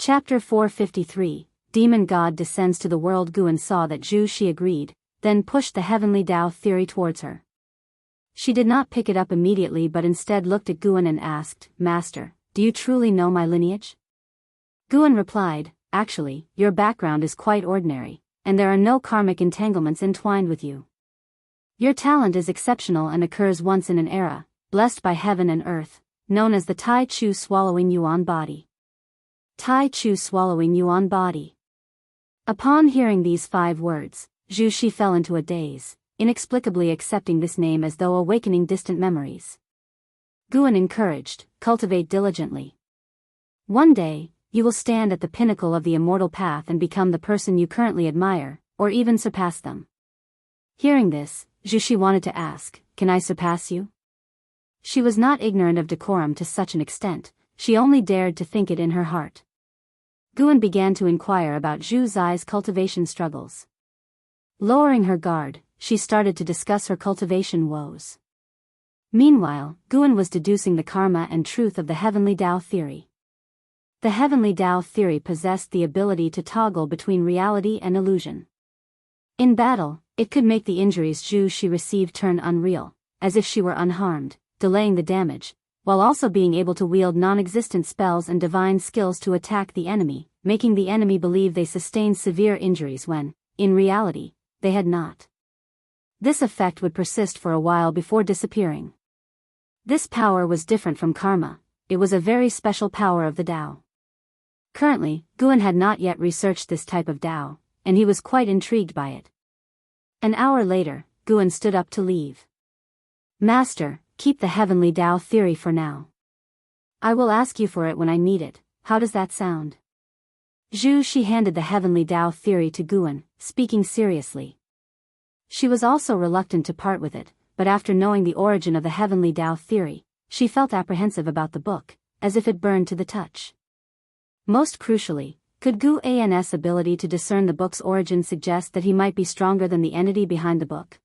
Chapter 453, Demon God descends to the world. Guan saw that Zhu Shi agreed, then pushed the heavenly Tao theory towards her. She did not pick it up immediately but instead looked at Guan and asked, "Master, do you truly know my lineage?" Guan replied, "Actually, your background is quite ordinary, and there are no karmic entanglements entwined with you. Your talent is exceptional and occurs once in an era, blessed by heaven and earth, known as the Tai Chu swallowing yuan body." Tai Chu swallowing yuan body. Upon hearing these 5 words, Zhu Shi fell into a daze, inexplicably accepting this name as though awakening distant memories. Guan encouraged, "Cultivate diligently. One day, you will stand at the pinnacle of the immortal path and become the person you currently admire, or even surpass them." Hearing this, Zhu Shi wanted to ask, "Can I surpass you?" She was not ignorant of decorum to such an extent, she only dared to think it in her heart. Guan began to inquire about Zhu Zai's cultivation struggles. Lowering her guard, she started to discuss her cultivation woes. Meanwhile, Guan was deducing the karma and truth of the heavenly Tao theory. The heavenly Tao theory possessed the ability to toggle between reality and illusion. In battle, it could make the injuries Zhu Shi received turn unreal, as if she were unharmed, delaying the damage, while also being able to wield non-existent spells and divine skills to attack the enemy, making the enemy believe they sustained severe injuries when, in reality, they had not. This effect would persist for a while before disappearing. This power was different from karma, it was a very special power of the Tao. Currently, Guan had not yet researched this type of Tao, and he was quite intrigued by it. An hour later, Guan stood up to leave. "Master, keep the heavenly Tao theory for now. I will ask you for it when I need it, how does that sound?" Zhu Shi handed the heavenly Tao theory to Guan, speaking seriously. She was also reluctant to part with it, but after knowing the origin of the heavenly Tao theory, she felt apprehensive about the book, as if it burned to the touch. Most crucially, could Gu An's ability to discern the book's origin suggest that he might be stronger than the entity behind the book?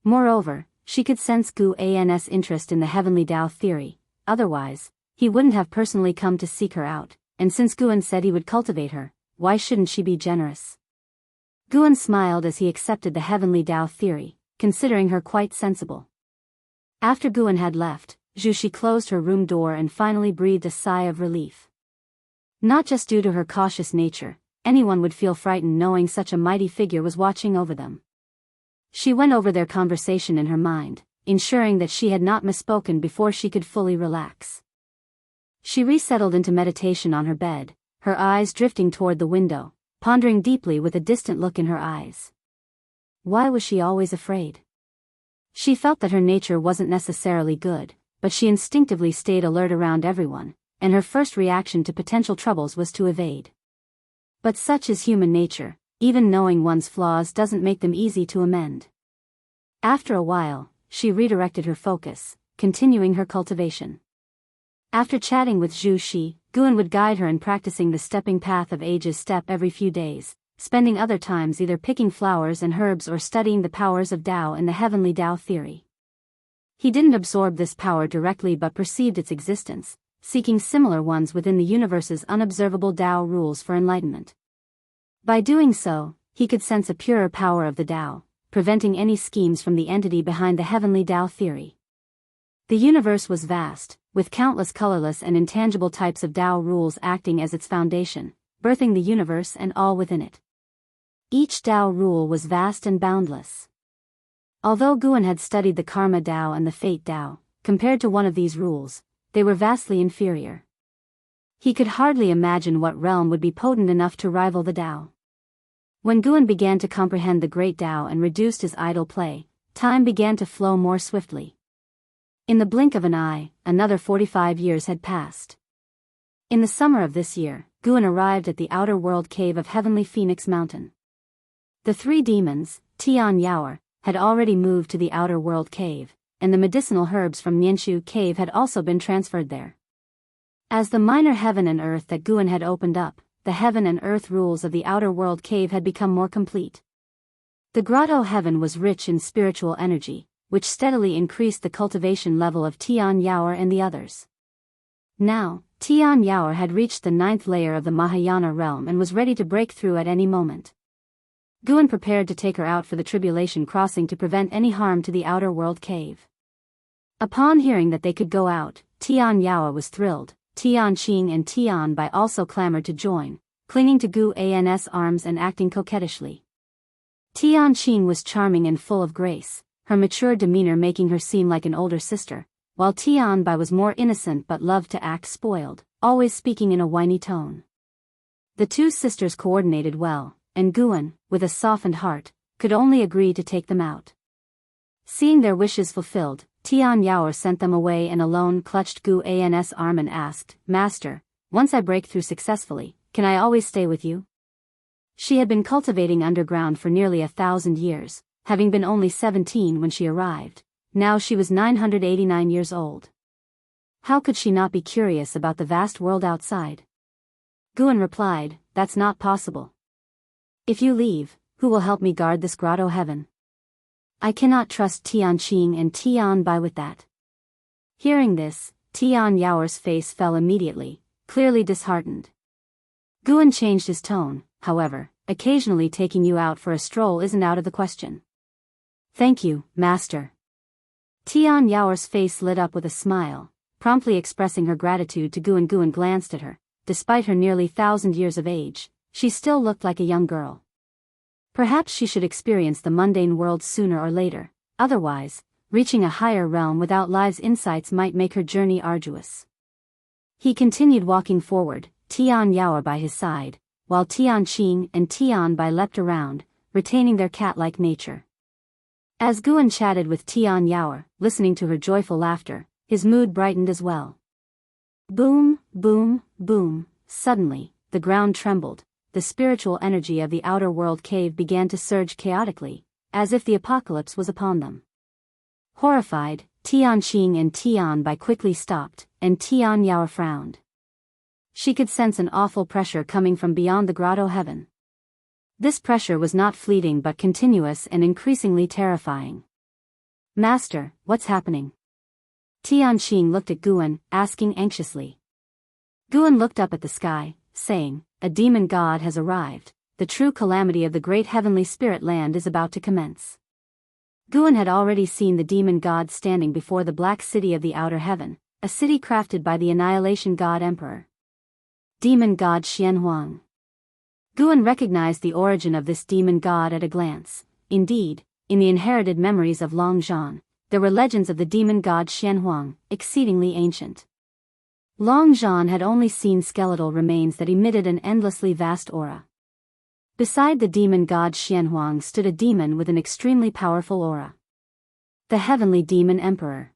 Moreover, she could sense Gu An's interest in the heavenly Tao theory, otherwise, he wouldn't have personally come to seek her out, and since Guan said he would cultivate her, why shouldn't she be generous? Guan smiled as he accepted the heavenly Tao theory, considering her quite sensible. After Guan had left, Zhu Shi closed her room door and finally breathed a sigh of relief. Not just due to her cautious nature, anyone would feel frightened knowing such a mighty figure was watching over them. She went over their conversation in her mind, ensuring that she had not misspoken before she could fully relax. She resettled into meditation on her bed, her eyes drifting toward the window, pondering deeply with a distant look in her eyes. Why was she always afraid? She felt that her nature wasn't necessarily good, but she instinctively stayed alert around everyone, and her first reaction to potential troubles was to evade. But such is human nature, even knowing one's flaws doesn't make them easy to amend. After a while, she redirected her focus, continuing her cultivation. After chatting with Zhu Shi, Guan would guide her in practicing the stepping path of ages step every few days, spending other times either picking flowers and herbs or studying the powers of Tao in the heavenly Tao theory. He didn't absorb this power directly but perceived its existence, seeking similar ones within the universe's unobservable Tao rules for enlightenment. By doing so, he could sense a purer power of the Tao, preventing any schemes from the entity behind the heavenly Tao theory. The universe was vast, with countless colorless and intangible types of Tao rules acting as its foundation, birthing the universe and all within it. Each Tao rule was vast and boundless. Although Guan had studied the Karma Tao and the Fate Tao, compared to one of these rules, they were vastly inferior. He could hardly imagine what realm would be potent enough to rival the Tao. When Guan began to comprehend the great Tao and reduced his idle play, time began to flow more swiftly. In the blink of an eye, another 45 years had passed. In the summer of this year, Guan arrived at the outer world cave of Heavenly Phoenix Mountain. The 3 demons, Tian Yaoer, had already moved to the outer world cave, and the medicinal herbs from Nianshu cave had also been transferred there. As the minor heaven and earth that Guan had opened up, the heaven and earth rules of the outer world cave had become more complete. The grotto heaven was rich in spiritual energy, which steadily increased the cultivation level of Tian Yaoer and the others. Now, Tian Yaoer had reached the 9th layer of the Mahayana realm and was ready to break through at any moment. Guan prepared to take her out for the tribulation crossing to prevent any harm to the outer world cave. Upon hearing that they could go out, Tian Yaoer was thrilled. Tian Qing and Tian Bai also clamored to join, clinging to Gu An's arms and acting coquettishly. Tian Qing was charming and full of grace, her mature demeanor making her seem like an older sister, while Tian Bai was more innocent but loved to act spoiled, always speaking in a whiny tone. The two sisters coordinated well, and Guan, with a softened heart, could only agree to take them out. Seeing their wishes fulfilled, Tian Yaoer sent them away and alone clutched Gu An's arm and asked, "Master, once I break through successfully, can I always stay with you?" She had been cultivating underground for nearly 1,000 years, having been only 17 when she arrived. Now she was 989 years old. How could she not be curious about the vast world outside? Guan replied, "That's not possible. If you leave, who will help me guard this grotto heaven? I cannot trust Tian Qing and Tian Bai with that." Hearing this, Tian Yaoer's face fell immediately, clearly disheartened. Guan changed his tone, however, "Occasionally taking you out for a stroll isn't out of the question." "Thank you, master." Tian Yaoer's face lit up with a smile, promptly expressing her gratitude to Guan. Guan glanced at her. Despite her nearly 1,000 years of age, she still looked like a young girl. Perhaps she should experience the mundane world sooner or later, otherwise, reaching a higher realm without Live's insights might make her journey arduous. He continued walking forward, Tian Yaoer by his side, while Tian Qing and Tian Bai leapt around, retaining their cat-like nature. As Guan chatted with Tian Yaoer, listening to her joyful laughter, his mood brightened as well. Boom, boom, boom, suddenly, the ground trembled. The spiritual energy of the outer world cave began to surge chaotically, as if the apocalypse was upon them. Horrified, Tian Qing and Tian Bai quickly stopped, and Tian Yaoer frowned. She could sense an awful pressure coming from beyond the grotto heaven. This pressure was not fleeting but continuous and increasingly terrifying. "Master, what's happening?" Tian Qing looked at Guan, asking anxiously. Guan looked up at the sky, saying, "A demon god has arrived. The true calamity of the great heavenly spirit land is about to commence." Guan had already seen the demon god standing before the black city of the outer heaven, a city crafted by the annihilation god emperor. Demon god Xianhuang. Guan recognized the origin of this demon god at a glance. Indeed, in the inherited memories of Long Zhan, there were legends of the demon god Xianhuang, exceedingly ancient. Long Zhan had only seen skeletal remains that emitted an endlessly vast aura. Beside the demon god Xianhuang stood a demon with an extremely powerful aura. The Heavenly Demon Emperor.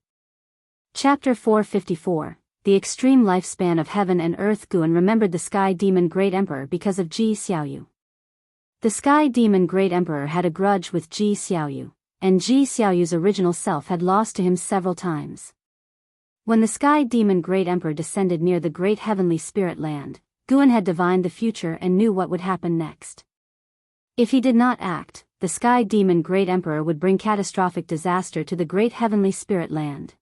Chapter 454, The Extreme Lifespan of Heaven and Earth. Guan remembered the Sky Demon Great Emperor because of Ji Xiaoyu. The Sky Demon Great Emperor had a grudge with Ji Xiaoyu, and Ji Xiaoyu's original self had lost to him several times. When the Sky Demon Great Emperor descended near the Great Heavenly Spirit Land, Guan had divined the future and knew what would happen next. If he did not act, the Sky Demon Great Emperor would bring catastrophic disaster to the Great Heavenly Spirit Land.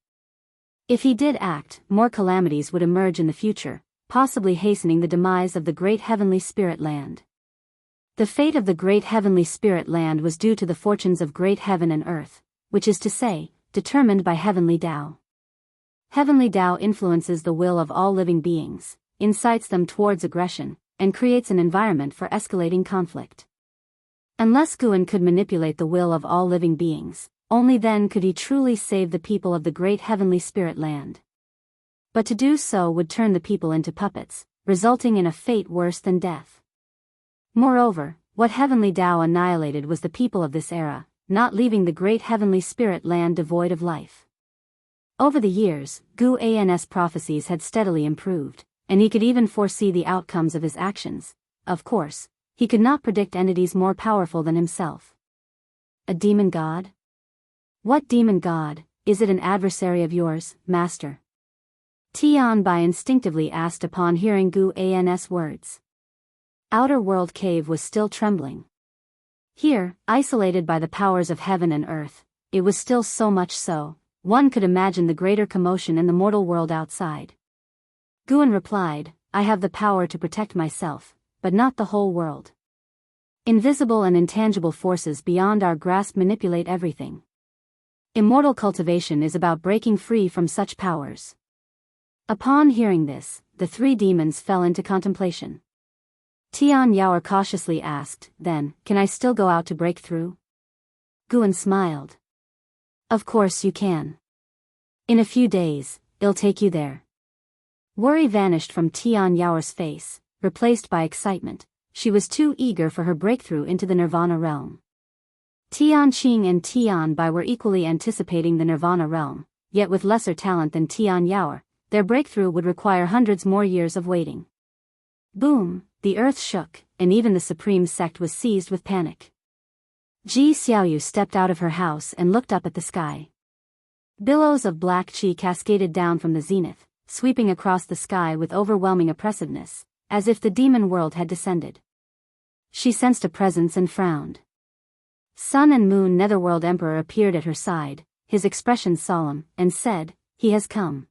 If he did act, more calamities would emerge in the future, possibly hastening the demise of the Great Heavenly Spirit Land. The fate of the Great Heavenly Spirit Land was due to the fortunes of Great Heaven and Earth, which is to say, determined by Heavenly Tao. Heavenly Tao influences the will of all living beings, incites them towards aggression, and creates an environment for escalating conflict. Unless Guan could manipulate the will of all living beings, only then could he truly save the people of the Great Heavenly Spirit Land. But to do so would turn the people into puppets, resulting in a fate worse than death. Moreover, what Heavenly Tao annihilated was the people of this era, not leaving the Great Heavenly Spirit Land devoid of life. Over the years, Gu An's prophecies had steadily improved, and he could even foresee the outcomes of his actions. Of course, he could not predict entities more powerful than himself. A demon god? What demon god? Is it an adversary of yours, master? Tian Bai instinctively asked upon hearing Gu An's words. Outer World Cave was still trembling. Here, isolated by the powers of heaven and earth, it was still so much so, one could imagine the greater commotion in the mortal world outside. Guan replied, I have the power to protect myself, but not the whole world. Invisible and intangible forces beyond our grasp manipulate everything. Immortal cultivation is about breaking free from such powers. Upon hearing this, the three demons fell into contemplation. Tian Yaoer cautiously asked, then, can I still go out to break through? Guan smiled. Of course you can. In a few days, I'll take you there. Worry vanished from Tian Yaoer's face, replaced by excitement. She was too eager for her breakthrough into the Nirvana realm. Tian Qing and Tian Bai were equally anticipating the Nirvana realm, yet with lesser talent than Tian Yaoer, their breakthrough would require hundreds more years of waiting. Boom, the earth shook, and even the supreme sect was seized with panic. Ji Xiaoyu stepped out of her house and looked up at the sky. Billows of black qi cascaded down from the zenith, sweeping across the sky with overwhelming oppressiveness, as if the demon world had descended. She sensed a presence and frowned. Sun and Moon Netherworld Emperor appeared at her side, his expression solemn, and said, he has come.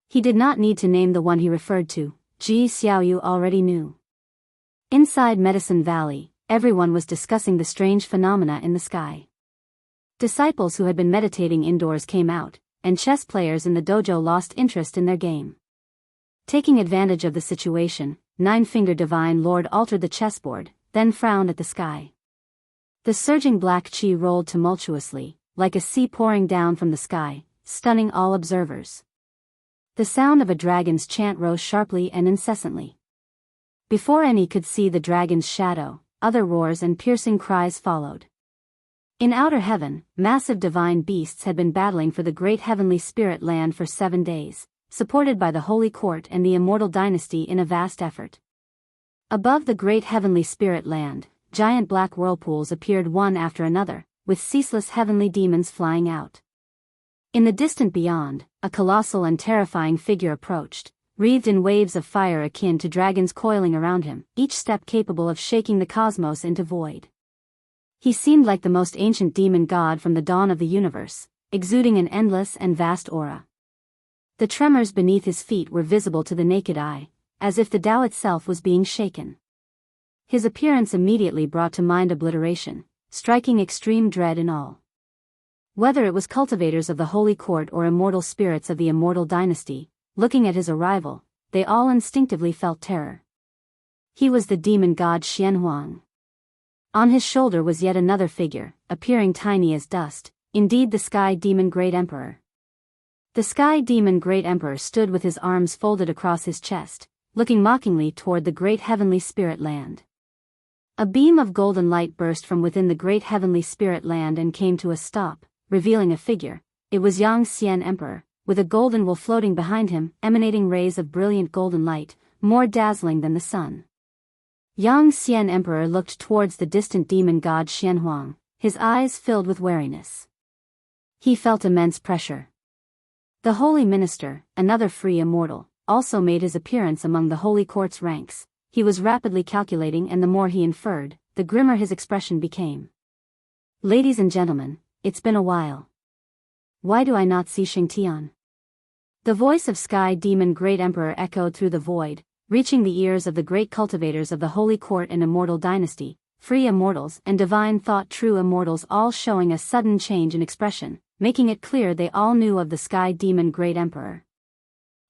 He did not need to name the one he referred to, Ji Xiaoyu already knew. Inside Medicine Valley, everyone was discussing the strange phenomena in the sky. Disciples who had been meditating indoors came out, and chess players in the dojo lost interest in their game. Taking advantage of the situation, Nine-Finger Divine Lord altered the chessboard, then frowned at the sky. The surging black qi rolled tumultuously, like a sea pouring down from the sky, stunning all observers. The sound of a dragon's chant rose sharply and incessantly. Before any could see the dragon's shadow, other roars and piercing cries followed. In outer heaven, massive divine beasts had been battling for the great heavenly spirit land for 7 days, supported by the Holy Court and the Immortal Dynasty in a vast effort. Above the great heavenly spirit land, giant black whirlpools appeared one after another, with ceaseless heavenly demons flying out. In the distant beyond, a colossal and terrifying figure approached, wreathed in waves of fire akin to dragons coiling around him, each step capable of shaking the cosmos into void. He seemed like the most ancient demon god from the dawn of the universe, exuding an endless and vast aura. The tremors beneath his feet were visible to the naked eye, as if the Tao itself was being shaken. His appearance immediately brought to mind obliteration, striking extreme dread in all. Whether it was cultivators of the Holy Court or immortal spirits of the Immortal Dynasty, looking at his arrival, they all instinctively felt terror. He was the demon god Xianhuang. On his shoulder was yet another figure, appearing tiny as dust, indeed the Sky Demon Great Emperor. The Sky Demon Great Emperor stood with his arms folded across his chest, looking mockingly toward the great heavenly spirit land. A beam of golden light burst from within the great heavenly spirit land and came to a stop, revealing a figure. It was Yang Xian Emperor, with a golden wool floating behind him, emanating rays of brilliant golden light, more dazzling than the sun. Yang Xian Emperor looked towards the distant demon god Xianhuang, his eyes filled with wariness. He felt immense pressure. The Holy Minister, another free immortal, also made his appearance among the Holy Court's ranks. He was rapidly calculating, and the more he inferred, the grimmer his expression became. Ladies and gentlemen, it's been a while. Why do I not see Xingtian? The voice of Sky Demon Great Emperor echoed through the void, reaching the ears of the great cultivators of the Holy Court and Immortal Dynasty, free immortals and divine thought true immortals, all showing a sudden change in expression, making it clear they all knew of the Sky Demon Great Emperor.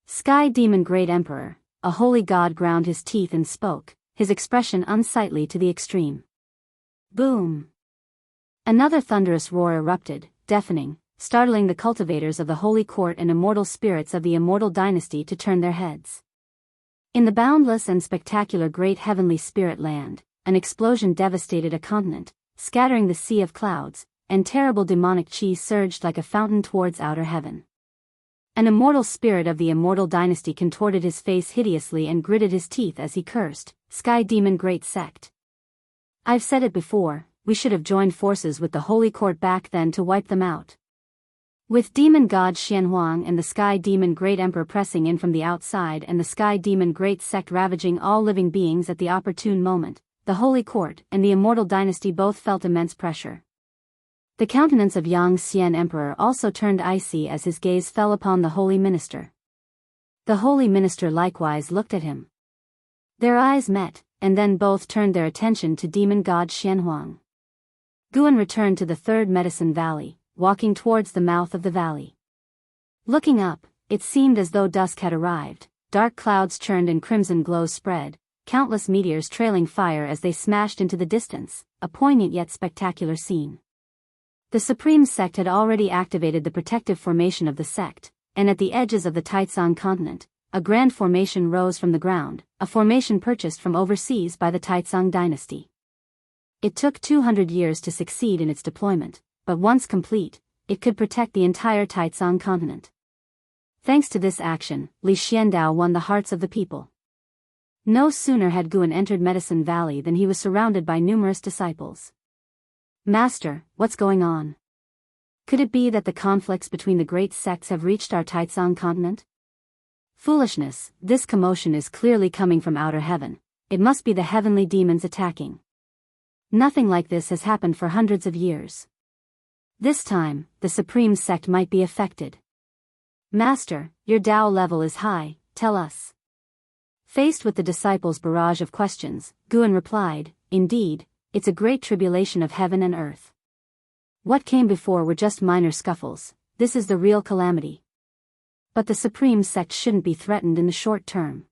Sky Demon Great Emperor, a holy god, ground his teeth and spoke, his expression unsightly to the extreme. Boom! Another thunderous roar erupted, deafening, startling the cultivators of the Holy Court and immortal spirits of the Immortal Dynasty to turn their heads. In the boundless and spectacular great heavenly spirit land, an explosion devastated a continent, scattering the sea of clouds, and terrible demonic chi surged like a fountain towards outer heaven. An immortal spirit of the Immortal Dynasty contorted his face hideously and gritted his teeth as he cursed, Sky Demon Great Sect. I've said it before, we should have joined forces with the Holy Court back then to wipe them out. With Demon God Xianhuang and the Sky Demon Great Emperor pressing in from the outside and the Sky Demon Great Sect ravaging all living beings at the opportune moment, the Holy Court and the Immortal Dynasty both felt immense pressure. The countenance of Yang Xian Emperor also turned icy as his gaze fell upon the Holy Minister. The holy minister likewise looked at him. Their eyes met, and then both turned their attention to demon god Xianhuang. Guan returned to the third medicine valley, walking towards the mouth of the valley. Looking up, it seemed as though dusk had arrived. Dark clouds churned and crimson glows spread, countless meteors trailing fire as they smashed into the distance, a poignant yet spectacular scene. The Supreme Sect had already activated the protective formation of the sect, and at the edges of the Taizong continent, a grand formation rose from the ground, a formation purchased from overseas by the Taizong dynasty. It took 200 years to succeed in its deployment, but once complete, it could protect the entire Taizong continent. Thanks to this action, Li Xiandao won the hearts of the people. No sooner had Guan entered Medicine Valley than he was surrounded by numerous disciples. Master, what's going on? Could it be that the conflicts between the great sects have reached our Taizong continent? Foolishness, this commotion is clearly coming from outer heaven. It must be the heavenly demons attacking. Nothing like this has happened for hundreds of years. This time, the Supreme Sect might be affected. Master, your Tao level is high, tell us. Faced with the disciples' barrage of questions, Guan replied, Indeed, it's a great tribulation of heaven and earth. What came before were just minor scuffles, this is the real calamity. But the Supreme Sect shouldn't be threatened in the short term.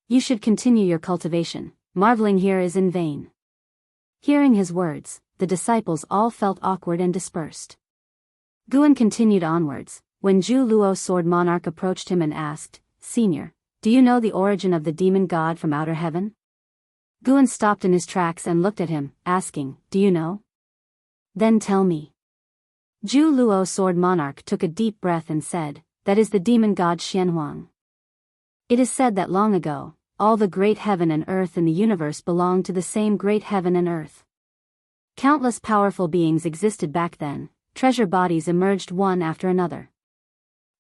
You should continue your cultivation, marveling here is in vain. Hearing his words, the disciples all felt awkward and dispersed. Guan continued onwards, when Zhu Luo Sword Monarch approached him and asked, Senior, do you know the origin of the demon god from outer heaven? Guan stopped in his tracks and looked at him, asking, Do you know? Then tell me. Zhu Luo Sword Monarch took a deep breath and said, That is the demon god Xianhuang. It is said that long ago, all the great heaven and earth in the universe belonged to the same great heaven and earth. Countless powerful beings existed back then, treasure bodies emerged one after another.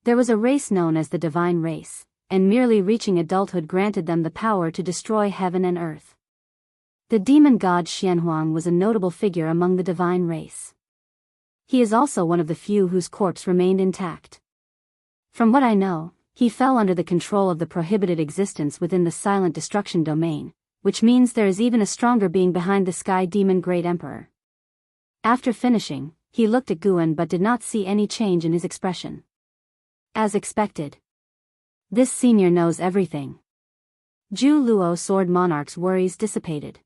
There was a race known as the divine race, and merely reaching adulthood granted them the power to destroy heaven and earth. The demon god Xianhuang was a notable figure among the divine race. He is also one of the few whose corpse remained intact. From what I know, he fell under the control of the prohibited existence within the silent destruction domain, which means there is even a stronger being behind the sky demon Great Emperor. After finishing, he looked at Guan but did not see any change in his expression. As expected. This senior knows everything. Zhu Luo Sword Monarch's worries dissipated.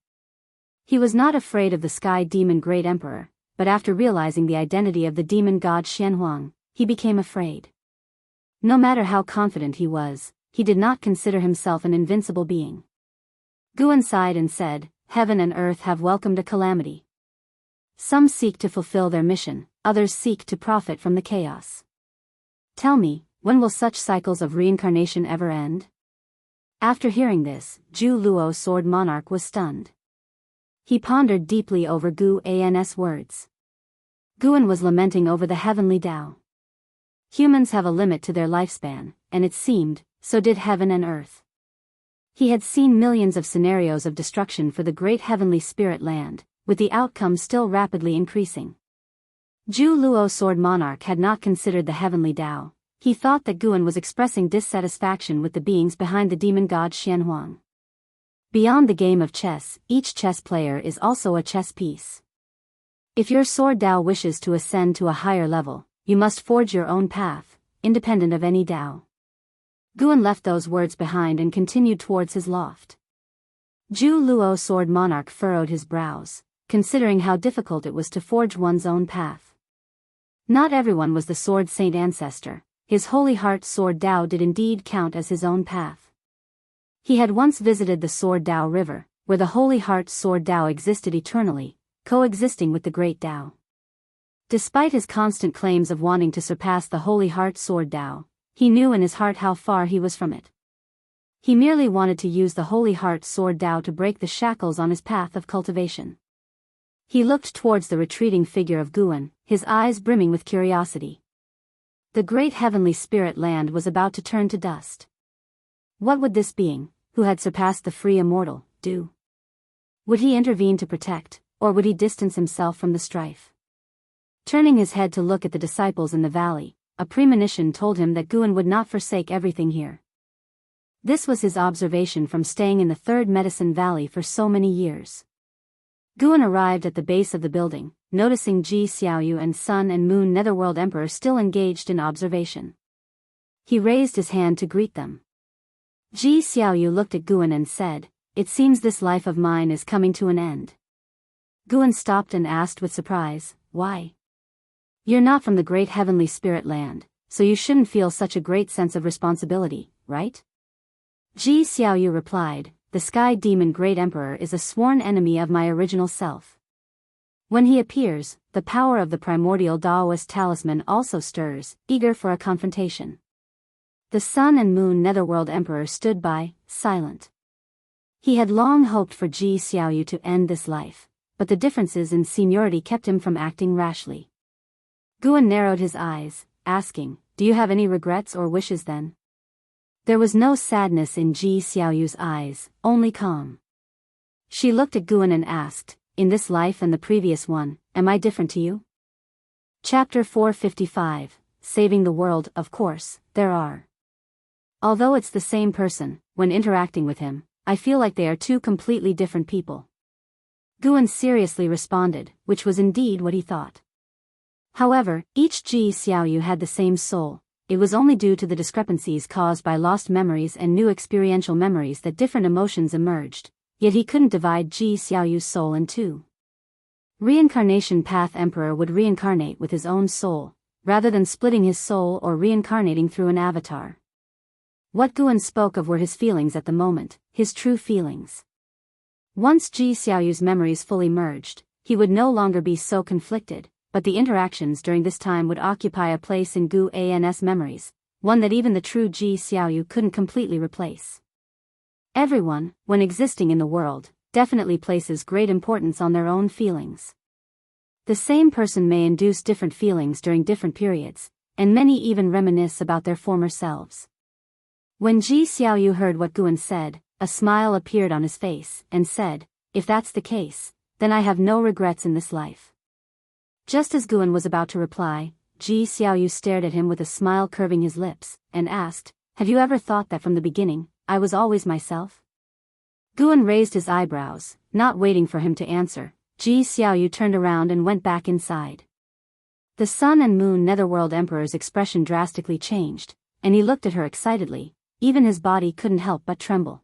He was not afraid of the sky demon Great Emperor, but after realizing the identity of the demon god Xianhuang, he became afraid. No matter how confident he was, he did not consider himself an invincible being. Guan sighed and said, Heaven and earth have welcomed a calamity. Some seek to fulfill their mission, others seek to profit from the chaos. Tell me, when will such cycles of reincarnation ever end? After hearing this, Zhu Luo Sword Monarch was stunned. He pondered deeply over Guan's words. Guan was lamenting over the heavenly Tao. Humans have a limit to their lifespan, and it seemed, so did heaven and earth. He had seen millions of scenarios of destruction for the great heavenly spirit land, with the outcome still rapidly increasing. Zhu Luo Sword Monarch had not considered the heavenly Tao. He thought that Guan was expressing dissatisfaction with the beings behind the demon god Xianhuang. Beyond the game of chess, each chess player is also a chess piece. If your sword Tao wishes to ascend to a higher level, you must forge your own path, independent of any Tao. Guan left those words behind and continued towards his loft. Zhu Luo Sword Monarch furrowed his brows, considering how difficult it was to forge one's own path. Not everyone was the sword saint ancestor. His holy heart sword Tao did indeed count as his own path. He had once visited the Sword Tao River, where the holy heart sword Tao existed eternally, coexisting with the great Tao. Despite his constant claims of wanting to surpass the holy heart sword Tao, he knew in his heart how far he was from it. He merely wanted to use the holy heart sword Tao to break the shackles on his path of cultivation. He looked towards the retreating figure of Guan, his eyes brimming with curiosity. The great heavenly spirit land was about to turn to dust. What would this being, who had surpassed the free immortal, do? Would he intervene to protect, or would he distance himself from the strife? Turning his head to look at the disciples in the valley, a premonition told him that Guan would not forsake everything here. This was his observation from staying in the Third Medicine Valley for so many years. Guan arrived at the base of the building, noticing Ji Xiaoyu and Sun and Moon Netherworld Emperor still engaged in observation. He raised his hand to greet them. Ji Xiaoyu looked at Guan and said, "It seems this life of mine is coming to an end." Guan stopped and asked with surprise, "Why? You're not from the great heavenly spirit land, so you shouldn't feel such a great sense of responsibility, right?" Ji Xiaoyu replied, "The Sky Demon Great Emperor is a sworn enemy of my original self. When he appears, the power of the primordial Daoist talisman also stirs, eager for a confrontation." The Sun and Moon Netherworld Emperor stood by, silent. He had long hoped for Ji Xiaoyu to end this life, but the differences in seniority kept him from acting rashly. Guan narrowed his eyes, asking, "Do you have any regrets or wishes then?" There was no sadness in Ji Xiaoyu's eyes, only calm. She looked at Guan and asked, "In this life and the previous one, am I different to you?" Chapter 455, Saving the World. Of course, there are. Although it's the same person, when interacting with him, I feel like they are two completely different people. Guan seriously responded, which was indeed what he thought. However, each Ji Xiaoyu had the same soul. It was only due to the discrepancies caused by lost memories and new experiential memories that different emotions emerged, yet he couldn't divide Ji Xiaoyu's soul in two. Reincarnation Path Emperor would reincarnate with his own soul, rather than splitting his soul or reincarnating through an avatar. What Guan spoke of were his feelings at the moment, his true feelings. Once Ji Xiaoyu's memories fully merged, he would no longer be so conflicted, but the interactions during this time would occupy a place in Guan's memories, one that even the true Ji Xiaoyu couldn't completely replace. Everyone, when existing in the world, definitely places great importance on their own feelings. The same person may induce different feelings during different periods, and many even reminisce about their former selves. When Ji Xiaoyu heard what Guan said, a smile appeared on his face, and said, "If that's the case, then I have no regrets in this life." Just as Guan was about to reply, Ji Xiaoyu stared at him with a smile curving his lips, and asked, "Have you ever thought that from the beginning, I was always myself?" Guan raised his eyebrows, not waiting for him to answer. Ji Xiaoyu turned around and went back inside. The Sun and Moon Netherworld Emperor's expression drastically changed, and he looked at her excitedly. Even his body couldn't help but tremble.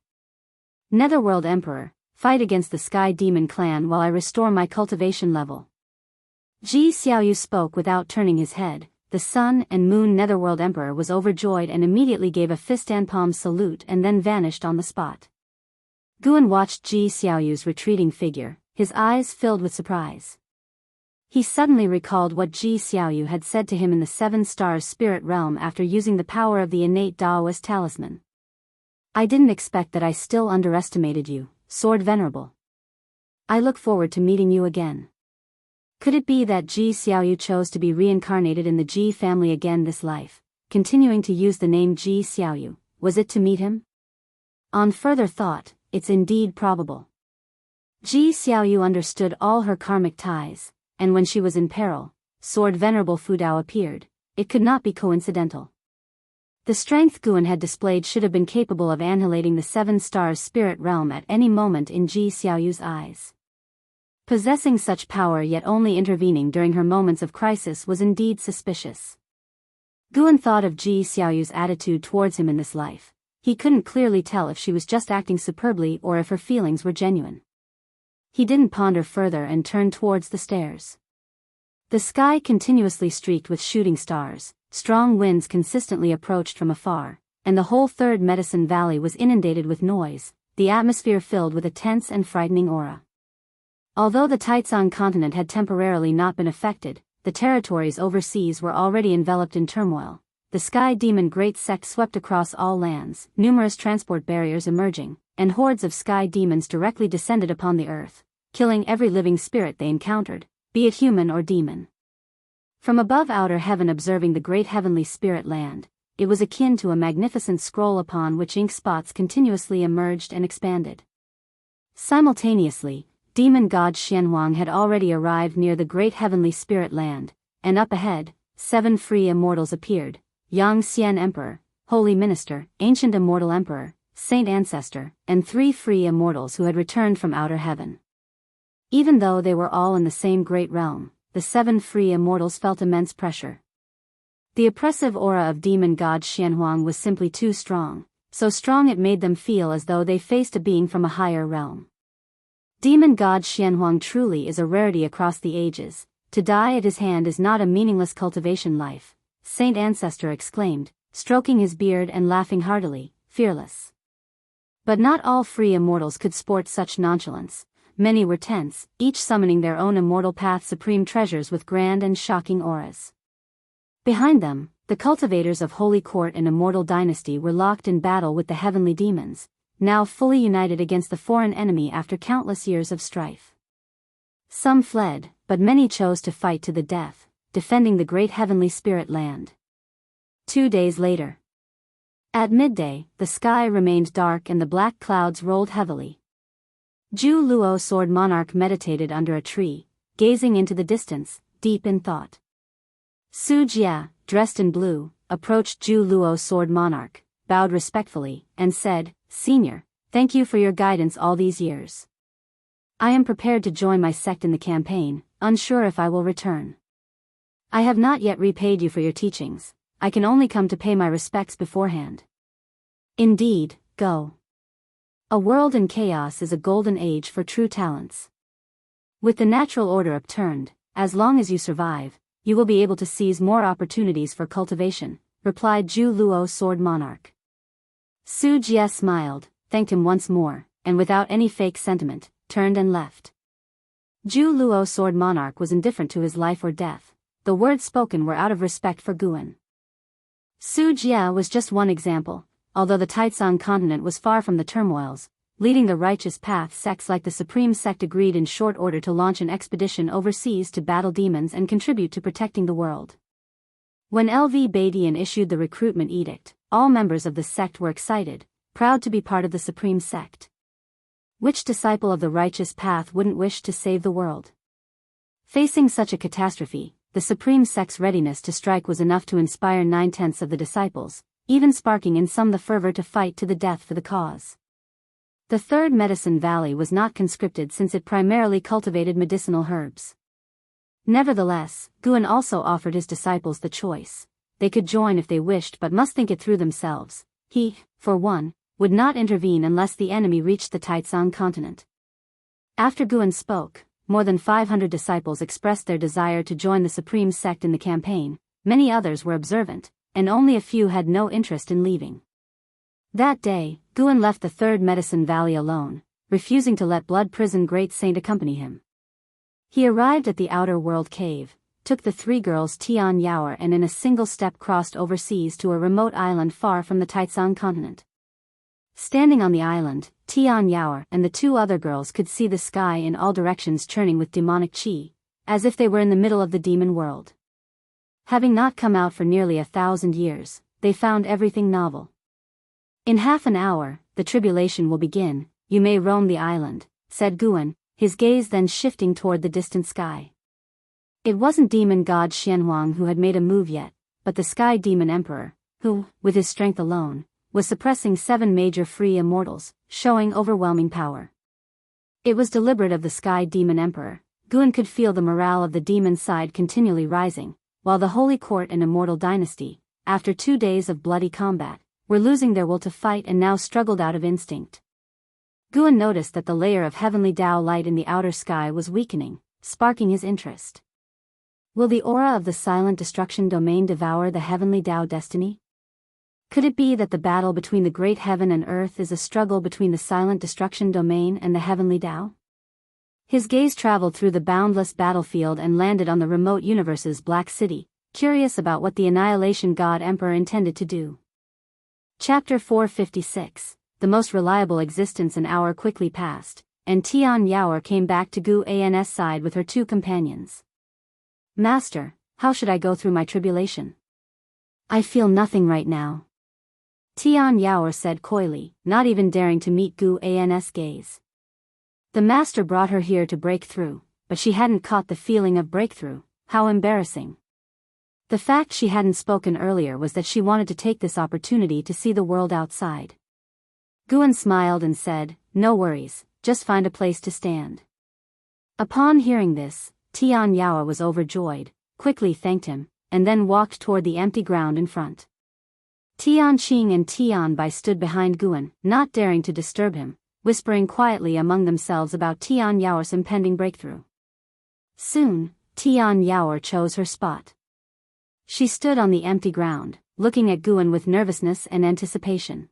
"Netherworld Emperor, fight against the Sky Demon clan while I restore my cultivation level." Ji Xiaoyu spoke without turning his head. The Sun and Moon Netherworld Emperor was overjoyed and immediately gave a fist and palm salute and then vanished on the spot. Guan watched Ji Xiaoyu's retreating figure, his eyes filled with surprise. He suddenly recalled what Ji Xiaoyu had said to him in the Seven Stars Spirit Realm after using the power of the innate Daoist talisman. "I didn't expect that. I still underestimated you, Sword Venerable. I look forward to meeting you again." Could it be that Ji Xiaoyu chose to be reincarnated in the Ji family again this life, continuing to use the name Ji Xiaoyu? Was it to meet him? On further thought, it's indeed probable. Ji Xiaoyu understood all her karmic ties, and when she was in peril, Sword Venerable Fudao appeared. It could not be coincidental. The strength Guan had displayed should have been capable of annihilating the Seven Stars Spirit Realm at any moment in Ji Xiaoyu's eyes. Possessing such power yet only intervening during her moments of crisis was indeed suspicious. Guan thought of Ji Xiaoyu's attitude towards him in this life. He couldn't clearly tell if she was just acting superbly or if her feelings were genuine. He didn't ponder further and turned towards the stairs. The sky continuously streaked with shooting stars, strong winds consistently approached from afar, and the whole Third Medicine Valley was inundated with noise, the atmosphere filled with a tense and frightening aura. Although the Taizong continent had temporarily not been affected, the territories overseas were already enveloped in turmoil. The Sky Demon Great Sect swept across all lands, numerous transport barriers emerging, and hordes of sky demons directly descended upon the earth, killing every living spirit they encountered, be it human or demon. From above outer heaven observing the great heavenly spirit land, it was akin to a magnificent scroll upon which ink spots continuously emerged and expanded. Simultaneously, demon god Xianhuang had already arrived near the great heavenly spirit land, and up ahead, 7 free immortals appeared: Yang Xian Emperor, Holy Minister, Ancient Immortal Emperor, Saint Ancestor, and 3 free immortals who had returned from outer heaven. Even though they were all in the same great realm, the 7 free immortals felt immense pressure. The oppressive aura of demon god Xianhuang was simply too strong, so strong it made them feel as though they faced a being from a higher realm. Demon god Xianhuang truly is a rarity across the ages. To die at his hand is not a meaningless cultivation life, Saint Ancestor exclaimed, stroking his beard and laughing heartily, fearless. But not all free immortals could sport such nonchalance. Many were tense, each summoning their own immortal path supreme treasures with grand and shocking auras. Behind them, the cultivators of Holy Court and Immortal Dynasty were locked in battle with the heavenly demons, now fully united against the foreign enemy after countless years of strife. Some fled, but many chose to fight to the death, defending the great heavenly spirit land. 2 days later. At midday, the sky remained dark and the black clouds rolled heavily. Zhu Luo Sword Monarch meditated under a tree, gazing into the distance, deep in thought. Su Jia, dressed in blue, approached Zhu Luo Sword Monarch, bowed respectfully, and said, "Senior, thank you for your guidance all these years. I am prepared to join my sect in the campaign, unsure if I will return. I have not yet repaid you for your teachings, I can only come to pay my respects beforehand." "Indeed, go. A world in chaos is a golden age for true talents. With the natural order upturned, as long as you survive, you will be able to seize more opportunities for cultivation," replied Zhu Luo Sword Monarch. Su Jia smiled, thanked him once more, and without any fake sentiment, turned and left. Zhu Luo Sword Monarch was indifferent to his life or death. The words spoken were out of respect for Guan. Su Jia was just one example. Although the Taizong continent was far from the turmoils, leading the righteous path sects like the Supreme Sect agreed in short order to launch an expedition overseas to battle demons and contribute to protecting the world. When LV Badian issued the recruitment edict, all members of the sect were excited, proud to be part of the Supreme Sect. Which disciple of the righteous path wouldn't wish to save the world? Facing such a catastrophe, the Supreme Sect's readiness to strike was enough to inspire 9/10 of the disciples, even sparking in some the fervor to fight to the death for the cause. The Third Medicine Valley was not conscripted since it primarily cultivated medicinal herbs. Nevertheless, Guan also offered his disciples the choice. They could join if they wished but must think it through themselves. He, for one, would not intervene unless the enemy reached the Taizong continent. After Guan spoke, more than 500 disciples expressed their desire to join the Supreme Sect in the campaign. Many others were observant, and only a few had no interest in leaving. That day, Guan left the Third Medicine Valley alone, refusing to let Blood Prison Great Saint accompany him. He arrived at the Outer World Cave, took the 3 girls Tian Yaoer and in a single step crossed overseas to a remote island far from the Taizong continent. Standing on the island, Tian Yaoer and the 2 other girls could see the sky in all directions churning with demonic qi, as if they were in the middle of the demon world. Having not come out for nearly 1,000 years, they found everything novel. "In half an hour, the tribulation will begin, you may roam the island," said Guan, his gaze then shifting toward the distant sky. It wasn't demon god Xianhuang who had made a move yet, but the sky demon emperor, who, with his strength alone, was suppressing 7 major free immortals, showing overwhelming power. It was deliberate of the sky demon emperor. Guan could feel the morale of the demon side continually rising, while the Holy Court and Immortal Dynasty, after 2 days of bloody combat, were losing their will to fight and now struggled out of instinct. Guan noticed that the layer of heavenly Dao light in the outer sky was weakening, sparking his interest. Will the aura of the silent destruction domain devour the heavenly Dao destiny? Could it be that the battle between the great heaven and earth is a struggle between the silent destruction domain and the heavenly Dao? His gaze traveled through the boundless battlefield and landed on the remote universe's Black City, curious about what the Annihilation God Emperor intended to do. Chapter 456. The most reliable existence. An hour quickly passed, and Tian Yaoer came back to Gu An's side with her 2 companions. "Master, how should I go through my tribulation? I feel nothing right now," Tian Yaoer said coyly, not even daring to meet Gu An's gaze. The master brought her here to break through, but she hadn't caught the feeling of breakthrough. How embarrassing. The fact she hadn't spoken earlier was that she wanted to take this opportunity to see the world outside. Guan smiled and said, "No worries, just find a place to stand." Upon hearing this, Tian Yao was overjoyed, quickly thanked him, and then walked toward the empty ground in front. Tian Qing and Tian Bai stood behind Guan, not daring to disturb him, whispering quietly among themselves about Tian Yao's impending breakthrough. Soon, Tian Yao chose her spot. She stood on the empty ground, looking at Guan with nervousness and anticipation.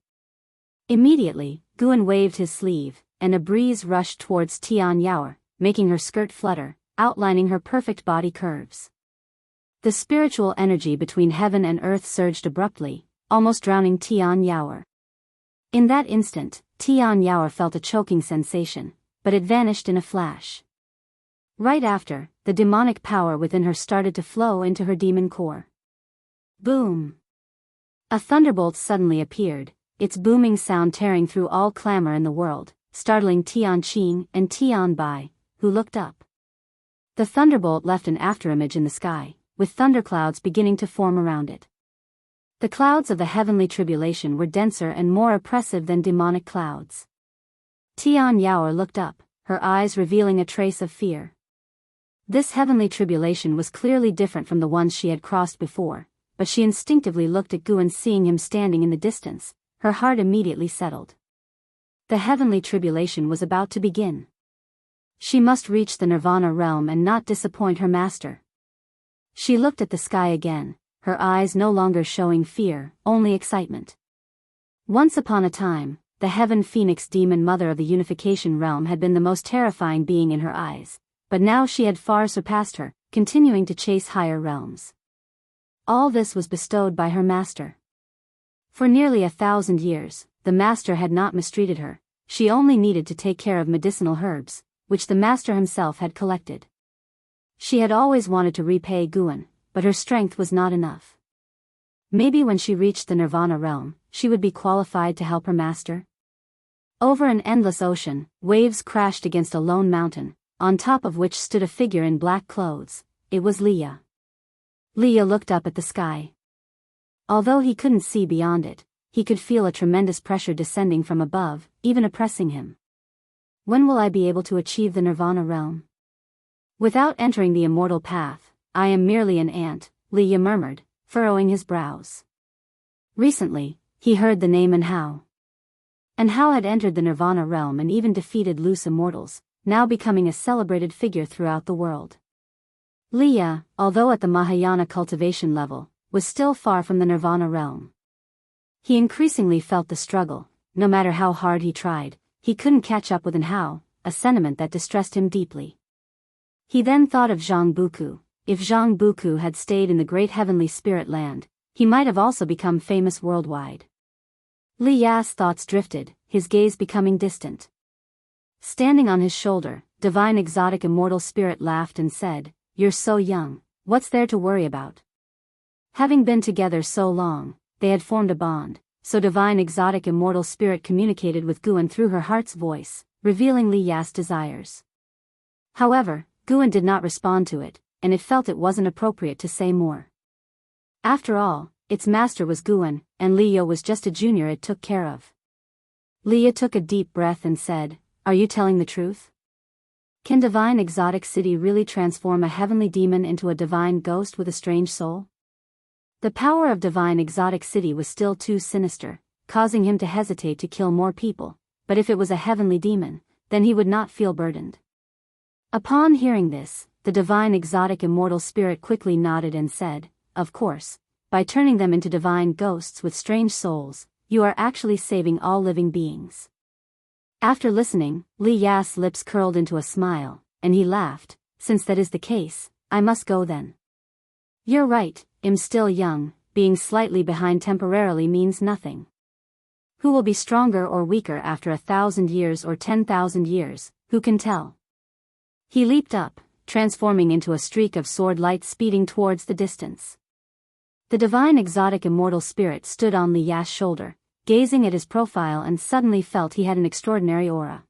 Immediately, Guan waved his sleeve, and a breeze rushed towards Tian Yao, making her skirt flutter, outlining her perfect body curves. The spiritual energy between heaven and earth surged abruptly, almost drowning Tian Yao. In that instant, Tian Yao felt a choking sensation, but it vanished in a flash. Right after, the demonic power within her started to flow into her demon core. Boom! A thunderbolt suddenly appeared, its booming sound tearing through all clamor in the world, startling Tian Qing and Tian Bai, who looked up. The thunderbolt left an afterimage in the sky, with thunderclouds beginning to form around it. The clouds of the heavenly tribulation were denser and more oppressive than demonic clouds. Tian Yao looked up, her eyes revealing a trace of fear. This heavenly tribulation was clearly different from the ones she had crossed before, but she instinctively looked at Guan. Seeing him standing in the distance, her heart immediately settled. The heavenly tribulation was about to begin. She must reach the Nirvana realm and not disappoint her master. She looked at the sky again, her eyes no longer showing fear, only excitement. Once upon a time, the Heaven Phoenix Demon Mother of the Unification Realm had been the most terrifying being in her eyes, but now she had far surpassed her, continuing to chase higher realms. All this was bestowed by her master. For nearly 1,000 years, the master had not mistreated her. She only needed to take care of medicinal herbs, which the master himself had collected. She had always wanted to repay Guan, but her strength was not enough. Maybe when she reached the Nirvana realm, she would be qualified to help her master. Over an endless ocean, waves crashed against a lone mountain, on top of which stood a figure in black clothes. It was Leah. Leah looked up at the sky. Although he couldn't see beyond it, he could feel a tremendous pressure descending from above, even oppressing him. When will I be able to achieve the Nirvana realm? Without entering the immortal path, I am merely an ant, Leah murmured, furrowing his brows. Recently, he heard the name Anhao. Anhao had entered the Nirvana realm and even defeated loose immortals, now becoming a celebrated figure throughout the world. Leah, although at the Mahayana cultivation level, was still far from the Nirvana realm. He increasingly felt the struggle. No matter how hard he tried, he couldn't catch up with Anhao, a sentiment that distressed him deeply. He then thought of Zhang Buku. If Zhang Buku had stayed in the great heavenly spirit land, he might have also become famous worldwide. Li Ya's thoughts drifted, his gaze becoming distant. Standing on his shoulder, divine exotic immortal spirit laughed and said, "You're so young, what's there to worry about?" Having been together so long, they had formed a bond, so divine exotic immortal spirit communicated with Guan through her heart's voice, revealing Li Ya's desires. However, Guan did not respond to it, and it felt it wasn't appropriate to say more. After all, its master was Guan, and Leah was just a junior it took care of. Leah took a deep breath and said, "Are you telling the truth? Can divine exotic city really transform a heavenly demon into a divine ghost with a strange soul?" The power of divine exotic city was still too sinister, causing him to hesitate to kill more people, but if it was a heavenly demon, then he would not feel burdened. Upon hearing this, the divine exotic immortal spirit quickly nodded and said, "Of course, by turning them into divine ghosts with strange souls, you are actually saving all living beings." After listening, Li Ya's lips curled into a smile, and he laughed, "Since that is the case, I must go then. You're right, I'm still young, being slightly behind temporarily means nothing. Who will be stronger or weaker after 1,000 years or 10,000 years, who can tell?" He leaped up, transforming into a streak of sword light speeding towards the distance. The divine exotic immortal spirit stood on Li Ya's shoulder, gazing at his profile, and suddenly felt he had an extraordinary aura.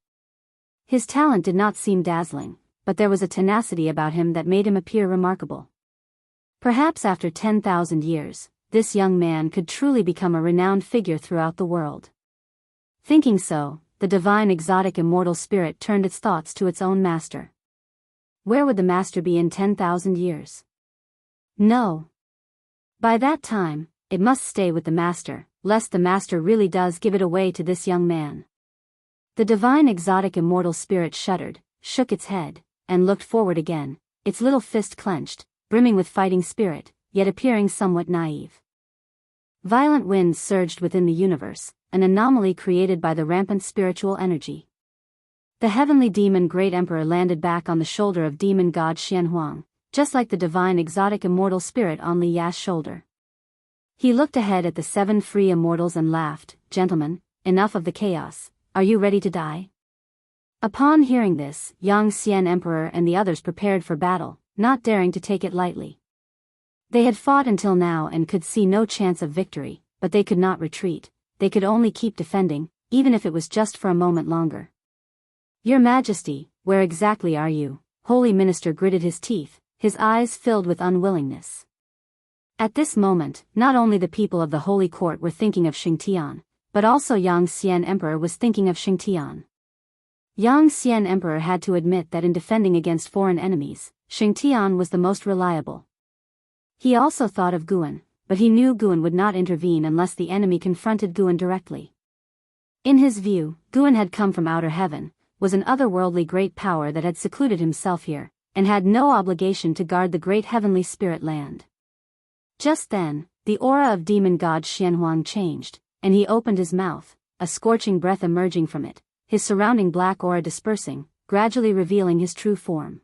His talent did not seem dazzling, but there was a tenacity about him that made him appear remarkable. Perhaps after 10,000 years, this young man could truly become a renowned figure throughout the world. Thinking so, the divine exotic immortal spirit turned its thoughts to its own master. Where would the master be in 10,000 years? No. By that time, it must stay with the master, lest the master really does give it away to this young man. The divine exotic immortal spirit shuddered, shook its head, and looked forward again, its little fist clenched, brimming with fighting spirit, yet appearing somewhat naive. Violent winds surged within the universe, an anomaly created by the rampant spiritual energy. The heavenly demon Great Emperor landed back on the shoulder of demon god Xianhuang, just like the divine exotic immortal spirit on Li Ya's shoulder. He looked ahead at the 7 free immortals and laughed, "Gentlemen, enough of the chaos, are you ready to die?" Upon hearing this, Yang Xian Emperor and the others prepared for battle, not daring to take it lightly. They had fought until now and could see no chance of victory, but they could not retreat, they could only keep defending, even if it was just for a moment longer. "Your Majesty, where exactly are you?" Holy Minister gritted his teeth, his eyes filled with unwillingness. At this moment, not only the people of the Holy Court were thinking of Xingtian, but also Yang Xian Emperor was thinking of Xingtian. Yang Xian Emperor had to admit that in defending against foreign enemies, Xingtian was the most reliable. He also thought of Guan, but he knew Guan would not intervene unless the enemy confronted Guan directly. In his view, Guan had come from outer heaven, was an otherworldly great power that had secluded himself here, and had no obligation to guard the great heavenly spirit land. Just then, the aura of demon god Xianhuang changed, and he opened his mouth, a scorching breath emerging from it, his surrounding black aura dispersing, gradually revealing his true form.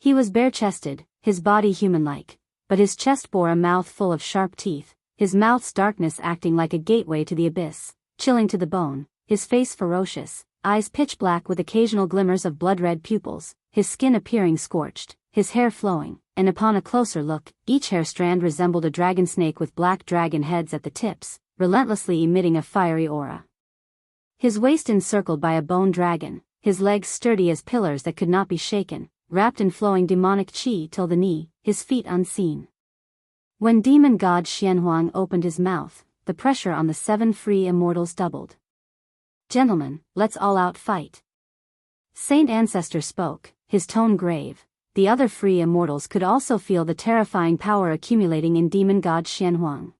He was bare-chested, his body human-like, but his chest bore a mouth full of sharp teeth, his mouth's darkness acting like a gateway to the abyss, chilling to the bone, his face ferocious, eyes pitch-black with occasional glimmers of blood-red pupils, his skin appearing scorched, his hair flowing, and upon a closer look, each hair strand resembled a dragon snake with black dragon heads at the tips, relentlessly emitting a fiery aura. His waist encircled by a bone dragon, his legs sturdy as pillars that could not be shaken, wrapped in flowing demonic qi till the knee, his feet unseen. When demon god Xianhuang opened his mouth, the pressure on the 7 free immortals doubled. "Gentlemen, let's all out fight." Saint Ancestor spoke, his tone grave. The other free immortals could also feel the terrifying power accumulating in demon god Xianhuang.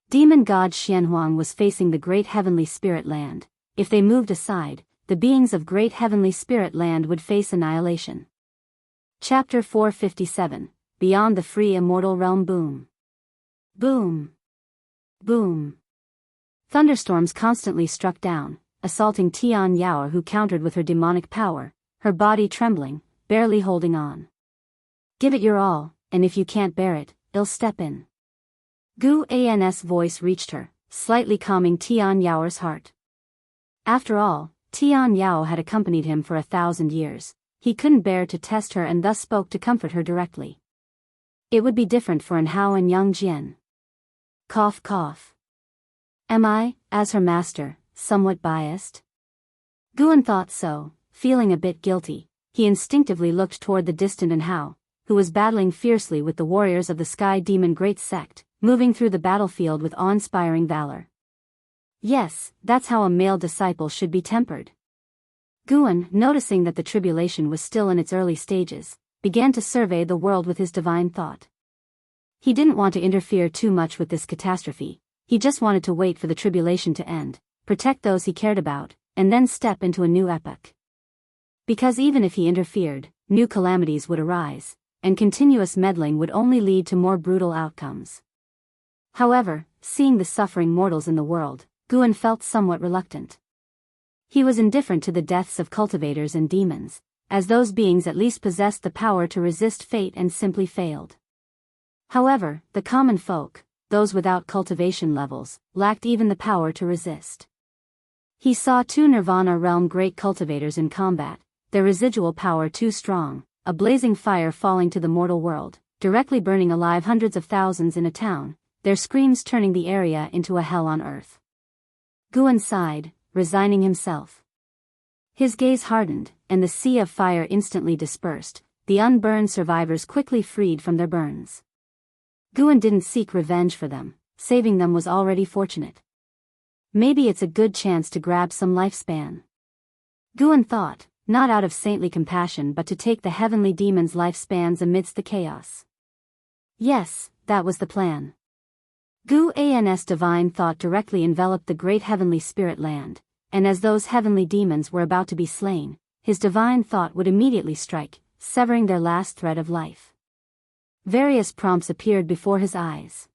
Demon god Xianhuang was facing the great heavenly spirit land. If they moved aside, the beings of great heavenly spirit land would face annihilation. Chapter 457, Beyond the Free Immortal Realm. Boom. Boom. Boom. Thunderstorms constantly struck down, assaulting Tian Yao, who countered with her demonic power, her body trembling, barely holding on. "Give it your all, and if you can't bear it, I'll step in." Gu An's voice reached her, slightly calming Tian Yao's heart. After all, Tian Yao had accompanied him for 1,000 years. He couldn't bear to test her and thus spoke to comfort her directly. It would be different for An Hao and Yang Jian. Cough cough. Am I, as her master, somewhat biased? Guan thought so, feeling a bit guilty. He instinctively looked toward the distant An Hao, who was battling fiercely with the warriors of the Sky Demon Great Sect, moving through the battlefield with awe-inspiring valor. Yes, that's how a male disciple should be tempered. Guan, noticing that the tribulation was still in its early stages, began to survey the world with his divine thought. He didn't want to interfere too much with this catastrophe. He just wanted to wait for the tribulation to end, protect those he cared about, and then step into a new epoch. Because even if he interfered, new calamities would arise, and continuous meddling would only lead to more brutal outcomes. However, seeing the suffering mortals in the world, Guan felt somewhat reluctant. He was indifferent to the deaths of cultivators and demons, as those beings at least possessed the power to resist fate and simply failed. However, the common folk, those without cultivation levels, lacked even the power to resist. He saw 2 Nirvana realm great cultivators in combat, their residual power too strong, a blazing fire falling to the mortal world, directly burning alive hundreds of thousands in a town, their screams turning the area into a hell on earth. Guan sighed, resigning himself. His gaze hardened, and the sea of fire instantly dispersed, the unburned survivors quickly freed from their burns. Guan didn't seek revenge for them, saving them was already fortunate. Maybe it's a good chance to grab some lifespan. Guan thought, not out of saintly compassion but to take the heavenly demon's lifespans amidst the chaos. Yes, that was the plan. Guan's divine thought directly enveloped the great heavenly spirit land, and as those heavenly demons were about to be slain, his divine thought would immediately strike, severing their last thread of life. Various prompts appeared before his eyes.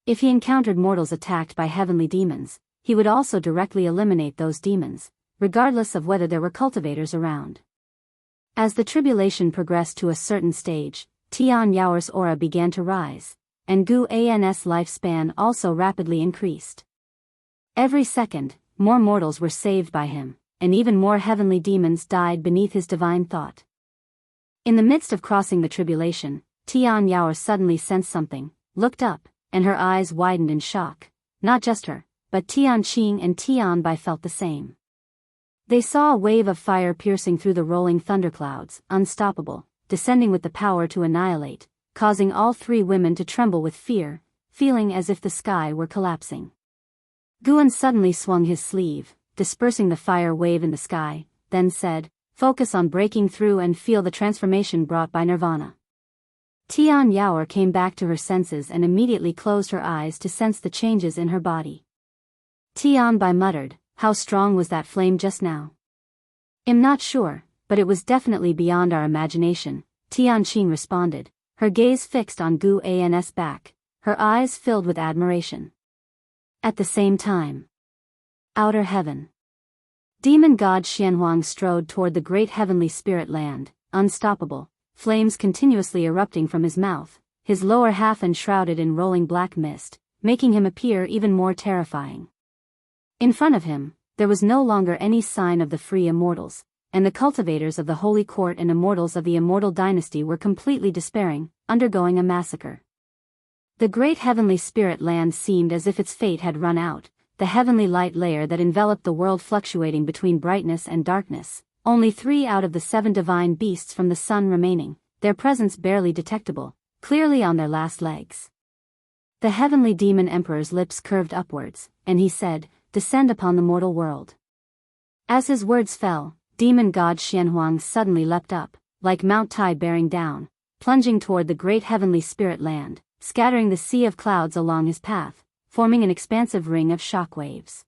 If he encountered mortals attacked by heavenly demons, he would also directly eliminate those demons, regardless of whether there were cultivators around. As the tribulation progressed to a certain stage, Tian Yao's aura began to rise, and Guan's lifespan also rapidly increased. Every second, more mortals were saved by him, and even more heavenly demons died beneath his divine thought. In the midst of crossing the tribulation, Tian Yao suddenly sensed something, looked up, and her eyes widened in shock. Not just her, but Tian Qing and Tian Bai felt the same. They saw a wave of fire piercing through the rolling thunderclouds, unstoppable, descending with the power to annihilate, causing all three women to tremble with fear, feeling as if the sky were collapsing. Guan suddenly swung his sleeve, dispersing the fire wave in the sky, then said, "Focus on breaking through and feel the transformation brought by nirvana." Tian Yao came back to her senses and immediately closed her eyes to sense the changes in her body. Tian Bai muttered, "How strong was that flame just now?" "I'm not sure, but it was definitely beyond our imagination," Tian Qing responded, her gaze fixed on Guan's back, her eyes filled with admiration. At the same time, outer heaven. Demon god Xianhuang strode toward the great heavenly spirit land, unstoppable, flames continuously erupting from his mouth, his lower half enshrouded in rolling black mist, making him appear even more terrifying. In front of him, there was no longer any sign of the free immortals, and the cultivators of the Holy Court and immortals of the Immortal Dynasty were completely despairing, undergoing a massacre. The great heavenly spirit land seemed as if its fate had run out, the heavenly light layer that enveloped the world fluctuating between brightness and darkness, only 3 out of the 7 divine beasts from the sun remaining, their presence barely detectable, clearly on their last legs. The heavenly demon emperor's lips curved upwards, and he said, "Descend upon the mortal world." As his words fell, demon god Xianhuang suddenly leapt up, like Mount Tai bearing down, plunging toward the great heavenly spirit land, scattering the sea of clouds along his path, forming an expansive ring of shock waves.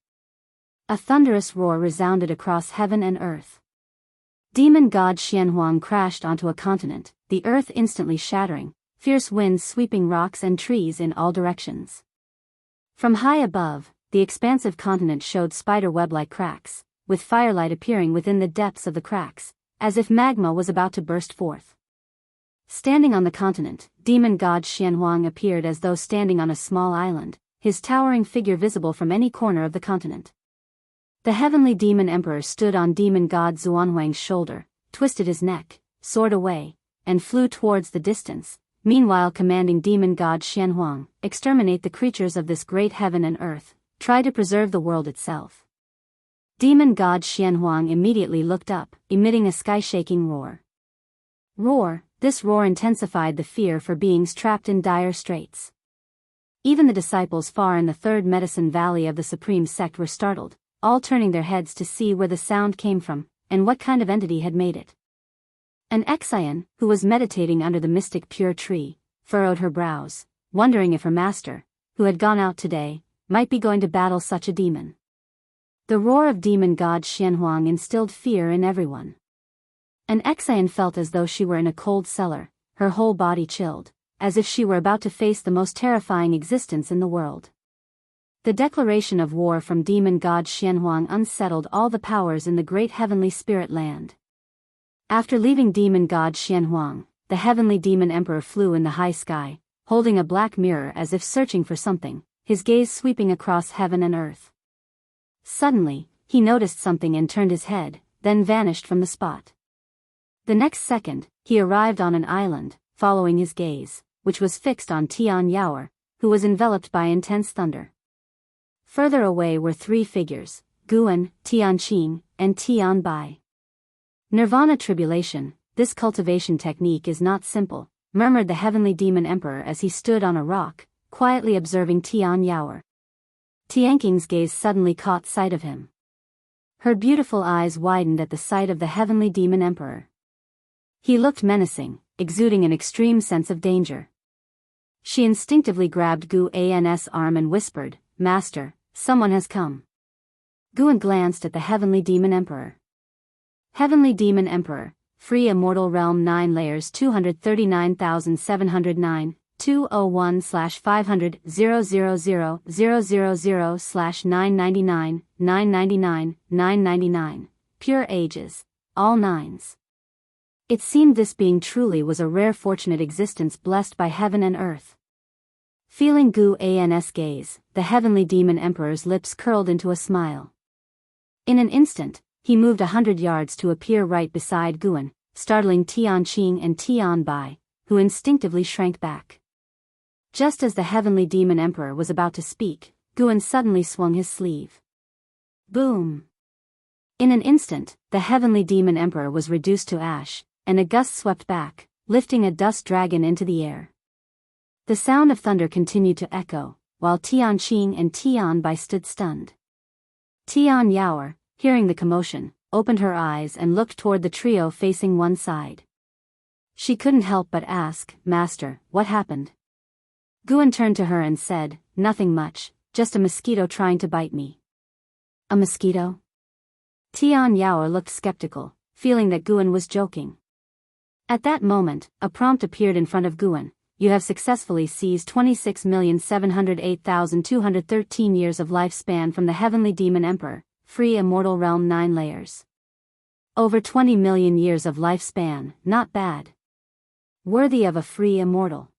A thunderous roar resounded across heaven and earth. Demon god Xianhuang crashed onto a continent, the earth instantly shattering, fierce winds sweeping rocks and trees in all directions. From high above, the expansive continent showed spider-web-like cracks, with firelight appearing within the depths of the cracks, as if magma was about to burst forth. Standing on the continent, demon god Xianhuang appeared as though standing on a small island, his towering figure visible from any corner of the continent. The heavenly demon emperor stood on demon god Xuanhuang's shoulder, twisted his neck, soared away, and flew towards the distance, meanwhile commanding demon god Xianhuang, "Exterminate the creatures of this great heaven and earth, try to preserve the world itself." Demon god Xianhuang immediately looked up, emitting a sky-shaking roar. This roar intensified the fear for beings trapped in dire straits. Even the disciples far in the third medicine valley of the supreme sect were startled, all turning their heads to see where the sound came from, and what kind of entity had made it. An Exian, who was meditating under the mystic pure tree, furrowed her brows, wondering if her master, who had gone out today, might be going to battle such a demon. The roar of demon god Xianhuang instilled fear in everyone. An Exian felt as though she were in a cold cellar, her whole body chilled, as if she were about to face the most terrifying existence in the world. The declaration of war from demon god Xianhuang unsettled all the powers in the great heavenly spirit land. After leaving demon god Xianhuang, the heavenly demon emperor flew in the high sky, holding a black mirror as if searching for something, his gaze sweeping across heaven and earth. Suddenly, he noticed something and turned his head, then vanished from the spot. The next second, he arrived on an island, following his gaze, which was fixed on Tian Yao, who was enveloped by intense thunder. Further away were 3 figures, Guan, Tian Qing, and Tian Bai. "Nirvana tribulation, this cultivation technique is not simple," murmured the heavenly demon emperor as he stood on a rock, quietly observing Tian Yao. Tianqing's gaze suddenly caught sight of him. Her beautiful eyes widened at the sight of the heavenly demon emperor. He looked menacing, exuding an extreme sense of danger. She instinctively grabbed Gu An's arm and whispered, "Master, someone has come." Guan glanced at the heavenly demon emperor. Heavenly demon emperor, free immortal realm 9 layers 239,709, 201/500 000/999, 999, 999, pure ages, all nines. It seemed this being truly was a rare fortunate existence blessed by heaven and earth. Feeling Gu An's gaze, the heavenly demon emperor's lips curled into a smile. In an instant, he moved 100 yards to appear right beside Guan, startling Tianqing and Tianbai, who instinctively shrank back. Just as the heavenly demon emperor was about to speak, Guan suddenly swung his sleeve. Boom! In an instant, the heavenly demon emperor was reduced to ash, and a gust swept back, lifting a dust dragon into the air. The sound of thunder continued to echo, while Tianqing and Tianbai stood stunned. Tian Yaoer, hearing the commotion, opened her eyes and looked toward the trio facing one side. She couldn't help but ask, "Master, what happened?" Guan turned to her and said, "Nothing much, just a mosquito trying to bite me." "A mosquito?" Tian Yaoer looked skeptical, feeling that Guan was joking. At that moment, a prompt appeared in front of Guan. "You have successfully seized 26,708,213 years of lifespan from the heavenly demon emperor, free immortal realm 9 layers. Over 20 million years of lifespan, not bad. Worthy of a free immortal."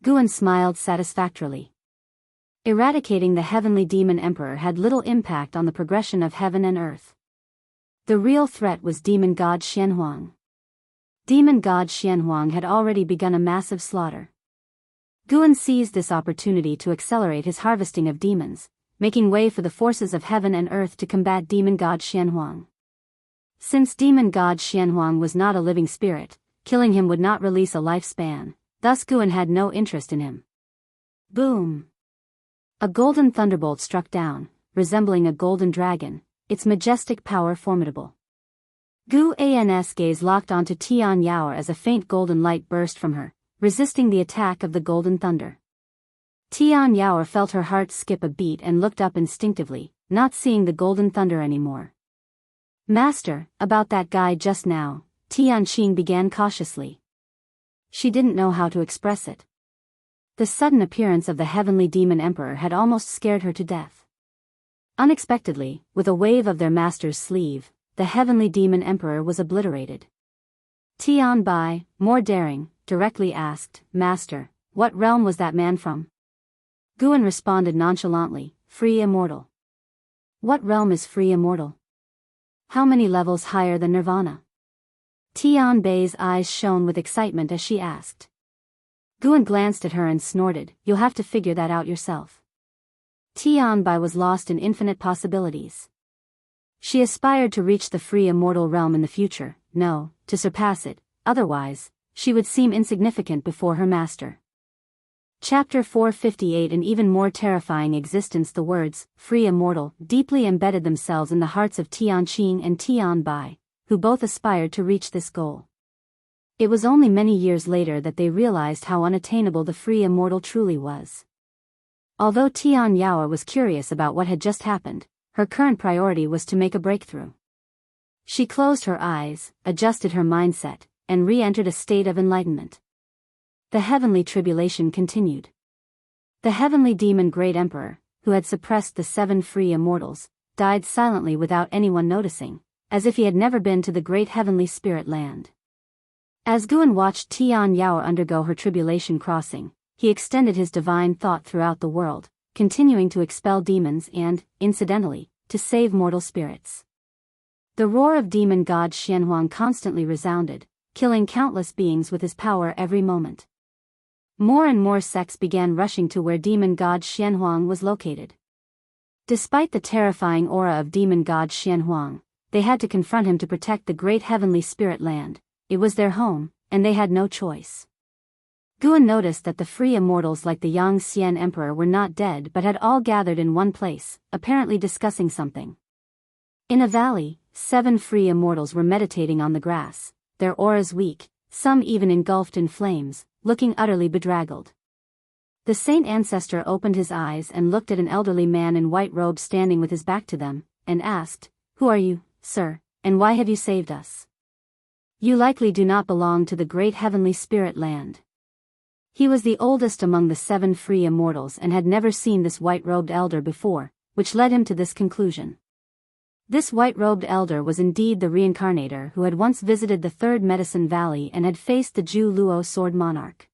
Guan smiled satisfactorily. Eradicating the heavenly demon emperor had little impact on the progression of heaven and earth. The real threat was demon god Xianhuang. Demon god Xianhuang had already begun a massive slaughter. Guan seized this opportunity to accelerate his harvesting of demons, making way for the forces of heaven and earth to combat demon god Xianhuang. Since demon god Xianhuang was not a living spirit, killing him would not release a lifespan, thus Guan had no interest in him. Boom! A golden thunderbolt struck down, resembling a golden dragon, its majestic power formidable. Gu An's gaze locked onto Tian Yaoer as a faint golden light burst from her, resisting the attack of the golden thunder. Tian Yaoer felt her heart skip a beat and looked up instinctively, not seeing the golden thunder anymore. "Master, about that guy just now," Tianqing began cautiously. She didn't know how to express it. The sudden appearance of the heavenly demon emperor had almost scared her to death. Unexpectedly, with a wave of their master's sleeve, the heavenly demon emperor was obliterated. Tianbai, more daring, directly asked, "Master, what realm was that man from?" Guan responded nonchalantly, "Free immortal." "What realm is free immortal? How many levels higher than nirvana?" Tianbai's eyes shone with excitement as she asked. Guan glanced at her and snorted, "You'll have to figure that out yourself." Tianbai was lost in infinite possibilities. She aspired to reach the free immortal realm in the future, no, to surpass it, otherwise, she would seem insignificant before her master. Chapter 458. An even more terrifying existence. The words, free immortal, deeply embedded themselves in the hearts of Tianqing and Tianbai, who both aspired to reach this goal. It was only many years later that they realized how unattainable the free immortal truly was. Although Tian Yaoer was curious about what had just happened, her current priority was to make a breakthrough. She closed her eyes, adjusted her mindset, and re-entered a state of enlightenment. The heavenly tribulation continued. The heavenly demon Great Emperor, who had suppressed the 7 free immortals, died silently without anyone noticing, as if he had never been to the great heavenly spirit land. As Guan watched Tian Yaoer undergo her tribulation crossing, he extended his divine thought throughout the world, continuing to expel demons and, incidentally, to save mortal spirits. The roar of demon god Xianhuang constantly resounded, killing countless beings with his power every moment. More and more sects began rushing to where demon god Xianhuang was located. Despite the terrifying aura of demon god Xianhuang, they had to confront him to protect the great heavenly spirit land. It was their home, and they had no choice. Guan noticed that the free immortals like the Yang Xian Emperor were not dead but had all gathered in one place, apparently discussing something. In a valley, 7 free immortals were meditating on the grass, their auras weak, some even engulfed in flames, looking utterly bedraggled. The saint ancestor opened his eyes and looked at an elderly man in white robes standing with his back to them, and asked, "Who are you, sir, and why have you saved us? You likely do not belong to the great heavenly spirit land." He was the oldest among the 7 free immortals and had never seen this white-robed elder before, which led him to this conclusion. This white-robed elder was indeed the reincarnator who had once visited the Third Medicine Valley and had faced the Zhu Luo sword monarch.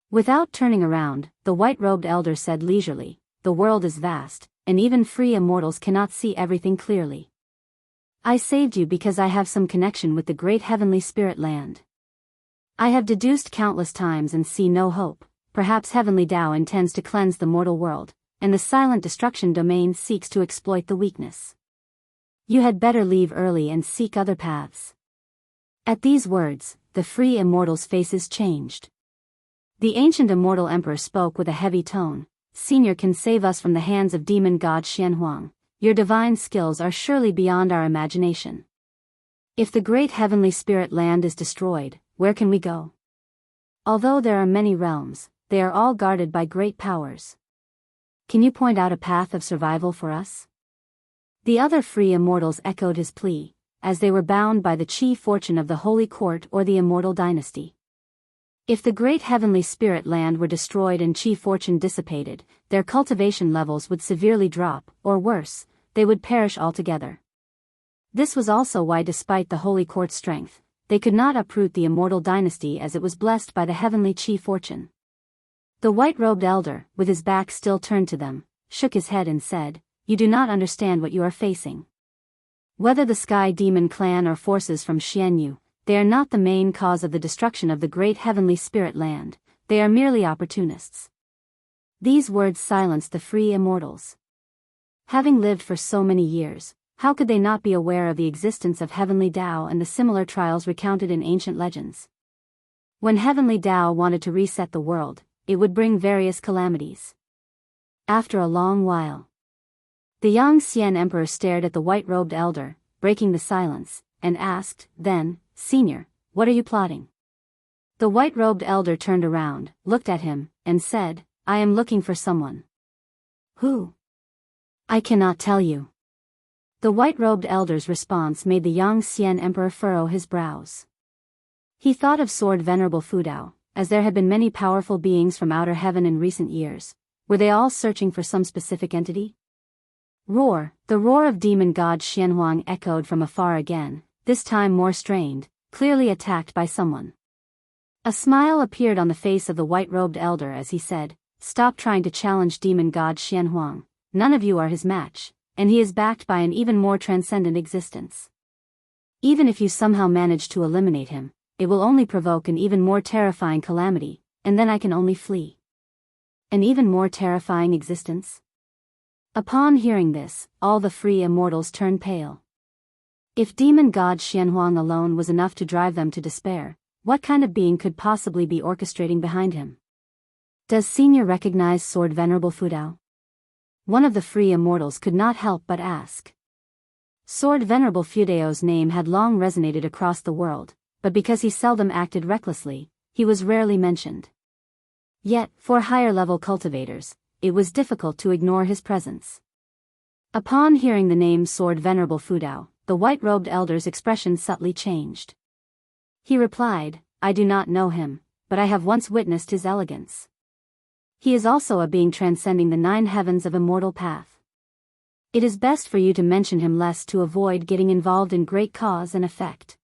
Without turning around, the white-robed elder said leisurely, "The world is vast, and even free immortals cannot see everything clearly. I saved you because I have some connection with the great heavenly spirit land. I have deduced countless times and see no hope. Perhaps heavenly Tao intends to cleanse the mortal world, and the silent destruction domain seeks to exploit the weakness. You had better leave early and seek other paths." At these words, the free immortals' faces changed. The ancient immortal emperor spoke with a heavy tone. "Senior can save us from the hands of demon god Xianhuang. Your divine skills are surely beyond our imagination. If the great heavenly spirit land is destroyed, where can we go? Although there are many realms, they are all guarded by great powers. Can you point out a path of survival for us?" The other free immortals echoed his plea, as they were bound by the chi fortune of the Holy Court or the Immortal Dynasty. If the great heavenly spirit land were destroyed and chi fortune dissipated, their cultivation levels would severely drop, or worse, they would perish altogether. This was also why, despite the Holy Court's strength, they could not uproot the Immortal Dynasty as it was blessed by the heavenly chi fortune. The white-robed elder, with his back still turned to them, shook his head and said, "You do not understand what you are facing. Whether the Sky Demon clan or forces from Xianyu, they are not the main cause of the destruction of the great heavenly spirit land, they are merely opportunists." These words silenced the free immortals. Having lived for so many years, how could they not be aware of the existence of heavenly Tao and the similar trials recounted in ancient legends? When heavenly Tao wanted to reset the world, it would bring various calamities. After a long while, the Yang Xian Emperor stared at the white-robed elder, breaking the silence, and asked, "Then, Senior, what are you plotting?" The white-robed elder turned around, looked at him, and said, "I am looking for someone." "Who?" "I cannot tell you." The white-robed elder's response made the Yang Xian Emperor furrow his brows. He thought of Sword Venerable Fudao, as there had been many powerful beings from outer heaven in recent years. Were they all searching for some specific entity? Roar! The roar of demon god Xianhuang echoed from afar again, this time more strained, clearly attacked by someone. A smile appeared on the face of the white-robed elder as he said, "Stop trying to challenge demon god Xianhuang. None of you are his match, and he is backed by an even more transcendent existence. Even if you somehow manage to eliminate him, it will only provoke an even more terrifying calamity, and then I can only flee." An even more terrifying existence? Upon hearing this, all the free immortals turned pale. If demon god Xianhuang alone was enough to drive them to despair, what kind of being could possibly be orchestrating behind him? "Does Senior recognize Sword Venerable Fudao?" One of the free immortals could not help but ask. Sword Venerable Fudao's name had long resonated across the world, but because he seldom acted recklessly, he was rarely mentioned. Yet, for higher-level cultivators, it was difficult to ignore his presence. Upon hearing the name Sword Venerable Fudao, the white-robed elder's expression subtly changed. He replied, "I do not know him, but I have once witnessed his elegance. He is also a being transcending the 9 heavens of immortal path. It is best for you to mention him less to avoid getting involved in great cause and effect.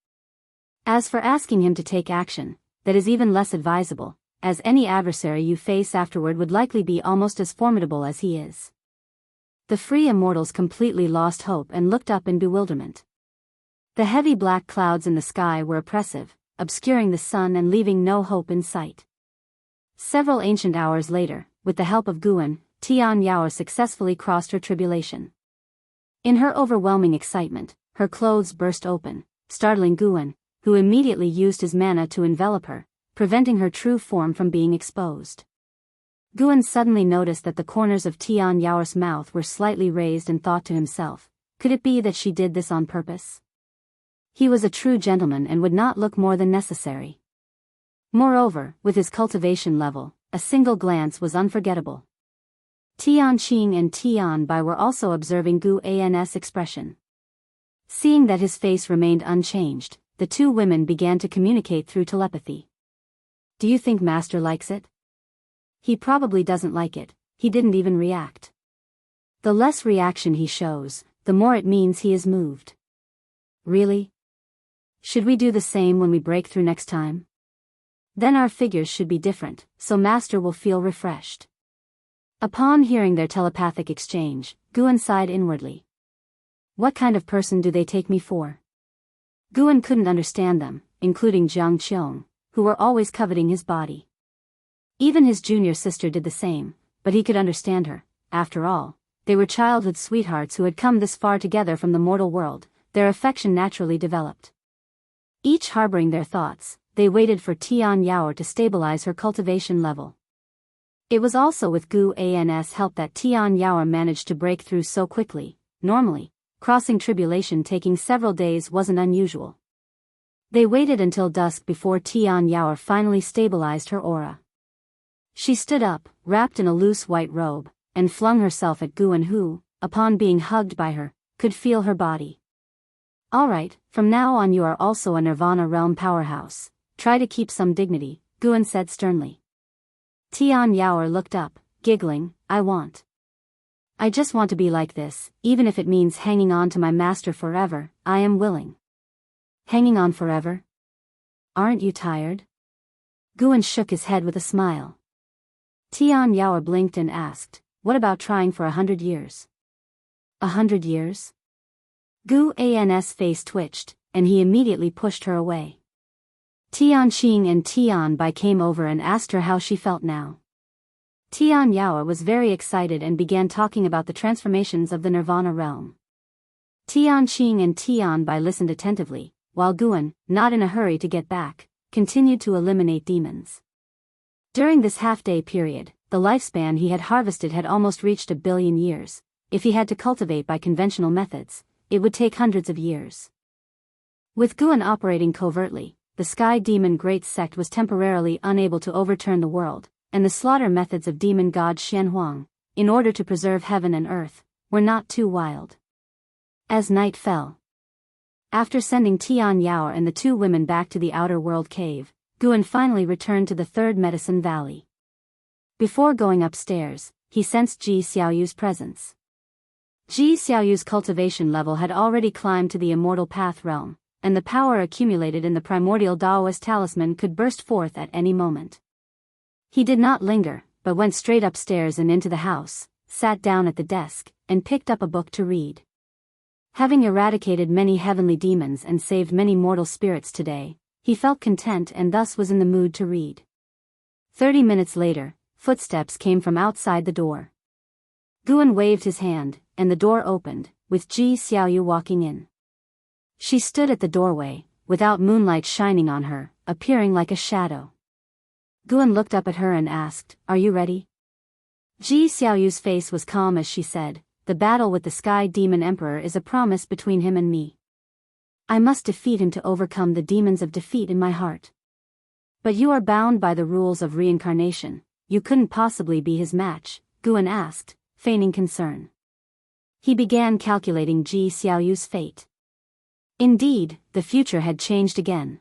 As for asking him to take action, that is even less advisable, as any adversary you face afterward would likely be almost as formidable as he is." The free immortals completely lost hope and looked up in bewilderment. The heavy black clouds in the sky were oppressive, obscuring the sun and leaving no hope in sight. Several ancient hours later, with the help of Guan, Tian Yao successfully crossed her tribulation. In her overwhelming excitement, her clothes burst open, startling Guan, who immediately used his mana to envelop her, preventing her true form from being exposed. Guan suddenly noticed that the corners of Tian Yao's mouth were slightly raised and thought to himself, could it be that she did this on purpose? He was a true gentleman and would not look more than necessary. Moreover, with his cultivation level, a single glance was unforgettable. Tian Qing and Tian Bai were also observing Gu An's expression. Seeing that his face remained unchanged, the two women began to communicate through telepathy. Do you think Master likes it? He probably doesn't like it, he didn't even react. The less reaction he shows, the more it means he is moved. Really? Should we do the same when we break through next time? Then our figures should be different, so Master will feel refreshed. Upon hearing their telepathic exchange, Guan sighed inwardly. What kind of person do they take me for? Guan couldn't understand them, including Jiang Qiong, who were always coveting his body. Even his junior sister did the same, but he could understand her. After all, they were childhood sweethearts who had come this far together from the mortal world, their affection naturally developed. Each harboring their thoughts, they waited for Tian Yao to stabilize her cultivation level. It was also with Gu An's help that Tian Yao managed to break through so quickly. Normally, crossing tribulation taking several days wasn't unusual. They waited until dusk before Tian Yao finally stabilized her aura. She stood up, wrapped in a loose white robe, and flung herself at Guan who, upon being hugged by her, could feel her body. Alright, from now on you are also a Nirvana realm powerhouse. Try to keep some dignity, Guan said sternly. Tian Yao looked up, giggling, I just want to be like this, even if it means hanging on to my master forever, I am willing. Hanging on forever? Aren't you tired? Guan shook his head with a smile. Tian Yao blinked and asked, what about trying for 100 years? 100 years? Gu An's face twitched, and he immediately pushed her away. Tian Qing and Tian Bai came over and asked her how she felt now. Tian Yao was very excited and began talking about the transformations of the Nirvana realm. Tian Qing and Tian Bai listened attentively, while Guan, not in a hurry to get back, continued to eliminate demons. During this half-day period, the lifespan he had harvested had almost reached 1 billion years. If he had to cultivate by conventional methods, it would take hundreds of years. With Guan operating covertly, the Sky Demon Great Sect was temporarily unable to overturn the world, and the slaughter methods of demon god Xianhuang, in order to preserve heaven and earth, were not too wild. As night fell, after sending Tian Yao and the two women back to the outer world cave, Guan finally returned to the third medicine valley. Before going upstairs, he sensed Ji Xiaoyu's presence. Ji Xiaoyu's cultivation level had already climbed to the immortal path realm, and the power accumulated in the primordial Daoist talisman could burst forth at any moment. He did not linger, but went straight upstairs and into the house, sat down at the desk, and picked up a book to read. Having eradicated many heavenly demons and saved many mortal spirits today, he felt content and thus was in the mood to read. 30 minutes later, footsteps came from outside the door. Guan waved his hand, and the door opened, with Ji Xiaoyu walking in. She stood at the doorway, without moonlight shining on her, appearing like a shadow. Guan looked up at her and asked, "Are you ready?" Ji Xiaoyu's face was calm as she said, "The battle with the Sky Demon Emperor is a promise between him and me. I must defeat him to overcome the demons of defeat in my heart. But you are bound by the rules of reincarnation, you couldn't possibly be his match," Guan asked, feigning concern. He began calculating Ji Xiaoyu's fate. Indeed, the future had changed again.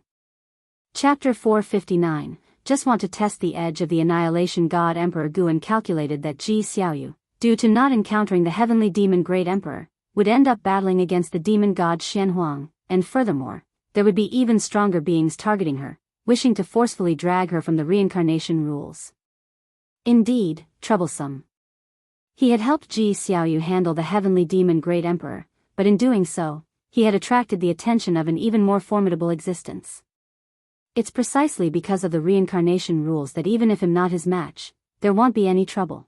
Chapter 459, Just want to test the edge of the annihilation god Emperor Guan calculated that Ji Xiaoyu, due to not encountering the heavenly demon Great Emperor, would end up battling against the demon god Xianhuang, and furthermore, there would be even stronger beings targeting her, wishing to forcefully drag her from the reincarnation rules. Indeed, troublesome. He had helped Ji Xiaoyu handle the heavenly demon Great Emperor, but in doing so, he had attracted the attention of an even more formidable existence. It's precisely because of the reincarnation rules that even if I'm not his match, there won't be any trouble.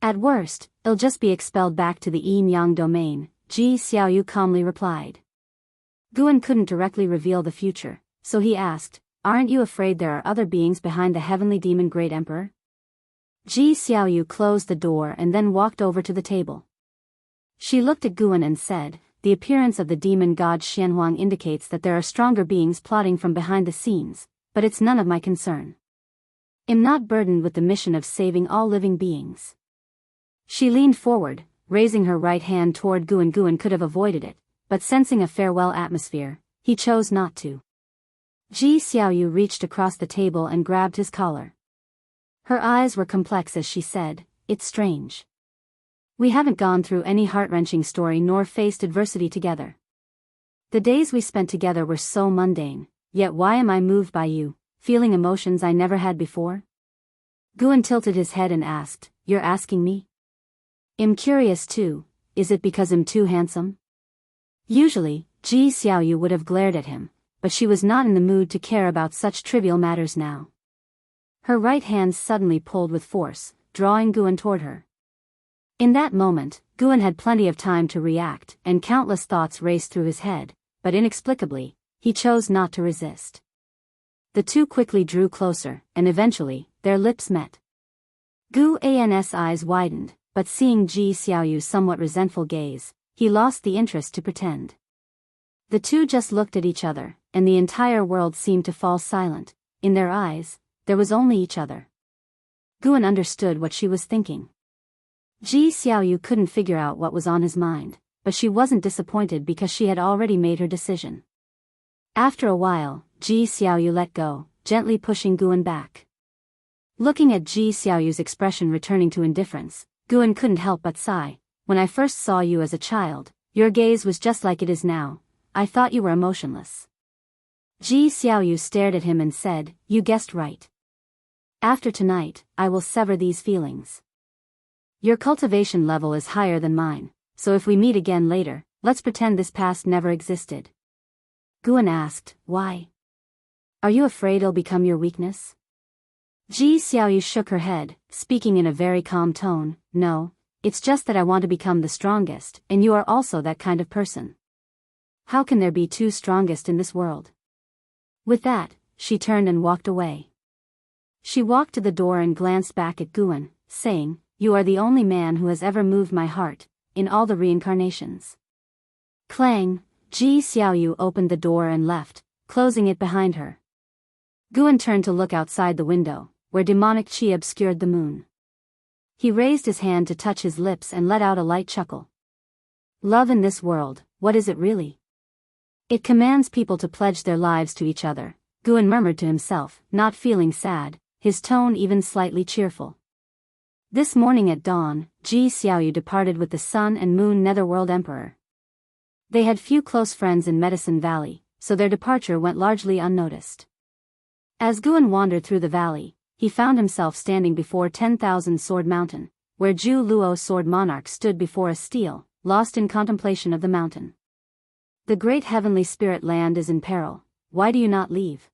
At worst, it'll just be expelled back to the yin-yang domain, Ji Xiaoyu calmly replied. Guan couldn't directly reveal the future, so he asked, aren't you afraid there are other beings behind the heavenly demon Great Emperor? Ji Xiaoyu closed the door and then walked over to the table. She looked at Guan and said, the appearance of the demon god Xianhuang indicates that there are stronger beings plotting from behind the scenes, but it's none of my concern. I'm not burdened with the mission of saving all living beings. She leaned forward, raising her right hand toward Guan. Guan could have avoided it, but sensing a farewell atmosphere, he chose not to. Ji Xiaoyu reached across the table and grabbed his collar. Her eyes were complex as she said, it's strange. We haven't gone through any heart-wrenching story nor faced adversity together. The days we spent together were so mundane, yet why am I moved by you, feeling emotions I never had before? Guan tilted his head and asked, you're asking me? I'm curious too, is it because I'm too handsome? Usually, Ji Xiaoyu would have glared at him, but she was not in the mood to care about such trivial matters now. Her right hand suddenly pulled with force, drawing Guan toward her. In that moment, Guan had plenty of time to react, and countless thoughts raced through his head, but inexplicably, he chose not to resist. The two quickly drew closer, and eventually, their lips met. Guan's eyes widened, but seeing Ji Xiaoyu's somewhat resentful gaze, he lost the interest to pretend. The two just looked at each other, and the entire world seemed to fall silent. In their eyes, there was only each other. Guan understood what she was thinking. Ji Xiaoyu couldn't figure out what was on his mind, but she wasn't disappointed because she had already made her decision. After a while, Ji Xiaoyu let go, gently pushing Guan back. Looking at Ji Xiaoyu's expression returning to indifference, Guan couldn't help but sigh. When I first saw you as a child, your gaze was just like it is now. I thought you were emotionless. Ji Xiaoyu stared at him and said, you guessed right. After tonight, I will sever these feelings. Your cultivation level is higher than mine, so if we meet again later, let's pretend this past never existed. Guan asked, why? Are you afraid it'll become your weakness? Ji Xiaoyu shook her head, speaking in a very calm tone, no, it's just that I want to become the strongest, and you are also that kind of person. How can there be two strongest in this world? With that, she turned and walked away. She walked to the door and glanced back at Guan, saying, you are the only man who has ever moved my heart, in all the reincarnations. Clang, Ji Xiaoyu opened the door and left, closing it behind her. Guan turned to look outside the window, where demonic qi obscured the moon. He raised his hand to touch his lips and let out a light chuckle. Love in this world, what is it really? It commands people to pledge their lives to each other, Guan murmured to himself, not feeling sad, his tone even slightly cheerful. This morning at dawn, Ji Xiaoyu departed with the Sun and Moon Netherworld Emperor. They had few close friends in Medicine Valley, so their departure went largely unnoticed. As Guan wandered through the valley, he found himself standing before 10,000 Sword Mountain, where Zhu Luo Sword Monarch stood before a stele, lost in contemplation of the mountain. The great heavenly spirit land is in peril, why do you not leave?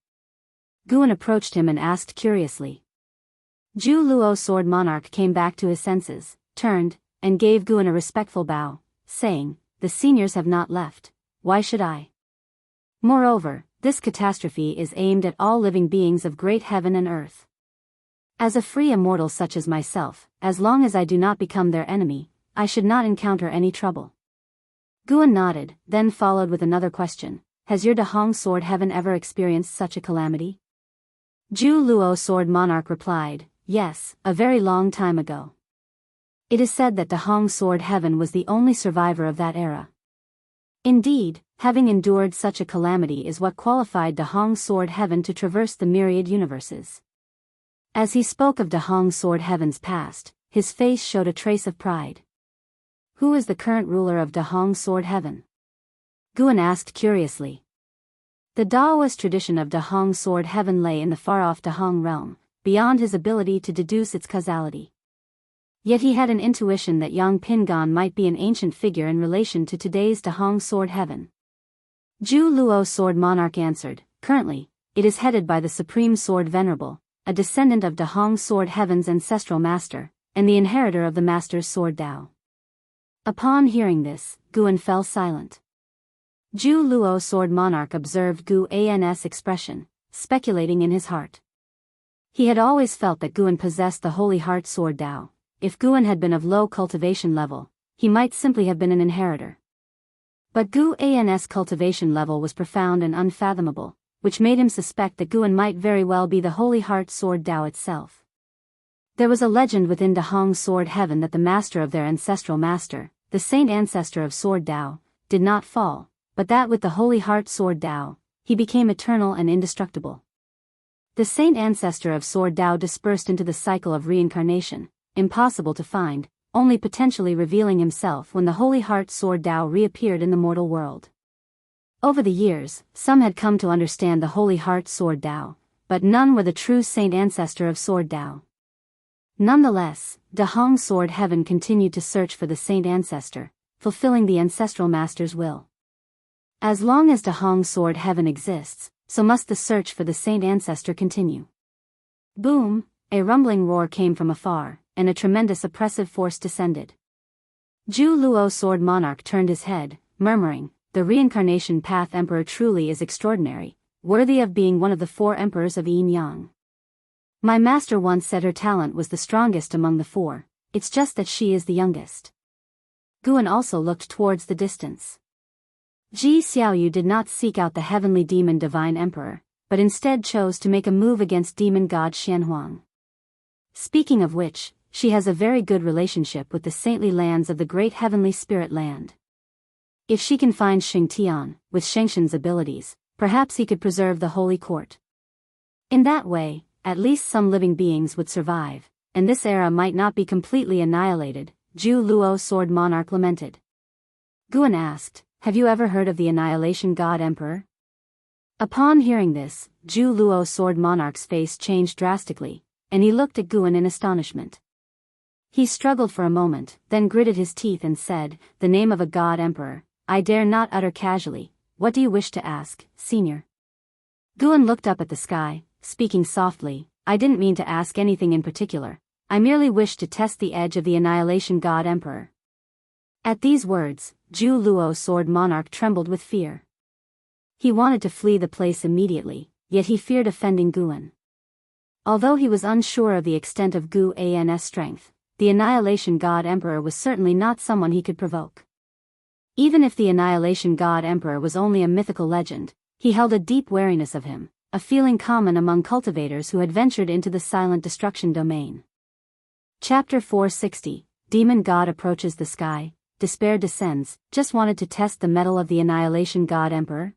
Guan approached him and asked curiously. Zhu Luo Sword Monarch came back to his senses, turned, and gave Guan a respectful bow, saying, the seniors have not left, why should I? Moreover, this catastrophe is aimed at all living beings of great heaven and earth. As a free immortal such as myself, as long as I do not become their enemy, I should not encounter any trouble. Guan nodded, then followed with another question, has your Dahong Sword Heaven ever experienced such a calamity? Zhu Luo Sword Monarch replied, yes, a very long time ago. It is said that Dahong Sword Heaven was the only survivor of that era. Indeed, having endured such a calamity is what qualified Dahong Sword Heaven to traverse the myriad universes. As he spoke of Dahong Sword Heaven's past, his face showed a trace of pride. Who is the current ruler of Dahong Sword Heaven? Guan asked curiously. The Daoist tradition of Dahong Sword Heaven lay in the far-off Dahong realm, beyond his ability to deduce its causality. Yet he had an intuition that Yang Pingan might be an ancient figure in relation to today's Dahong Sword Heaven. Zhu Luo Sword Monarch answered, currently, it is headed by the Supreme Sword Venerable, a descendant of Dahong Sword Heaven's ancestral master, and the inheritor of the master's sword Dao. Upon hearing this, Guan fell silent. Zhu Luo Sword Monarch observed Guan's expression, speculating in his heart. He had always felt that Guan possessed the Holy Heart Sword Dao. If Guan had been of low cultivation level, he might simply have been an inheritor. But Guan's cultivation level was profound and unfathomable, which made him suspect that Guan might very well be the Holy Heart Sword Dao itself. There was a legend within Dahong's Sword Heaven that the master of their ancestral master, the Saint Ancestor of Sword Dao, did not fall, but that with the Holy Heart Sword Dao, he became eternal and indestructible. The Saint Ancestor of Sword Dao dispersed into the cycle of reincarnation, impossible to find, only potentially revealing himself when the Holy Heart Sword Dao reappeared in the mortal world. Over the years, some had come to understand the Holy Heart Sword Dao, but none were the true Saint Ancestor of Sword Dao. Nonetheless, Dahong's Sword Heaven continued to search for the Saint Ancestor, fulfilling the ancestral master's will. As long as Dahong's Sword Heaven exists, so must the search for the Saint Ancestor continue. Boom! A rumbling roar came from afar, and a tremendous oppressive force descended. Zhu Luo's Sword Monarch turned his head, murmuring, "The Reincarnation Path Emperor truly is extraordinary, worthy of being one of the 4 emperors of Yin Yang. My master once said her talent was the strongest among the 4, it's just that she is the youngest." Guan also looked towards the distance. Ji Xiaoyu did not seek out the heavenly demon divine emperor, but instead chose to make a move against demon god Xianhuang. Speaking of which, she has a very good relationship with the saintly lands of the great heavenly spirit land. If she can find Xingtian, with Shengxin's abilities, perhaps he could preserve the holy court. In that way, at least some living beings would survive, and this era might not be completely annihilated, Zhu Luo's Sword Monarch lamented. Guan asked, "Have you ever heard of the Annihilation God Emperor?" Upon hearing this, Zhu Luo's Sword Monarch's face changed drastically, and he looked at Guan in astonishment. He struggled for a moment, then gritted his teeth and said, "The name of a God Emperor, I dare not utter casually. What do you wish to ask, Senior?" Guan looked up at the sky, speaking softly, "I didn't mean to ask anything in particular, I merely wished to test the edge of the Annihilation God Emperor." At these words, Zhu Luo's Sword Monarch trembled with fear. He wanted to flee the place immediately, yet he feared offending Guan. Although he was unsure of the extent of Guan's strength, the Annihilation God Emperor was certainly not someone he could provoke. Even if the Annihilation God Emperor was only a mythical legend, he held a deep wariness of him, a feeling common among cultivators who had ventured into the silent destruction domain. Chapter 460, Demon God approaches the sky, despair descends, just wanted to test the mettle of the Annihilation God Emperor?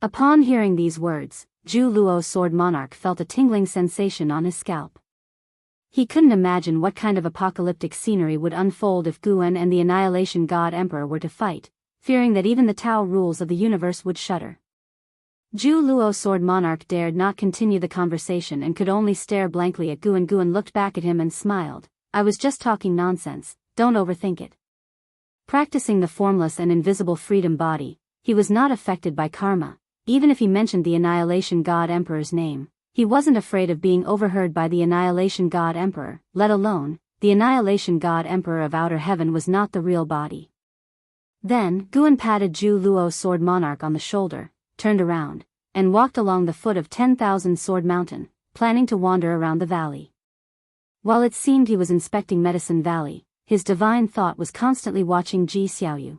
Upon hearing these words, Zhu Luo's Sword Monarch felt a tingling sensation on his scalp. He couldn't imagine what kind of apocalyptic scenery would unfold if Guan and the Annihilation God Emperor were to fight, fearing that even the Tao rules of the universe would shudder. Zhu Luo's Sword Monarch dared not continue the conversation and could only stare blankly at Guan. Guan looked back at him and smiled. "I was just talking nonsense, don't overthink it." Practicing the formless and invisible freedom body, he was not affected by karma. Even if he mentioned the Annihilation God Emperor's name, he wasn't afraid of being overheard by the Annihilation God Emperor, let alone, the Annihilation God Emperor of Outer Heaven was not the real body. Then, Guan patted Zhu Luo's Sword Monarch on the shoulder, turned around, and walked along the foot of 10,000 Sword Mountain, planning to wander around the valley. While it seemed he was inspecting Medicine Valley, his divine thought was constantly watching Ji Xiaoyu.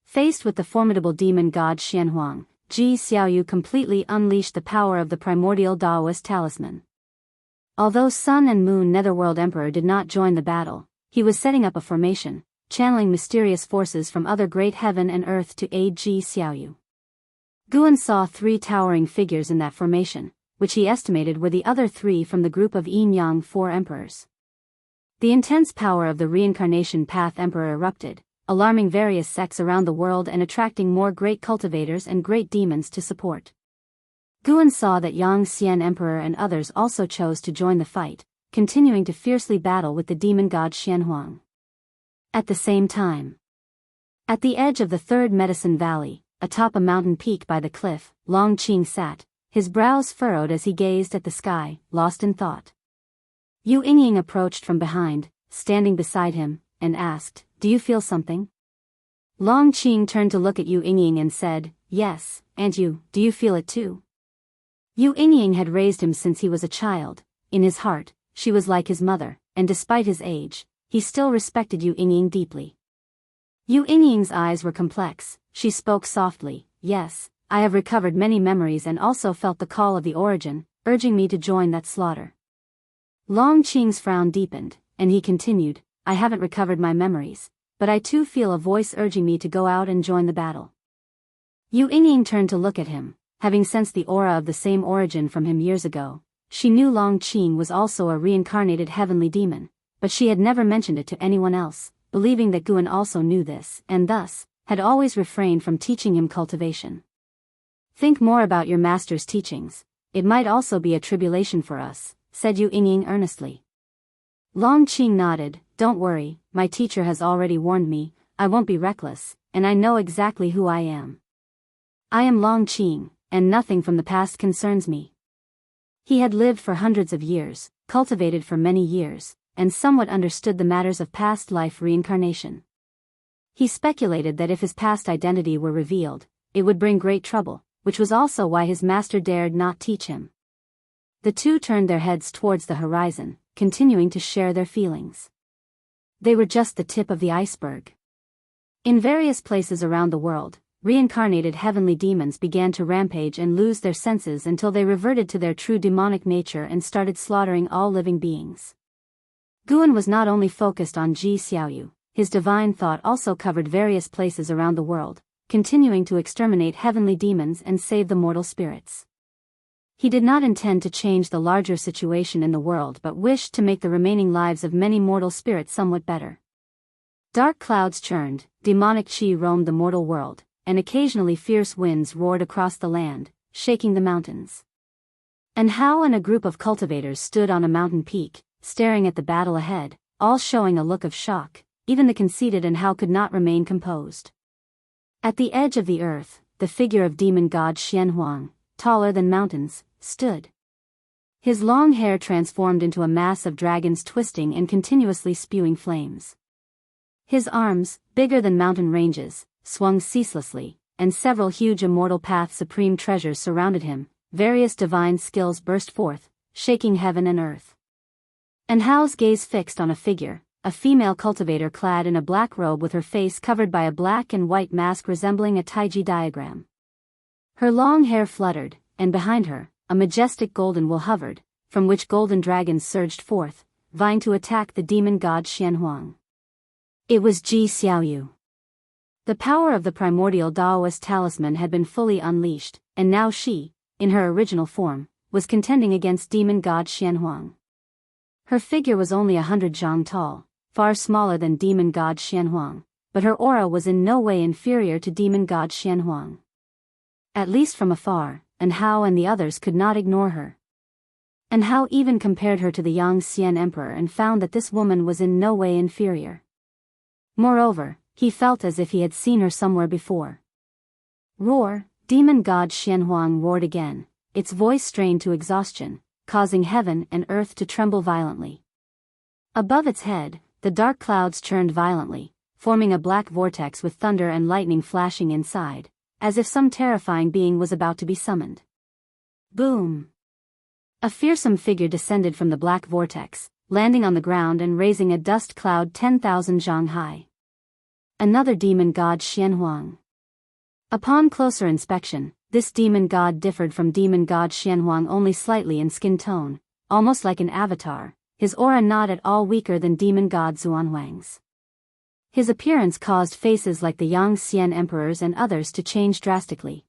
Faced with the formidable demon god Xianhuang, Ji Xiaoyu completely unleashed the power of the primordial Daoist talisman. Although Sun and Moon Netherworld Emperor did not join the battle, he was setting up a formation, channeling mysterious forces from other great heaven and earth to aid Ji Xiaoyu. Guan saw 3 towering figures in that formation, which he estimated were the other 3 from the group of Yin Yang 4 emperors. The intense power of the Reincarnation Path Emperor erupted, alarming various sects around the world and attracting more great cultivators and great demons to support. Guan saw that Yang Xian Emperor and others also chose to join the fight, continuing to fiercely battle with the demon god Xianhuang. At the same time, at the edge of the 3rd Medicine Valley, atop a mountain peak by the cliff, Long Qing sat, his brows furrowed as he gazed at the sky, lost in thought. Yu Yingying approached from behind, standing beside him, and asked, "Do you feel something?" Long Qing turned to look at Yu Yingying and said, "Yes, and you, do you feel it too?" Yu Yingying had raised him since he was a child. In his heart, she was like his mother, and despite his age, he still respected Yu Yingying deeply. Yu Yingying's eyes were complex. She spoke softly. Yes, I have recovered many memories and also felt the call of the origin, urging me to join that slaughter. Long Qing's frown deepened, and he continued, I haven't recovered my memories, but I too feel a voice urging me to go out and join the battle. Yu Yingying turned to look at him, having sensed the aura of the same origin from him years ago. She knew Long Qing was also a reincarnated heavenly demon, but she had never mentioned it to anyone else, believing that Guan also knew this, and thus, had always refrained from teaching him cultivation. Think more about your master's teachings. It might also be a tribulation for us, said Yu Yingying earnestly. Long Qing nodded. Don't worry, my teacher has already warned me, I won't be reckless, and I know exactly who I am. I am Long Qing, and nothing from the past concerns me. He had lived for hundreds of years, cultivated for many years, and somewhat understood the matters of past life reincarnation. He speculated that if his past identity were revealed, it would bring great trouble, which was also why his master dared not teach him. The two turned their heads towards the horizon, continuing to share their feelings. They were just the tip of the iceberg. In various places around the world, reincarnated heavenly demons began to rampage and lose their senses until they reverted to their true demonic nature and started slaughtering all living beings. Guan was not only focused on Ji Xiaoyu, his divine thought also covered various places around the world, continuing to exterminate heavenly demons and save the mortal spirits. He did not intend to change the larger situation in the world but wished to make the remaining lives of many mortal spirits somewhat better. Dark clouds churned, demonic chi roamed the mortal world, and occasionally fierce winds roared across the land, shaking the mountains. And Hao and a group of cultivators stood on a mountain peak, staring at the battle ahead, all showing a look of shock. Even the conceited and Hao could not remain composed. At the edge of the earth, the figure of demon god Xianhuang, taller than mountains, stood. His long hair transformed into a mass of dragons twisting and continuously spewing flames. His arms, bigger than mountain ranges, swung ceaselessly, and several huge immortal path supreme treasures surrounded him. Various divine skills burst forth, shaking heaven and earth. And Hao's gaze fixed on a figure, a female cultivator clad in a black robe with her face covered by a black and white mask resembling a taiji diagram. Her long hair fluttered, and behind her, a majestic golden wool hovered, from which golden dragons surged forth, vying to attack the demon god Xianhuang. It was Ji Xiaoyu. The power of the primordial Daoist talisman had been fully unleashed, and now she, in her original form, was contending against demon god Xianhuang. Her figure was only 100 zhang tall, far smaller than demon god Xianhuang, but her aura was in no way inferior to demon god Xianhuang. At least from afar, and Hao and the others could not ignore her. And Hao even compared her to the Yangxian emperor and found that this woman was in no way inferior. Moreover, he felt as if he had seen her somewhere before. Roar! Demon god Xianhuang roared again, its voice strained to exhaustion, causing heaven and earth to tremble violently. Above its head, the dark clouds churned violently, forming a black vortex with thunder and lightning flashing inside, as if some terrifying being was about to be summoned. Boom! A fearsome figure descended from the black vortex, landing on the ground and raising a dust cloud 10,000 zhang high. Another demon god Xianhuang. Upon closer inspection, this demon god differed from demon god Xianhuang only slightly in skin tone, almost like an avatar, his aura not at all weaker than demon god Xuanhuang's. His appearance caused faces like the Yangxian emperors and others to change drastically.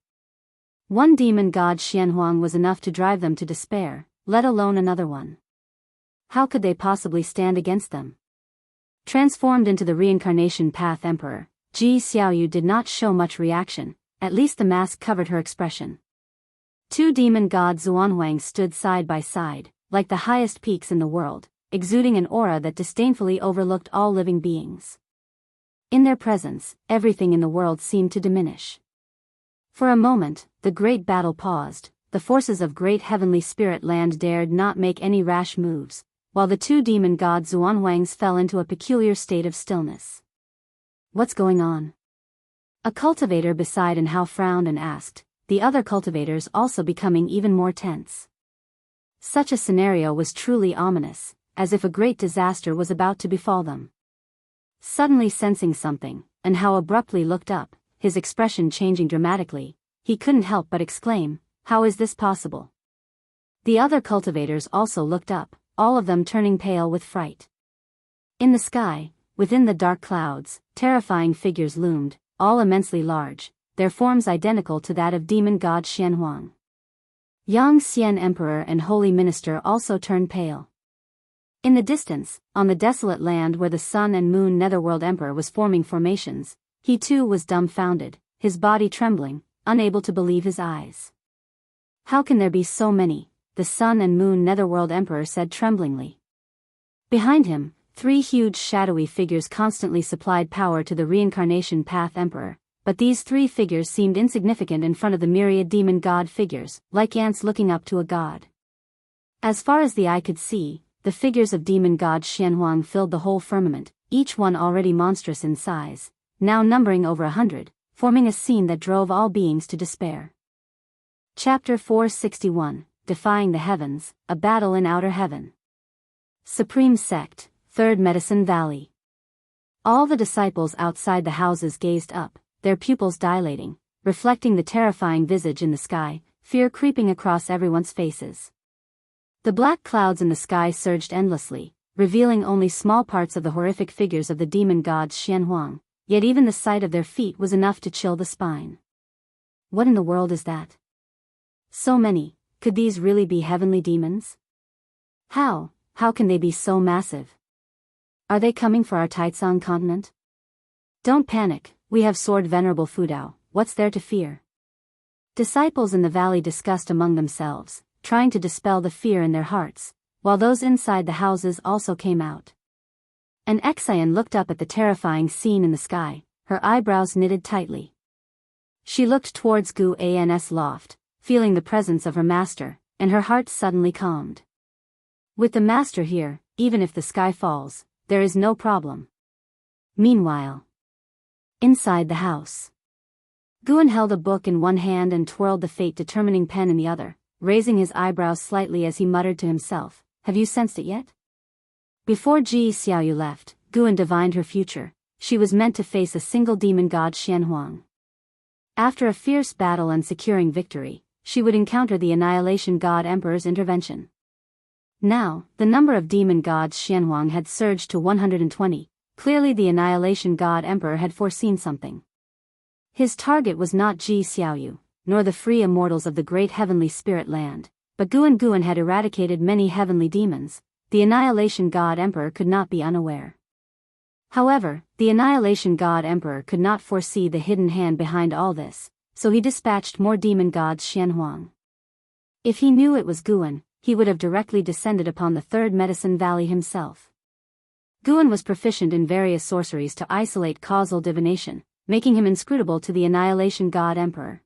One demon god Xianhuang was enough to drive them to despair, let alone another one. How could they possibly stand against them? Transformed into the reincarnation path emperor, Ji Xiaoyu did not show much reaction, at least the mask covered her expression. Two demon gods Xuanhuang stood side by side, like the highest peaks in the world, exuding an aura that disdainfully overlooked all living beings. In their presence, everything in the world seemed to diminish. For a moment, the great battle paused. The forces of great heavenly spirit land dared not make any rash moves, while the two demon gods Xuanhuangs fell into a peculiar state of stillness. What's going on? A cultivator beside Hao frowned and asked, the other cultivators also becoming even more tense. Such a scenario was truly ominous, as if a great disaster was about to befall them. Suddenly sensing something, and how abruptly looked up, his expression changing dramatically, he couldn't help but exclaim, "How is this possible?" The other cultivators also looked up, all of them turning pale with fright. In the sky, within the dark clouds, terrifying figures loomed, all immensely large, their forms identical to that of demon god Xianhuang. Yang Xian Emperor and Holy Minister also turned pale. In the distance, on the desolate land where the Sun and Moon Netherworld Emperor was forming formations, he too was dumbfounded, his body trembling, unable to believe his eyes. "How can there be so many?" the Sun and Moon Netherworld Emperor said tremblingly. Behind him, 3 huge shadowy figures constantly supplied power to the Reincarnation Path Emperor, but these 3 figures seemed insignificant in front of the myriad demon god figures, like ants looking up to a god. As far as the eye could see, the figures of demon god Xianhuang filled the whole firmament, each one already monstrous in size, now numbering over 100, forming a scene that drove all beings to despair. Chapter 461, Defying the Heavens, A Battle in Outer Heaven. Supreme Sect, 3rd Medicine Valley. All the disciples outside the houses gazed up, their pupils dilating, reflecting the terrifying visage in the sky, fear creeping across everyone's faces. The black clouds in the sky surged endlessly, revealing only small parts of the horrific figures of the demon gods Xianhuang, yet even the sight of their feet was enough to chill the spine. What in the world is that? So many, could these really be heavenly demons? How can they be so massive? Are they coming for our Taizong continent? Don't panic, we have Sword Venerable Fudao, what's there to fear? Disciples in the valley discussed among themselves, trying to dispel the fear in their hearts, while those inside the houses also came out. An Exian looked up at the terrifying scene in the sky, her eyebrows knitted tightly. She looked towards Gu An's loft, feeling the presence of her master, and her heart suddenly calmed. With the master here, even if the sky falls, there is no problem. Meanwhile, inside the house, Guan held a book in one hand and twirled the fate-determining pen in the other, raising his eyebrows slightly as he muttered to himself, "Have you sensed it yet?" Before Ji Xiaoyu left, Guan divined her future. She was meant to face a single demon god Xianhuang. After a fierce battle and securing victory, she would encounter the Annihilation God Emperor's intervention. Now, the number of demon gods Xianhuang had surged to 120, clearly the Annihilation God Emperor had foreseen something. His target was not Ji Xiaoyu, nor the free immortals of the great heavenly spirit land, but Guan had eradicated many heavenly demons. The Annihilation God Emperor could not be unaware. However, the Annihilation God Emperor could not foresee the hidden hand behind all this, so he dispatched more demon gods Xianhuang. If he knew it was Guan, he would have directly descended upon the 3rd Medicine Valley himself. Guan was proficient in various sorceries to isolate causal divination, making him inscrutable to the Annihilation God Emperor.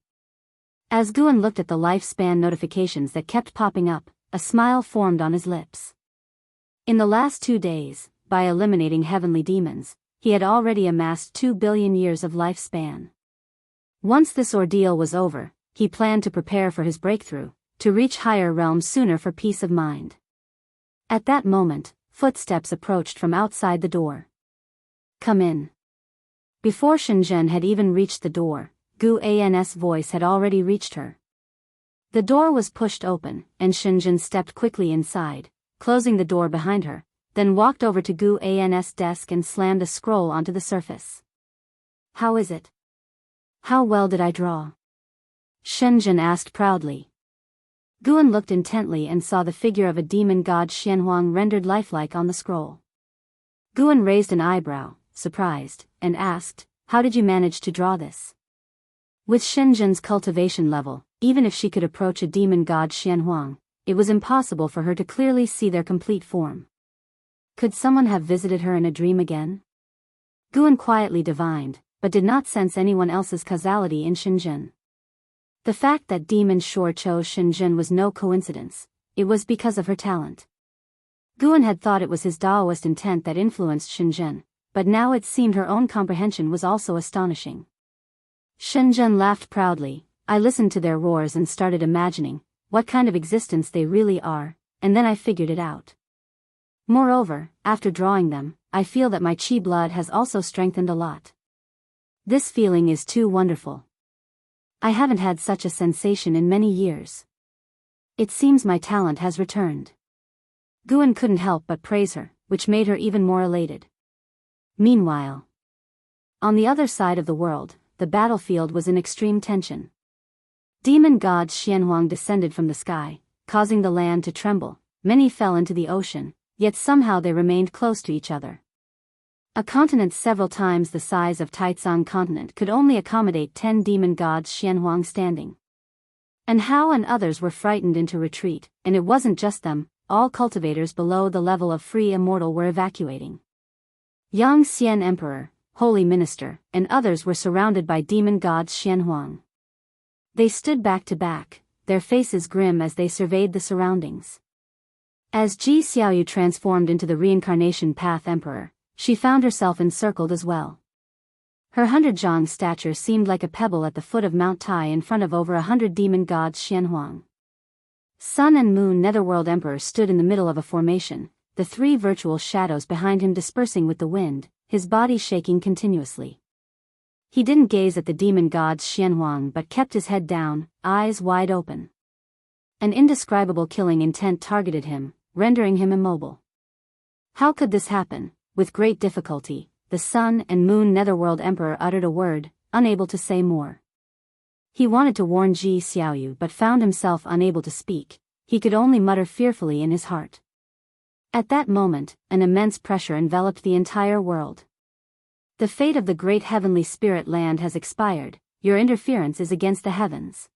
As Guan looked at the lifespan notifications that kept popping up, a smile formed on his lips. In the last 2 days, by eliminating heavenly demons, he had already amassed 2 billion years of lifespan. Once this ordeal was over, he planned to prepare for his breakthrough, to reach higher realms sooner for peace of mind. At that moment, footsteps approached from outside the door. "Come in." Before Shenzhen had even reached the door, Gu An's voice had already reached her. The door was pushed open, and Shenzhen stepped quickly inside, closing the door behind her, then walked over to Gu An's desk and slammed a scroll onto the surface. "How is it? How well did I draw?" Shenzhen asked proudly. Guan looked intently and saw the figure of a demon god Xianhuang rendered lifelike on the scroll. Guan raised an eyebrow, surprised, and asked, "How did you manage to draw this?" With Shenzhen's cultivation level, even if she could approach a demon god Xianhuang, it was impossible for her to clearly see their complete form. Could someone have visited her in a dream again? Guan quietly divined, but did not sense anyone else's causality in Shenzhen. The fact that Demon Shore chose Shenzhen was no coincidence, it was because of her talent. Guan had thought it was his Daoist intent that influenced Shenzhen, but now it seemed her own comprehension was also astonishing. Shenzhen laughed proudly, I listened to their roars and started imagining what kind of existence they really are, and then I figured it out. Moreover, after drawing them, I feel that my chi blood has also strengthened a lot. This feeling is too wonderful. I haven't had such a sensation in many years. It seems my talent has returned. Guan couldn't help but praise her, which made her even more elated. Meanwhile, on the other side of the world, the battlefield was in extreme tension. Demon god Xianhuang descended from the sky, causing the land to tremble. Many fell into the ocean, yet somehow they remained close to each other. A continent several times the size of Taizong continent could only accommodate 10 demon gods Xianhuang standing. And Hao and others were frightened into retreat, and it wasn't just them, all cultivators below the level of free immortal were evacuating. Yang Xian Emperor, Holy Minister, and others were surrounded by demon gods Xianhuang. They stood back to back, their faces grim as they surveyed the surroundings. As Ji Xiaoyu transformed into the reincarnation path emperor, she found herself encircled as well. Her 100-zhang stature seemed like a pebble at the foot of Mount Tai in front of over 100 demon gods Xianhuang. Sun and Moon Netherworld Emperor stood in the middle of a formation, the 3 virtual shadows behind him dispersing with the wind, his body shaking continuously. He didn't gaze at the demon gods Xianhuang but kept his head down, eyes wide open. An indescribable killing intent targeted him, rendering him immobile. How could this happen? With great difficulty, the Sun and Moon Netherworld Emperor uttered a word, unable to say more. He wanted to warn Ji Xiaoyu but found himself unable to speak. He could only mutter fearfully in his heart. At that moment, an immense pressure enveloped the entire world. The fate of the great heavenly spirit land has expired, your interference is against the heavens.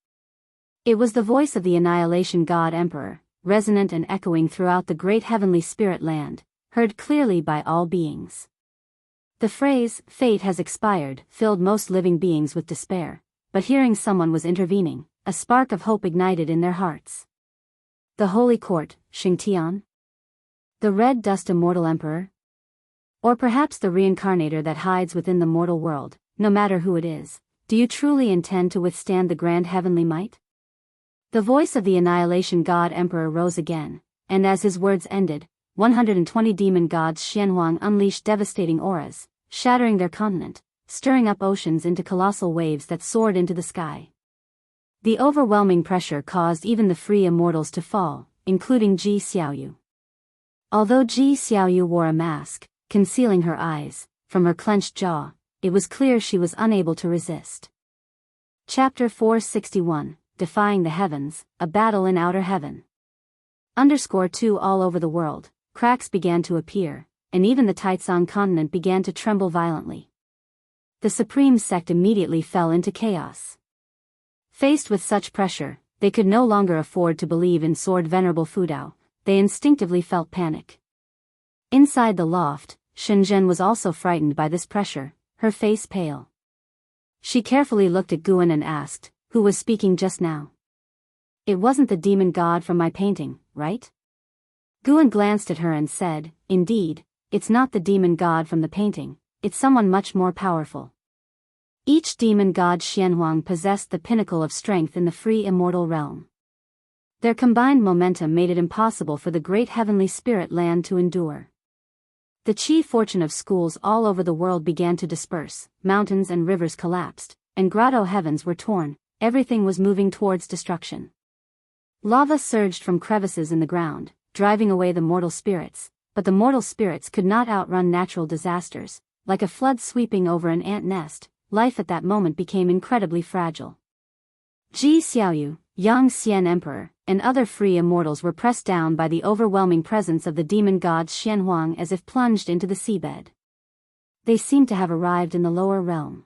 It was the voice of the Annihilation God Emperor, resonant and echoing throughout the great heavenly spirit land, heard clearly by all beings. The phrase, fate has expired, filled most living beings with despair, but hearing someone was intervening, a spark of hope ignited in their hearts. The Holy Court, Xingtian? The Red Dust Immortal Emperor? Or perhaps the reincarnator that hides within the mortal world, no matter who it is, do you truly intend to withstand the grand heavenly might? The voice of the Annihilation God Emperor rose again, and as his words ended, 120 demon gods Xianhuang unleashed devastating auras, shattering their continent, stirring up oceans into colossal waves that soared into the sky. The overwhelming pressure caused even the free immortals to fall, including Ji Xiaoyu. Although Ji Xiaoyu wore a mask, concealing her eyes, from her clenched jaw, it was clear she was unable to resist. Chapter 461, Defying the Heavens, A Battle in Outer Heaven. _2 All over the world, cracks began to appear, and even the Taizong continent began to tremble violently. The supreme sect immediately fell into chaos. Faced with such pressure, they could no longer afford to believe in Sword Venerable Fudao, they instinctively felt panic. Inside the loft, Shenzhen was also frightened by this pressure, her face pale. She carefully looked at Guan and asked, who was speaking just now? It wasn't the demon god from my painting, right? Guan glanced at her and said, indeed, it's not the demon god from the painting, it's someone much more powerful. Each demon god Xianhuang possessed the pinnacle of strength in the free immortal realm. Their combined momentum made it impossible for the great heavenly spirit land to endure. The chi fortune of schools all over the world began to disperse, mountains and rivers collapsed, and grotto heavens were torn, everything was moving towards destruction. Lava surged from crevices in the ground, driving away the mortal spirits, but the mortal spirits could not outrun natural disasters. Like a flood sweeping over an ant nest, life at that moment became incredibly fragile. Ji Xiaoyu, Yang Xian Emperor, and other free immortals were pressed down by the overwhelming presence of the demon gods Xianhuang as if plunged into the seabed. They seemed to have arrived in the lower realm.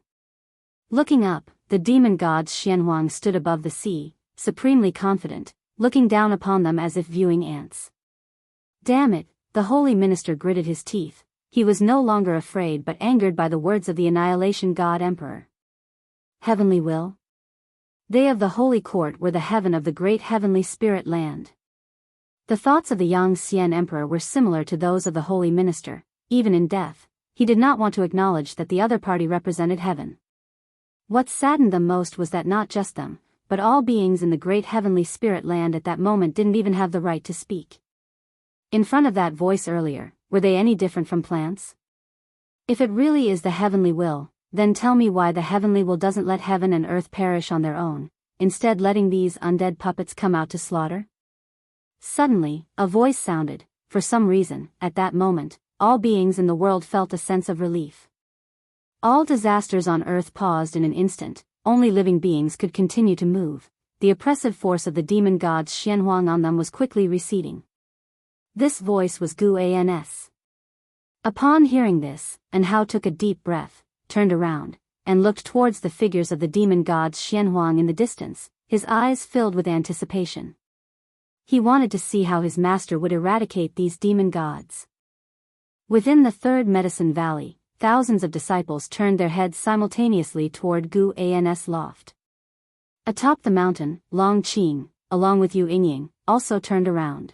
Looking up, the demon gods Xianhuang stood above the sea, supremely confident, looking down upon them as if viewing ants. Damn it, the holy minister gritted his teeth. He was no longer afraid but angered by the words of the Annihilation God Emperor. Heavenly will? They of the Holy Court were the heaven of the great heavenly spirit land. The thoughts of the Yang Xian Emperor were similar to those of the Holy Minister. Even in death, he did not want to acknowledge that the other party represented heaven. What saddened them most was that not just them, but all beings in the great heavenly spirit land at that moment didn't even have the right to speak. In front of that voice earlier, were they any different from plants? If it really is the heavenly will, then tell me why the heavenly will doesn't let heaven and earth perish on their own, instead letting these undead puppets come out to slaughter? Suddenly, a voice sounded. For some reason, at that moment, all beings in the world felt a sense of relief. All disasters on earth paused in an instant, only living beings could continue to move. The oppressive force of the demon gods Xianhuang on them was quickly receding. This voice was Gu Ans. Upon hearing this, Anhao took a deep breath, turned around, and looked towards the figures of the demon gods Xianhuang in the distance, his eyes filled with anticipation. He wanted to see how his master would eradicate these demon gods. Within the third medicine valley, thousands of disciples turned their heads simultaneously toward Gu Ans' loft. Atop the mountain, Long Qing, along with Yu Yingying, also turned around.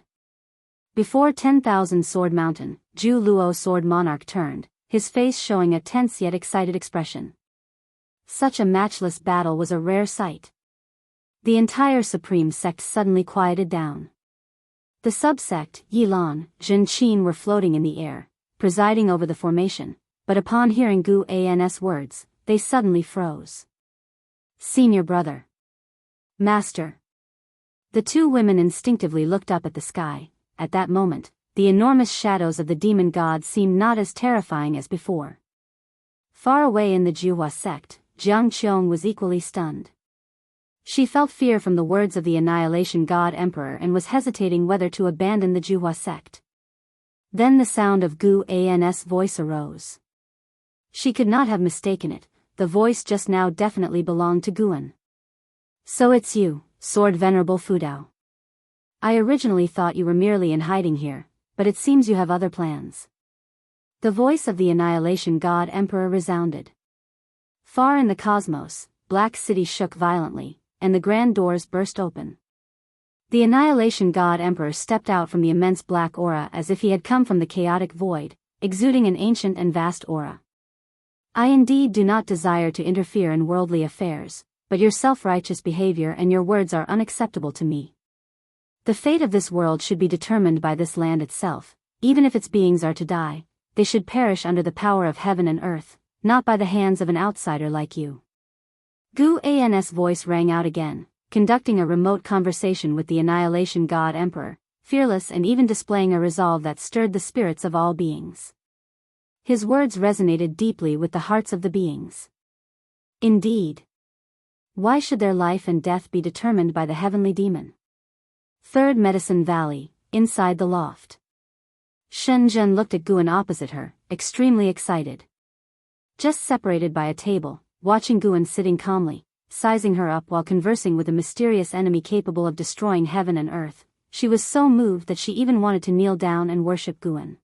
Before 10,000 Sword Mountain, Zhu Luo Sword Monarch turned, his face showing a tense yet excited expression. Such a matchless battle was a rare sight. The entire supreme sect suddenly quieted down. The subsect, Yilan, Zhenqin were floating in the air, presiding over the formation, but upon hearing Gu Ans' words, they suddenly froze. Senior brother. Master. The two women instinctively looked up at the sky. At that moment, the enormous shadows of the demon gods seemed not as terrifying as before. Far away in the Jiuhua sect, Jiang Qiong was equally stunned. She felt fear from the words of the Annihilation God Emperor and was hesitating whether to abandon the Jiuhua sect. Then the sound of Gu Ans' voice arose. She could not have mistaken it, the voice just now definitely belonged to Guan. So it's you, Sword Venerable Fudao. I originally thought you were merely in hiding here, but it seems you have other plans. The voice of the Annihilation God Emperor resounded. Far in the cosmos, Black City shook violently, and the grand doors burst open. The Annihilation God Emperor stepped out from the immense black aura as if he had come from the chaotic void, exuding an ancient and vast aura. I indeed do not desire to interfere in worldly affairs, but your self-righteous behavior and your words are unacceptable to me. The fate of this world should be determined by this land itself. Even if its beings are to die, they should perish under the power of heaven and earth, not by the hands of an outsider like you. Gu Ans' voice rang out again, conducting a remote conversation with the Annihilation God Emperor, fearless and even displaying a resolve that stirred the spirits of all beings. His words resonated deeply with the hearts of the beings. Indeed. Why should their life and death be determined by the heavenly demon? Third Medicine Valley, inside the loft. Shenzhen looked at Guan opposite her, extremely excited. Just separated by a table, watching Guan sitting calmly, sizing her up while conversing with a mysterious enemy capable of destroying heaven and earth, she was so moved that she even wanted to kneel down and worship Guan.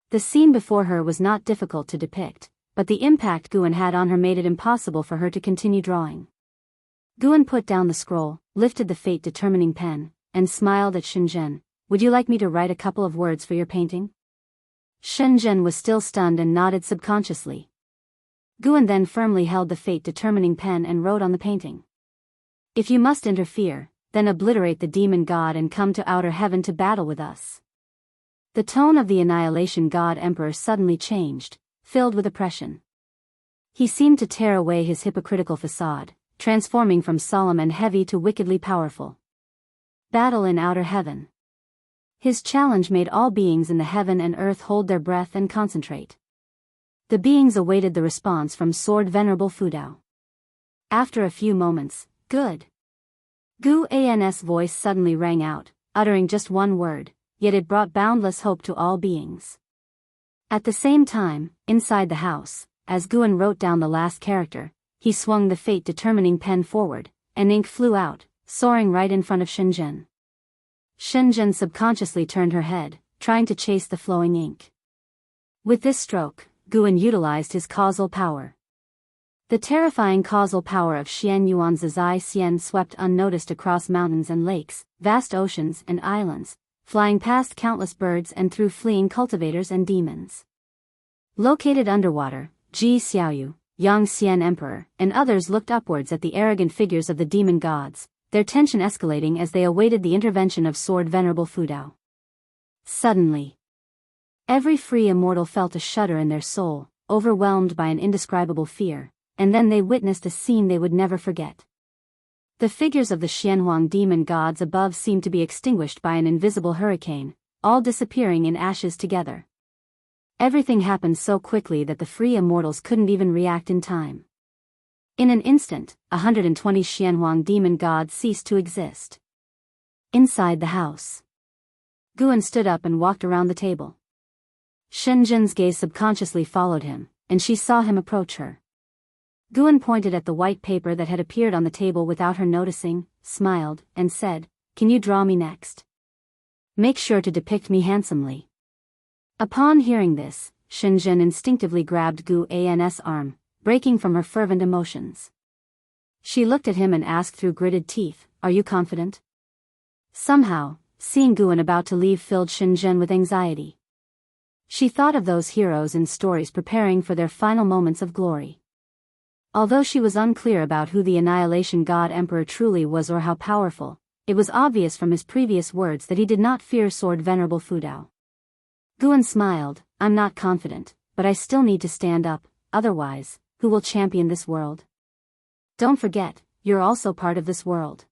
The scene before her was not difficult to depict, but the impact Guan had on her made it impossible for her to continue drawing. Guan put down the scroll, lifted the fate-determining pen, and smiled at Shenzhen. Would you like me to write a couple of words for your painting? Shenzhen was still stunned and nodded subconsciously. Guan then firmly held the fate-determining pen and wrote on the painting. If you must interfere, then obliterate the demon god and come to outer heaven to battle with us. The tone of the Annihilation God Emperor suddenly changed, filled with oppression. He seemed to tear away his hypocritical facade, transforming from solemn and heavy to wickedly powerful. Battle in outer heaven. His challenge made all beings in the heaven and earth hold their breath and concentrate. The beings awaited the response from Sword Venerable Fudao. After a few moments, good. Gu Ans' voice suddenly rang out, uttering just one word, yet it brought boundless hope to all beings. At the same time, inside the house, as Guan wrote down the last character, he swung the fate-determining pen forward, and ink flew out, soaring right in front of Shenzhen. Shenzhen subconsciously turned her head, trying to chase the flowing ink. With this stroke, Guan utilized his causal power. The terrifying causal power of Xian Yuan's Zai Xian swept unnoticed across mountains and lakes, vast oceans and islands, flying past countless birds and through fleeing cultivators and demons. Located underwater, Ji Xiaoyu, Yangxian Emperor, and others looked upwards at the arrogant figures of the demon gods, their tension escalating as they awaited the intervention of Sword Venerable Fudao. Suddenly, every free immortal felt a shudder in their soul, overwhelmed by an indescribable fear, and then they witnessed a scene they would never forget. The figures of the Xianhuang demon gods above seemed to be extinguished by an invisible hurricane, all disappearing in ashes together. Everything happened so quickly that the free immortals couldn't even react in time. In an instant, 120 Xianhuang demon gods ceased to exist. Inside the house, Guan stood up and walked around the table. Shenzhen's gaze subconsciously followed him, and she saw him approach her. Guan pointed at the white paper that had appeared on the table without her noticing, smiled, and said, "Can you draw me next? Make sure to depict me handsomely." Upon hearing this, Shenzhen instinctively grabbed Guan's arm, breaking from her fervent emotions. She looked at him and asked through gritted teeth, "Are you confident?" Somehow, seeing Guan about to leave filled Shenzhen with anxiety. She thought of those heroes in stories preparing for their final moments of glory. Although she was unclear about who the Annihilation God Emperor truly was or how powerful, it was obvious from his previous words that he did not fear Sword Venerable Fudao. Guan smiled, "I'm not confident, but I still need to stand up, otherwise, who will champion this world? Don't forget, you're also part of this world."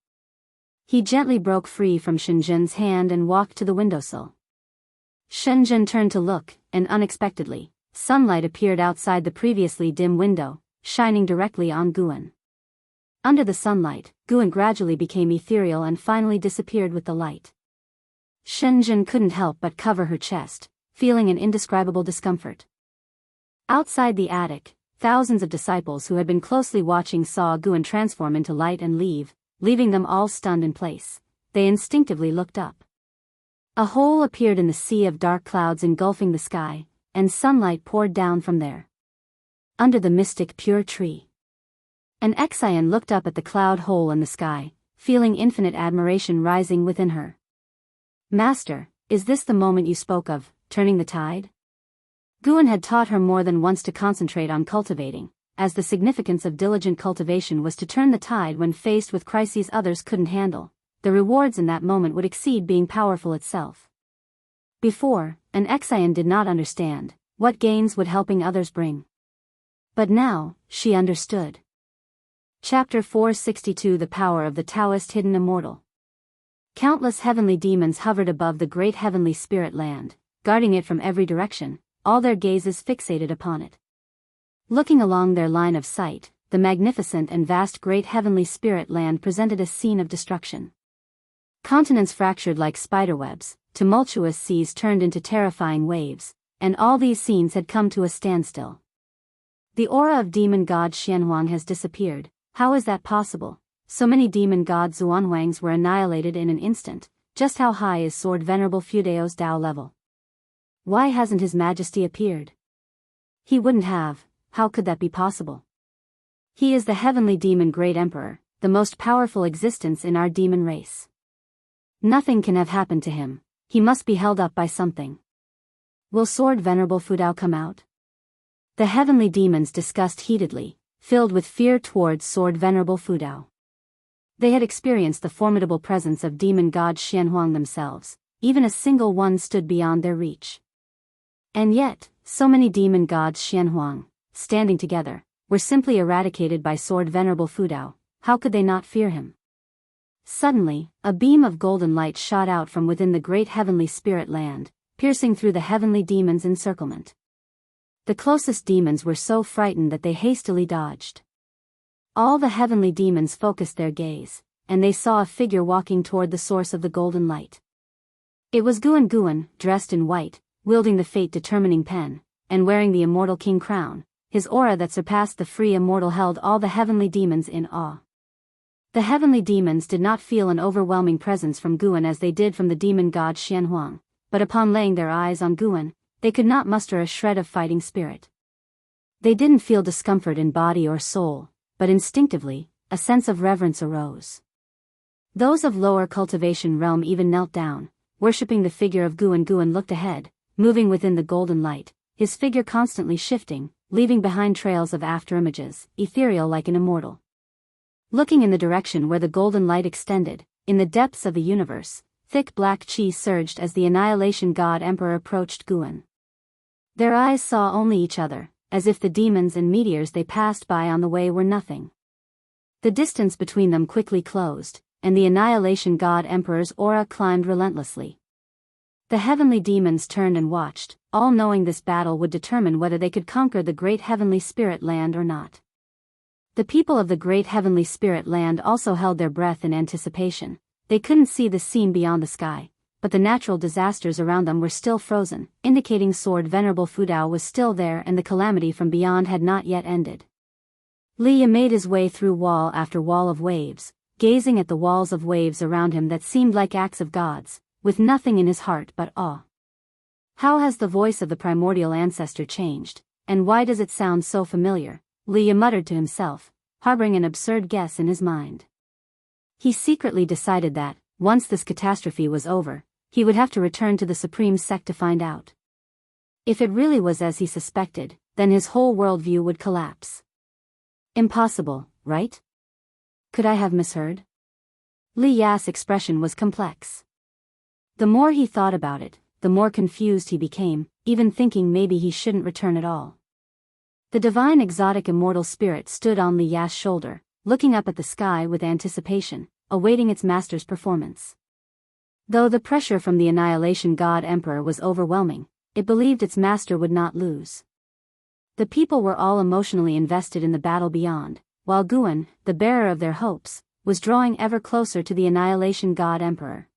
He gently broke free from Shenzhen's hand and walked to the windowsill. Shenzhen turned to look, and unexpectedly, sunlight appeared outside the previously dim window, shining directly on Guan. Under the sunlight, Guan gradually became ethereal and finally disappeared with the light. Shenzhen couldn't help but cover her chest, feeling an indescribable discomfort. Outside the attic, thousands of disciples who had been closely watching saw Guan transform into light and leave, leaving them all stunned in place. They instinctively looked up. A hole appeared in the sea of dark clouds engulfing the sky, and sunlight poured down from there. Under the mystic pure tree, an Exian looked up at the cloud hole in the sky, feeling infinite admiration rising within her. "Master, is this the moment you spoke of, turning the tide?" Guan had taught her more than once to concentrate on cultivating, as the significance of diligent cultivation was to turn the tide when faced with crises others couldn't handle. The rewards in that moment would exceed being powerful itself. Before, an Exian did not understand, what gains would helping others bring. But now, she understood. Chapter 462 The Power of the Daoist Hidden Immortal. Countless heavenly demons hovered above the great heavenly spirit land, guarding it from every direction, all their gazes fixated upon it. Looking along their line of sight, the magnificent and vast great heavenly spirit land presented a scene of destruction. Continents fractured like spiderwebs, tumultuous seas turned into terrifying waves, and all these scenes had come to a standstill. The aura of demon god Xianhuang has disappeared. How is that possible? So many demon god Xuanhuangs were annihilated in an instant. Just how high is Sword Venerable Fudao's Dao level? Why hasn't His Majesty appeared? He wouldn't have. How could that be possible? He is the heavenly demon great emperor, the most powerful existence in our demon race. Nothing can have happened to him. He must be held up by something. Will Sword Venerable Fudao come out? The heavenly demons discussed heatedly, filled with fear towards Sword Venerable Fudao. They had experienced the formidable presence of demon god Xianhuang themselves. Even a single one stood beyond their reach. And yet, so many demon gods Xianhuang, standing together, were simply eradicated by Sword Venerable Fudao. How could they not fear him? Suddenly, a beam of golden light shot out from within the great heavenly spirit land, piercing through the heavenly demons' encirclement. The closest demons were so frightened that they hastily dodged. All the heavenly demons focused their gaze, and they saw a figure walking toward the source of the golden light. It was Guan, dressed in white, wielding the fate-determining pen, and wearing the immortal king crown. His aura that surpassed the free immortal held all the heavenly demons in awe. The heavenly demons did not feel an overwhelming presence from Guan as they did from the demon god Xianhuang, but upon laying their eyes on Guan, they could not muster a shred of fighting spirit. They didn't feel discomfort in body or soul, but instinctively, a sense of reverence arose. Those of lower cultivation realm even knelt down, worshipping the figure of Guan. Guan looked ahead, moving within the golden light, his figure constantly shifting, leaving behind trails of afterimages, ethereal like an immortal. Looking in the direction where the golden light extended, in the depths of the universe, thick black chi surged as the Annihilation God Emperor approached Guan. Their eyes saw only each other, as if the demons and meteors they passed by on the way were nothing. The distance between them quickly closed, and the Annihilation God Emperor's aura climbed relentlessly. The heavenly demons turned and watched, all knowing this battle would determine whether they could conquer the great heavenly spirit land or not. The people of the great heavenly spirit land also held their breath in anticipation. They couldn't see the scene beyond the sky, but the natural disasters around them were still frozen, indicating Sword Venerable Fudao was still there and the calamity from beyond had not yet ended. Liya made his way through wall after wall of waves, gazing at the walls of waves around him that seemed like acts of gods, with nothing in his heart but awe. How has the voice of the primordial ancestor changed, and why does it sound so familiar? Liya muttered to himself, harboring an absurd guess in his mind. He secretly decided that, once this catastrophe was over, he would have to return to the Supreme Sect to find out. If it really was as he suspected, then his whole worldview would collapse. Impossible, right? Could I have misheard? Li Ya's expression was complex. The more he thought about it, the more confused he became, even thinking maybe he shouldn't return at all. The divine exotic immortal spirit stood on Li Ya's shoulder, looking up at the sky with anticipation, awaiting its master's performance. Though the pressure from the Annihilation God Emperor was overwhelming, it believed its master would not lose. The people were all emotionally invested in the battle beyond, while Guan, the bearer of their hopes, was drawing ever closer to the Annihilation God Emperor.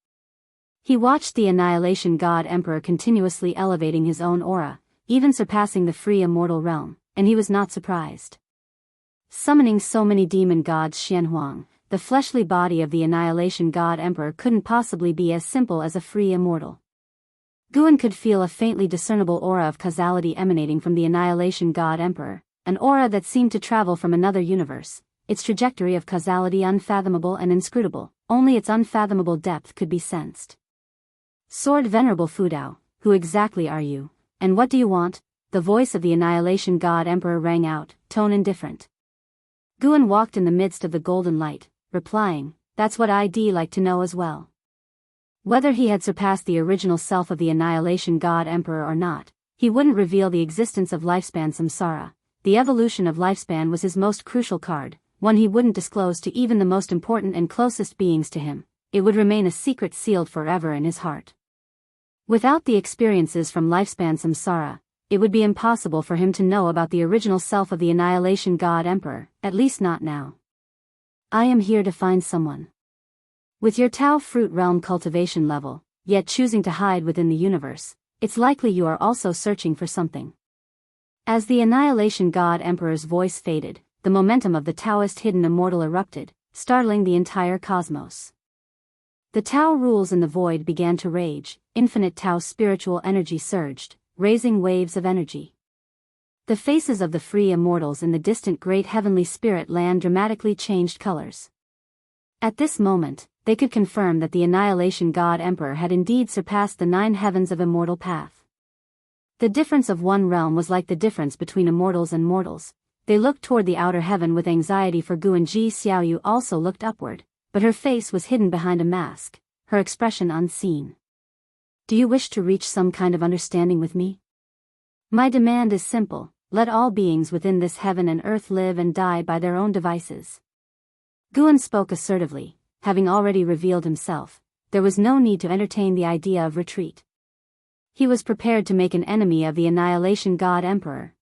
He watched the Annihilation God Emperor continuously elevating his own aura, even surpassing the free immortal realm, and he was not surprised. Summoning so many demon gods Xianhuang, the fleshly body of the Annihilation God Emperor couldn't possibly be as simple as a free immortal. Guan could feel a faintly discernible aura of causality emanating from the Annihilation God Emperor, an aura that seemed to travel from another universe, its trajectory of causality unfathomable and inscrutable, only its unfathomable depth could be sensed. Sword Venerable Fudao, who exactly are you, and what do you want? The voice of the Annihilation God Emperor rang out, tone indifferent. Guan walked in the midst of the golden light, replying, that's what I'd like to know as well. Whether he had surpassed the original self of the Annihilation God Emperor or not, he wouldn't reveal the existence of lifespan samsara. The evolution of lifespan was his most crucial card, one he wouldn't disclose to even the most important and closest beings to him. It would remain a secret sealed forever in his heart. Without the experiences from lifespan samsara, it would be impossible for him to know about the original self of the Annihilation God Emperor, at least not now. I am here to find someone. With your Tao fruit realm cultivation level, yet choosing to hide within the universe, it's likely you are also searching for something. As the Annihilation God Emperor's voice faded, the momentum of the Taoist hidden immortal erupted, startling the entire cosmos. The Tao rules in the void began to rage, infinite Tao spiritual energy surged, raising waves of energy. The faces of the free immortals in the distant great heavenly spirit land dramatically changed colors. At this moment, they could confirm that the Annihilation God Emperor had indeed surpassed the 9 heavens of immortal path. The difference of one realm was like the difference between immortals and mortals. They looked toward the outer heaven with anxiety for Guan. Ji Xiaoyu also looked upward, but her face was hidden behind a mask, her expression unseen. Do you wish to reach some kind of understanding with me? My demand is simple, let all beings within this heaven and earth live and die by their own devices. Guan spoke assertively, having already revealed himself. There was no need to entertain the idea of retreat. He was prepared to make an enemy of the Annihilation God Emperor.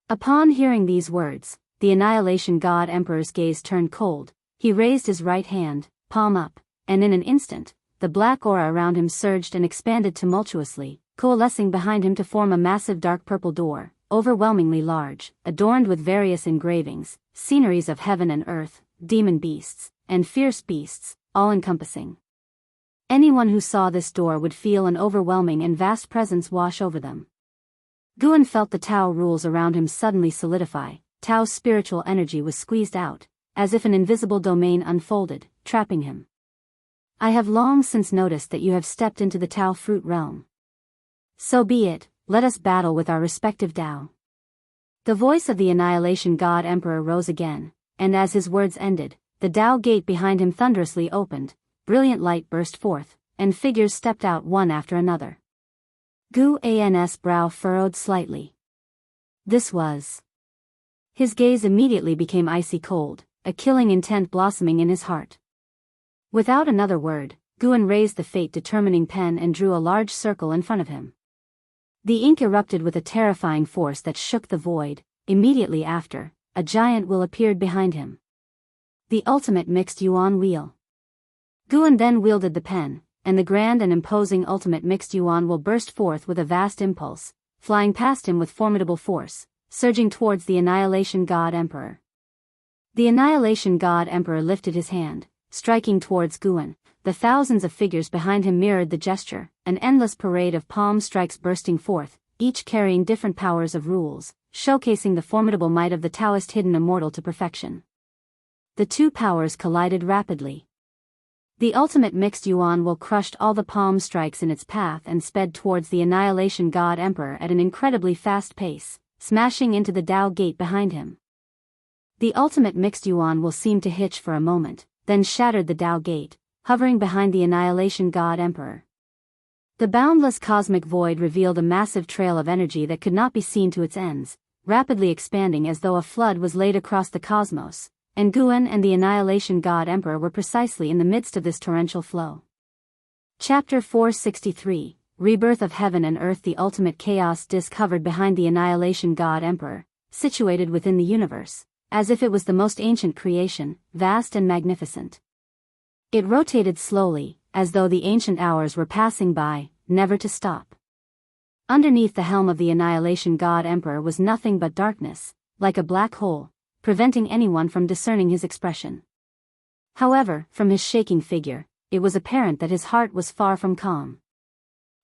Upon hearing these words, the Annihilation God Emperor's gaze turned cold. He raised his right hand, palm up, and in an instant, the black aura around him surged and expanded tumultuously, coalescing behind him to form a massive dark purple door, overwhelmingly large, adorned with various engravings, sceneries of heaven and earth, demon beasts, and fierce beasts, all-encompassing. Anyone who saw this door would feel an overwhelming and vast presence wash over them. Guan felt the Tao rules around him suddenly solidify. Tao's spiritual energy was squeezed out, as if an invisible domain unfolded, trapping him. I have long since noticed that you have stepped into the Tao fruit realm. So be it, let us battle with our respective Tao. The voice of the Annihilation God Emperor rose again, and as his words ended, the Dao gate behind him thunderously opened, brilliant light burst forth, and figures stepped out one after another. Gu An's brow furrowed slightly. This was. His gaze immediately became icy cold, a killing intent blossoming in his heart. Without another word, Guan raised the fate-determining pen and drew a large circle in front of him. The ink erupted with a terrifying force that shook the void. Immediately after, a giant wheel appeared behind him. The ultimate mixed yuan wheel. Guan then wielded the pen, and the grand and imposing ultimate mixed yuan wheel burst forth with a vast impulse, flying past him with formidable force, surging towards the Annihilation God Emperor. The Annihilation God Emperor lifted his hand, striking towards Guan. The thousands of figures behind him mirrored the gesture, an endless parade of palm strikes bursting forth, each carrying different powers of rules, showcasing the formidable might of the Daoist hidden immortal to perfection. The two powers collided rapidly. The ultimate mixed yuan will crushed all the palm strikes in its path and sped towards the Annihilation God Emperor at an incredibly fast pace, smashing into the Dao gate behind him. The ultimate mixed yuan will seemed to hitch for a moment, then shattered the Dao gate, hovering behind the Annihilation God Emperor. The boundless cosmic void revealed a massive trail of energy that could not be seen to its ends, rapidly expanding as though a flood was laid across the cosmos, and Guan and the Annihilation God Emperor were precisely in the midst of this torrential flow. Chapter 463, Rebirth of Heaven and Earth. The ultimate chaos disk hovered behind the Annihilation God Emperor, situated within the universe, as if it was the most ancient creation, vast and magnificent. It rotated slowly, as though the ancient hours were passing by, never to stop. Underneath the helm of the Annihilation God Emperor was nothing but darkness, like a black hole, preventing anyone from discerning his expression. However, from his shaking figure, it was apparent that his heart was far from calm.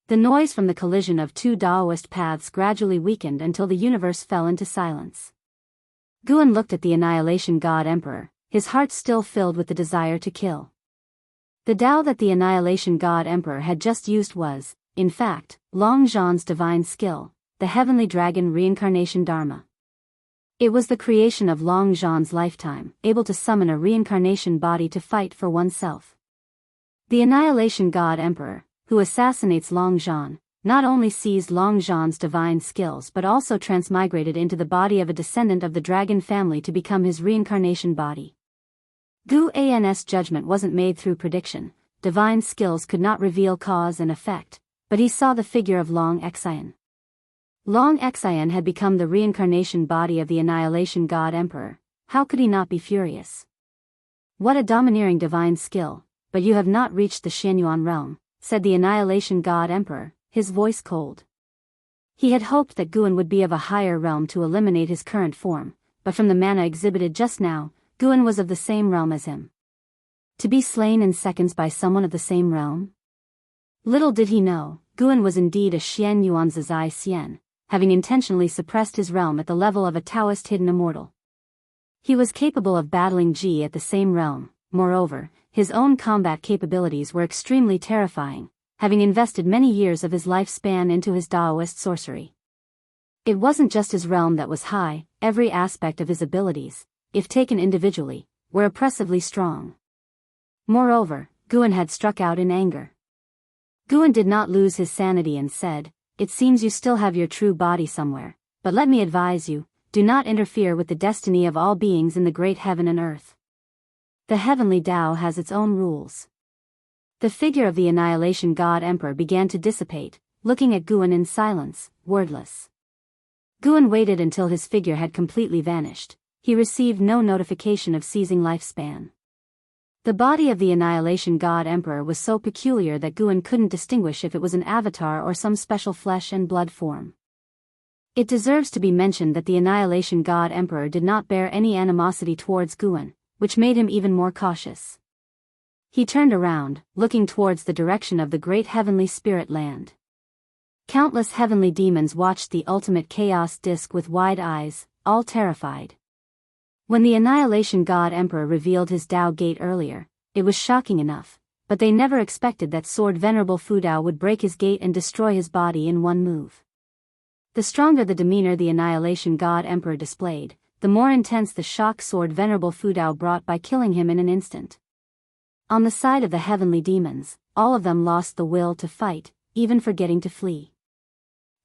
The noise from the collision of two Daoist paths gradually weakened until the universe fell into silence. Guan looked at the Annihilation God Emperor, his heart still filled with the desire to kill. The Dao that the Annihilation God Emperor had just used was, in fact, Long Zhan's divine skill, the heavenly dragon reincarnation dharma. It was the creation of Long Zhan's lifetime, able to summon a reincarnation body to fight for oneself. The Annihilation God Emperor, who assassinates Long Zhan, not only seized Long Zhan's divine skills but also transmigrated into the body of a descendant of the dragon family to become his reincarnation body. Gu An's judgment wasn't made through prediction. Divine skills could not reveal cause and effect, but he saw the figure of Long Xian. Long Xian had become the reincarnation body of the Annihilation God Emperor. How could he not be furious? What a domineering divine skill, but you have not reached the Xianyuan realm, said the Annihilation God Emperor, his voice cold. He had hoped that Guan would be of a higher realm to eliminate his current form, but from the manner exhibited just now, Guan was of the same realm as him. To be slain in seconds by someone of the same realm? Little did he know, Guan was indeed a Xianyuan Zizai Xian, having intentionally suppressed his realm at the level of a Taoist hidden immortal. He was capable of battling Ji at the same realm. Moreover, his own combat capabilities were extremely terrifying, having invested many years of his lifespan into his Daoist sorcery. It wasn't just his realm that was high, every aspect of his abilities, if taken individually, were oppressively strong. Moreover, Guan had struck out in anger. Guan did not lose his sanity and said, "It seems you still have your true body somewhere, but let me advise you, do not interfere with the destiny of all beings in the great heaven and earth. The heavenly Tao has its own rules." The figure of the Annihilation God Emperor began to dissipate, looking at Guan in silence, wordless. Guan waited until his figure had completely vanished. He received no notification of ceasing lifespan. The body of the Annihilation God Emperor was so peculiar that Guan couldn't distinguish if it was an avatar or some special flesh and blood form. It deserves to be mentioned that the Annihilation God Emperor did not bear any animosity towards Guan, which made him even more cautious. He turned around, looking towards the direction of the great heavenly spirit land. Countless heavenly demons watched the ultimate chaos disk with wide eyes, all terrified. When the Annihilation God Emperor revealed his Dao gate earlier, it was shocking enough, but they never expected that sword Venerable Fu Dao would break his gate and destroy his body in one move. The stronger the demeanor the Annihilation God Emperor displayed, the more intense the shock sword Venerable Fudao brought by killing him in an instant. On the side of the heavenly demons, all of them lost the will to fight, even forgetting to flee.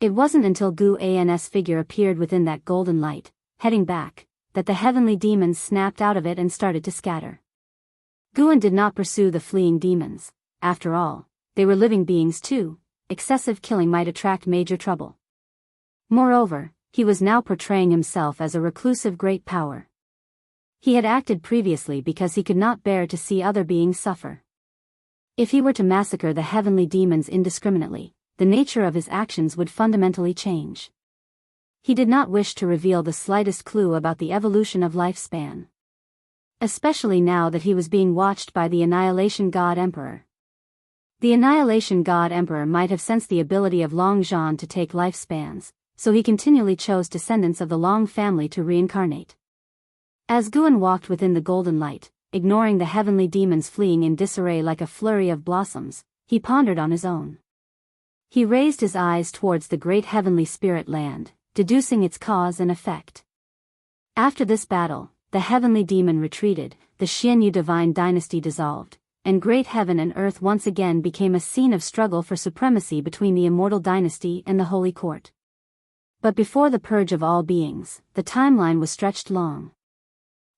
It wasn't until Gu An's figure appeared within that golden light, heading back, that the heavenly demons snapped out of it and started to scatter. Guan did not pursue the fleeing demons. After all, they were living beings too. Excessive killing might attract major trouble. Moreover, he was now portraying himself as a reclusive great power. He had acted previously because he could not bear to see other beings suffer. If he were to massacre the heavenly demons indiscriminately, the nature of his actions would fundamentally change. He did not wish to reveal the slightest clue about the evolution of lifespan. Especially now that he was being watched by the Annihilation God Emperor. The Annihilation God Emperor might have sensed the ability of Long Zhan to take lifespans, so he continually chose descendants of the Long family to reincarnate. As Guan walked within the golden light, ignoring the heavenly demons fleeing in disarray like a flurry of blossoms, he pondered on his own. He raised his eyes towards the great heavenly spirit land, deducing its cause and effect. After this battle, the heavenly demon retreated, the Xianyu divine dynasty dissolved, and great heaven and earth once again became a scene of struggle for supremacy between the immortal dynasty and the holy court. But before the purge of all beings, the timeline was stretched long.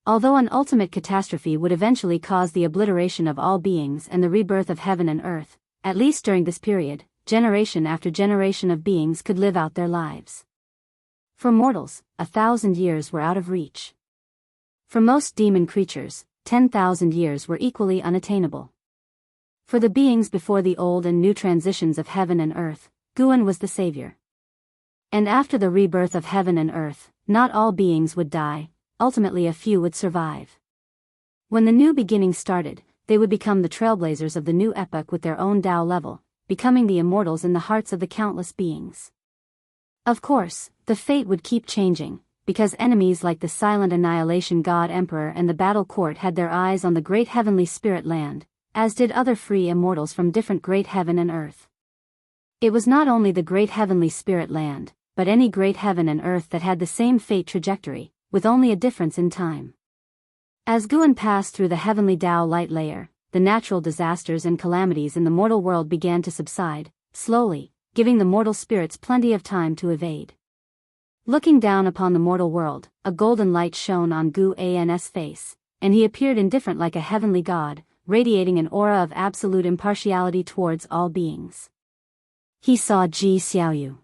Although an ultimate catastrophe would eventually cause the obliteration of all beings and the rebirth of heaven and earth, at least during this period, generation after generation of beings could live out their lives. For mortals, 1,000 years were out of reach. For most demon creatures, 10,000 years were equally unattainable. For the beings before the old and new transitions of heaven and earth, Guan was the savior. And after the rebirth of heaven and earth, not all beings would die, ultimately a few would survive. When the new beginning started, they would become the trailblazers of the new epoch with their own Tao level, becoming the immortals in the hearts of the countless beings. Of course, the fate would keep changing, because enemies like the silent Annihilation God Emperor and the Battle Court had their eyes on the great heavenly spirit land, as did other free immortals from different great heaven and earth. It was not only the great heavenly spirit land, but any great heaven and earth that had the same fate trajectory, with only a difference in time. As Guan passed through the heavenly Tao light layer, the natural disasters and calamities in the mortal world began to subside, slowly, giving the mortal spirits plenty of time to evade. Looking down upon the mortal world, a golden light shone on Gu An's face, and he appeared indifferent like a heavenly god, radiating an aura of absolute impartiality towards all beings. He saw Ji Xiaoyu.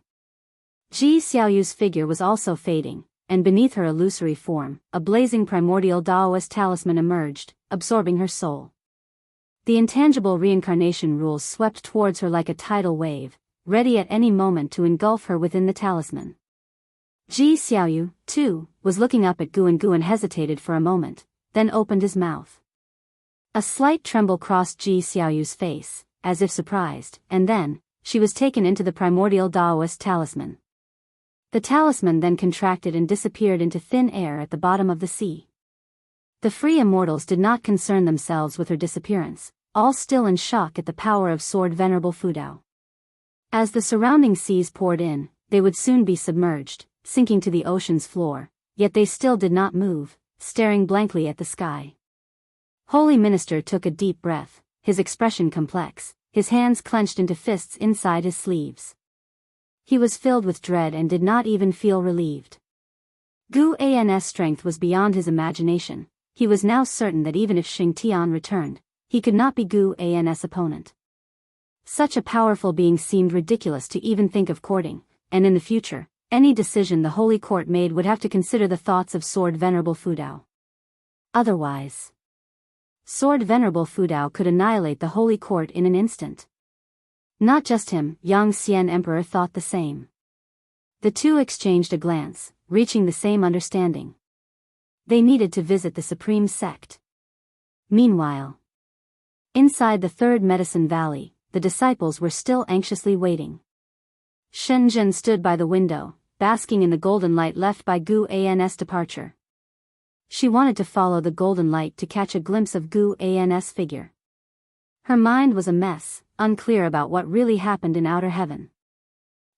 Ji Xiaoyu's figure was also fading, and beneath her illusory form, a blazing primordial Daoist talisman emerged, absorbing her soul. The intangible reincarnation rules swept towards her like a tidal wave, ready at any moment to engulf her within the talisman. Ji Xiaoyu, too, was looking up at Guan. Guan hesitated for a moment, then opened his mouth. A slight tremble crossed Ji Xiaoyu's face, as if surprised, and then, she was taken into the primordial Daoist talisman. The talisman then contracted and disappeared into thin air at the bottom of the sea. The free immortals did not concern themselves with her disappearance, all still in shock at the power of Sword Venerable Fudao. As the surrounding seas poured in, they would soon be submerged, sinking to the ocean's floor, yet they still did not move, staring blankly at the sky. Holy Minister took a deep breath, his expression complex, his hands clenched into fists inside his sleeves. He was filled with dread and did not even feel relieved. Gu An's strength was beyond his imagination. He was now certain that even if Xing Tian returned, he could not be Gu An's opponent. Such a powerful being seemed ridiculous to even think of courting, and in the future, any decision the Holy Court made would have to consider the thoughts of Sword Venerable Fudao. Otherwise, Sword Venerable Fudao could annihilate the Holy Court in an instant. Not just him, Yang Xian Emperor thought the same. The two exchanged a glance, reaching the same understanding. They needed to visit the Supreme Sect. Meanwhile, inside the Third Medicine Valley, the disciples were still anxiously waiting. Shenzhen stood by the window, basking in the golden light left by Gu An's departure. She wanted to follow the golden light to catch a glimpse of Gu An's figure. Her mind was a mess, unclear about what really happened in outer heaven.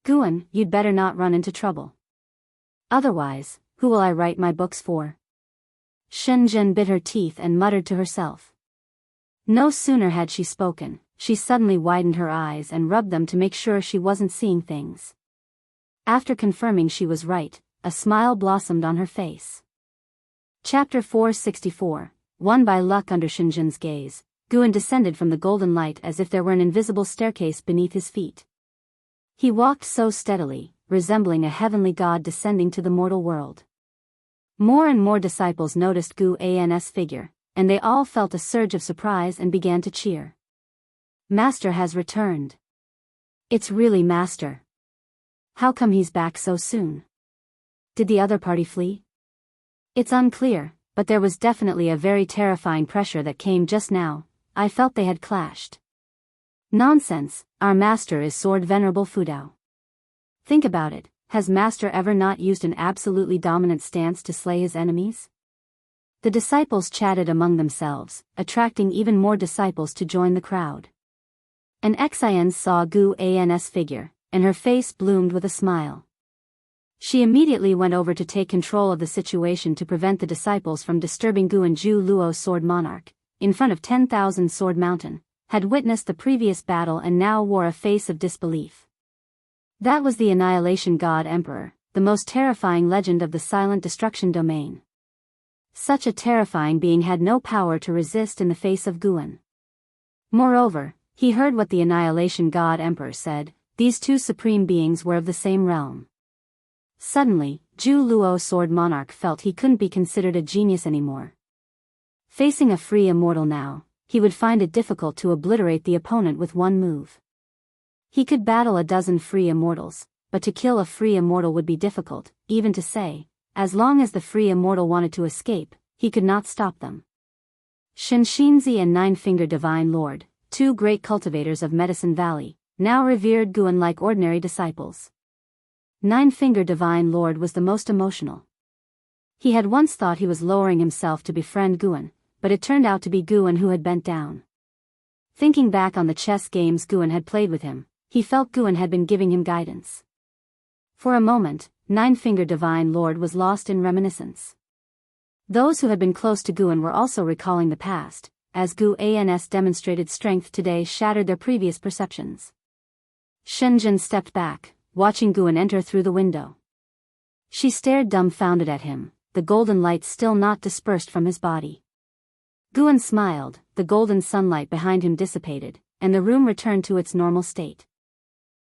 Guan, you'd better not run into trouble. Otherwise, who will I write my books for? Shenzhen bit her teeth and muttered to herself. No sooner had she spoken, she suddenly widened her eyes and rubbed them to make sure she wasn't seeing things. After confirming she was right, a smile blossomed on her face. Chapter 464, Won by luck. Under Shenzhen's gaze, Guan descended from the golden light as if there were an invisible staircase beneath his feet. He walked so steadily, resembling a heavenly god descending to the mortal world. More and more disciples noticed Guan's figure, and they all felt a surge of surprise and began to cheer. Master has returned. It's really Master. How come he's back so soon? Did the other party flee? It's unclear, but there was definitely a very terrifying pressure that came just now. I felt they had clashed. Nonsense, our master is Sword Venerable Fudao. Think about it, has Master ever not used an absolutely dominant stance to slay his enemies? The disciples chatted among themselves, attracting even more disciples to join the crowd. An Xian saw Guan's figure, and her face bloomed with a smile. She immediately went over to take control of the situation to prevent the disciples from disturbing Guan. Zhu Luo, Sword Monarch, in front of 10,000 Sword Mountain, had witnessed the previous battle and now wore a face of disbelief. That was the Annihilation God Emperor, the most terrifying legend of the Silent Destruction domain. Such a terrifying being had no power to resist in the face of Guan. Moreover, he heard what the Annihilation God Emperor said. These two supreme beings were of the same realm. Suddenly, Zhu Luo, Sword Monarch, felt he couldn't be considered a genius anymore. Facing a free immortal now, he would find it difficult to obliterate the opponent with one move. He could battle a dozen free immortals, but to kill a free immortal would be difficult, even to say. As long as the free immortal wanted to escape, he could not stop them. Xianxia and Nine-Finger Divine Lord, two great cultivators of Medicine Valley, now revered Guan like ordinary disciples. Nine-Finger Divine Lord was the most emotional. He had once thought he was lowering himself to befriend Guan, but it turned out to be Guan who had bent down. Thinking back on the chess games Guan had played with him, he felt Guan had been giving him guidance. For a moment, Nine-Finger Divine Lord was lost in reminiscence. Those who had been close to Guan were also recalling the past, as Guan's demonstrated strength today shattered their previous perceptions. Shenzhen stepped back, watching Guan enter through the window. She stared dumbfounded at him, the golden light still not dispersed from his body. Guan smiled, the golden sunlight behind him dissipated, and the room returned to its normal state.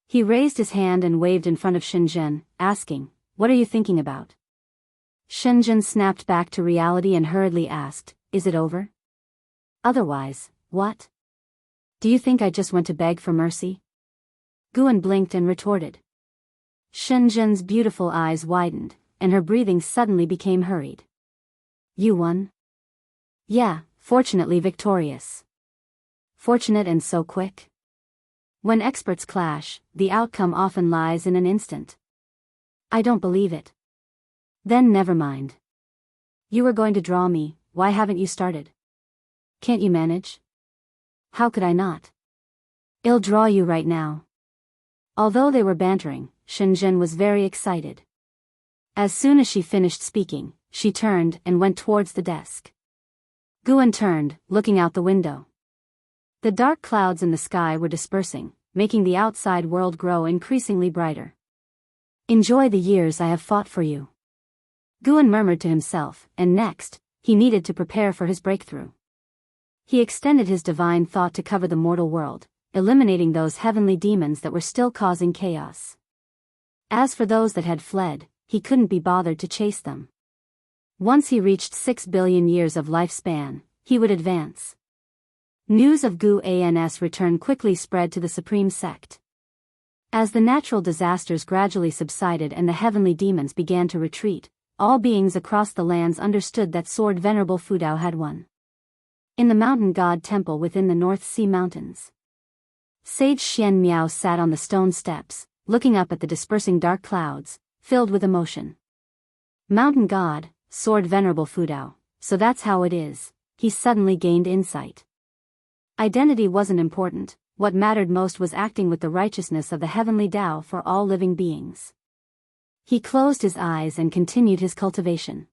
He raised his hand and waved in front of Shenzhen, asking, "What are you thinking about?" Shenzhen snapped back to reality and hurriedly asked, "Is it over?" "Otherwise, what? Do you think I just went to beg for mercy?" Guan blinked and retorted. Shenzhen's beautiful eyes widened, and her breathing suddenly became hurried. "You won?" "Yeah, fortunately victorious." "Fortunate and so quick?" "When experts clash, the outcome often lies in an instant." "I don't believe it." "Then never mind. You were going to draw me, why haven't you started? Can't you manage?" "How could I not? I'll draw you right now." Although they were bantering, Shenzhen was very excited. As soon as she finished speaking, she turned and went towards the desk. Guan turned, looking out the window. The dark clouds in the sky were dispersing, making the outside world grow increasingly brighter. "Enjoy the years I have fought for you," Guan murmured to himself, and next, he needed to prepare for his breakthrough. He extended his divine thought to cover the mortal world, eliminating those heavenly demons that were still causing chaos. As for those that had fled, he couldn't be bothered to chase them. Once he reached 6 billion years of lifespan, he would advance. News of Guan's return quickly spread to the Supreme Sect. As the natural disasters gradually subsided and the heavenly demons began to retreat, all beings across the lands understood that Sword Venerable Fudao had won. In the mountain god temple within the North Sea Mountains, Sage Xian Miao sat on the stone steps, looking up at the dispersing dark clouds, filled with emotion. Mountain God, Sword Venerable Fudao, so that's how it is, he suddenly gained insight. Identity wasn't important, what mattered most was acting with the righteousness of the heavenly Tao for all living beings. He closed his eyes and continued his cultivation.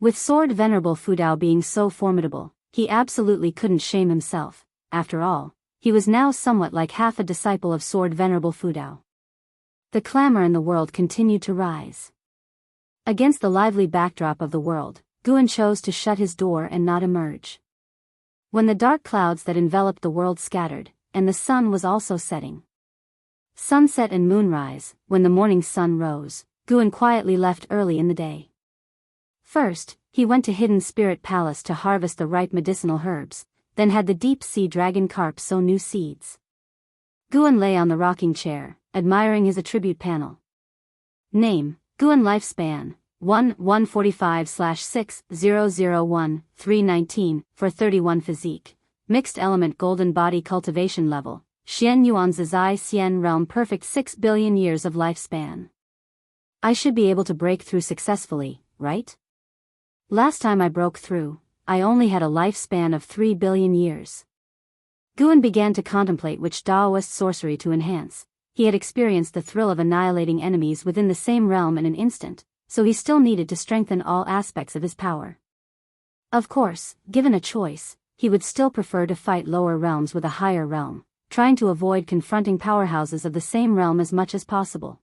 With Sword Venerable Fudao being so formidable, he absolutely couldn't shame himself. After all, he was now somewhat like half a disciple of Sword Venerable Fudao. The clamor in the world continued to rise. Against the lively backdrop of the world, Guan chose to shut his door and not emerge. When the dark clouds that enveloped the world scattered, and the sun was also setting. Sunset and moonrise, when the morning sun rose, Guan quietly left early in the day. First, he went to Hidden Spirit Palace to harvest the ripe medicinal herbs, then had the deep sea dragon carp sow new seeds. Guan lay on the rocking chair, admiring his attribute panel. Name, Guan lifespan, 1-145/6-001-319, for 31 physique, mixed element golden body cultivation level, Xian Yuan Zizai Xian realm perfect 6 billion years of lifespan. I should be able to break through successfully, right? Last time I broke through, I only had a lifespan of 3 billion years. Guan began to contemplate which Daoist sorcery to enhance. He had experienced the thrill of annihilating enemies within the same realm in an instant, so he still needed to strengthen all aspects of his power. Of course, given a choice, he would still prefer to fight lower realms with a higher realm, trying to avoid confronting powerhouses of the same realm as much as possible.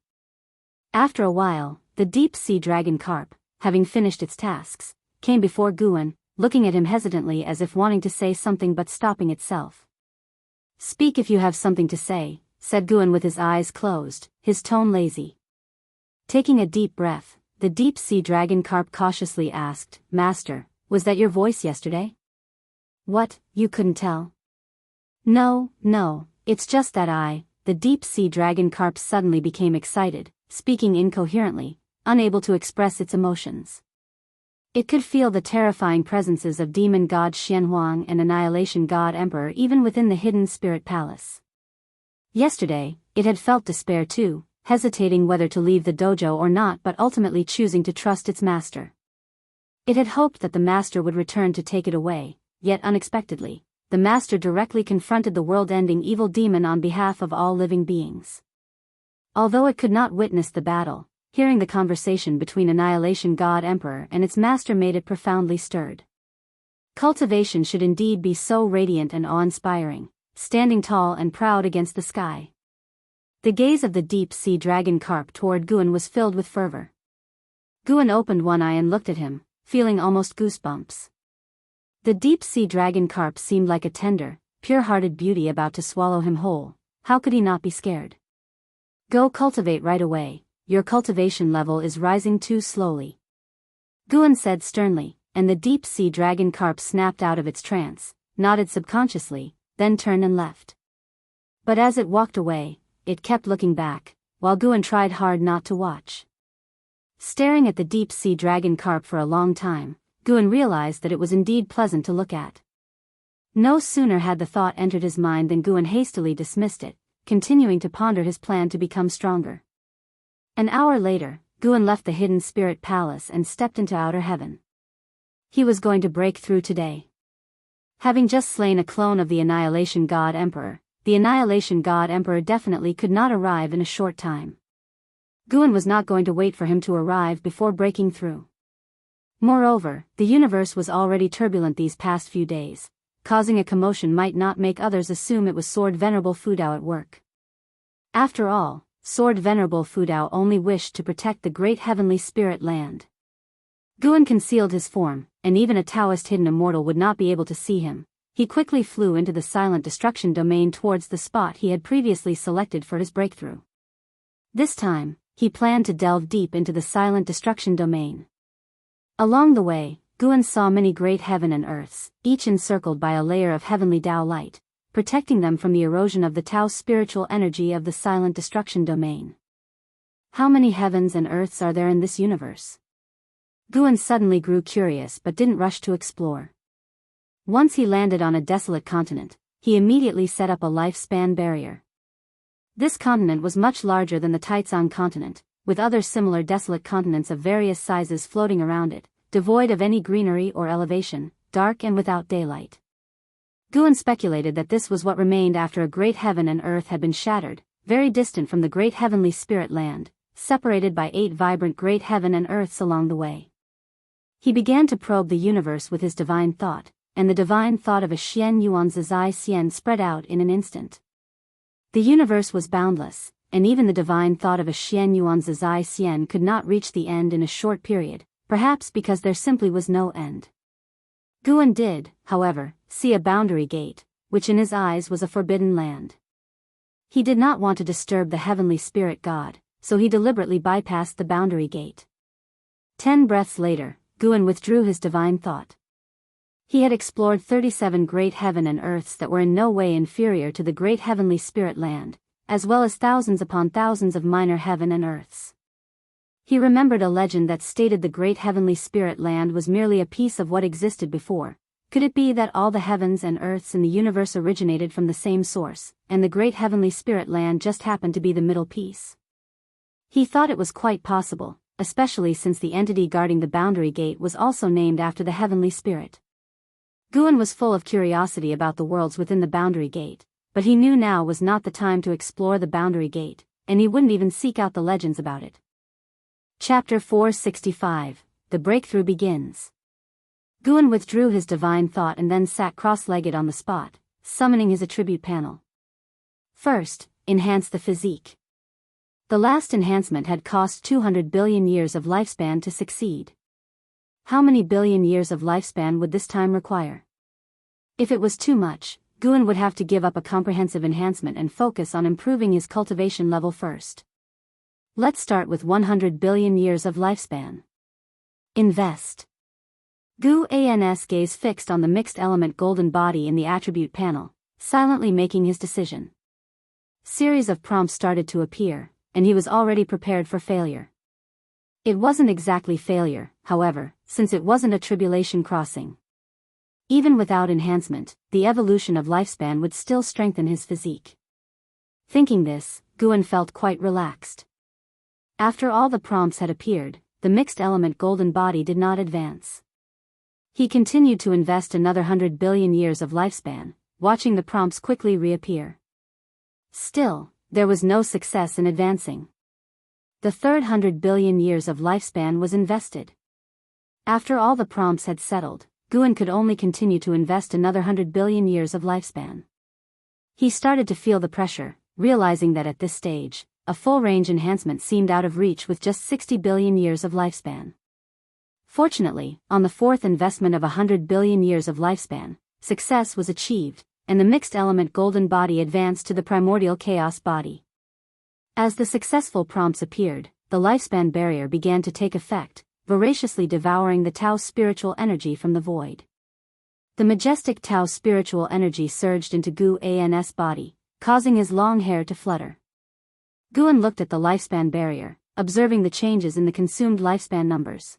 After a while, the deep sea dragon carp, having finished its tasks, came before Guan, looking at him hesitantly as if wanting to say something but stopping itself. "Speak if you have something to say," said Guan with his eyes closed, his tone lazy. Taking a deep breath, the deep sea dragon carp cautiously asked, "Master, was that your voice yesterday?" "What, you couldn't tell?" No, it's just that the deep sea dragon carp suddenly became excited, speaking incoherently, unable to express its emotions. It could feel the terrifying presences of demon god Xianhuang and annihilation god Emperor even within the Hidden Spirit Palace. Yesterday, it had felt despair too, hesitating whether to leave the dojo or not but ultimately choosing to trust its master. It had hoped that the master would return to take it away, yet unexpectedly, the master directly confronted the world-ending evil demon on behalf of all living beings. Although it could not witness the battle, hearing the conversation between Annihilation God Emperor and its master made it profoundly stirred. Cultivation should indeed be so radiant and awe-inspiring, standing tall and proud against the sky. The gaze of the deep-sea dragon carp toward Guan was filled with fervor. Guan opened one eye and looked at him, feeling almost goosebumps. The deep-sea dragon carp seemed like a tender, pure-hearted beauty about to swallow him whole. How could he not be scared? "Go cultivate right away. Your cultivation level is rising too slowly," Guan said sternly, and the deep-sea dragon carp snapped out of its trance, nodded subconsciously, then turned and left. But as it walked away, it kept looking back, while Guan tried hard not to watch. Staring at the deep-sea dragon carp for a long time, Guan realized that it was indeed pleasant to look at. No sooner had the thought entered his mind than Guan hastily dismissed it, continuing to ponder his plan to become stronger. An hour later, Guan left the Hidden Spirit Palace and stepped into outer heaven. He was going to break through today. Having just slain a clone of the Annihilation God Emperor, the Annihilation God Emperor definitely could not arrive in a short time. Guan was not going to wait for him to arrive before breaking through. Moreover, the universe was already turbulent these past few days. Causing a commotion might not make others assume it was Sword Venerable Fudao at work. After all, Sword Venerable Fudao only wished to protect the great heavenly spirit land. Guan concealed his form, and even a Taoist hidden immortal would not be able to see him. He quickly flew into the silent destruction domain towards the spot he had previously selected for his breakthrough. This time, he planned to delve deep into the silent destruction domain. Along the way, Guan saw many great heaven and earths, each encircled by a layer of heavenly Tao light, protecting them from the erosion of the Tao spiritual energy of the silent destruction domain. How many heavens and earths are there in this universe? Guan suddenly grew curious but didn't rush to explore. Once he landed on a desolate continent, he immediately set up a lifespan barrier. This continent was much larger than the Taizong continent, with other similar desolate continents of various sizes floating around it, devoid of any greenery or elevation, dark and without daylight. Guan speculated that this was what remained after a great heaven and earth had been shattered, very distant from the great heavenly spirit land, separated by 8 vibrant great heaven and earths along the way. He began to probe the universe with his divine thought, and the divine thought of a Xian Yuan Zizai Xian spread out in an instant. The universe was boundless, and even the divine thought of a Xian Yuan Zizai Xian could not reach the end in a short period, perhaps because there simply was no end. Guan did, however, see a boundary gate, which in his eyes was a forbidden land. He did not want to disturb the heavenly spirit god, so he deliberately bypassed the boundary gate. 10 breaths later, Guan withdrew his divine thought. He had explored 37 great heaven and earths that were in no way inferior to the great heavenly spirit land, as well as thousands upon thousands of minor heaven and earths. He remembered a legend that stated the great heavenly spirit land was merely a piece of what existed before. Could it be that all the heavens and earths in the universe originated from the same source, and the great heavenly spirit land just happened to be the middle piece? He thought it was quite possible, especially since the entity guarding the boundary gate was also named after the heavenly spirit. Guan was full of curiosity about the worlds within the boundary gate, but he knew now was not the time to explore the boundary gate, and he wouldn't even seek out the legends about it. Chapter 465, The Breakthrough Begins. Guan withdrew his divine thought and then sat cross-legged on the spot, summoning his attribute panel. First, enhance the physique. The last enhancement had cost 200 billion years of lifespan to succeed. How many billion years of lifespan would this time require? If it was too much, Guan would have to give up a comprehensive enhancement and focus on improving his cultivation level first. Let's start with 100 billion years of lifespan. Invest. Guan's gaze fixed on the mixed element golden body in the attribute panel, silently making his decision. Series of prompts started to appear, and he was already prepared for failure. It wasn't exactly failure, however, since it wasn't a tribulation crossing. Even without enhancement, the evolution of lifespan would still strengthen his physique. Thinking this, Guan felt quite relaxed. After all the prompts had appeared, the mixed element golden body did not advance. He continued to invest another 100 billion years of lifespan, watching the prompts quickly reappear. Still, there was no success in advancing. The third 100 billion years of lifespan was invested. After all the prompts had settled, Guan could only continue to invest another 100 billion years of lifespan. He started to feel the pressure, realizing that at this stage, a full-range enhancement seemed out of reach with just 60 billion years of lifespan. Fortunately, on the fourth investment of 100 billion years of lifespan, success was achieved, and the mixed element golden body advanced to the primordial chaos body. As the successful prompts appeared, the lifespan barrier began to take effect, voraciously devouring the Tao spiritual energy from the void. The majestic Tao spiritual energy surged into Guan's body, causing his long hair to flutter. Guan looked at the lifespan barrier, observing the changes in the consumed lifespan numbers.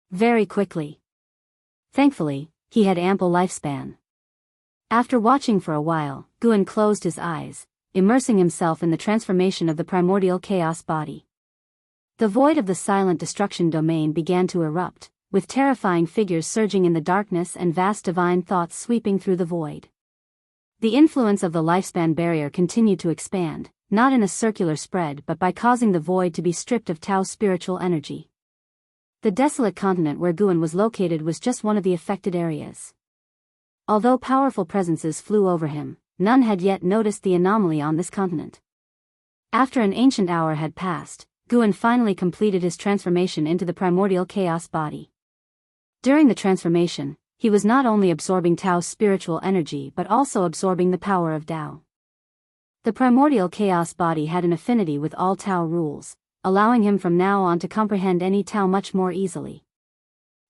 Very quickly. Thankfully, he had ample lifespan. After watching for a while, Guan closed his eyes, immersing himself in the transformation of the primordial chaos body. The void of the silent destruction domain began to erupt, with terrifying figures surging in the darkness and vast divine thoughts sweeping through the void. The influence of the lifespan barrier continued to expand, not in a circular spread but by causing the void to be stripped of Tao spiritual energy. The desolate continent where Guan was located was just one of the affected areas. Although powerful presences flew over him, none had yet noticed the anomaly on this continent. After an ancient hour had passed, Guan finally completed his transformation into the primordial chaos body. During the transformation, he was not only absorbing Tao's spiritual energy but also absorbing the power of Tao. The primordial chaos body had an affinity with all Tao rules, allowing him from now on to comprehend any Tao much more easily.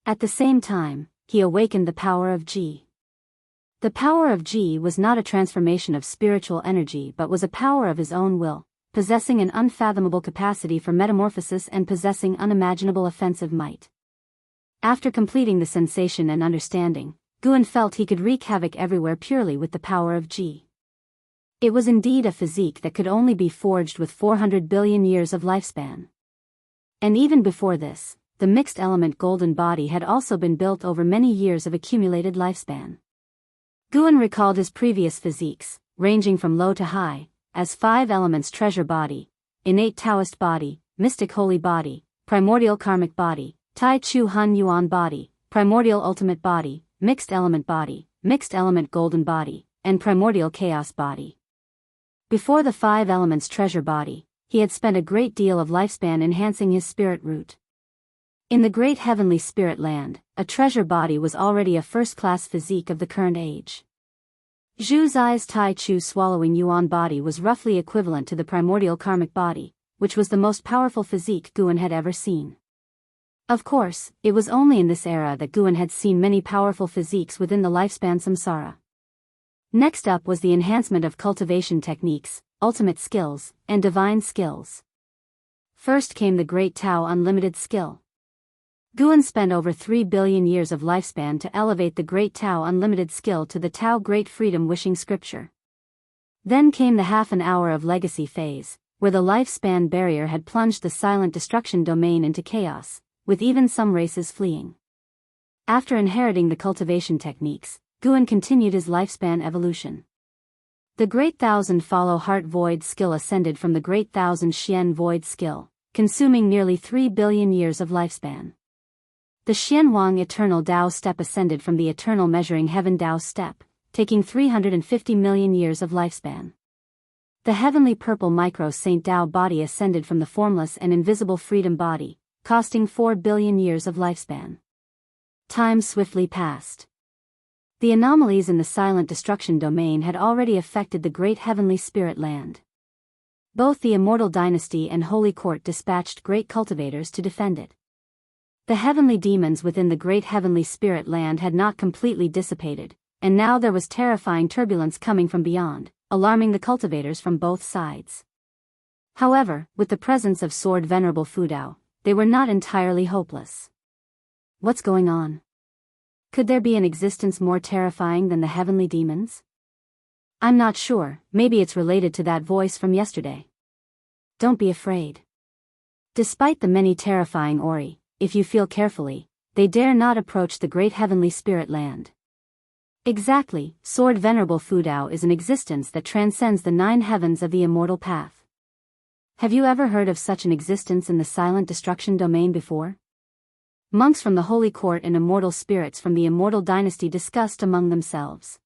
At the same time, he awakened the power of Ji. The power of Ji was not a transformation of spiritual energy but was a power of his own will, possessing an unfathomable capacity for metamorphosis and possessing unimaginable offensive might. After completing the sensation and understanding, Guan felt he could wreak havoc everywhere purely with the power of Ji. It was indeed a physique that could only be forged with 400 billion years of lifespan. And even before this, the mixed element golden body had also been built over many years of accumulated lifespan. Guan recalled his previous physiques, ranging from low to high, as 5 elements treasure body, innate Taoist body, mystic holy body, primordial karmic body, Tai Chu Hun Yuan body, primordial ultimate body, mixed element golden body, and primordial chaos body. Before the 5 elements treasure body, he had spent a great deal of lifespan enhancing his spirit root. In the great heavenly spirit land, a treasure body was already a first-class physique of the current age. Zhu Zai's Tai Chu swallowing Yuan body was roughly equivalent to the primordial karmic body, which was the most powerful physique Guan had ever seen. Of course, it was only in this era that Guan had seen many powerful physiques within the lifespan samsara. Next up was the enhancement of cultivation techniques, ultimate skills, and divine skills. First came the Great Tao Unlimited skill. Guan spent over 3 billion years of lifespan to elevate the Great Tao Unlimited skill to the Tao Great Freedom Wishing Scripture. Then came the half an hour of legacy phase, where the lifespan barrier had plunged the silent destruction domain into chaos, with even some races fleeing. After inheriting the cultivation techniques, Guan continued his lifespan evolution. The Great Thousand Follow Heart Void skill ascended from the Great Thousand Xian Void skill, consuming nearly 3 billion years of lifespan. The Xianwang Eternal Dao step ascended from the Eternal Measuring Heaven Dao step, taking 350 million years of lifespan. The Heavenly Purple Micro Saint Dao body ascended from the Formless and Invisible Freedom body, costing 4 billion years of lifespan. Time swiftly passed. The anomalies in the silent destruction domain had already affected the great heavenly spirit land. Both the Immortal Dynasty and Holy Court dispatched great cultivators to defend it. The heavenly demons within the great heavenly spirit land had not completely dissipated, and now there was terrifying turbulence coming from beyond, alarming the cultivators from both sides. However, with the presence of Sword Venerable Fudao, they were not entirely hopeless. What's going on? Could there be an existence more terrifying than the heavenly demons? I'm not sure, maybe it's related to that voice from yesterday. Don't be afraid. Despite the many terrifying Ori, if you feel carefully, they dare not approach the great heavenly spirit land. Exactly, Sword Venerable Fudao is an existence that transcends the 9 heavens of the immortal path. Have you ever heard of such an existence in the silent destruction domain before? Monks from the Holy Court and immortal spirits from the Immortal Dynasty discussed among themselves.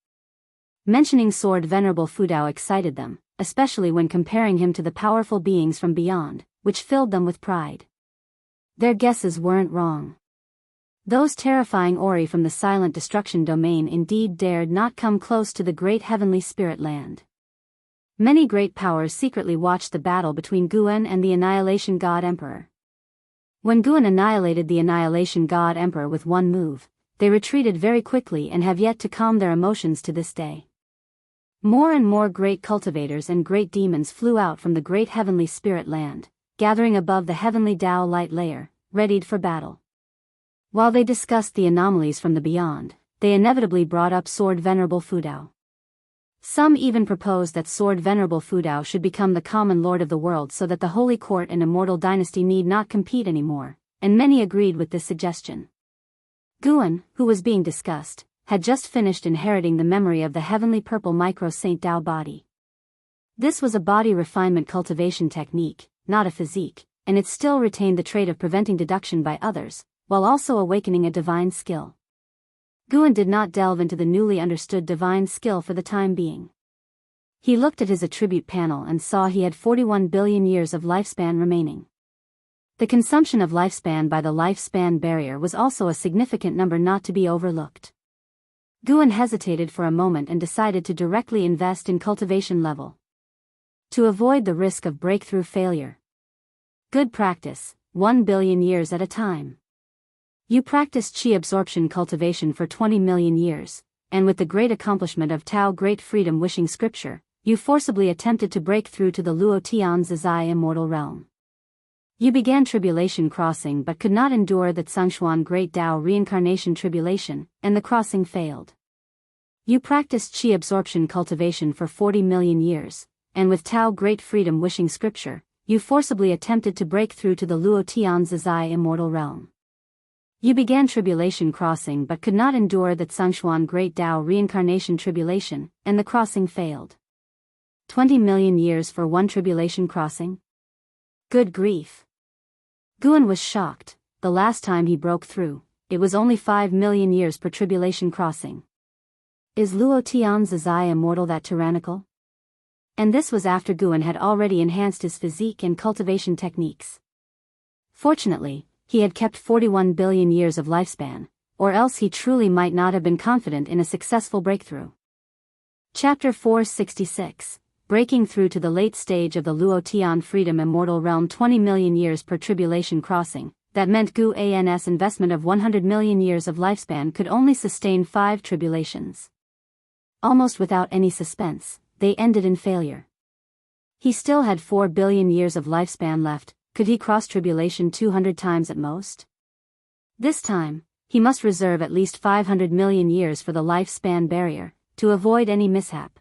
Mentioning Sword Venerable Fudao excited them, especially when comparing him to the powerful beings from beyond, which filled them with pride. Their guesses weren't wrong. Those terrifying Ori from the silent destruction domain indeed dared not come close to the great heavenly spirit land. Many great powers secretly watched the battle between Guan and the Annihilation God Emperor. When Guan annihilated the Annihilation God Emperor with one move, they retreated very quickly and have yet to calm their emotions to this day. More and more great cultivators and great demons flew out from the great heavenly spirit land, gathering above the heavenly Tao light layer, readied for battle. While they discussed the anomalies from the beyond, they inevitably brought up Sword Venerable Fudao. Some even proposed that Sword Venerable Fudao should become the common lord of the world so that the Holy Court and Immortal Dynasty need not compete anymore, and many agreed with this suggestion. Guan, who was being discussed, had just finished inheriting the memory of the Heavenly Purple Micro Saint Dao body. This was a body refinement cultivation technique, not a physique, and it still retained the trait of preventing deduction by others, while also awakening a divine skill. Guan did not delve into the newly understood divine skill for the time being. He looked at his attribute panel and saw he had 41 billion years of lifespan remaining. The consumption of lifespan by the lifespan barrier was also a significant number not to be overlooked. Guan hesitated for a moment and decided to directly invest in cultivation level. To avoid the risk of breakthrough failure. Good practice, 1 billion years at a time. You practiced Qi absorption cultivation for 20 million years, and with the great accomplishment of Tao Great Freedom Wishing Scripture, you forcibly attempted to break through to the Luo Tian Zizai immortal realm. You began tribulation crossing but could not endure the Zhongshuan Great Tao reincarnation tribulation, and the crossing failed. You practiced Qi absorption cultivation for 40 million years, and with Tao Great Freedom Wishing Scripture, you forcibly attempted to break through to the Luo Tian Zizai immortal realm. You began tribulation crossing but could not endure the Xianxia Great Tao reincarnation tribulation, and the crossing failed. 20 million years for one tribulation crossing? Good grief. Guan was shocked. The last time he broke through, it was only 5 million years per tribulation crossing. Is Luo Tian's Zai immortal that tyrannical? And this was after Guan had already enhanced his physique and cultivation techniques. Fortunately, he had kept 41 billion years of lifespan, or else he truly might not have been confident in a successful breakthrough. Chapter 466, Breaking Through to the Late Stage of the Luo Tian Freedom Immortal Realm. 20 million years per tribulation crossing. That meant Guan's investment of 100 million years of lifespan could only sustain 5 tribulations. Almost without any suspense, they ended in failure. He still had 4 billion years of lifespan left. Could he cross tribulation 200 times at most? This time, he must reserve at least 500 million years for the lifespan barrier, to avoid any mishap.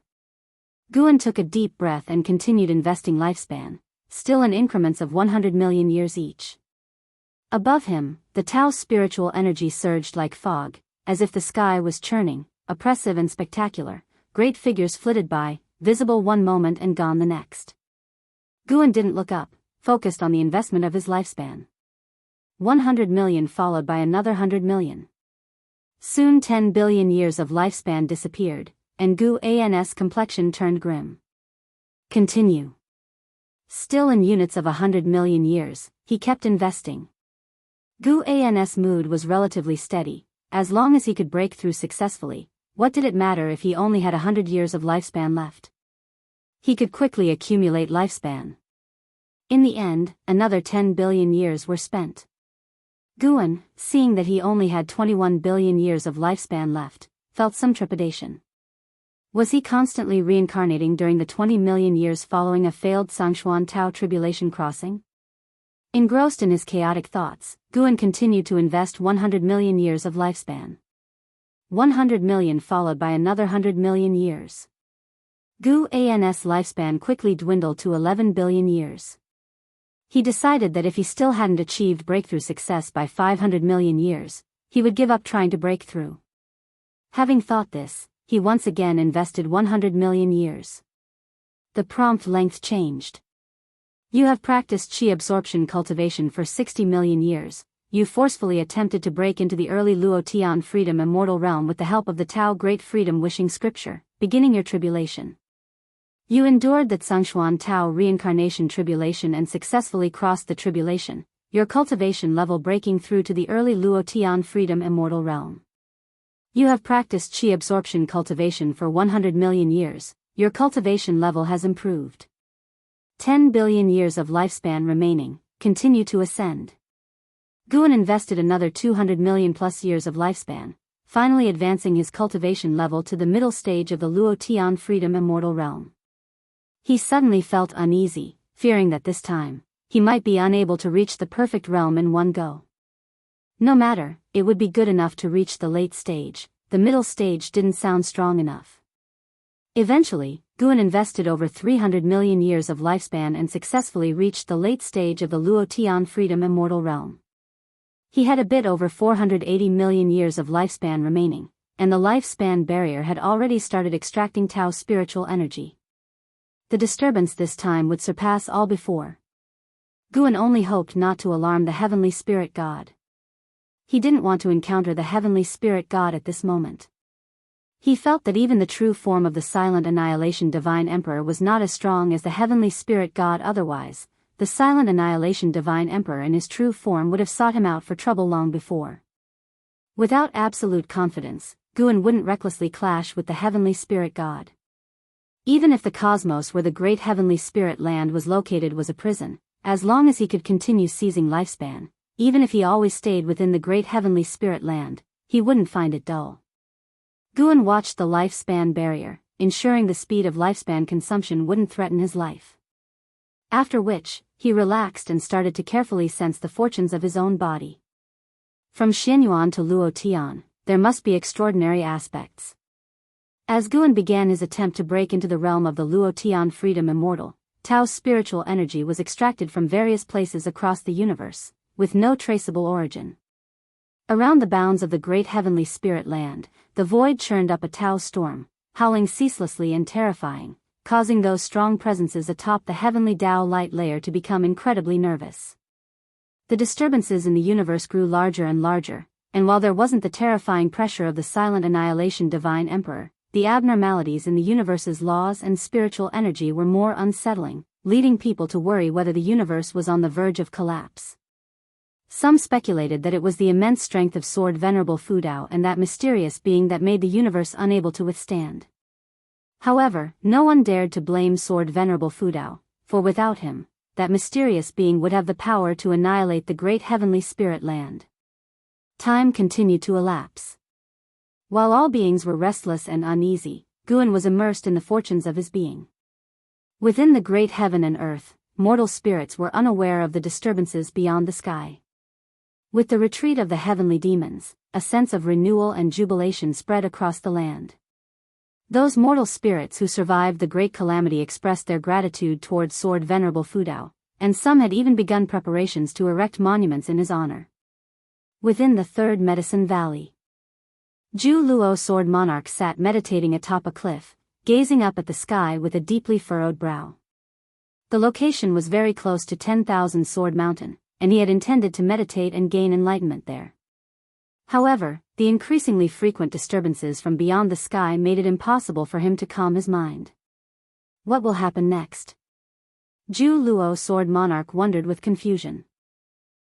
Guan took a deep breath and continued investing lifespan, still in increments of 100 million years each. Above him, the Tao's spiritual energy surged like fog, as if the sky was churning, oppressive and spectacular. Great figures flitted by, visible one moment and gone the next. Guan didn't look up, focused on the investment of his lifespan. 100 million followed by another 100 million. Soon 10 billion years of lifespan disappeared, and Guan's complexion turned grim. Continue. Still in units of 100 million years, he kept investing. Guan's mood was relatively steady. As long as he could break through successfully, what did it matter if he only had 100 years of lifespan left? He could quickly accumulate lifespan. In the end, another 10 billion years were spent. Guan, seeing that he only had 21 billion years of lifespan left, felt some trepidation. Was he constantly reincarnating during the 20 million years following a failed Xianxia Tao tribulation crossing? Engrossed in his chaotic thoughts, Guan continued to invest 100 million years of lifespan. 100 million followed by another 100 million years. Guan's lifespan quickly dwindled to 11 billion years. He decided that if he still hadn't achieved breakthrough success by 500 million years, he would give up trying to break through. Having thought this, he once again invested 100 million years. The prompt length changed. You have practiced chi absorption cultivation for 60 million years. You forcefully attempted to break into the early Luo Tian Freedom Immortal Realm with the help of the Tao Great Freedom Wishing Scripture, beginning your tribulation. You endured the Xianxia Tao reincarnation tribulation and successfully crossed the tribulation, your cultivation level breaking through to the early Luo Tian Freedom Immortal Realm. You have practiced chi absorption cultivation for 100 million years, your cultivation level has improved. 10 billion years of lifespan remaining, continue to ascend. Guan invested another 200 million plus years of lifespan, finally advancing his cultivation level to the middle stage of the Luo Tian Freedom Immortal Realm. He suddenly felt uneasy, fearing that this time, he might be unable to reach the perfect realm in one go. No matter, it would be good enough to reach the late stage, the middle stage didn't sound strong enough. Eventually, Guan invested over 300 million years of lifespan and successfully reached the late stage of the Luo Tian Freedom Immortal Realm. He had a bit over 480 million years of lifespan remaining, and the lifespan barrier had already started extracting Tao's spiritual energy. The disturbance this time would surpass all before. Guan only hoped not to alarm the Heavenly Spirit God. He didn't want to encounter the Heavenly Spirit God at this moment. He felt that even the true form of the silent annihilation Divine Emperor was not as strong as the Heavenly Spirit God. Otherwise, the silent annihilation Divine Emperor in his true form would have sought him out for trouble long before. Without absolute confidence, Guan wouldn't recklessly clash with the Heavenly Spirit God. Even if the cosmos where the great Heavenly Spirit land was located was a prison, as long as he could continue seizing lifespan, even if he always stayed within the great Heavenly Spirit land, he wouldn't find it dull. Guan watched the lifespan barrier, ensuring the speed of lifespan consumption wouldn't threaten his life. After which, he relaxed and started to carefully sense the fortunes of his own body. From Xianyuan to Luo Tian, there must be extraordinary aspects. As Guan began his attempt to break into the realm of the Luo Tian Freedom Immortal, Tao's spiritual energy was extracted from various places across the universe, with no traceable origin. Around the bounds of the great heavenly spirit land, the void churned up a Tao storm, howling ceaselessly and terrifying, causing those strong presences atop the heavenly Tao light layer to become incredibly nervous. The disturbances in the universe grew larger and larger, and while there wasn't the terrifying pressure of the silent annihilation divine emperor, the abnormalities in the universe's laws and spiritual energy were more unsettling, leading people to worry whether the universe was on the verge of collapse. Some speculated that it was the immense strength of Sword Venerable Fudao and that mysterious being that made the universe unable to withstand. However, no one dared to blame Sword Venerable Fudao, for without him, that mysterious being would have the power to annihilate the great heavenly spirit land. Time continued to elapse. While all beings were restless and uneasy, Guan was immersed in the fortunes of his being. Within the great heaven and earth, mortal spirits were unaware of the disturbances beyond the sky. With the retreat of the heavenly demons, a sense of renewal and jubilation spread across the land. Those mortal spirits who survived the great calamity expressed their gratitude towards Sword Venerable Fudao, and some had even begun preparations to erect monuments in his honor. Within the third Medicine Valley, Zhu Luo Sword Monarch sat meditating atop a cliff, gazing up at the sky with a deeply furrowed brow. The location was very close to 10,000 Sword Mountain, and he had intended to meditate and gain enlightenment there. However, the increasingly frequent disturbances from beyond the sky made it impossible for him to calm his mind. What will happen next? Zhu Luo Sword Monarch wondered with confusion.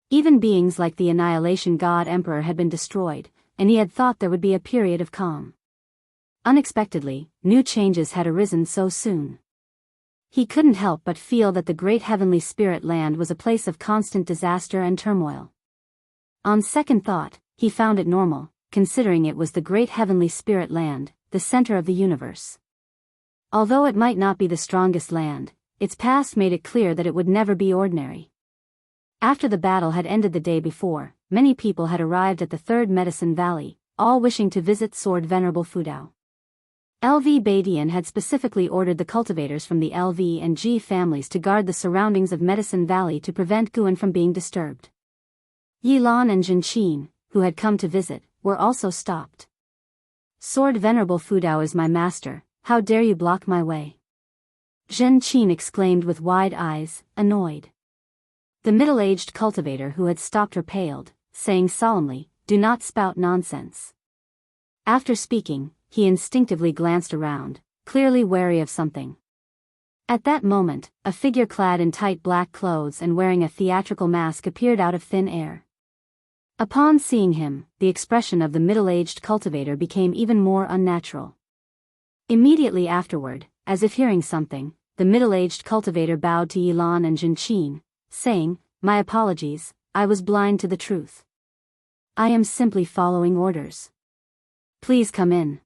Even beings like the Annihilation God Emperor had been destroyed, and he had thought there would be a period of calm. Unexpectedly, new changes had arisen so soon. He couldn't help but feel that the great heavenly spirit land was a place of constant disaster and turmoil. On second thought, he found it normal, considering it was the great heavenly spirit land, the center of the universe. Although it might not be the strongest land, its past made it clear that it would never be ordinary. After the battle had ended the day before, many people had arrived at the third Medicine Valley, all wishing to visit Sword Venerable Fudao. LV Badian had specifically ordered the cultivators from the LV and G families to guard the surroundings of Medicine Valley to prevent Guan from being disturbed. Yilan and Jinqin, who had come to visit, were also stopped. Sword Venerable Fudao is my master, how dare you block my way? Jinqin exclaimed with wide eyes, annoyed. The middle-aged cultivator who had stopped her paled, saying solemnly, do not spout nonsense. After speaking, he instinctively glanced around, clearly wary of something. At that moment, a figure clad in tight black clothes and wearing a theatrical mask appeared out of thin air. Upon seeing him, the expression of the middle-aged cultivator became even more unnatural. Immediately afterward, as if hearing something, the middle-aged cultivator bowed to Yilan and Jinqin, saying, my apologies, I was blind to the truth. I am simply following orders. Please come in.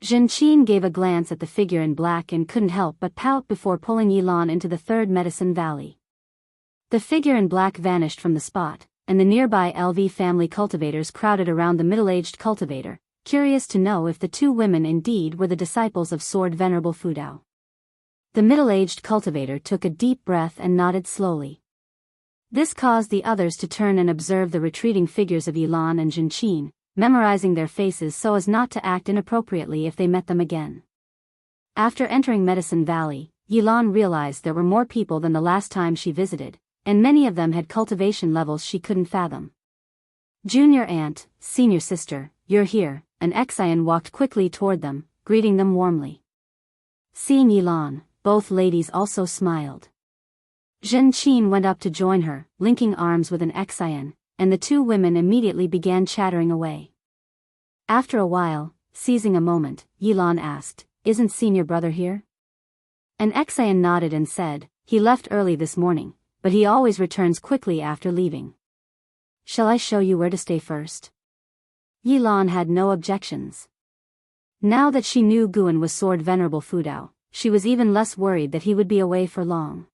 Jinqin gave a glance at the figure in black and couldn't help but pout before pulling Yilan into the third Medicine Valley. The figure in black vanished from the spot, and the nearby LV family cultivators crowded around the middle-aged cultivator, curious to know if the two women indeed were the disciples of Sword Venerable Fudao. The middle-aged cultivator took a deep breath and nodded slowly. This caused the others to turn and observe the retreating figures of Yilan and Jinqin, memorizing their faces so as not to act inappropriately if they met them again. After entering Medicine Valley, Yilan realized there were more people than the last time she visited, and many of them had cultivation levels she couldn't fathom. Junior aunt, senior sister, you're here, an Xian walked quickly toward them, greeting them warmly. Seeing Yilan, both ladies also smiled. Jinqin went up to join her, linking arms with an Xian, and the two women immediately began chattering away. After a while, seizing a moment, Yilan asked, isn't senior brother here? An Xian nodded and said, he left early this morning, but he always returns quickly after leaving. Shall I show you where to stay first? Yilan had no objections. Now that she knew Guan was Sword Venerable Fudao, she was even less worried that he would be away for long.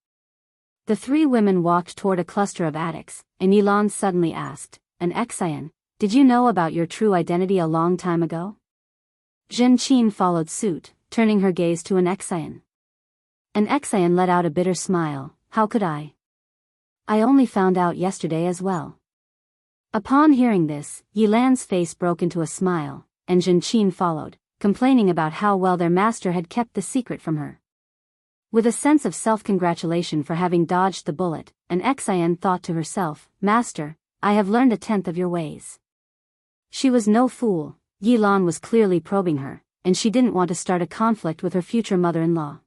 The three women walked toward a cluster of attics, and Yilan suddenly asked, an Xian, did you know about your true identity a long time ago? Jinqin followed suit, turning her gaze to an Xian. An Xian let out a bitter smile, how could I? I only found out yesterday as well. Upon hearing this, Yilan's face broke into a smile, and Zhenqin followed, complaining about how well their master had kept the secret from her. With a sense of self-congratulation for having dodged the bullet, an Xian thought to herself, "Master, I have learned a tenth of your ways." She was no fool. Yilan was clearly probing her, and she didn't want to start a conflict with her future mother-in-law.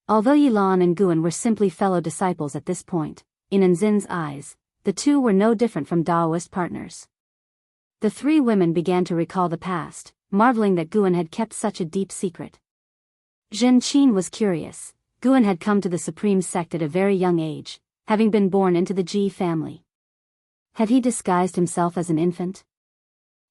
Although Yilan and Guan were simply fellow disciples at this point, in Enzin's eyes, the two were no different from Daoist partners. The three women began to recall the past, marveling that Guan had kept such a deep secret. Zhenqin was curious. Guan had come to the supreme sect at a very young age, having been born into the Ji family. Had he disguised himself as an infant?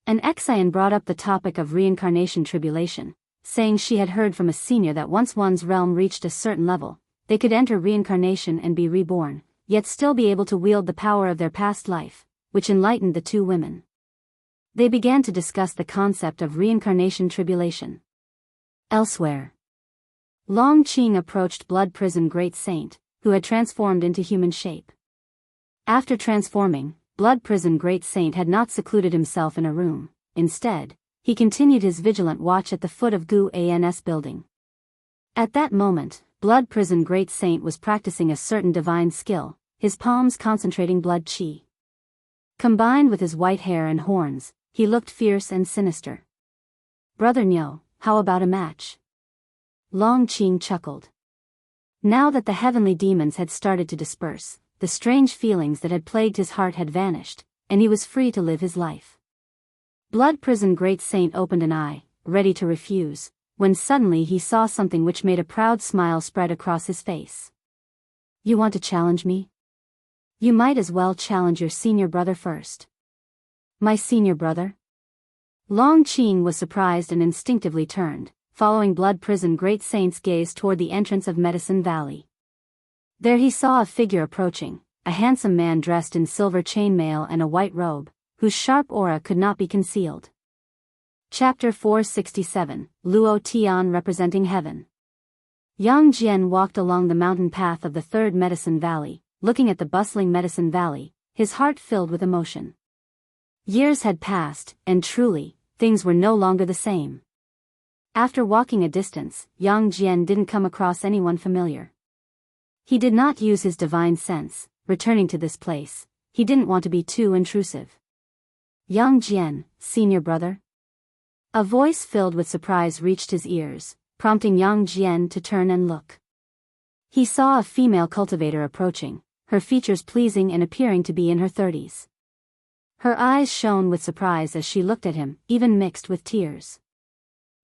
An Xian brought up the topic of reincarnation tribulation, saying she had heard from a senior that once one's realm reached a certain level, they could enter reincarnation and be reborn, yet still be able to wield the power of their past life, which enlightened the two women. They began to discuss the concept of reincarnation tribulation. Elsewhere, Long Qing approached Blood Prison Great Saint, who had transformed into human shape. After transforming, Blood Prison Great Saint had not secluded himself in a room. Instead, he continued his vigilant watch at the foot of Gu An's building. At that moment, Blood Prison Great Saint was practicing a certain divine skill, his palms concentrating blood qi. Combined with his white hair and horns, he looked fierce and sinister. "Brother Niu, how about a match?" Long Qing chuckled. Now that the heavenly demons had started to disperse, the strange feelings that had plagued his heart had vanished, and he was free to live his life. Blood Prison Great Saint opened an eye, ready to refuse, when suddenly he saw something which made a proud smile spread across his face. "You want to challenge me? You might as well challenge your senior brother first." "My senior brother?" Long Qing was surprised and instinctively turned, following Blood Prison Great Saint's gaze toward the entrance of Medicine Valley. There he saw a figure approaching, a handsome man dressed in silver chainmail and a white robe, whose sharp aura could not be concealed. Chapter 467, Luo Tian representing heaven. Yang Jian walked along the mountain path of the third Medicine Valley, looking at the bustling Medicine Valley, his heart filled with emotion. Years had passed, and truly, things were no longer the same. After walking a distance, Yang Jian didn't come across anyone familiar. He did not use his divine sense, returning to this place. He didn't want to be too intrusive. "Yang Jian, senior brother?" A voice filled with surprise reached his ears, prompting Yang Jian to turn and look. He saw a female cultivator approaching, her features pleasing and appearing to be in her 30s. Her eyes shone with surprise as she looked at him, even mixed with tears.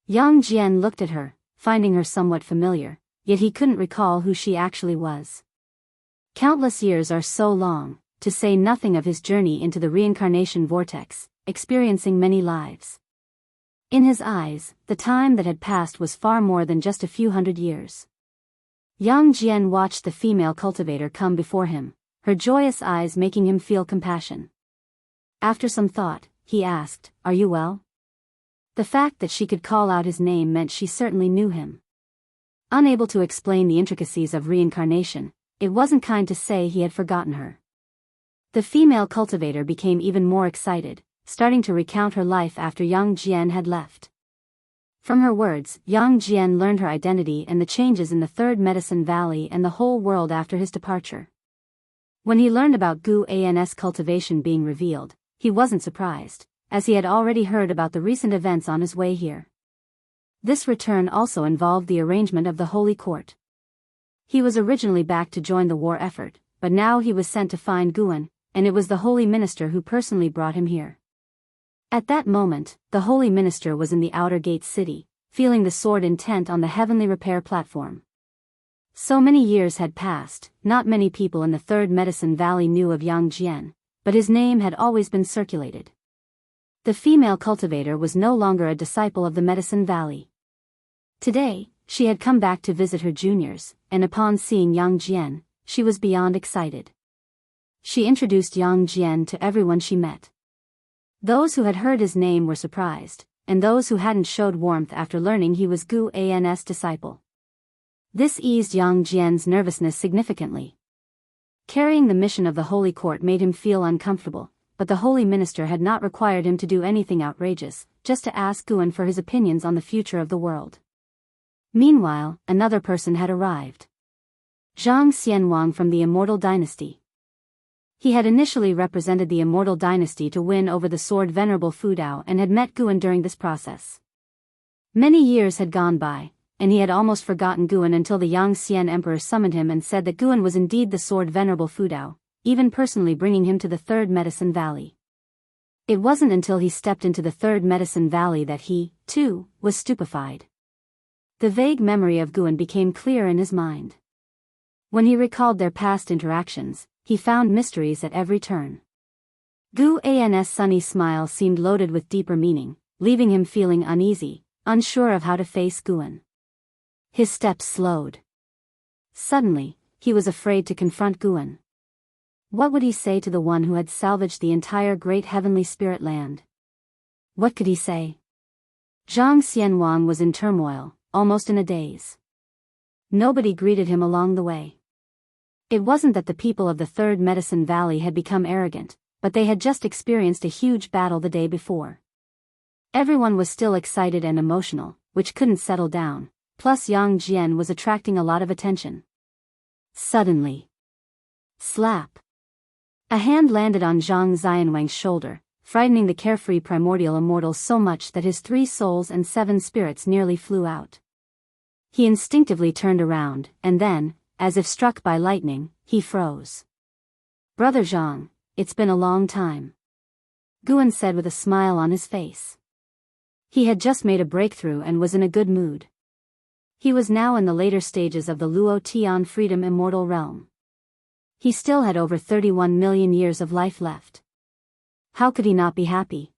Yang Jian looked at her, finding her somewhat familiar, yet he couldn't recall who she actually was. Countless years are so long, to say nothing of his journey into the reincarnation vortex, experiencing many lives. In his eyes, the time that had passed was far more than just a few hundred years. Yang Jian watched the female cultivator come before him, her joyous eyes making him feel compassion. After some thought, he asked, "Are you well?" The fact that she could call out his name meant she certainly knew him. Unable to explain the intricacies of reincarnation, it wasn't kind to say he had forgotten her. The female cultivator became even more excited, starting to recount her life after Yang Jian had left. From her words, Yang Jian learned her identity and the changes in the third Medicine Valley and the whole world after his departure. When he learned about Gu An's cultivation being revealed, he wasn't surprised, as he had already heard about the recent events on his way here. This return also involved the arrangement of the Holy Court. He was originally back to join the war effort, but now he was sent to find Guan, and it was the Holy Minister who personally brought him here. At that moment, the Holy Minister was in the outer gate city, feeling the sword intent on the heavenly repair platform. So many years had passed, not many people in the third Medicine Valley knew of Yang Jian, but his name had always been circulated. The female cultivator was no longer a disciple of the Medicine Valley. Today, she had come back to visit her juniors, and upon seeing Yang Jian, she was beyond excited. She introduced Yang Jian to everyone she met. Those who had heard his name were surprised, and those who hadn't showed warmth after learning he was Gu An's disciple. This eased Yang Jian's nervousness significantly. Carrying the mission of the Holy Court made him feel uncomfortable, but the holy minister had not required him to do anything outrageous, just to ask Guan for his opinions on the future of the world. Meanwhile, another person had arrived. Zhang Xianwang from the Immortal Dynasty. He had initially represented the Immortal Dynasty to win over the sword Venerable Fudao and had met Guan during this process. Many years had gone by, and he had almost forgotten Guan until the Yangxian Emperor summoned him and said that Guan was indeed the sword Venerable Fudao, even personally bringing him to the Third Medicine Valley. It wasn't until he stepped into the Third Medicine Valley that he, too, was stupefied. The vague memory of Guan became clear in his mind. When he recalled their past interactions, he found mysteries at every turn. Gu An's sunny smile seemed loaded with deeper meaning, leaving him feeling uneasy, unsure of how to face Guan. His steps slowed. Suddenly, he was afraid to confront Guan. What would he say to the one who had salvaged the entire great heavenly spirit land? What could he say? Zhang Xianwang was in turmoil, almost in a daze. Nobody greeted him along the way. It wasn't that the people of the Third Medicine Valley had become arrogant, but they had just experienced a huge battle the day before. Everyone was still excited and emotional, which couldn't settle down, plus Yang Jian was attracting a lot of attention. Suddenly. Slap. A hand landed on Zhang Xianwang's shoulder, frightening the carefree primordial immortal so much that his 3 souls and 7 spirits nearly flew out. He instinctively turned around, and then, as if struck by lightning, he froze. "Brother Zhang, it's been a long time," Guan said with a smile on his face. He had just made a breakthrough and was in a good mood. He was now in the later stages of the Luo Tian Freedom Immortal Realm. He still had over 31 million years of life left. How could he not be happy?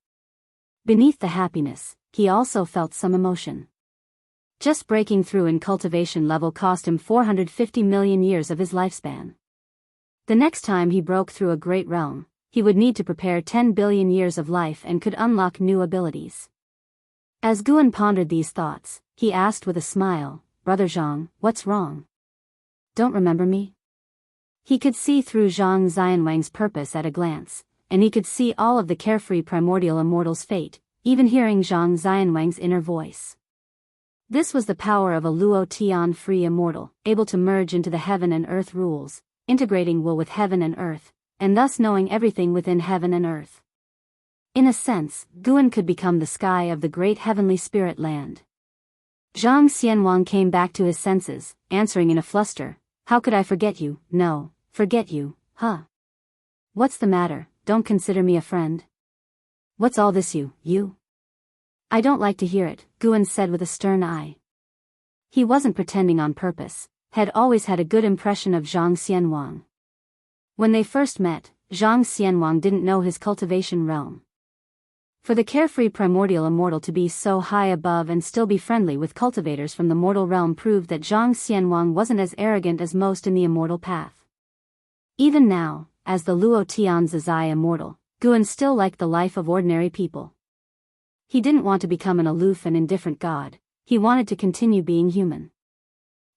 Beneath the happiness, he also felt some emotion. Just breaking through in cultivation level cost him 450 million years of his lifespan. The next time he broke through a great realm, he would need to prepare 10 billion years of life and could unlock new abilities. As Guan pondered these thoughts, he asked with a smile, "Brother Zhang, what's wrong? Don't remember me?" He could see through Zhang Xianwang's purpose at a glance, and he could see all of the carefree primordial immortal's fate, even hearing Zhang Xianwang's inner voice. This was the power of a Luo Tian free immortal, able to merge into the heaven and earth rules, integrating will with heaven and earth, and thus knowing everything within heaven and earth. In a sense, Guan could become the sky of the great heavenly spirit land. Zhang Xianwang came back to his senses, answering in a fluster, "How could I forget you? No, forget you, huh? What's the matter, don't consider me a friend? What's all this you? I don't like to hear it," Guan said with a stern eye. He wasn't pretending on purpose, had always had a good impression of Zhang Xianwang. When they first met, Zhang Xianwang didn't know his cultivation realm. For the carefree primordial immortal to be so high above and still be friendly with cultivators from the mortal realm proved that Zhang Xianwang wasn't as arrogant as most in the immortal path. Even now, as the Luo Tian Zazai immortal, Guan still liked the life of ordinary people. He didn't want to become an aloof and indifferent god, he wanted to continue being human.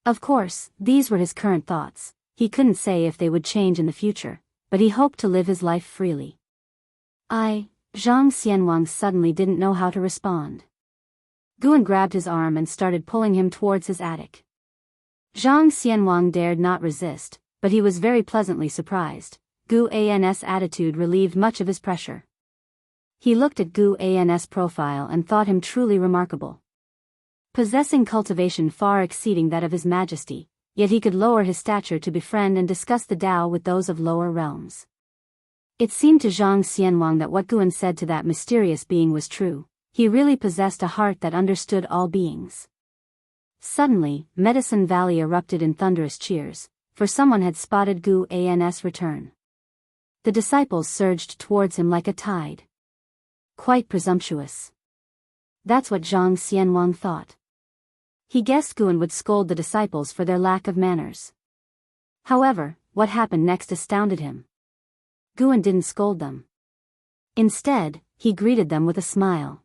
Of course, these were his current thoughts, he couldn't say if they would change in the future, but he hoped to live his life freely. Zhang Xianwang suddenly didn't know how to respond. Guan grabbed his arm and started pulling him towards his attic. Zhang Xianwang dared not resist, but he was very pleasantly surprised. Gu An's attitude relieved much of his pressure. He looked at Gu An's profile and thought him truly remarkable. Possessing cultivation far exceeding that of his majesty, yet he could lower his stature to befriend and discuss the Tao with those of lower realms. It seemed to Zhang Xianwang that what Guan said to that mysterious being was true, he really possessed a heart that understood all beings. Suddenly, Medicine Valley erupted in thunderous cheers, for someone had spotted Gu An's return. The disciples surged towards him like a tide. Quite presumptuous. That's what Zhang Xianwang thought. He guessed Guan would scold the disciples for their lack of manners. However, what happened next astounded him. Guan didn't scold them. Instead, he greeted them with a smile.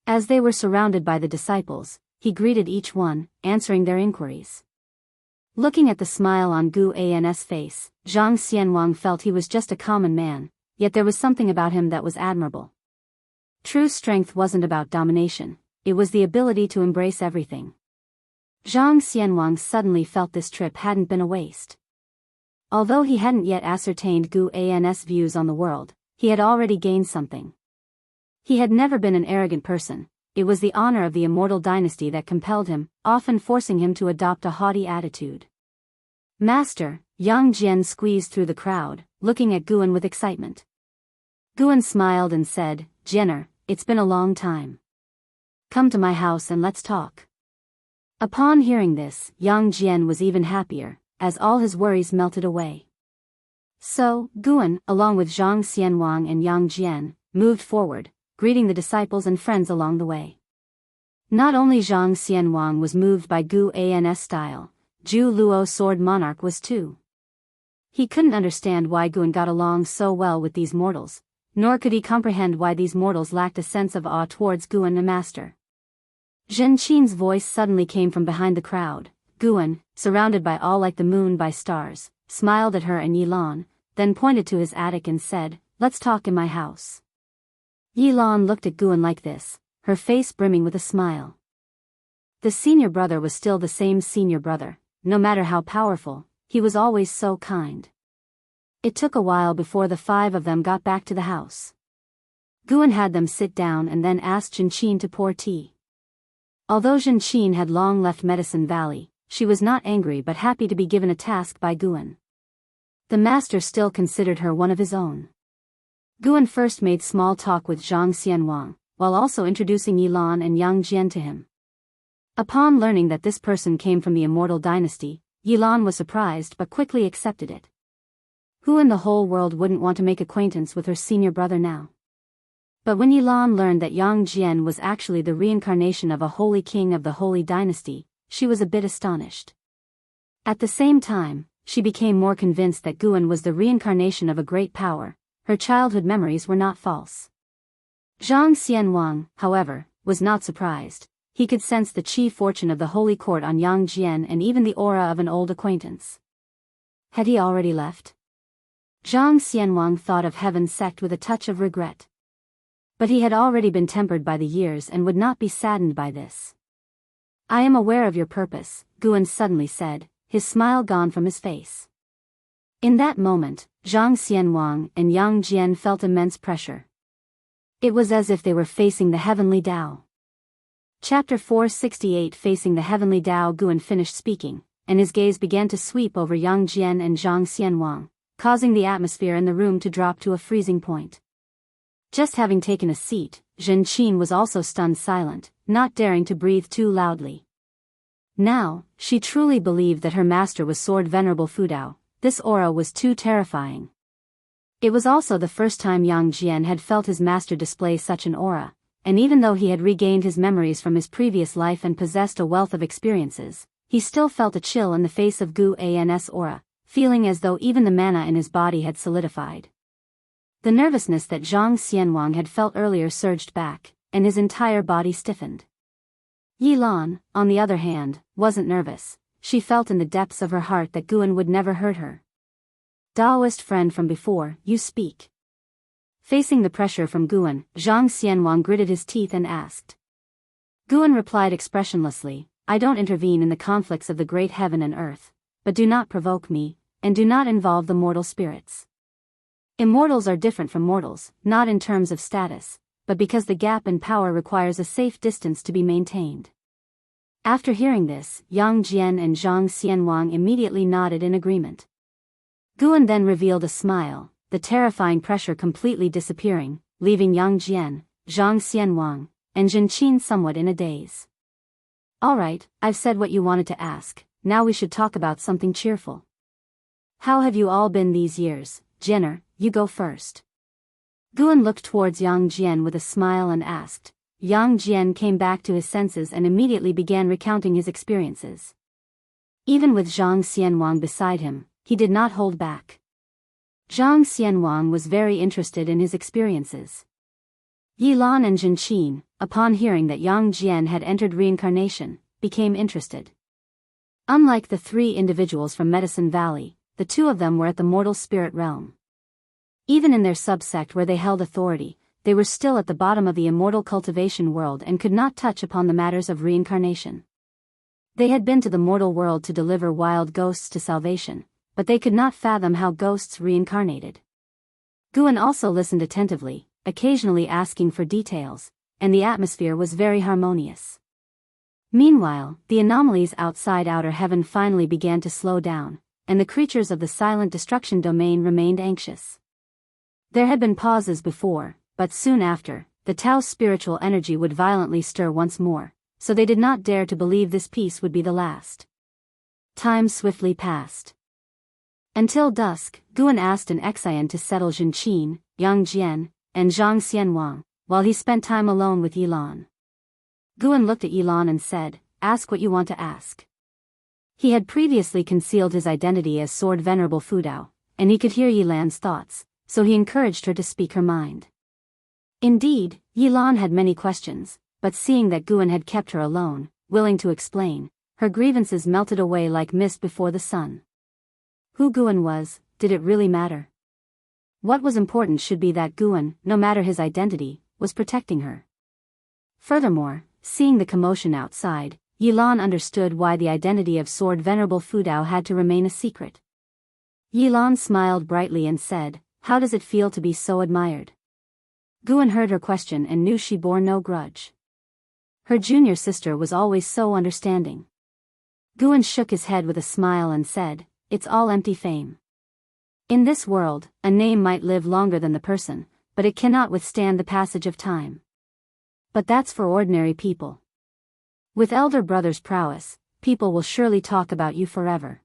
As they were surrounded by the disciples, he greeted each one, answering their inquiries. Looking at the smile on Gu An's face, Zhang Xianwang felt he was just a common man, yet there was something about him that was admirable. True strength wasn't about domination, it was the ability to embrace everything. Zhang Xianwang suddenly felt this trip hadn't been a waste. Although he hadn't yet ascertained Gu An's views on the world, he had already gained something. He had never been an arrogant person, it was the honor of the immortal dynasty that compelled him, often forcing him to adopt a haughty attitude. Master, Yang Jian squeezed through the crowd, looking at Guan with excitement. Guan smiled and said, "Jenner, it's been a long time. Come to my house and let's talk." Upon hearing this, Yang Jian was even happier, as all his worries melted away. So, Guan, along with Zhang Xianwang and Yang Jian, moved forward, greeting the disciples and friends along the way. Not only Zhang Xianwang was moved by Gu An's style, Zhu Luo Sword Monarch was too. He couldn't understand why Guan got along so well with these mortals, nor could he comprehend why these mortals lacked a sense of awe towards Guan the master. Zhen Qin's voice suddenly came from behind the crowd. Guan, surrounded by all like the moon by stars, smiled at her and Yilan, then pointed to his attic and said, "Let's talk in my house." Yilan looked at Guan like this, her face brimming with a smile. The senior brother was still the same senior brother, no matter how powerful, he was always so kind. It took a while before the five of them got back to the house. Guan had them sit down and then asked Zhen Qin to pour tea. Although Zhen Qin had long left Medicine Valley, she was not angry but happy to be given a task by Guan. The master still considered her one of his own. Guan first made small talk with Zhang Xianwang, while also introducing Yilan and Yang Jian to him. Upon learning that this person came from the immortal dynasty, Yilan was surprised but quickly accepted it. Who in the whole world wouldn't want to make acquaintance with her senior brother now? But when Yilan learned that Yang Jian was actually the reincarnation of a holy king of the holy dynasty, she was a bit astonished. At the same time, she became more convinced that Guan was the reincarnation of a great power. Her childhood memories were not false. Zhang Xianwang, however, was not surprised. He could sense the chi fortune of the holy court on Yang Jian and even the aura of an old acquaintance. Had he already left? Zhang Xianwang thought of heaven's sect with a touch of regret. But he had already been tempered by the years and would not be saddened by this. "I am aware of your purpose," Guan suddenly said, his smile gone from his face. In that moment, Zhang Xianwang and Yang Jian felt immense pressure. It was as if they were facing the heavenly Tao. Chapter 468. Facing the heavenly Tao. Guan finished speaking, and his gaze began to sweep over Yang Jian and Zhang Xianwang, causing the atmosphere in the room to drop to a freezing point. Just having taken a seat, Zhen Qin was also stunned silent, not daring to breathe too loudly. Now, she truly believed that her master was Sword Venerable Fudao. This aura was too terrifying. It was also the first time Yang Jian had felt his master display such an aura, and even though he had regained his memories from his previous life and possessed a wealth of experiences, he still felt a chill in the face of Gu An's aura, feeling as though even the mana in his body had solidified. The nervousness that Zhang Xianwang had felt earlier surged back, and his entire body stiffened. Yilan, on the other hand, wasn't nervous. She felt in the depths of her heart that Guan would never hurt her. "Daoist friend from before, you speak." Facing the pressure from Guan, Zhang Xianwang gritted his teeth and asked. Guan replied expressionlessly, "I don't intervene in the conflicts of the great heaven and earth, but do not provoke me, and do not involve the mortal spirits. Immortals are different from mortals, not in terms of status, but because the gap in power requires a safe distance to be maintained." After hearing this, Yang Jian and Zhang Xianwang immediately nodded in agreement. Guan then revealed a smile, the terrifying pressure completely disappearing, leaving Yang Jian, Zhang Xianwang, and Zhen Qin somewhat in a daze. "All right, I've said what you wanted to ask, now we should talk about something cheerful. How have you all been these years? Jenner, you go first." Guan looked towards Yang Jian with a smile and asked. Yang Jian came back to his senses and immediately began recounting his experiences. Even with Zhang Xianwang beside him, he did not hold back. Zhang Xianwang was very interested in his experiences. Yilan and Zhen Qin, upon hearing that Yang Jian had entered reincarnation, became interested. Unlike the three individuals from Medicine Valley, the two of them were at the mortal spirit realm. Even in their subsect where they held authority, they were still at the bottom of the immortal cultivation world and could not touch upon the matters of reincarnation. They had been to the mortal world to deliver wild ghosts to salvation, but they could not fathom how ghosts reincarnated. Guan also listened attentively, occasionally asking for details, and the atmosphere was very harmonious. Meanwhile, the anomalies outside outer heaven finally began to slow down, and the creatures of the silent destruction domain remained anxious. There had been pauses before, but soon after, the Tao's spiritual energy would violently stir once more, so they did not dare to believe this peace would be the last. Time swiftly passed. Until dusk, Guan asked an Xian to settle Zhenqin, Yang Jian, and Zhang Xianwang, while he spent time alone with Yilan. Guan looked at Yilan and said, "Ask what you want to ask." He had previously concealed his identity as Sword Venerable Fudao, and he could hear Yilan's thoughts, so he encouraged her to speak her mind. Indeed, Yilan had many questions, but seeing that Guan had kept her alone, willing to explain, her grievances melted away like mist before the sun. Who Guan was, did it really matter? What was important should be that Guan, no matter his identity, was protecting her. Furthermore, seeing the commotion outside, Yilan understood why the identity of Sword Venerable Fudao had to remain a secret. Yilan smiled brightly and said, "How does it feel to be so admired?" Guan heard her question and knew she bore no grudge. Her junior sister was always so understanding. Guan shook his head with a smile and said, "It's all empty fame. In this world, a name might live longer than the person, but it cannot withstand the passage of time. But that's for ordinary people. With elder brother's prowess, people will surely talk about you forever."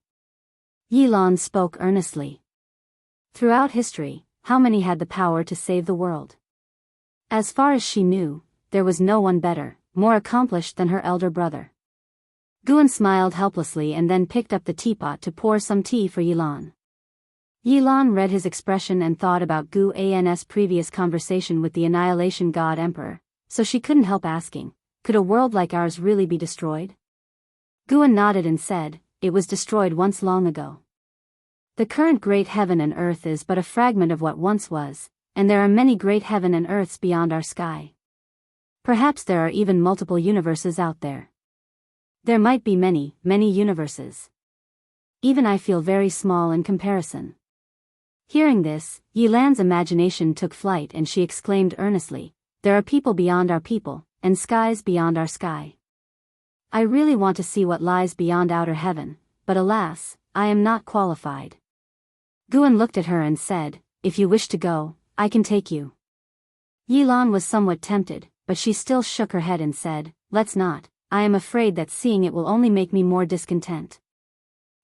Yilan spoke earnestly. Throughout history, how many had the power to save the world? As far as she knew, there was no one better, more accomplished than her elder brother. Guan smiled helplessly and then picked up the teapot to pour some tea for Yilan. Yilan read his expression and thought about Guan's previous conversation with the Annihilation God Emperor, so she couldn't help asking, could a world like ours really be destroyed? Guan nodded and said, "It was destroyed once long ago. The current great heaven and earth is but a fragment of what once was, and there are many great heaven and earths beyond our sky. Perhaps there are even multiple universes out there. There might be many, many universes. Even I feel very small in comparison." Hearing this, Yilan's imagination took flight and she exclaimed earnestly, "There are people beyond our people, and skies beyond our sky. I really want to see what lies beyond outer heaven, but alas, I am not qualified." Guan looked at her and said, "If you wish to go, I can take you." Yilan was somewhat tempted, but she still shook her head and said, "Let's not, I am afraid that seeing it will only make me more discontent."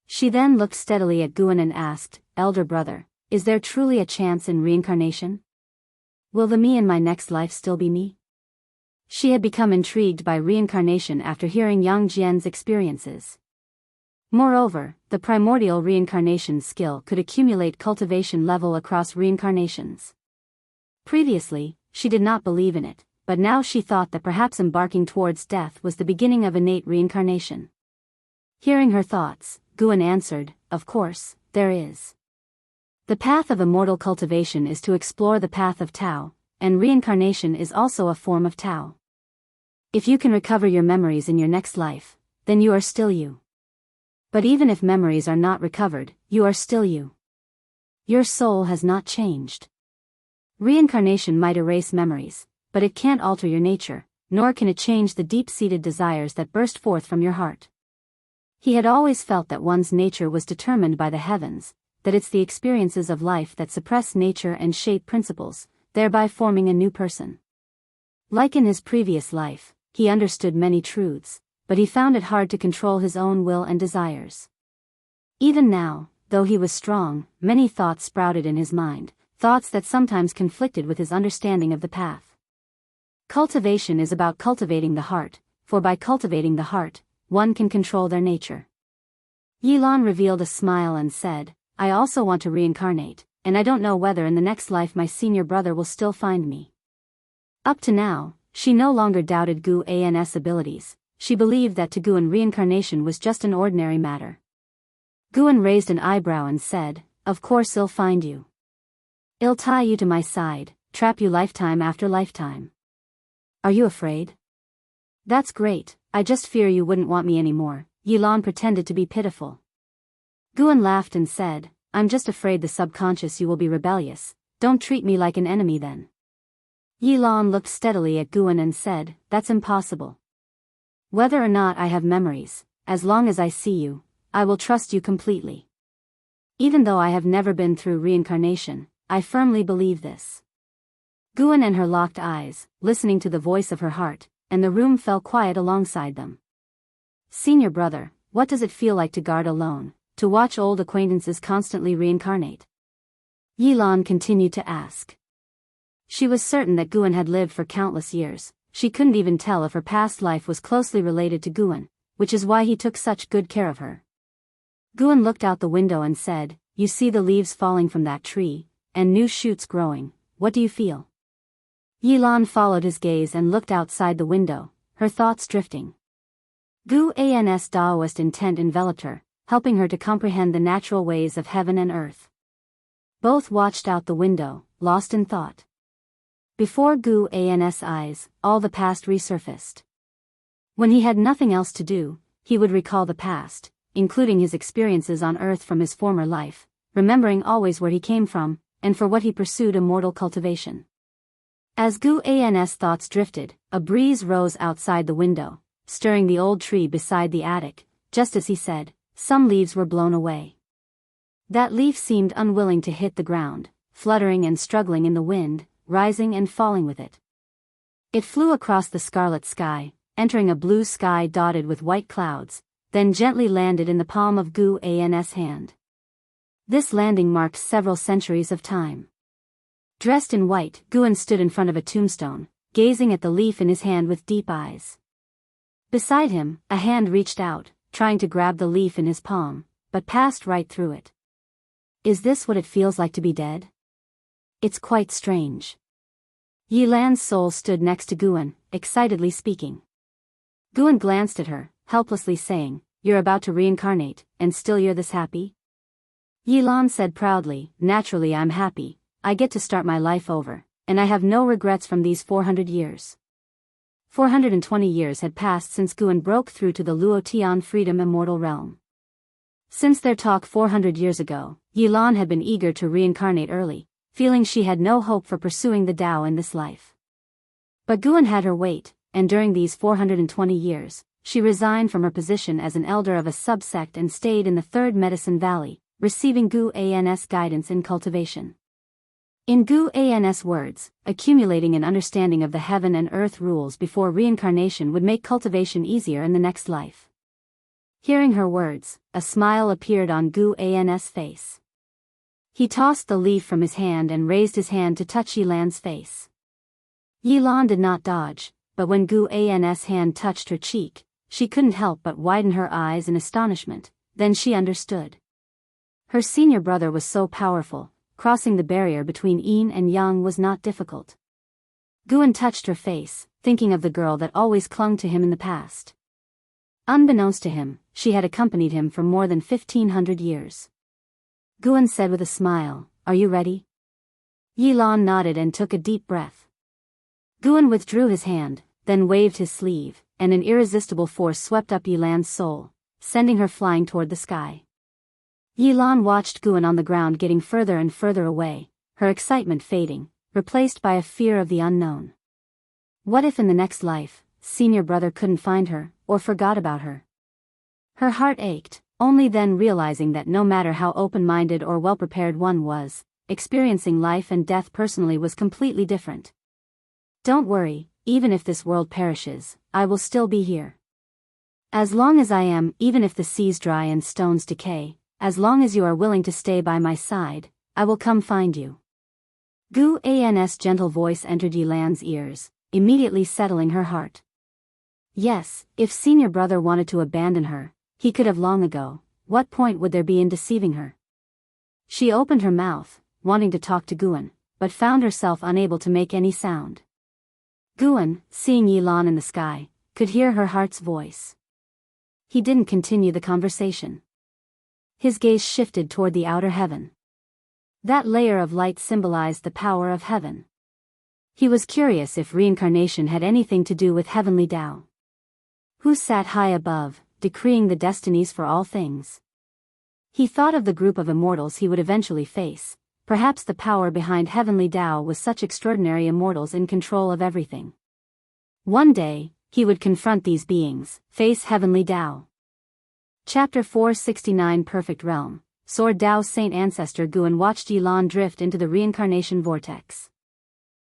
She then looked steadily at Guan and asked, "Elder brother, is there truly a chance in reincarnation? Will the me in my next life still be me?" She had become intrigued by reincarnation after hearing Yang Jian's experiences. Moreover, the primordial reincarnation skill could accumulate cultivation level across reincarnations. Previously, she did not believe in it, but now she thought that perhaps embarking towards death was the beginning of innate reincarnation. Hearing her thoughts, Guan answered, "Of course, there is. The path of immortal cultivation is to explore the path of Tao, and reincarnation is also a form of Tao. If you can recover your memories in your next life, then you are still you. But even if memories are not recovered, you are still you. Your soul has not changed. Reincarnation might erase memories, but it can't alter your nature, nor can it change the deep-seated desires that burst forth from your heart." He had always felt that one's nature was determined by the heavens, that it's the experiences of life that suppress nature and shape principles, thereby forming a new person. Like in his previous life, he understood many truths, but he found it hard to control his own will and desires. Even now, though he was strong, many thoughts sprouted in his mind, thoughts that sometimes conflicted with his understanding of the path. Cultivation is about cultivating the heart, for by cultivating the heart, one can control their nature. Yilan revealed a smile and said, "I also want to reincarnate, and I don't know whether in the next life my senior brother will still find me." Up to now, she no longer doubted Guan's abilities. She believed that to Guan reincarnation was just an ordinary matter. Guan raised an eyebrow and said, "Of course he'll find you." I'll tie you to my side, trap you lifetime after lifetime. Are you afraid? That's great, I just fear you wouldn't want me anymore. Yilan pretended to be pitiful. Guan laughed and said, I'm just afraid the subconscious you will be rebellious. Don't treat me like an enemy then. Yilan looked steadily at Guan and said, that's impossible. Whether or not I have memories, as long as I see you, I will trust you completely. Even though I have never been through reincarnation, I firmly believe this. Guan and her locked eyes, listening to the voice of her heart, and the room fell quiet alongside them. Senior brother, what does it feel like to guard alone, to watch old acquaintances constantly reincarnate? Yilan continued to ask. She was certain that Guan had lived for countless years. She couldn't even tell if her past life was closely related to Guan, which is why he took such good care of her. Guan looked out the window and said, you see the leaves falling from that tree, and new shoots growing, what do you feel? Yilan followed his gaze and looked outside the window, her thoughts drifting. Guan's Daoist intent enveloped her, helping her to comprehend the natural ways of heaven and earth. Both watched out the window, lost in thought. Before Guan's eyes, all the past resurfaced. When he had nothing else to do, he would recall the past, including his experiences on Earth from his former life, remembering always where he came from, and for what he pursued immortal cultivation. As Guan's thoughts drifted, a breeze rose outside the window, stirring the old tree beside the attic. Just as he said, some leaves were blown away. That leaf seemed unwilling to hit the ground, fluttering and struggling in the wind, rising and falling with it. It flew across the scarlet sky, entering a blue sky dotted with white clouds, then gently landed in the palm of Guan's hand. This landing marked several centuries of time. Dressed in white, Guan stood in front of a tombstone, gazing at the leaf in his hand with deep eyes. Beside him, a hand reached out, trying to grab the leaf in his palm, but passed right through it. Is this what it feels like to be dead? It's quite strange. Yilan's soul stood next to Guan, excitedly speaking. Guan glanced at her, helplessly saying, you're about to reincarnate, and still you're this happy? Yilan said proudly, naturally I'm happy, I get to start my life over, and I have no regrets from these 400 years. 420 years had passed since Guan broke through to the Luotian Freedom Immortal Realm. Since their talk 400 years ago, Yilan had been eager to reincarnate early, feeling she had no hope for pursuing the Tao in this life. But Guan had her wait, and during these 420 years, she resigned from her position as an elder of a subsect and stayed in the Third Medicine Valley, receiving Guan's guidance in cultivation. In Guan's words, accumulating an understanding of the heaven and earth rules before reincarnation would make cultivation easier in the next life. Hearing her words, a smile appeared on Guan's face. He tossed the leaf from his hand and raised his hand to touch Yilan's face. Yilan did not dodge, but when Guan's hand touched her cheek, she couldn't help but widen her eyes in astonishment. Then she understood. Her senior brother was so powerful, crossing the barrier between yin and yang was not difficult. Guan touched her face, thinking of the girl that always clung to him in the past. Unbeknownst to him, she had accompanied him for more than 1,500 years. Guan said with a smile, are you ready? Yilan nodded and took a deep breath. Guan withdrew his hand, then waved his sleeve, and an irresistible force swept up Yilan's soul, sending her flying toward the sky. Yilan watched Guan on the ground getting further and further away, her excitement fading, replaced by a fear of the unknown. What if in the next life, senior brother couldn't find her, or forgot about her? Her heart ached, only then realizing that no matter how open-minded or well-prepared one was, experiencing life and death personally was completely different. Don't worry, even if this world perishes, I will still be here. As long as I am, even if the seas dry and stones decay, as long as you are willing to stay by my side, I will come find you. Guan's gentle voice entered Yilan's ears, immediately settling her heart. Yes, if senior brother wanted to abandon her, he could have long ago. What point would there be in deceiving her? She opened her mouth, wanting to talk to Guan, but found herself unable to make any sound. Guan, seeing Yilan in the sky, could hear her heart's voice. He didn't continue the conversation. His gaze shifted toward the outer heaven. That layer of light symbolized the power of heaven. He was curious if reincarnation had anything to do with heavenly Tao. Who sat high above, decreeing the destinies for all things? He thought of the group of immortals he would eventually face. Perhaps the power behind heavenly Tao was such extraordinary immortals in control of everything. One day, he would confront these beings, face heavenly Tao. Chapter 469 Perfect Realm. Sword Dao's saint ancestor Guan watched Yilan drift into the reincarnation vortex.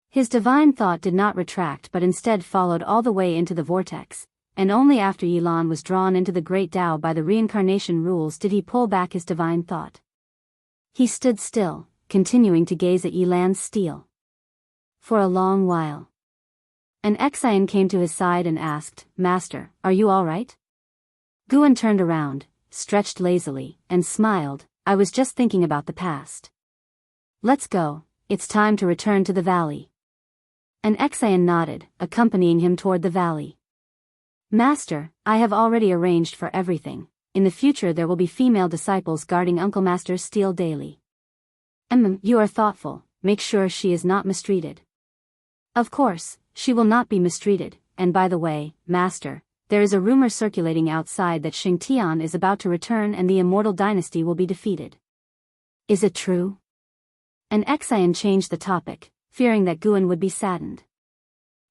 His divine thought did not retract but instead followed all the way into the vortex, and only after Yilan was drawn into the great Tao by the reincarnation rules did he pull back his divine thought. He stood still, continuing to gaze at Yilan's steel. For a long while. An Xian came to his side and asked, "Master, are you all right?" Guan turned around, stretched lazily, and smiled. "I was just thinking about the past. Let's go, it's time to return to the valley." An Xian nodded, accompanying him toward the valley. "Master, I have already arranged for everything. In the future there will be female disciples guarding Uncle Master's steel daily." You are thoughtful, make sure she is not mistreated." "Of course, she will not be mistreated, and by the way, Master, there is a rumor circulating outside that Xingtian is about to return and the immortal dynasty will be defeated." "Is it true?" An Xian changed the topic, fearing that Guan would be saddened.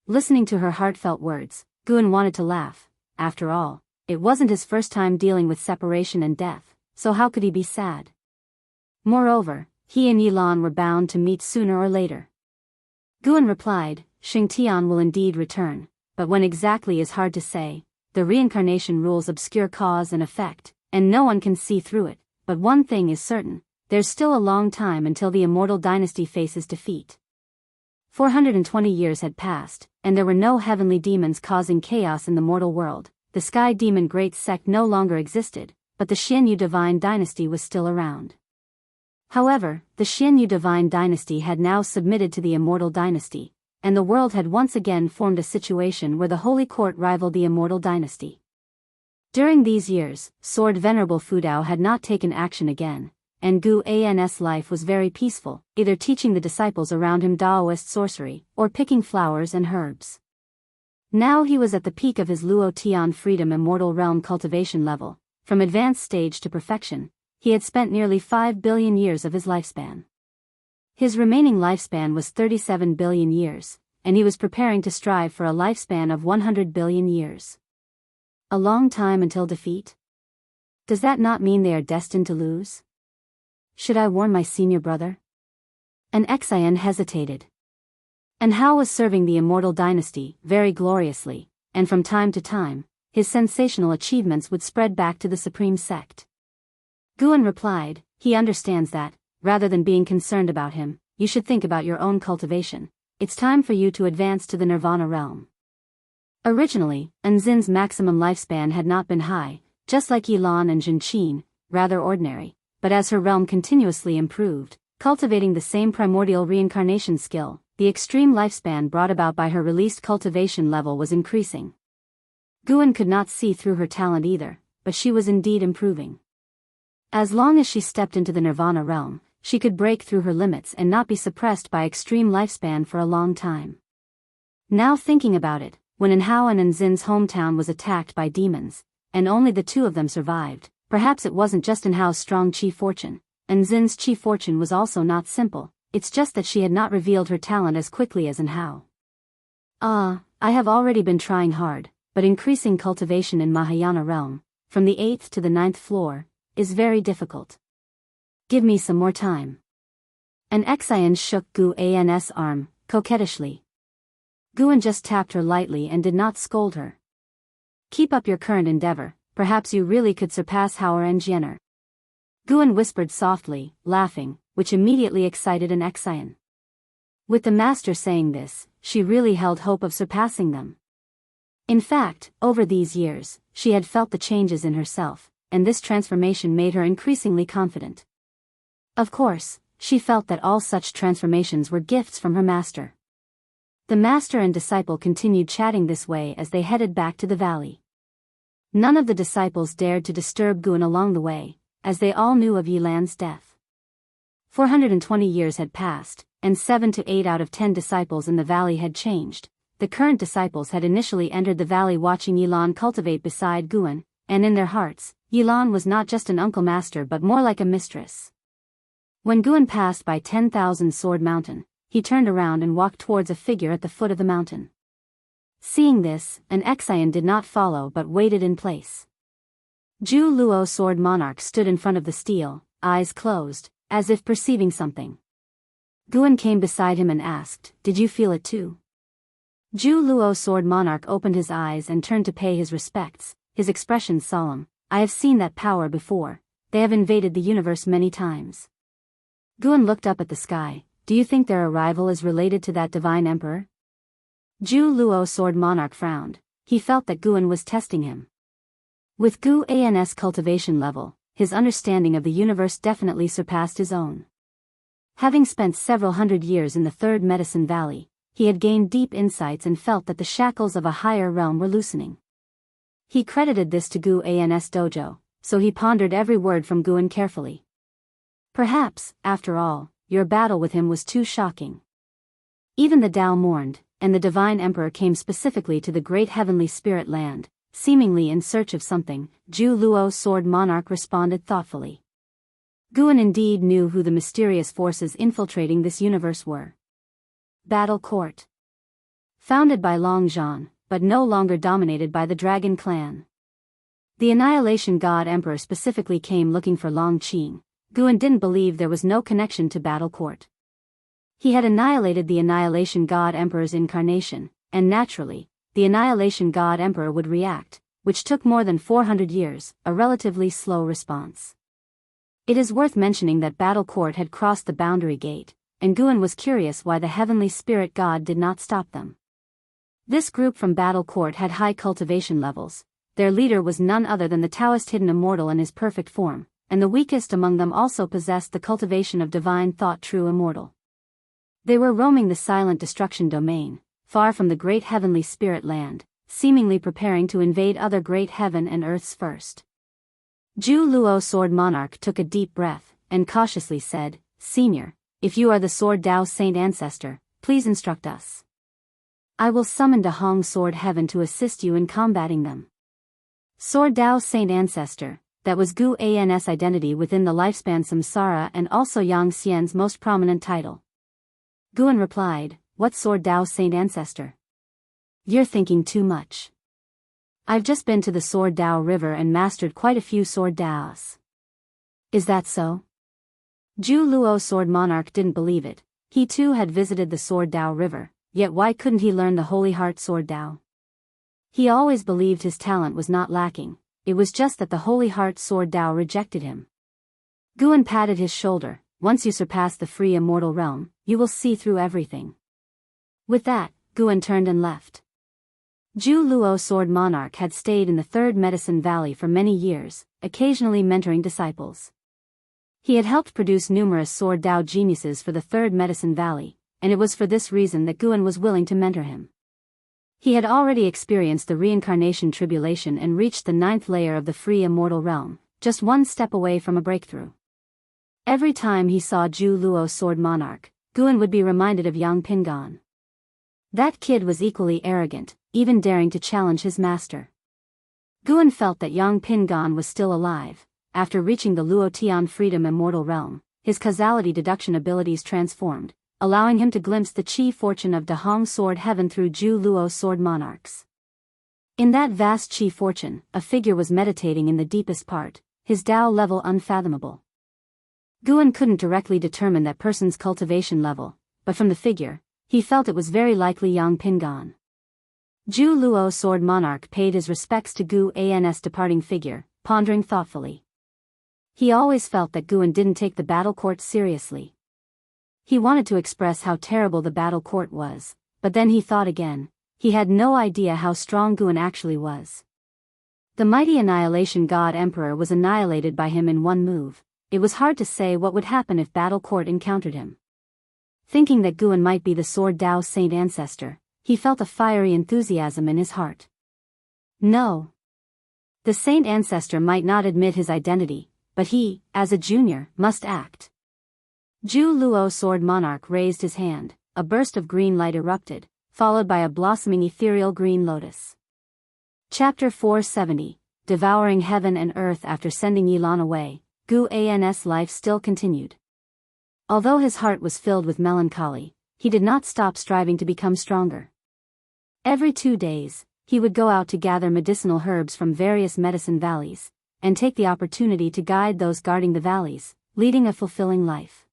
Listening to her heartfelt words, Guan wanted to laugh. After all, it wasn't his first time dealing with separation and death, so how could he be sad? Moreover, he and Yilan were bound to meet sooner or later. Guan replied, "Xingtian will indeed return, but when exactly is hard to say. The reincarnation rules obscure cause and effect, and no one can see through it, but one thing is certain, there's still a long time until the immortal dynasty faces defeat." 420 years had passed, and there were no heavenly demons causing chaos in the mortal world. The sky demon great sect no longer existed, but the Xianyu divine dynasty was still around. However, the Xianyu divine dynasty had now submitted to the immortal dynasty, and the world had once again formed a situation where the holy court rivaled the immortal dynasty. During these years, Sword Venerable Fudao had not taken action again, and Gu An's life was very peaceful, either teaching the disciples around him Daoist sorcery, or picking flowers and herbs. Now he was at the peak of his Luo Tian freedom immortal realm cultivation level. From advanced stage to perfection, he had spent nearly 5 billion years of his lifespan. His remaining lifespan was 37 billion years, and he was preparing to strive for a lifespan of 100 billion years. A long time until defeat? Does that not mean they are destined to lose? Should I warn my senior brother? An Xian hesitated. And Hao was serving the immortal dynasty very gloriously, and from time to time, his sensational achievements would spread back to the supreme sect. Guan replied, "He understands that, rather than being concerned about him, you should think about your own cultivation. It's time for you to advance to the nirvana realm." Originally, Anzin's maximum lifespan had not been high, just like Yilan and Jinqin, rather ordinary, but as her realm continuously improved, cultivating the same primordial reincarnation skill, the extreme lifespan brought about by her released cultivation level was increasing. Guan could not see through her talent either, but she was indeed improving. As long as she stepped into the nirvana realm, she could break through her limits and not be suppressed by extreme lifespan for a long time. Now thinking about it, when Anhao and Anzin's hometown was attacked by demons, and only the two of them survived, perhaps it wasn't just Anhao's strong chi fortune. Anzin's chi fortune was also not simple, it's just that she had not revealed her talent as quickly as Anhao. I have already been trying hard, but increasing cultivation in Mahayana realm, from the 8th to the 9th floor, is very difficult. Give me some more time. An Xian shook Gu An's arm, coquettishly. Guan just tapped her lightly and did not scold her. Keep up your current endeavor, perhaps you really could surpass Hauer and Jenner. Guan whispered softly, laughing, which immediately excited an Xian. With the master saying this, she really held hope of surpassing them. In fact, over these years, she had felt the changes in herself, and this transformation made her increasingly confident. Of course, she felt that all such transformations were gifts from her master. The master and disciple continued chatting this way as they headed back to the valley. None of the disciples dared to disturb Guan along the way, as they all knew of Yilan's death. 420 years had passed, and 7 to 8 out of 10 disciples in the valley had changed. The current disciples had initially entered the valley watching Yilan cultivate beside Guan, and in their hearts, Yilan was not just an uncle master but more like a mistress. When Guan passed by 10,000 Sword Mountain, he turned around and walked towards a figure at the foot of the mountain. Seeing this, an Exian did not follow but waited in place. Zhu Luo Sword Monarch stood in front of the stele, eyes closed, as if perceiving something. Guan came beside him and asked, "Did you feel it too?" Zhu Luo Sword Monarch opened his eyes and turned to pay his respects, his expression solemn. "I have seen that power before. They have invaded the universe many times." Guan looked up at the sky. "Do you think their arrival is related to that divine emperor?" Zhu Luo Sword Monarch frowned. He felt that Guan was testing him. With Guan's cultivation level, his understanding of the universe definitely surpassed his own. Having spent several hundred years in the Third Medicine Valley, he had gained deep insights and felt that the shackles of a higher realm were loosening. He credited this to Guan's dojo, so he pondered every word from Guan carefully. "Perhaps, after all, your battle with him was too shocking." Even the Tao mourned, and the divine emperor came specifically to the great heavenly spirit land, seemingly in search of something. Zhu Luo Sword Monarch responded thoughtfully. Guan indeed knew who the mysterious forces infiltrating this universe were. Battle Court. Founded by Long Zhan, but no longer dominated by the Dragon Clan. The Annihilation God Emperor specifically came looking for Long Qing. Guan didn't believe there was no connection to Battle Court. He had annihilated the Annihilation God Emperor's incarnation, and naturally, the Annihilation God Emperor would react, which took more than 400 years, a relatively slow response. It is worth mentioning that Battle Court had crossed the boundary gate, and Guan was curious why the Heavenly Spirit God did not stop them. This group from Battle Court had high cultivation levels. Their leader was none other than the Taoist hidden immortal in his perfect form, and the weakest among them also possessed the cultivation of divine thought true immortal. They were roaming the silent destruction domain, far from the great heavenly spirit land, seemingly preparing to invade other great heaven and earths first. Zhu Luo Sword Monarch took a deep breath, and cautiously said, "Senior, if you are the Sword Dao Saint Ancestor, please instruct us. I will summon Dahong Sword Heaven to assist you in combating them." Sword Dao Saint Ancestor, that was Guan's identity within the lifespan samsara and also Yang Xian's most prominent title. Guan replied, "What Sword Dao Saint Ancestor? You're thinking too much. I've just been to the Sword Dao River and mastered quite a few Sword Daos." "Is that so?" Zhu Luo Sword Monarch didn't believe it. He too had visited the Sword Dao River, yet why couldn't he learn the Holy Heart Sword Dao? He always believed his talent was not lacking, it was just that the Holy Heart Sword Dao rejected him. Guan patted his shoulder. "Once you surpass the free immortal realm, you will see through everything." With that, Guan turned and left. Zhu Luo Sword Monarch had stayed in the Third Medicine Valley for many years, occasionally mentoring disciples. He had helped produce numerous Sword Dao geniuses for the Third Medicine Valley, and it was for this reason that Guan was willing to mentor him. He had already experienced the reincarnation tribulation and reached the 9th layer of the free immortal realm, just one step away from a breakthrough. Every time he saw Zhu Luo Sword Monarch, Guan would be reminded of Yang Pingan. That kid was equally arrogant, even daring to challenge his master. Guan felt that Yang Pingan was still alive. After reaching the Luotian Freedom Immortal Realm, his causality deduction abilities transformed, allowing him to glimpse the chi fortune of Dahong Sword Heaven through Zhu Luo Sword Monarchs. In that vast chi fortune, a figure was meditating in the deepest part, his Dao level unfathomable. Guan couldn't directly determine that person's cultivation level, but from the figure, he felt it was very likely Yang Pingan. Zhu Luo Sword Monarch paid his respects to Guan's departing figure, pondering thoughtfully. He always felt that Guan didn't take the battle court seriously. He wanted to express how terrible the battle court was, but then he thought again. He had no idea how strong Guan actually was. The mighty Annihilation God Emperor was annihilated by him in one move. It was hard to say what would happen if battle court encountered him. Thinking that Guan might be the Sword Dao Saint Ancestor, he felt a fiery enthusiasm in his heart. No. The Saint Ancestor might not admit his identity, but he, as a junior, must act. Zhu Luo Sword Monarch raised his hand, a burst of green light erupted, followed by a blossoming ethereal green lotus. Chapter 470, Devouring Heaven and Earth. After sending Yilan away, Gu An's life still continued. Although his heart was filled with melancholy, he did not stop striving to become stronger. Every 2 days, he would go out to gather medicinal herbs from various medicine valleys, and take the opportunity to guide those guarding the valleys, leading a fulfilling life.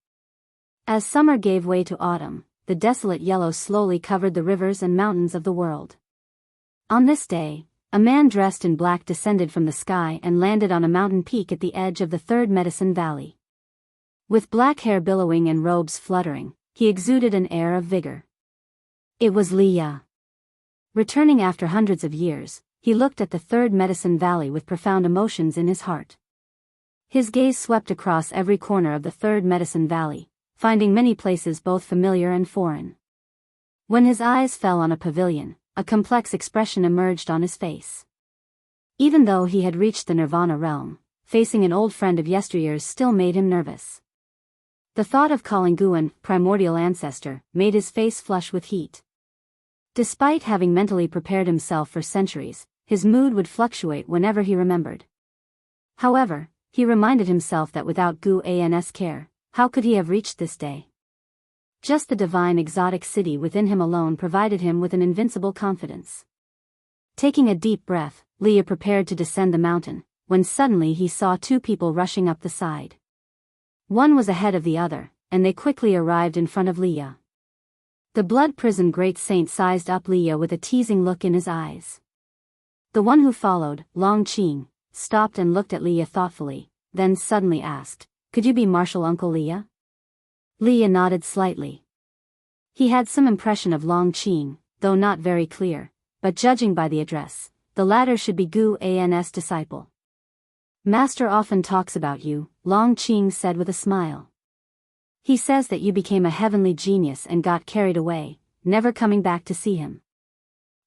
As summer gave way to autumn, the desolate yellow slowly covered the rivers and mountains of the world. On this day, a man dressed in black descended from the sky and landed on a mountain peak at the edge of the third medicine valley. With black hair billowing and robes fluttering, he exuded an air of vigor. It was Li Ya. Returning after hundreds of years, he looked at the third medicine valley with profound emotions in his heart. His gaze swept across every corner of the third medicine valley, finding many places both familiar and foreign. When his eyes fell on a pavilion, a complex expression emerged on his face. Even though he had reached the Nirvana realm, facing an old friend of yesteryears still made him nervous. The thought of calling Guan, primordial ancestor, made his face flush with heat. Despite having mentally prepared himself for centuries, his mood would fluctuate whenever he remembered. However, he reminded himself that without Gu An's care, how could he have reached this day? Just the divine exotic city within him alone provided him with an invincible confidence. Taking a deep breath, Li Ya prepared to descend the mountain, when suddenly he saw 2 people rushing up the side. One was ahead of the other, and they quickly arrived in front of Li Ya. The blood prison great saint sized up Li Ya with a teasing look in his eyes. The one who followed, Long Qing, stopped and looked at Li Ya thoughtfully, then suddenly asked, "Could you be Martial Uncle Li Ya?" Li Ya nodded slightly. He had some impression of Long Qing, though not very clear, but judging by the address, the latter should be Gu An's disciple. "Master often talks about you," Long Qing said with a smile. "He says that you became a heavenly genius and got carried away, never coming back to see him."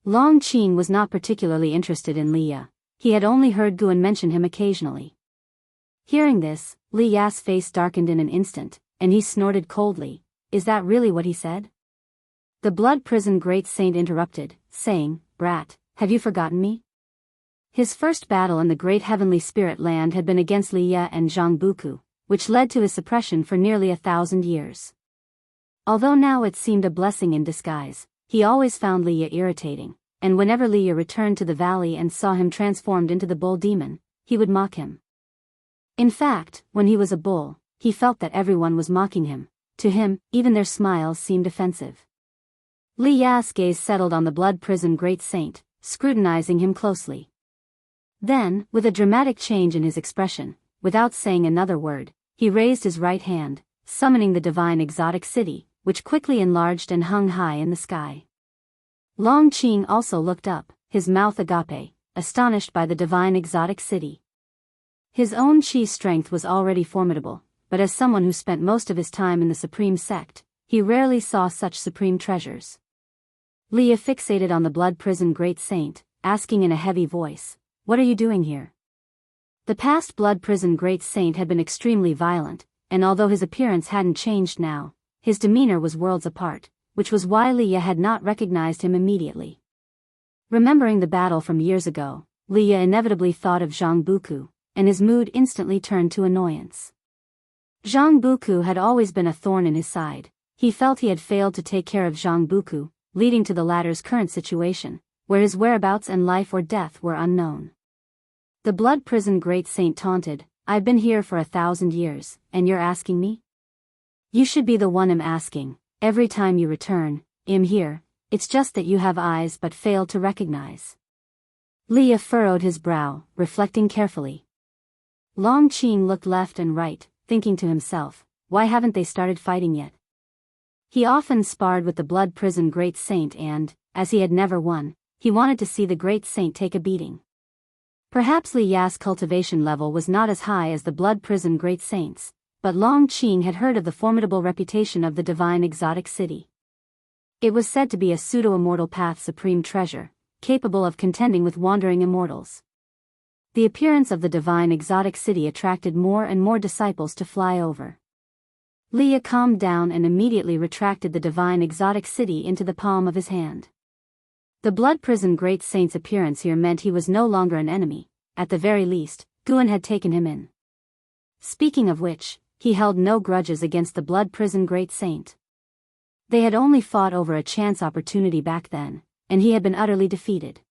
Long Qing was not particularly interested in Li Ya. He had only heard Guan mention him occasionally. Hearing this, Li Ya's face darkened in an instant, and he snorted coldly. "Is that really what he said?" The blood prison great saint interrupted, saying, "Brat, have you forgotten me?" His first battle in the great heavenly spirit land had been against Li Ya and Jianghu, which led to his suppression for nearly 1,000 years. Although now it seemed a blessing in disguise, he always found Li Ya irritating, and whenever Li Ya returned to the valley and saw him transformed into the bull demon, he would mock him. In fact, when he was a bull, he felt that everyone was mocking him. To him, even their smiles seemed offensive. Li Ya's gaze settled on the blood prison great saint, scrutinizing him closely. Then, with a dramatic change in his expression, without saying another word, he raised his right hand, summoning the divine exotic city, which quickly enlarged and hung high in the sky. Long Qing also looked up, his mouth agape, astonished by the divine exotic city. His own chi strength was already formidable, but as someone who spent most of his time in the supreme sect, he rarely saw such supreme treasures. Li Ya fixated on the blood prison great saint, asking in a heavy voice, "What are you doing here?" The past blood prison great saint had been extremely violent, and although his appearance hadn't changed now, his demeanor was worlds apart, which was why Li Ya had not recognized him immediately. Remembering the battle from years ago, Li Ya inevitably thought of Jianghu, and his mood instantly turned to annoyance. Jianghu had always been a thorn in his side. He felt he had failed to take care of Jianghu, leading to the latter's current situation, where his whereabouts and life or death were unknown. The blood prison great saint taunted, "I've been here for 1,000 years, and you're asking me? You should be the one I'm asking. Every time you return, I'm here. It's just that you have eyes but fail to recognize." Li Ya furrowed his brow, reflecting carefully. Long Qing looked left and right, thinking to himself, why haven't they started fighting yet? He often sparred with the blood prison great saint and, as he had never won, he wanted to see the great saint take a beating. Perhaps Li Ya's cultivation level was not as high as the blood prison great saint's, but Long Qing had heard of the formidable reputation of the divine exotic city. It was said to be a pseudo-immortal path supreme treasure, capable of contending with wandering immortals. The appearance of the divine exotic city attracted more and more disciples to fly over. Leah calmed down and immediately retracted the divine exotic city into the palm of his hand. The blood prison great saint's appearance here meant he was no longer an enemy. At the very least, Guan had taken him in. Speaking of which, he held no grudges against the blood prison great saint. They had only fought over a chance opportunity back then, and he had been utterly defeated.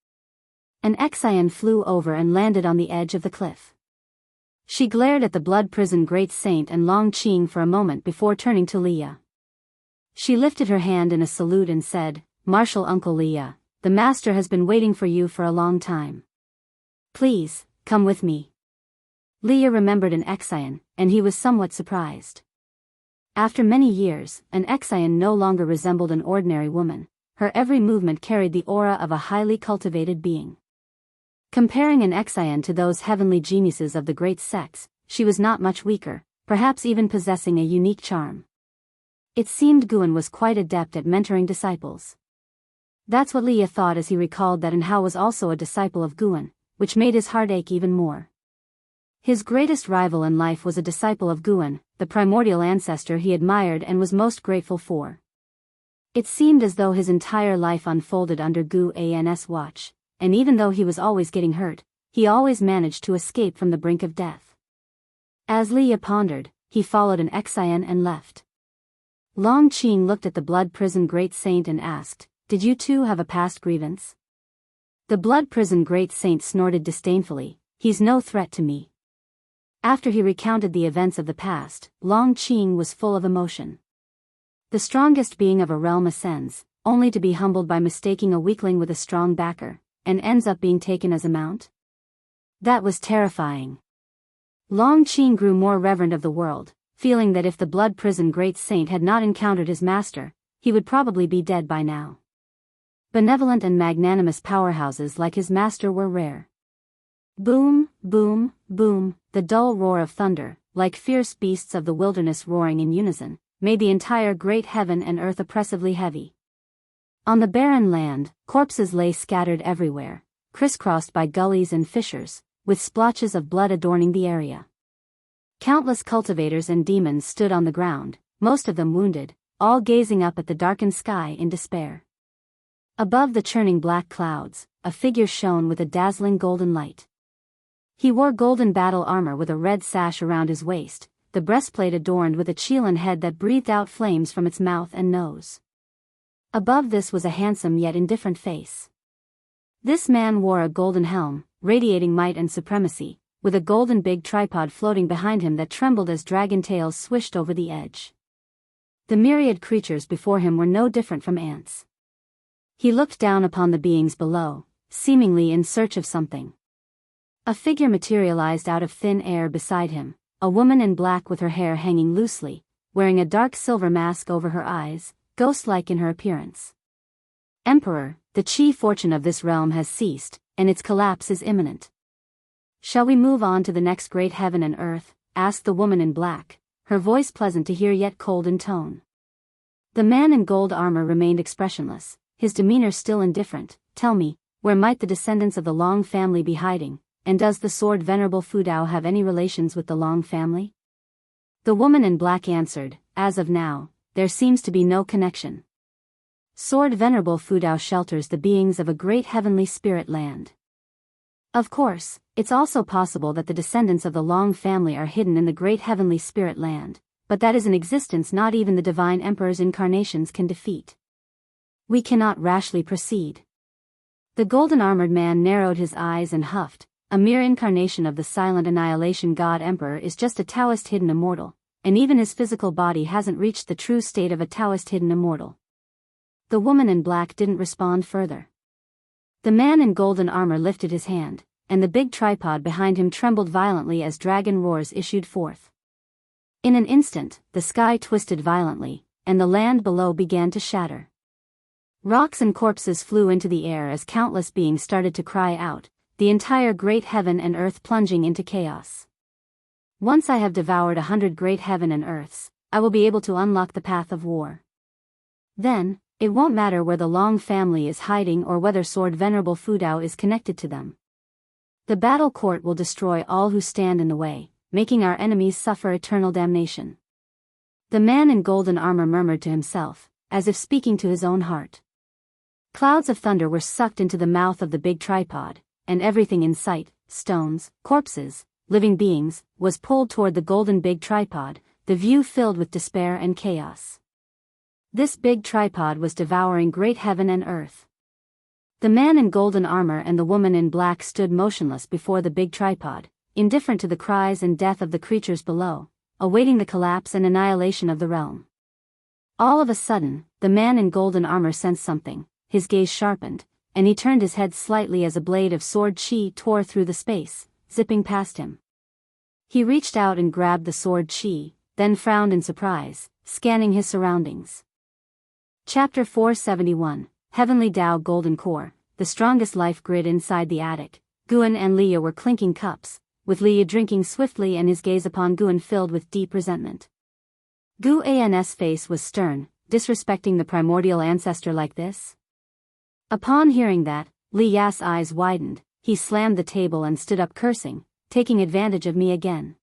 An Xian flew over and landed on the edge of the cliff. She glared at the blood prison great saint and Long Qing for a moment before turning to Leah. She lifted her hand in a salute and said, "Martial Uncle Leah, the master has been waiting for you for a long time. Please, come with me." Leah remembered an Xian, and he was somewhat surprised. After many years, an Xian no longer resembled an ordinary woman. Her every movement carried the aura of a highly cultivated being. Comparing an Xian to those heavenly geniuses of the great sex, she was not much weaker, perhaps even possessing a unique charm. It seemed Guan was quite adept at mentoring disciples. That's what Leah thought as he recalled that Anhao was also a disciple of Guan, which made his heart ache even more. His greatest rival in life was a disciple of Guan, the primordial ancestor he admired and was most grateful for. It seemed as though his entire life unfolded under Guan's watch, and even though he was always getting hurt, he always managed to escape from the brink of death. As Leah pondered, he followed an Xian and left. Long Qing looked at the blood prison great saint and asked, "Did you two have a past grievance?" The blood prison great saint snorted disdainfully, "He's no threat to me." After he recounted the events of the past, Long Qing was full of emotion. The strongest being of a realm ascends, only to be humbled by mistaking a weakling with a strong backer, and ends up being taken as a mount? That was terrifying. Long Qing grew more reverent of the world, feeling that if the blood prison great saint had not encountered his master, he would probably be dead by now. Benevolent and magnanimous powerhouses like his master were rare. Boom, boom, boom, the dull roar of thunder, like fierce beasts of the wilderness roaring in unison, made the entire great heaven and earth oppressively heavy. On the barren land, corpses lay scattered everywhere, crisscrossed by gullies and fissures, with splotches of blood adorning the area. Countless cultivators and demons stood on the ground, most of them wounded, all gazing up at the darkened sky in despair. Above the churning black clouds, a figure shone with a dazzling golden light. He wore golden battle armor with a red sash around his waist, the breastplate adorned with a Qilin head that breathed out flames from its mouth and nose. Above this was a handsome yet indifferent face. This man wore a golden helm, radiating might and supremacy, with a golden big tripod floating behind him that trembled as dragon tails swished over the edge. The myriad creatures before him were no different from ants. He looked down upon the beings below, seemingly in search of something. A figure materialized out of thin air beside him, a woman in black with her hair hanging loosely, wearing a dark silver mask over her eyes, ghost-like in her appearance. "Emperor, the chi fortune of this realm has ceased, and its collapse is imminent. Shall we move on to the next great heaven and earth?" asked the woman in black, her voice pleasant to hear yet cold in tone. The man in gold armor remained expressionless, his demeanor still indifferent. "Tell me, where might the descendants of the Long family be hiding, and does the sword Venerable Fudao have any relations with the Long family?" The woman in black answered, "As of now, there seems to be no connection. Sword Venerable Fudao shelters the beings of a great heavenly spirit land. Of course, it's also possible that the descendants of the Long family are hidden in the great heavenly spirit land, but that is an existence not even the divine emperor's incarnations can defeat. We cannot rashly proceed." The golden-armored man narrowed his eyes and huffed, "A mere incarnation of the silent annihilation god emperor is just a Taoist hidden immortal, and even his physical body hasn't reached the true state of a Taoist hidden immortal." The woman in black didn't respond further. The man in golden armor lifted his hand, and the big tripod behind him trembled violently as dragon roars issued forth. In an instant, the sky twisted violently, and the land below began to shatter. Rocks and corpses flew into the air as countless beings started to cry out, the entire great heaven and earth plunging into chaos. "Once I have devoured 100 great heaven and earths, I will be able to unlock the path of war. Then, it won't matter where the Long family is hiding or whether Sword Venerable Fudao is connected to them. The battle court will destroy all who stand in the way, making our enemies suffer eternal damnation." The man in golden armor murmured to himself, as if speaking to his own heart. Clouds of thunder were sucked into the mouth of the big tripod, and everything in sight, stones, corpses, living beings, was pulled toward the golden big tripod, the view filled with despair and chaos. This big tripod was devouring great heaven and earth. The man in golden armor and the woman in black stood motionless before the big tripod, indifferent to the cries and death of the creatures below, awaiting the collapse and annihilation of the realm. All of a sudden, the man in golden armor sensed something, his gaze sharpened, and he turned his head slightly as a blade of sword chi tore through the space, zipping past him. He reached out and grabbed the sword chi, then frowned in surprise, scanning his surroundings. Chapter 471, Heavenly Tao Golden Core, the strongest life grid inside the attic. Guan and Leah were clinking cups, with Leah drinking swiftly and his gaze upon Guan filled with deep resentment. Guan's face was stern, disrespecting the primordial ancestor like this? Upon hearing that, Leah's eyes widened, he slammed the table and stood up cursing, taking advantage of me again.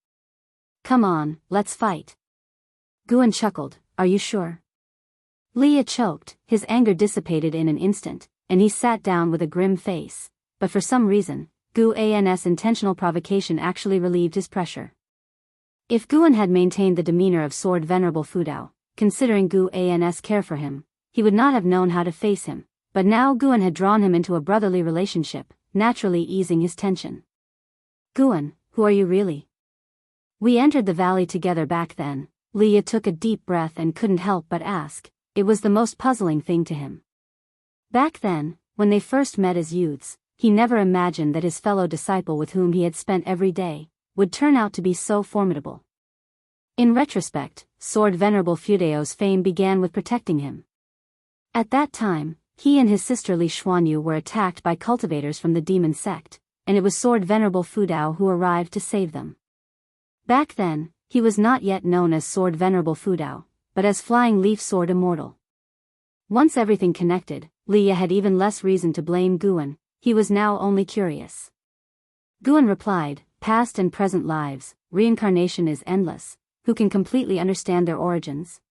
Come on, let's fight. Guan chuckled, are you sure? Leah choked, his anger dissipated in an instant, and he sat down with a grim face, but for some reason, Guan's intentional provocation actually relieved his pressure. If Guan had maintained the demeanor of Sword Venerable Fudao, considering Guan's care for him, he would not have known how to face him, but now Guan had drawn him into a brotherly relationship, naturally easing his tension. Guan, who are you really? We entered the valley together back then. Leah took a deep breath and couldn't help but ask. It was the most puzzling thing to him. Back then, when they first met as youths, he never imagined that his fellow disciple with whom he had spent every day, would turn out to be so formidable. In retrospect, Sword Venerable Fudao's fame began with protecting him. At that time, he and his sister Li Xuanyu were attacked by cultivators from the demon sect, and it was Sword Venerable Fudao who arrived to save them. Back then, he was not yet known as Sword Venerable Fudao, but as Flying Leaf Sword Immortal. Once everything connected, Leah had even less reason to blame Guan. He was now only curious. Guan replied, past and present lives, reincarnation is endless, who can completely understand their origins?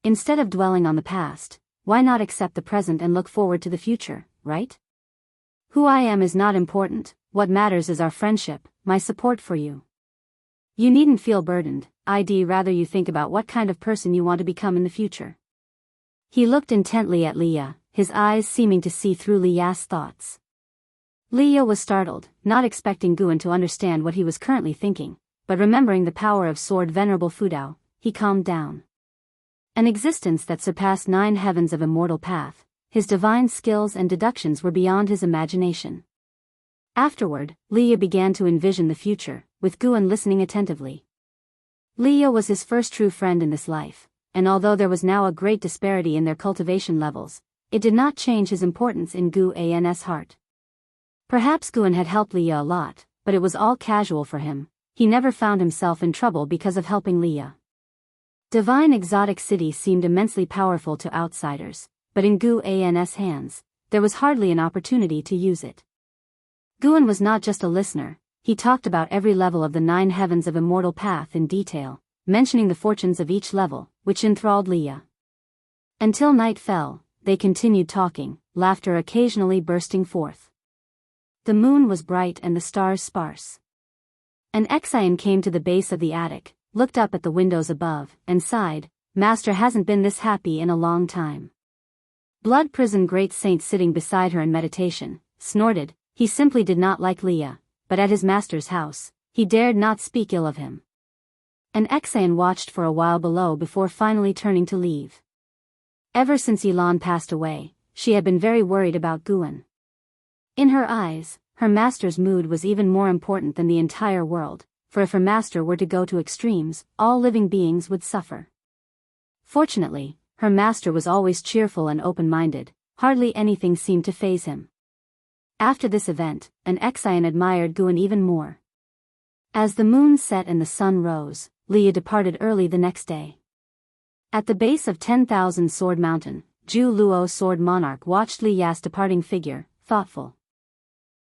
Instead of dwelling on the past, why not accept the present and look forward to the future, right? Who I am is not important, what matters is our friendship, my support for you. You needn't feel burdened, I'd rather you think about what kind of person you want to become in the future. He looked intently at Leah, his eyes seeming to see through Leah's thoughts. Leah was startled, not expecting Guan to understand what he was currently thinking, but remembering the power of Sword Venerable Fudao, he calmed down. An existence that surpassed 9 heavens of immortal path, his divine skills and deductions were beyond his imagination. Afterward, Leah began to envision the future, with Guan listening attentively. Leah was his first true friend in this life, and although there was now a great disparity in their cultivation levels, it did not change his importance in Guan's heart. Perhaps Guan had helped Leah a lot, but it was all casual for him. He never found himself in trouble because of helping Leah. Divine Exotic City seemed immensely powerful to outsiders, but in Guan's hands, there was hardly an opportunity to use it. Guan was not just a listener, he talked about every level of the 9 heavens of immortal path in detail, mentioning the fortunes of each level, which enthralled Leah. Until night fell, they continued talking, laughter occasionally bursting forth. The moon was bright and the stars sparse. An Exian came to the base of the attic, looked up at the windows above, and sighed, Master hasn't been this happy in a long time. Blood Prison Great Saint sitting beside her in meditation, snorted, he simply did not like Leah, but at his master's house, he dared not speak ill of him. An Exian watched for a while below before finally turning to leave. Ever since Elan passed away, she had been very worried about Guan. In her eyes, her master's mood was even more important than the entire world, for if her master were to go to extremes, all living beings would suffer. Fortunately, her master was always cheerful and open-minded, hardly anything seemed to faze him. After this event, an Exian admired Guan even more. As the moon set and the sun rose, Leah departed early the next day. At the base of 10,000 Sword Mountain, Zhu Luo Sword Monarch watched Leah's departing figure, thoughtful.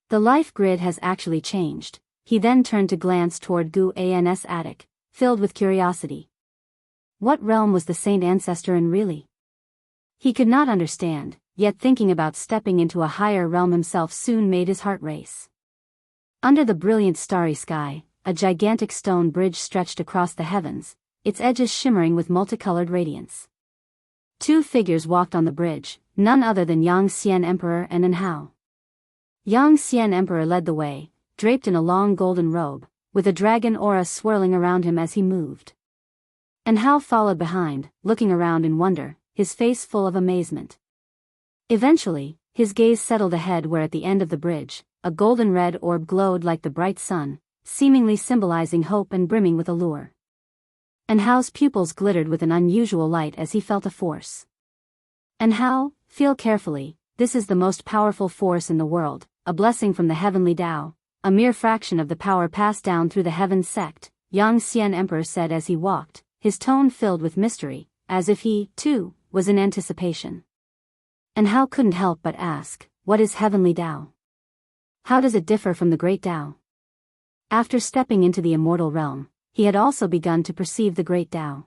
The life grid has actually changed. He then turned to glance toward Guan's attic, filled with curiosity. What realm was the saint ancestor in really? He could not understand, yet thinking about stepping into a higher realm himself soon made his heart race. Under the brilliant starry sky, a gigantic stone bridge stretched across the heavens, its edges shimmering with multicolored radiance. Two figures walked on the bridge, none other than Yang Xian Emperor and An Hao. Yang Xian Emperor led the way, draped in a long golden robe, with a dragon aura swirling around him as he moved. An Hao followed behind, looking around in wonder, his face full of amazement. Eventually, his gaze settled ahead where at the end of the bridge, a golden red orb glowed like the bright sun, seemingly symbolizing hope and brimming with allure. An Hao's pupils glittered with an unusual light as he felt a force. An Hao, feel carefully, this is the most powerful force in the world, a blessing from the heavenly Tao, a mere fraction of the power passed down through the heavens sect, Yang Xian Emperor said as he walked, his tone filled with mystery, as if he, too, was in anticipation. And Hao couldn't help but ask, what is heavenly Tao? How does it differ from the great Tao? After stepping into the immortal realm, he had also begun to perceive the great Tao.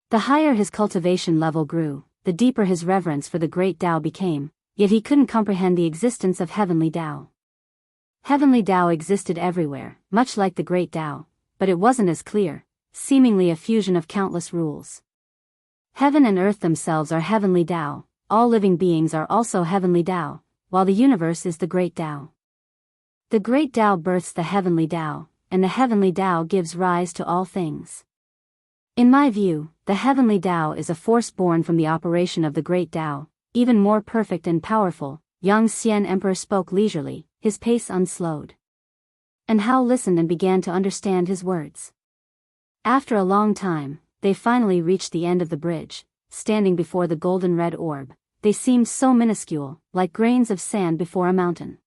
The higher his cultivation level grew, the deeper his reverence for the great Tao became, yet he couldn't comprehend the existence of heavenly Tao. Heavenly Tao existed everywhere, much like the great Tao, but it wasn't as clear, seemingly a fusion of countless rules. Heaven and earth themselves are heavenly Tao, all living beings are also heavenly Tao, while the universe is the great Tao. The great Tao births the heavenly Tao, and the heavenly Tao gives rise to all things. In my view, the heavenly Tao is a force born from the operation of the great Tao, even more perfect and powerful. Yang Xian Emperor spoke leisurely, his pace unslowed. And Hao listened and began to understand his words. After a long time, they finally reached the end of the bridge. Standing before the golden red orb, they seemed so minuscule, like grains of sand before a mountain.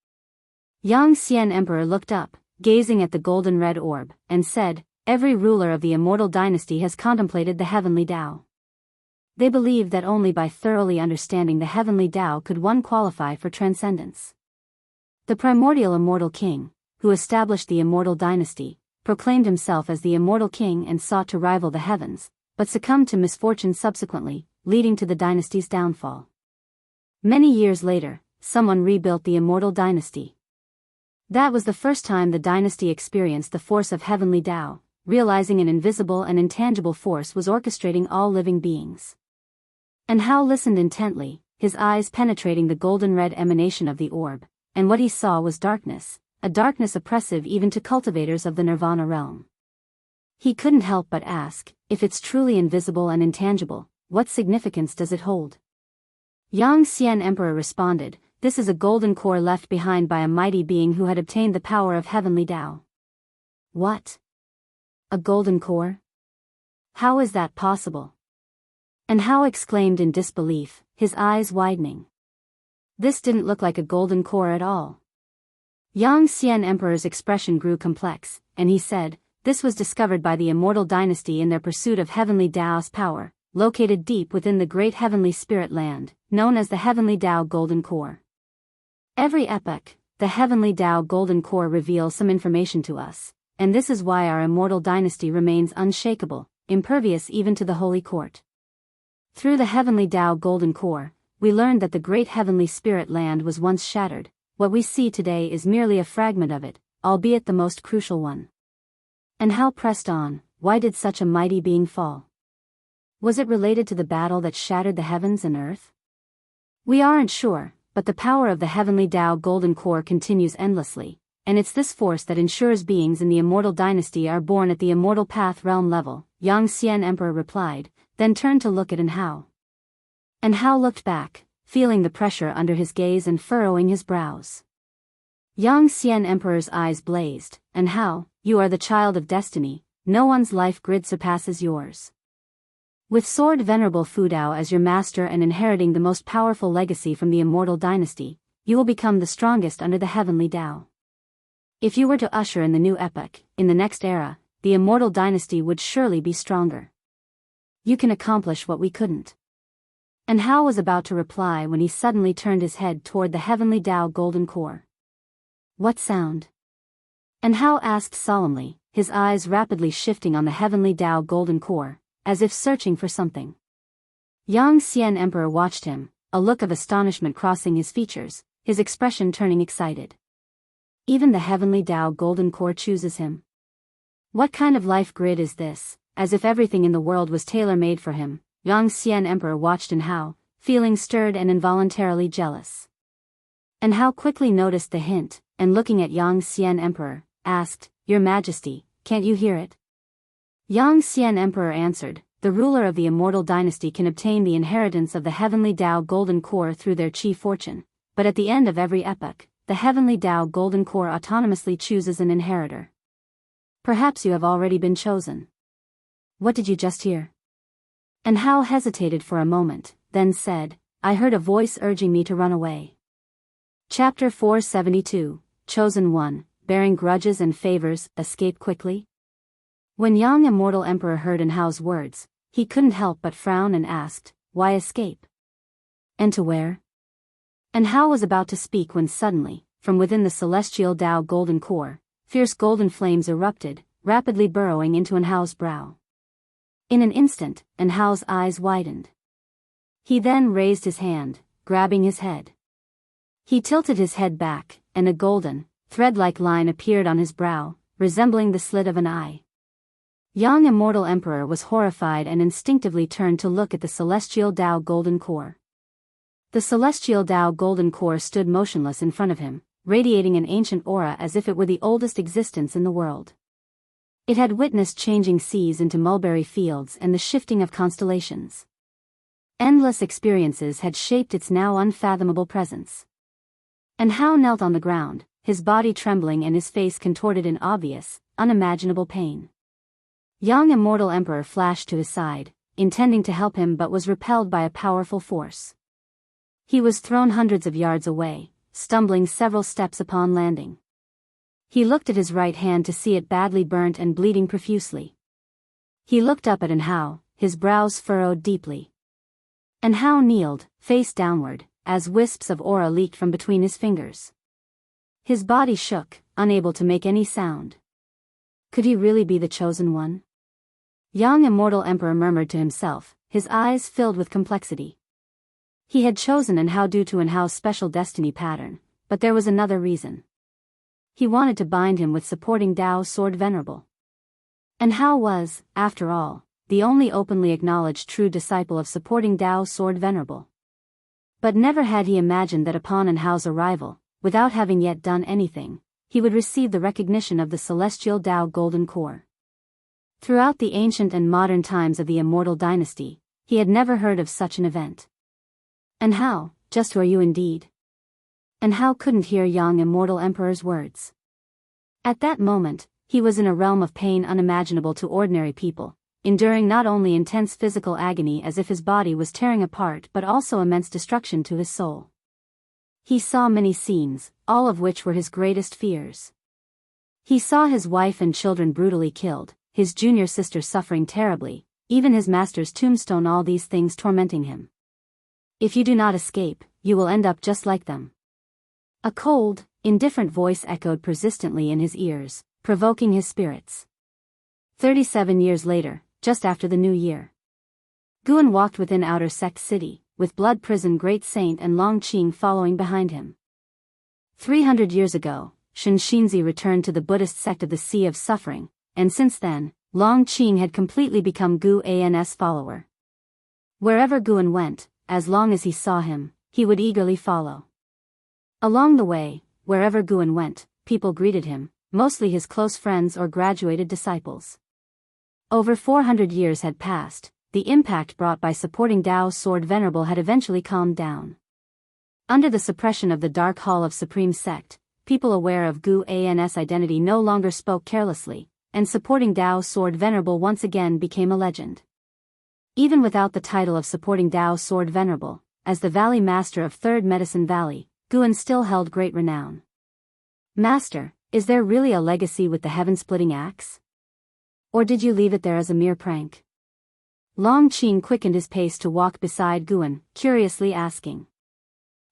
Yang Xian Emperor looked up, gazing at the golden red orb, and said, every ruler of the immortal dynasty has contemplated the heavenly Tao. They believed that only by thoroughly understanding the heavenly Tao could one qualify for transcendence. The primordial immortal king, who established the immortal dynasty, proclaimed himself as the immortal king and sought to rival the heavens, but succumbed to misfortune subsequently, leading to the dynasty's downfall. Many years later, someone rebuilt the immortal dynasty. That was the first time the dynasty experienced the force of heavenly Tao, realizing an invisible and intangible force was orchestrating all living beings. And Hao listened intently, his eyes penetrating the golden red emanation of the orb, and what he saw was darkness, a darkness oppressive even to cultivators of the nirvana realm. He couldn't help but ask, if it's truly invisible and intangible, what significance does it hold? Yang Xian Emperor responded, this is a golden core left behind by a mighty being who had obtained the power of heavenly Tao. What? A golden core? How is that possible? And Hao exclaimed in disbelief, his eyes widening. This didn't look like a golden core at all. Yang Xian Emperor's expression grew complex, and he said, this was discovered by the immortal dynasty in their pursuit of heavenly Tao's power, located deep within the great heavenly spirit land, known as the heavenly Tao Golden Core. Every epoch, the heavenly Tao Golden Core reveals some information to us, and this is why our immortal dynasty remains unshakable, impervious even to the holy court. Through the heavenly Tao Golden Core, we learned that the great heavenly spirit land was once shattered. What we see today is merely a fragment of it, albeit the most crucial one. And Hao pressed on, why did such a mighty being fall? Was it related to the battle that shattered the heavens and earth? We aren't sure, but the power of the heavenly Tao Golden Core continues endlessly, and it's this force that ensures beings in the immortal dynasty are born at the immortal path realm level, Yang Xian Emperor replied, then turned to look at An Hao. And Hao looked back, feeling the pressure under his gaze and furrowing his brows. Yang Xian Emperor's eyes blazed, and Hao, you are the child of destiny, no one's life grid surpasses yours. With Sword Venerable Fudao as your master and inheriting the most powerful legacy from the immortal dynasty, you will become the strongest under the heavenly Tao. If you were to usher in the new epoch, in the next era, the immortal dynasty would surely be stronger. You can accomplish what we couldn't. And Hao was about to reply when he suddenly turned his head toward the heavenly Tao Golden Core. What sound? And Hao asked solemnly, his eyes rapidly shifting on the heavenly Tao Golden Core, as if searching for something. Yang Xian Emperor watched him, a look of astonishment crossing his features, his expression turning excited. Even the heavenly Tao golden core chooses him. What kind of life grid is this? As if everything in the world was tailor-made for him, Yang Xian Emperor watched and how, feeling stirred and involuntarily jealous. And how quickly noticed the hint, and looking at Yang Xian Emperor, asked, "Your Majesty, can't you hear it?" Yang Xian Emperor answered, "The ruler of the immortal dynasty can obtain the inheritance of the heavenly Tao golden core through their chi fortune, but at the end of every epoch, the heavenly Tao golden core autonomously chooses an inheritor. Perhaps you have already been chosen." "What did you just hear?" And Hao hesitated for a moment, then said, "I heard a voice urging me to run away." Chapter 472, Chosen One, Bearing Grudges and Favors, Escape Quickly? When Yang Immortal Emperor heard An Hao's words, he couldn't help but frown and asked, "Why escape? And to where?" And Hao was about to speak when suddenly, from within the celestial Tao golden core, fierce golden flames erupted, rapidly burrowing into An Hao's brow. In an instant, An Hao's eyes widened. He then raised his hand, grabbing his head. He tilted his head back, and a golden, thread-like line appeared on his brow, resembling the slit of an eye. Yang Immortal Emperor was horrified and instinctively turned to look at the celestial Tao golden core. The celestial Tao golden core stood motionless in front of him, radiating an ancient aura as if it were the oldest existence in the world. It had witnessed changing seas into mulberry fields and the shifting of constellations. Endless experiences had shaped its now unfathomable presence. And Hao knelt on the ground, his body trembling and his face contorted in obvious, unimaginable pain. Yang Immortal Emperor flashed to his side, intending to help him but was repelled by a powerful force. He was thrown hundreds of yards away, stumbling several steps upon landing. He looked at his right hand to see it badly burnt and bleeding profusely. He looked up at An Hao, his brows furrowed deeply. An Hao kneeled, face downward, as wisps of aura leaked from between his fingers. His body shook, unable to make any sound. Could he really be the chosen one? Yang Immortal Emperor murmured to himself, his eyes filled with complexity. He had chosen An Hao due to An Hao's special destiny pattern, but there was another reason. He wanted to bind him with supporting Tao Sword Venerable. An Hao was, after all, the only openly acknowledged true disciple of supporting Tao Sword Venerable. But never had he imagined that upon An Hao's arrival, without having yet done anything, he would receive the recognition of the celestial Tao golden core. Throughout the ancient and modern times of the immortal dynasty, he had never heard of such an event. "And how, just who are you indeed?" And Hao couldn't hear Yang Immortal Emperor's words. At that moment, he was in a realm of pain unimaginable to ordinary people, enduring not only intense physical agony as if his body was tearing apart but also immense destruction to his soul. He saw many scenes, all of which were his greatest fears. He saw his wife and children brutally killed, his junior sister suffering terribly, even his master's tombstone, all these things tormenting him. "If you do not escape, you will end up just like them." A cold, indifferent voice echoed persistently in his ears, provoking his spirits. 37 years later, just after the new year, Guan walked within Outer Sect City, with Blood Prison Great Saint and Long Qing following behind him. 300 years ago, Shenxinzi returned to the Buddhist sect of the Sea of Suffering, and since then, Long Qing had completely become Gu An's follower. Wherever Guan went, as long as he saw him, he would eagerly follow. Along the way, wherever Guan went, people greeted him, mostly his close friends or graduated disciples. Over 400 years had passed, the impact brought by supporting Tao Sword Venerable had eventually calmed down. Under the suppression of the Dark Hall of Supreme Sect, people aware of Gu An's identity no longer spoke carelessly, and supporting Tao Sword Venerable once again became a legend. Even without the title of supporting Tao Sword Venerable, as the Valley Master of Third Medicine Valley, Guan still held great renown. "Master, is there really a legacy with the heaven-splitting axe? Or did you leave it there as a mere prank?" Long Qing quickened his pace to walk beside Guan, curiously asking.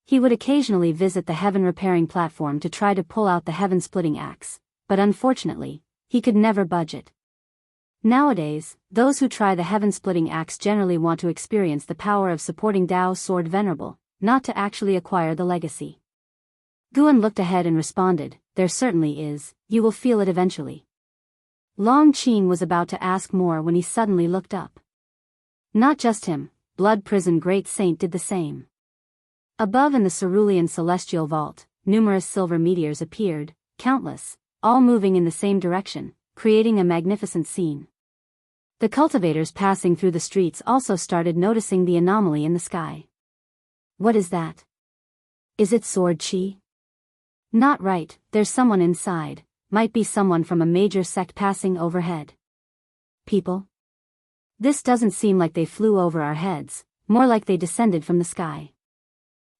He would occasionally visit the heaven-repairing platform to try to pull out the heaven-splitting axe, but unfortunately, he could never budge it. Nowadays, those who try the heaven-splitting axe generally want to experience the power of supporting Dao's sword venerable, not to actually acquire the legacy. Guan looked ahead and responded, there certainly is, you will feel it eventually. Long Qing was about to ask more when he suddenly looked up. Not just him, Blood Prison Great Saint did the same. Above in the cerulean celestial vault, numerous silver meteors appeared, countless, all moving in the same direction, creating a magnificent scene. The cultivators passing through the streets also started noticing the anomaly in the sky. What is that? Is it sword chi? Not right, there's someone inside, might be someone from a major sect passing overhead. People? This doesn't seem like they flew over our heads, more like they descended from the sky.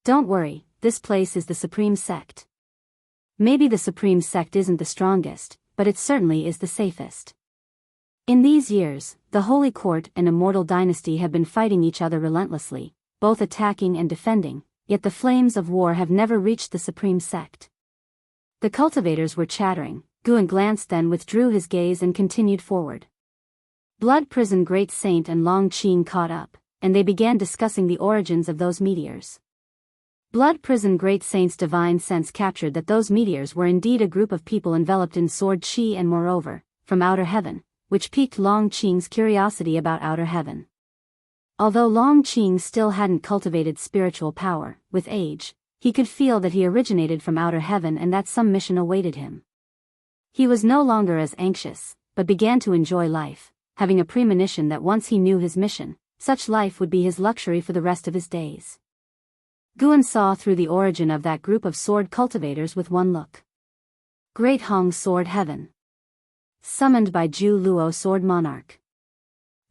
Don't worry, this place is the Supreme Sect. Maybe the Supreme Sect isn't the strongest, but it certainly is the safest. In these years, the Holy Court and Immortal Dynasty have been fighting each other relentlessly, both attacking and defending, yet the flames of war have never reached the Supreme Sect. The cultivators were chattering. Guan glanced, then withdrew his gaze and continued forward. Blood Prison Great Saint and Long Qing caught up, and they began discussing the origins of those meteors. Blood Prison Great Saint's divine sense captured that those meteors were indeed a group of people enveloped in sword chi and moreover, from outer heaven, which piqued Long Qing's curiosity about outer heaven. Although Long Qing still hadn't cultivated spiritual power, with age, he could feel that he originated from outer heaven and that some mission awaited him. He was no longer as anxious, but began to enjoy life, having a premonition that once he knew his mission, such life would be his luxury for the rest of his days. Guan saw through the origin of that group of sword cultivators with one look. Great Hong Sword Heaven. Summoned by Zhu Luo Sword Monarch.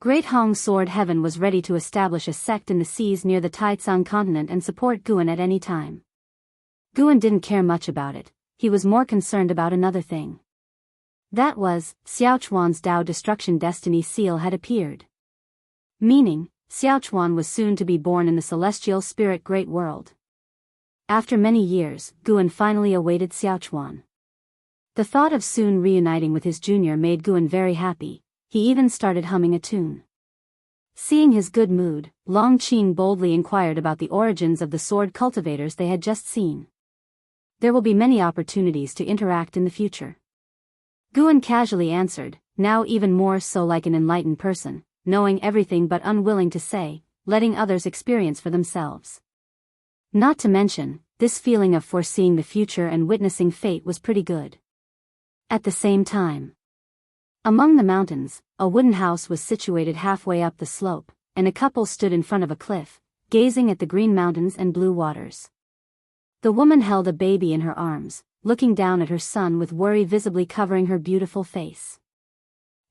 Great Hong Sword Heaven was ready to establish a sect in the seas near the Taicang continent and support Guan at any time. Guan didn't care much about it, he was more concerned about another thing. That was, Xiaochuan's Dao Destruction Destiny seal had appeared. Meaning, Xiaochuan was soon to be born in the celestial spirit great world. After many years, Guan finally awaited Xiaochuan. The thought of soon reuniting with his junior made Guan very happy. He even started humming a tune. Seeing his good mood, Long Qing boldly inquired about the origins of the sword cultivators they had just seen. There will be many opportunities to interact in the future. Guan casually answered, now even more so like an enlightened person, knowing everything but unwilling to say, letting others experience for themselves. Not to mention, this feeling of foreseeing the future and witnessing fate was pretty good. At the same time, among the mountains, a wooden house was situated halfway up the slope, and a couple stood in front of a cliff, gazing at the green mountains and blue waters. The woman held a baby in her arms, looking down at her son with worry visibly covering her beautiful face.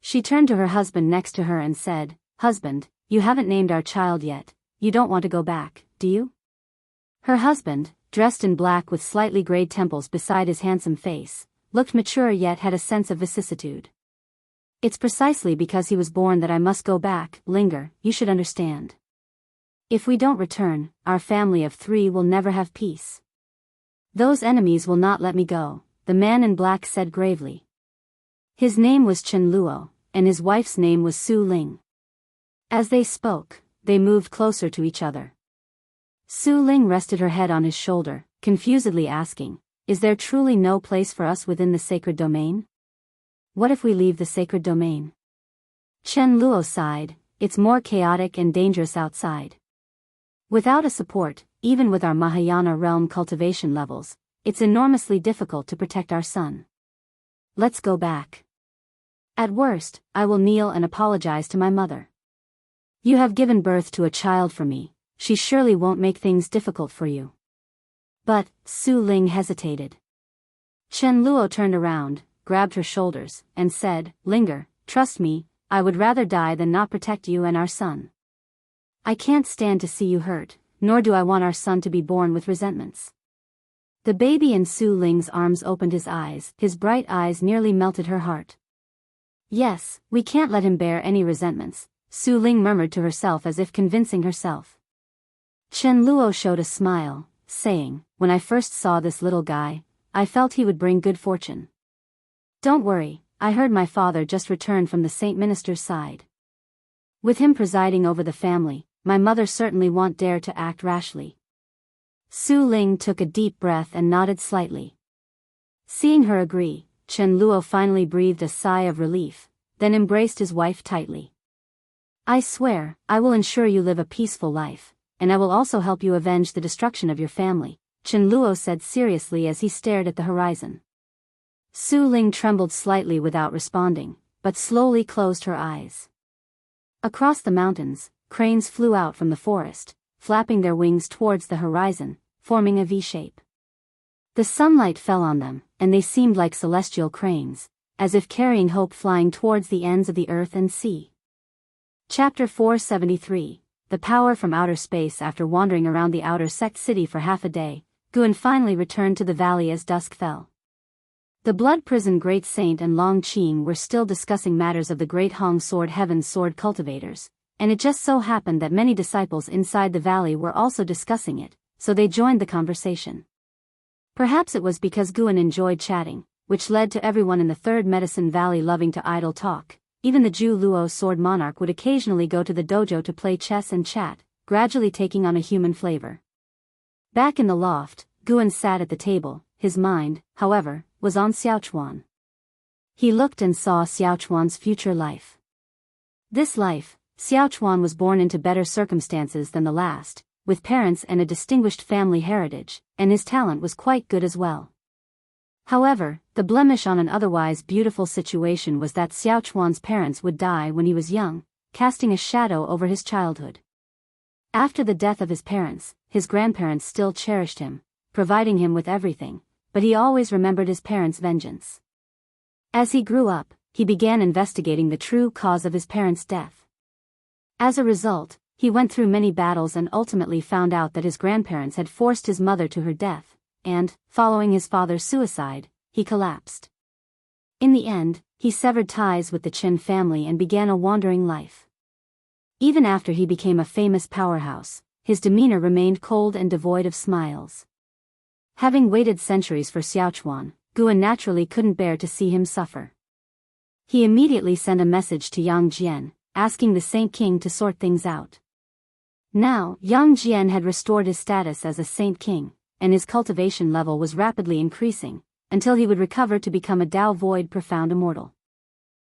She turned to her husband next to her and said, "Husband, you haven't named our child yet, you don't want to go back, do you?" Her husband, dressed in black with slightly grayed temples beside his handsome face, looked mature yet had a sense of vicissitude. It's precisely because he was born that I must go back, linger, you should understand. If we don't return, our family of 3 will never have peace. Those enemies will not let me go, the man in black said gravely. His name was Chen Luo, and his wife's name was Su Ling. As they spoke, they moved closer to each other. Su Ling rested her head on his shoulder, confusedly asking, "Is there truly no place for us within the sacred domain? What if we leave the sacred domain?" Chen Luo sighed, "It's more chaotic and dangerous outside. Without a support, even with our Mahayana realm cultivation levels, it's enormously difficult to protect our son. Let's go back. At worst, I will kneel and apologize to my mother. You have given birth to a child for me, she surely won't make things difficult for you." But, Su Ling hesitated. Chen Luo turned around, grabbed her shoulders, and said, "Linger, trust me, I would rather die than not protect you and our son. I can't stand to see you hurt, nor do I want our son to be born with resentments." The baby in Su Ling's arms opened his eyes, his bright eyes nearly melted her heart. "Yes, we can't let him bear any resentments," Su Ling murmured to herself as if convincing herself. Chen Luo showed a smile, saying, "When I first saw this little guy, I felt he would bring good fortune. Don't worry, I heard my father just returned from the Saint Minister's side. With him presiding over the family, my mother certainly won't dare to act rashly. Su Ling took a deep breath and nodded slightly. Seeing her agree, Chen Luo finally breathed a sigh of relief, then embraced his wife tightly. I swear, I will ensure you live a peaceful life, and I will also help you avenge the destruction of your family, Chen Luo said seriously as he stared at the horizon. Su Ling trembled slightly without responding, but slowly closed her eyes. Across the mountains, cranes flew out from the forest, flapping their wings towards the horizon, forming a V-shape. The sunlight fell on them, and they seemed like celestial cranes, as if carrying hope flying towards the ends of the earth and sea. Chapter 473, The Power from Outer Space. After wandering around the outer sect city for half a day, Guan finally returned to the valley as dusk fell. The Blood Prison Great Saint and Long Qing were still discussing matters of the Great Hong Sword Heaven's Sword cultivators, and it just so happened that many disciples inside the valley were also discussing it, so they joined the conversation. Perhaps it was because Guan enjoyed chatting, which led to everyone in the Third Medicine Valley loving to idle talk. Even the Zhu Luo Sword Monarch would occasionally go to the dojo to play chess and chat, gradually taking on a human flavor. Back in the loft, Guan sat at the table. His mind, however, was on Xiaochuan. He looked and saw Xiaochuan's future life. This life, Xiaochuan was born into better circumstances than the last, with parents and a distinguished family heritage, and his talent was quite good as well. However, the blemish on an otherwise beautiful situation was that Xiaochuan's parents would die when he was young, casting a shadow over his childhood. After the death of his parents, his grandparents still cherished him, providing him with everything, but he always remembered his parents' vengeance. As he grew up, he began investigating the true cause of his parents' death. As a result, he went through many battles and ultimately found out that his grandparents had forced his mother to her death, and, following his father's suicide, he collapsed. In the end, he severed ties with the Qin family and began a wandering life. Even after he became a famous powerhouse, his demeanor remained cold and devoid of smiles. Having waited centuries for Xiaochuan, Guan naturally couldn't bear to see him suffer. He immediately sent a message to Yang Jian, asking the Saint King to sort things out. Now, Yang Jian had restored his status as a Saint King, and his cultivation level was rapidly increasing, until he would recover to become a Dao Void Profound Immortal.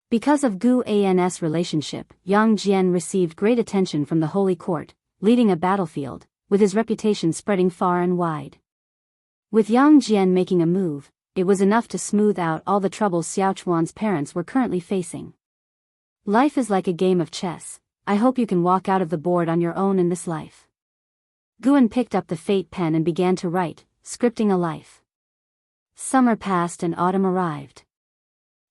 Because of Gu An's relationship, Yang Jian received great attention from the Holy Court, leading a battlefield, with his reputation spreading far and wide. With Yang Jian making a move, it was enough to smooth out all the troubles Xiaochuan's parents were currently facing. Life is like a game of chess. I hope you can walk out of the board on your own in this life. Guan picked up the fate pen and began to write, scripting a life. Summer passed and autumn arrived.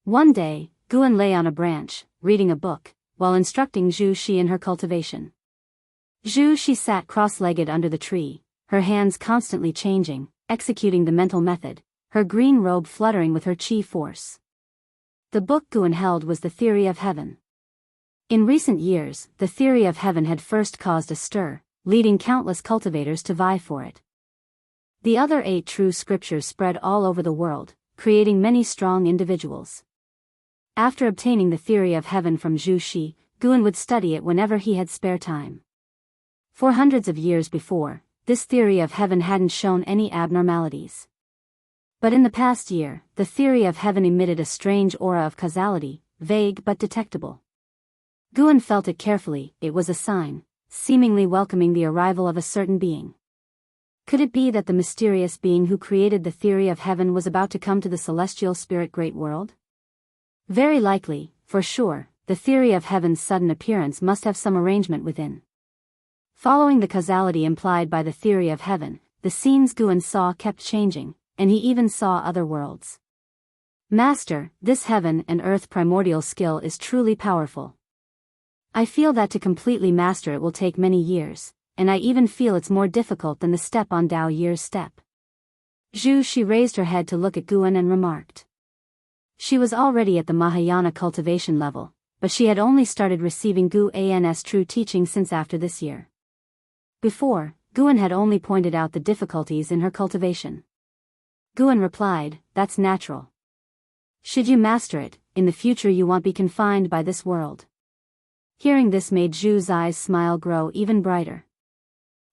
One day, Guan lay on a branch, reading a book, while instructing Zhu Xi in her cultivation. Zhu Xi sat cross-legged under the tree, her hands constantly changing, executing the mental method, her green robe fluttering with her chi force. The book Guan held was The Theory of Heaven. In recent years, the theory of heaven had first caused a stir, leading countless cultivators to vie for it. The other 8 true scriptures spread all over the world, creating many strong individuals. After obtaining the theory of heaven from Zhu Xi, Guan would study it whenever he had spare time. For hundreds of years before, this theory of heaven hadn't shown any abnormalities. But in the past year, the theory of heaven emitted a strange aura of causality, vague but detectable. Guan felt it carefully. It was a sign, seemingly welcoming the arrival of a certain being. Could it be that the mysterious being who created the theory of heaven was about to come to the celestial spirit great world? Very likely, for sure, the theory of heaven's sudden appearance must have some arrangement within. Following the causality implied by the theory of heaven, the scenes Guan saw kept changing, and he even saw other worlds. Master, this heaven and earth primordial skill is truly powerful. I feel that to completely master it will take many years, and I even feel it's more difficult than the step on Dao Year's step. Zhu Xi raised her head to look at Guan and remarked. She was already at the Mahayana cultivation level, but she had only started receiving Gu An's true teaching since after this year. Before, Guan had only pointed out the difficulties in her cultivation. Guan replied, "That's natural. Should you master it, in the future you won't be confined by this world. Hearing this made Zhu's eyes smile grow even brighter.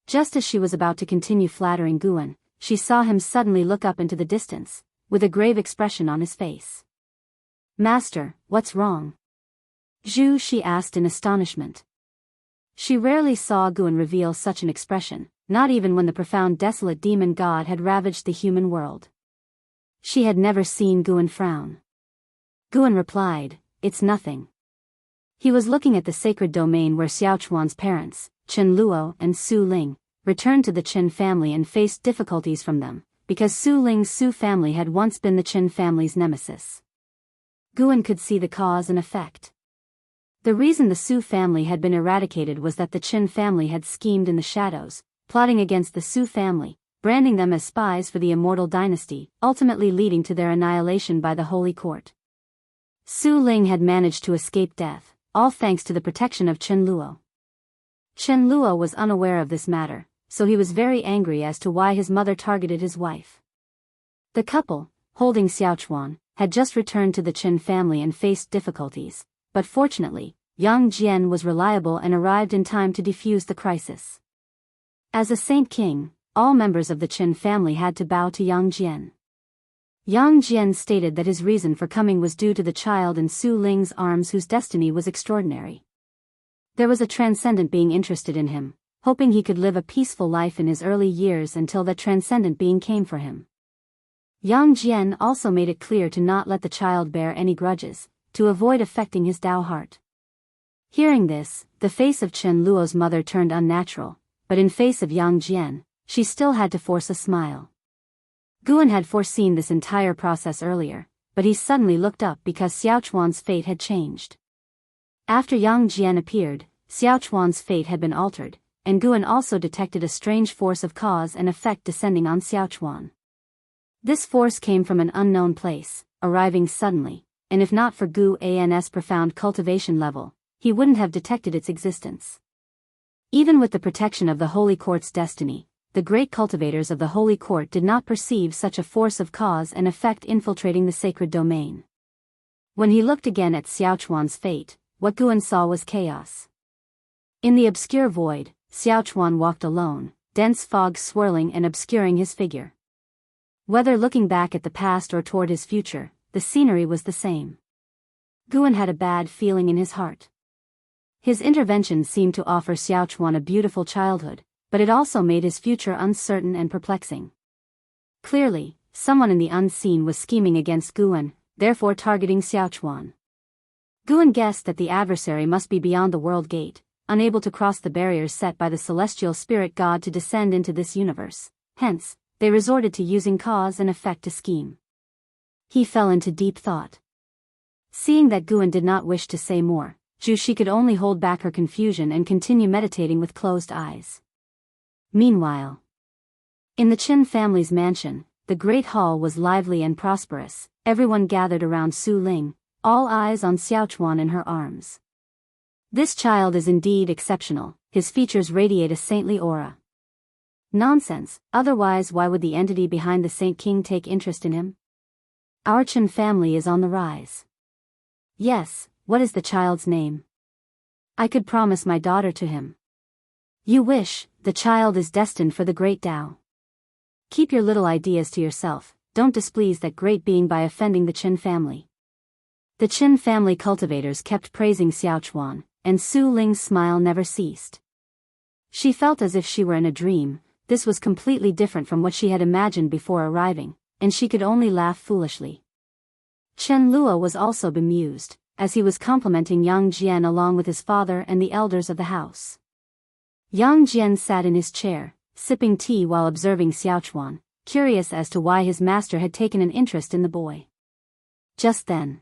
Just as she was about to continue flattering Guan, she saw him suddenly look up into the distance, with a grave expression on his face. Master, what's wrong? Zhu, she asked in astonishment. She rarely saw Guan reveal such an expression, not even when the profound desolate demon god had ravaged the human world. She had never seen Guan frown. Guan replied, "It's nothing." He was looking at the sacred domain where Xiaochuan's parents, Chen Luo and Su Ling, returned to the Chen family and faced difficulties from them, because Su Ling's Su family had once been the Chen family's nemesis. Guan could see the cause and effect. The reason the Su family had been eradicated was that the Chen family had schemed in the shadows, plotting against the Su family, branding them as spies for the immortal dynasty, ultimately leading to their annihilation by the Holy Court. Su Ling had managed to escape death, all thanks to the protection of Chen Luo. Chen Luo was unaware of this matter, so he was very angry as to why his mother targeted his wife. The couple, holding Xiaochuan, had just returned to the Chen family and faced difficulties, but fortunately, Yang Jian was reliable and arrived in time to defuse the crisis. As a saint king, all members of the Chen family had to bow to Yang Jian. Yang Jian stated that his reason for coming was due to the child in Su Ling's arms whose destiny was extraordinary. There was a transcendent being interested in him, hoping he could live a peaceful life in his early years until that transcendent being came for him. Yang Jian also made it clear to not let the child bear any grudges, to avoid affecting his Dao heart. Hearing this, the face of Chen Luo's mother turned unnatural, but in face of Yang Jian, she still had to force a smile. Guan had foreseen this entire process earlier, but he suddenly looked up because Xiaochuan's fate had changed. After Yang Jian appeared, Xiaochuan's fate had been altered, and Guan also detected a strange force of cause and effect descending on Xiaochuan. This force came from an unknown place, arriving suddenly, and if not for Guan's profound cultivation level, he wouldn't have detected its existence. Even with the protection of the Holy Court's destiny, the great cultivators of the Holy Court did not perceive such a force of cause and effect infiltrating the sacred domain. When he looked again at Xiaochuan's fate, what Guan saw was chaos. In the obscure void, Xiaochuan walked alone, dense fog swirling and obscuring his figure. Whether looking back at the past or toward his future, the scenery was the same. Guan had a bad feeling in his heart. His intervention seemed to offer Xiaochuan a beautiful childhood, but it also made his future uncertain and perplexing. Clearly, someone in the unseen was scheming against Guan, therefore targeting Xiaochuan. Guan guessed that the adversary must be beyond the world gate, unable to cross the barriers set by the celestial spirit god to descend into this universe. Hence, they resorted to using cause and effect to scheme. He fell into deep thought. Seeing that Guan did not wish to say more, she could only hold back her confusion and continue meditating with closed eyes. Meanwhile, in the Qin family's mansion, the great hall was lively and prosperous, everyone gathered around Su Ling, all eyes on Xiaochuan in her arms. This child is indeed exceptional, his features radiate a saintly aura. Nonsense, otherwise why would the entity behind the Saint King take interest in him? Our Qin family is on the rise. Yes, what is the child's name? I could promise my daughter to him. You wish, the child is destined for the great Tao. Keep your little ideas to yourself, don't displease that great being by offending the Qin family. The Qin family cultivators kept praising Xiaochuan, and Su Ling's smile never ceased. She felt as if she were in a dream. This was completely different from what she had imagined before arriving, and she could only laugh foolishly. Chen Luo was also bemused, as he was complimenting Yang Jian along with his father and the elders of the house. Yang Jian sat in his chair, sipping tea while observing Xiaochuan, curious as to why his master had taken an interest in the boy. Just then,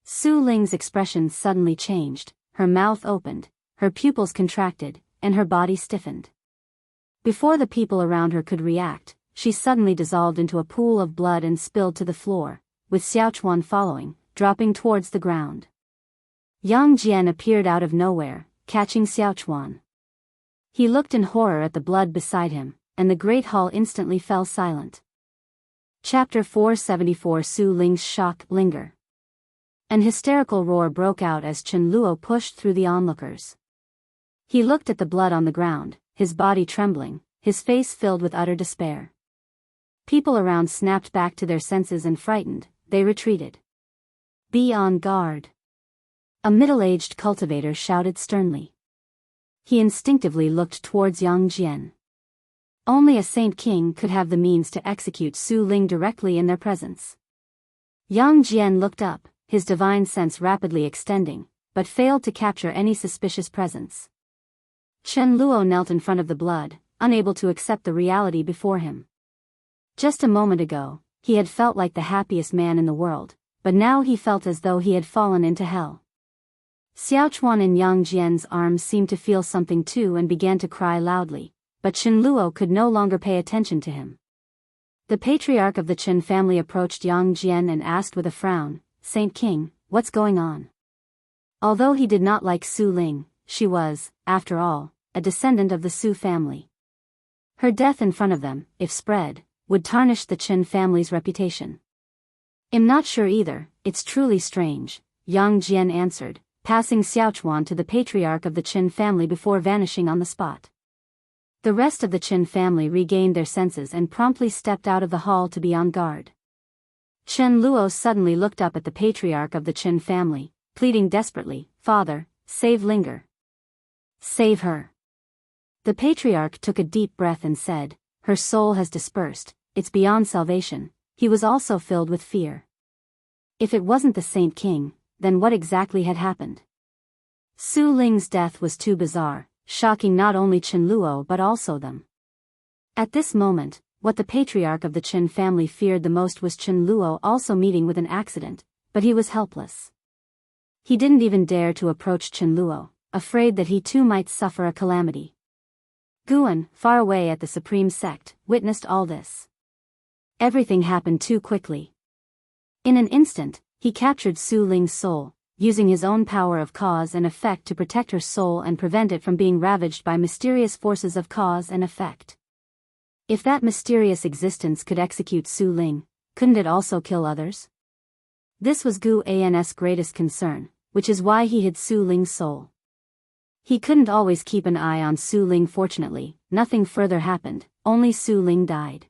Su Ling's expression suddenly changed, her mouth opened, her pupils contracted, and her body stiffened. Before the people around her could react, she suddenly dissolved into a pool of blood and spilled to the floor, with Xiaochuan following, dropping towards the ground. Yang Jian appeared out of nowhere, catching Xiaochuan. He looked in horror at the blood beside him, and the great hall instantly fell silent. Chapter 474 Su Ling's shock linger. An hysterical roar broke out as Chen Luo pushed through the onlookers. He looked at the blood on the ground, his body trembling, his face filled with utter despair. People around snapped back to their senses and frightened, they retreated. "Be on guard," a middle-aged cultivator shouted sternly. He instinctively looked towards Yang Jian. Only a Saint King could have the means to execute Su Ling directly in their presence. Yang Jian looked up, his divine sense rapidly extending, but failed to capture any suspicious presence. Chen Luo knelt in front of the blood, unable to accept the reality before him. Just a moment ago, he had felt like the happiest man in the world, but now he felt as though he had fallen into hell. Xiaochuan in Yang Jian's arms seemed to feel something too and began to cry loudly, but Chen Luo could no longer pay attention to him. The patriarch of the Chen family approached Yang Jian and asked with a frown, "Saint King, what's going on?" Although he did not like Su Ling, she was, after all, a descendant of the Su family. Her death in front of them, if spread, would tarnish the Chen family's reputation. "I'm not sure either, it's truly strange," Yang Jian answered, passing Xiaochuan to the patriarch of the Chen family before vanishing on the spot. The rest of the Chen family regained their senses and promptly stepped out of the hall to be on guard. Chen Luo suddenly looked up at the patriarch of the Chen family, pleading desperately, "Father, save Linger. Save her." The patriarch took a deep breath and said, "Her soul has dispersed, it's beyond salvation." He was also filled with fear. If it wasn't the Saint King, then what exactly had happened? Su Ling's death was too bizarre, shocking not only Chen Luo but also them. At this moment, what the patriarch of the Chen family feared the most was Chen Luo also meeting with an accident, but he was helpless. He didn't even dare to approach Chen Luo, afraid that he too might suffer a calamity. Guan, far away at the supreme sect, witnessed all this. Everything happened too quickly. In an instant, he captured Su Ling's soul, using his own power of cause and effect to protect her soul and prevent it from being ravaged by mysterious forces of cause and effect. If that mysterious existence could execute Su Ling, couldn't it also kill others? This was Gu An's greatest concern, which is why he hid Su Ling's soul. He couldn't always keep an eye on Su Ling. Fortunately, nothing further happened, only Su Ling died.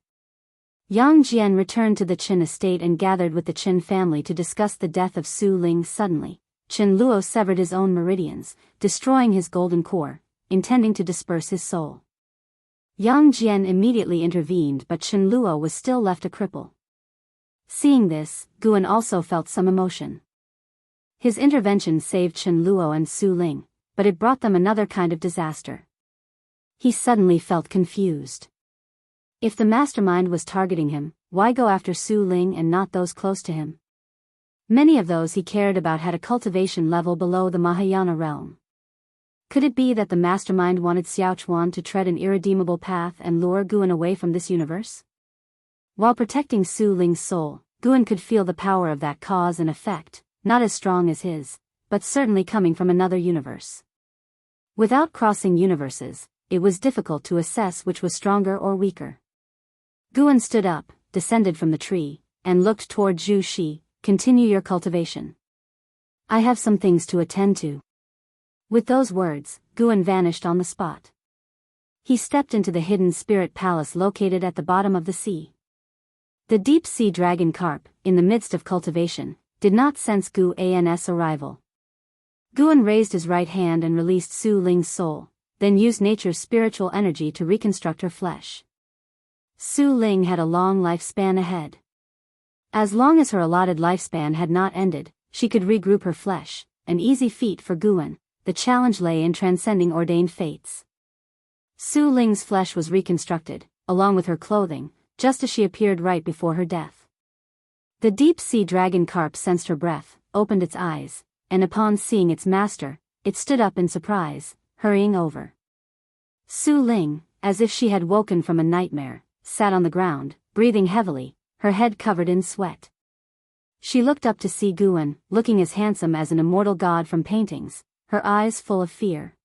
Yang Jian returned to the Qin estate and gathered with the Qin family to discuss the death of Su Ling. Suddenly, Chen Luo severed his own meridians, destroying his golden core, intending to disperse his soul. Yang Jian immediately intervened, but Chen Luo was still left a cripple. Seeing this, Guan also felt some emotion. His intervention saved Chen Luo and Su Ling, but it brought them another kind of disaster. He suddenly felt confused. If the mastermind was targeting him, why go after Su Ling and not those close to him? Many of those he cared about had a cultivation level below the Mahayana realm. Could it be that the mastermind wanted Xiaochuan to tread an irredeemable path and lure Guan away from this universe? While protecting Su Ling's soul, Guan could feel the power of that cause and effect, not as strong as his, but certainly coming from another universe. Without crossing universes, it was difficult to assess which was stronger or weaker. Guan stood up, descended from the tree, and looked toward Zhu Shi. "Continue your cultivation. I have some things to attend to." With those words, Guan vanished on the spot. He stepped into the hidden spirit palace located at the bottom of the sea. The deep sea dragon carp, in the midst of cultivation, did not sense Gu An's arrival. Guan raised his right hand and released Su Ling's soul, then used nature's spiritual energy to reconstruct her flesh. Su Ling had a long lifespan ahead. As long as her allotted lifespan had not ended, she could regroup her flesh, an easy feat for Guan. The challenge lay in transcending ordained fates. Su Ling's flesh was reconstructed, along with her clothing, just as she appeared right before her death. The deep-sea dragon carp sensed her breath, opened its eyes, and upon seeing its master, it stood up in surprise, hurrying over. Su Ling, as if she had woken from a nightmare, sat on the ground, breathing heavily, her head covered in sweat. She looked up to see Guan, looking as handsome as an immortal god from paintings, her eyes full of fear.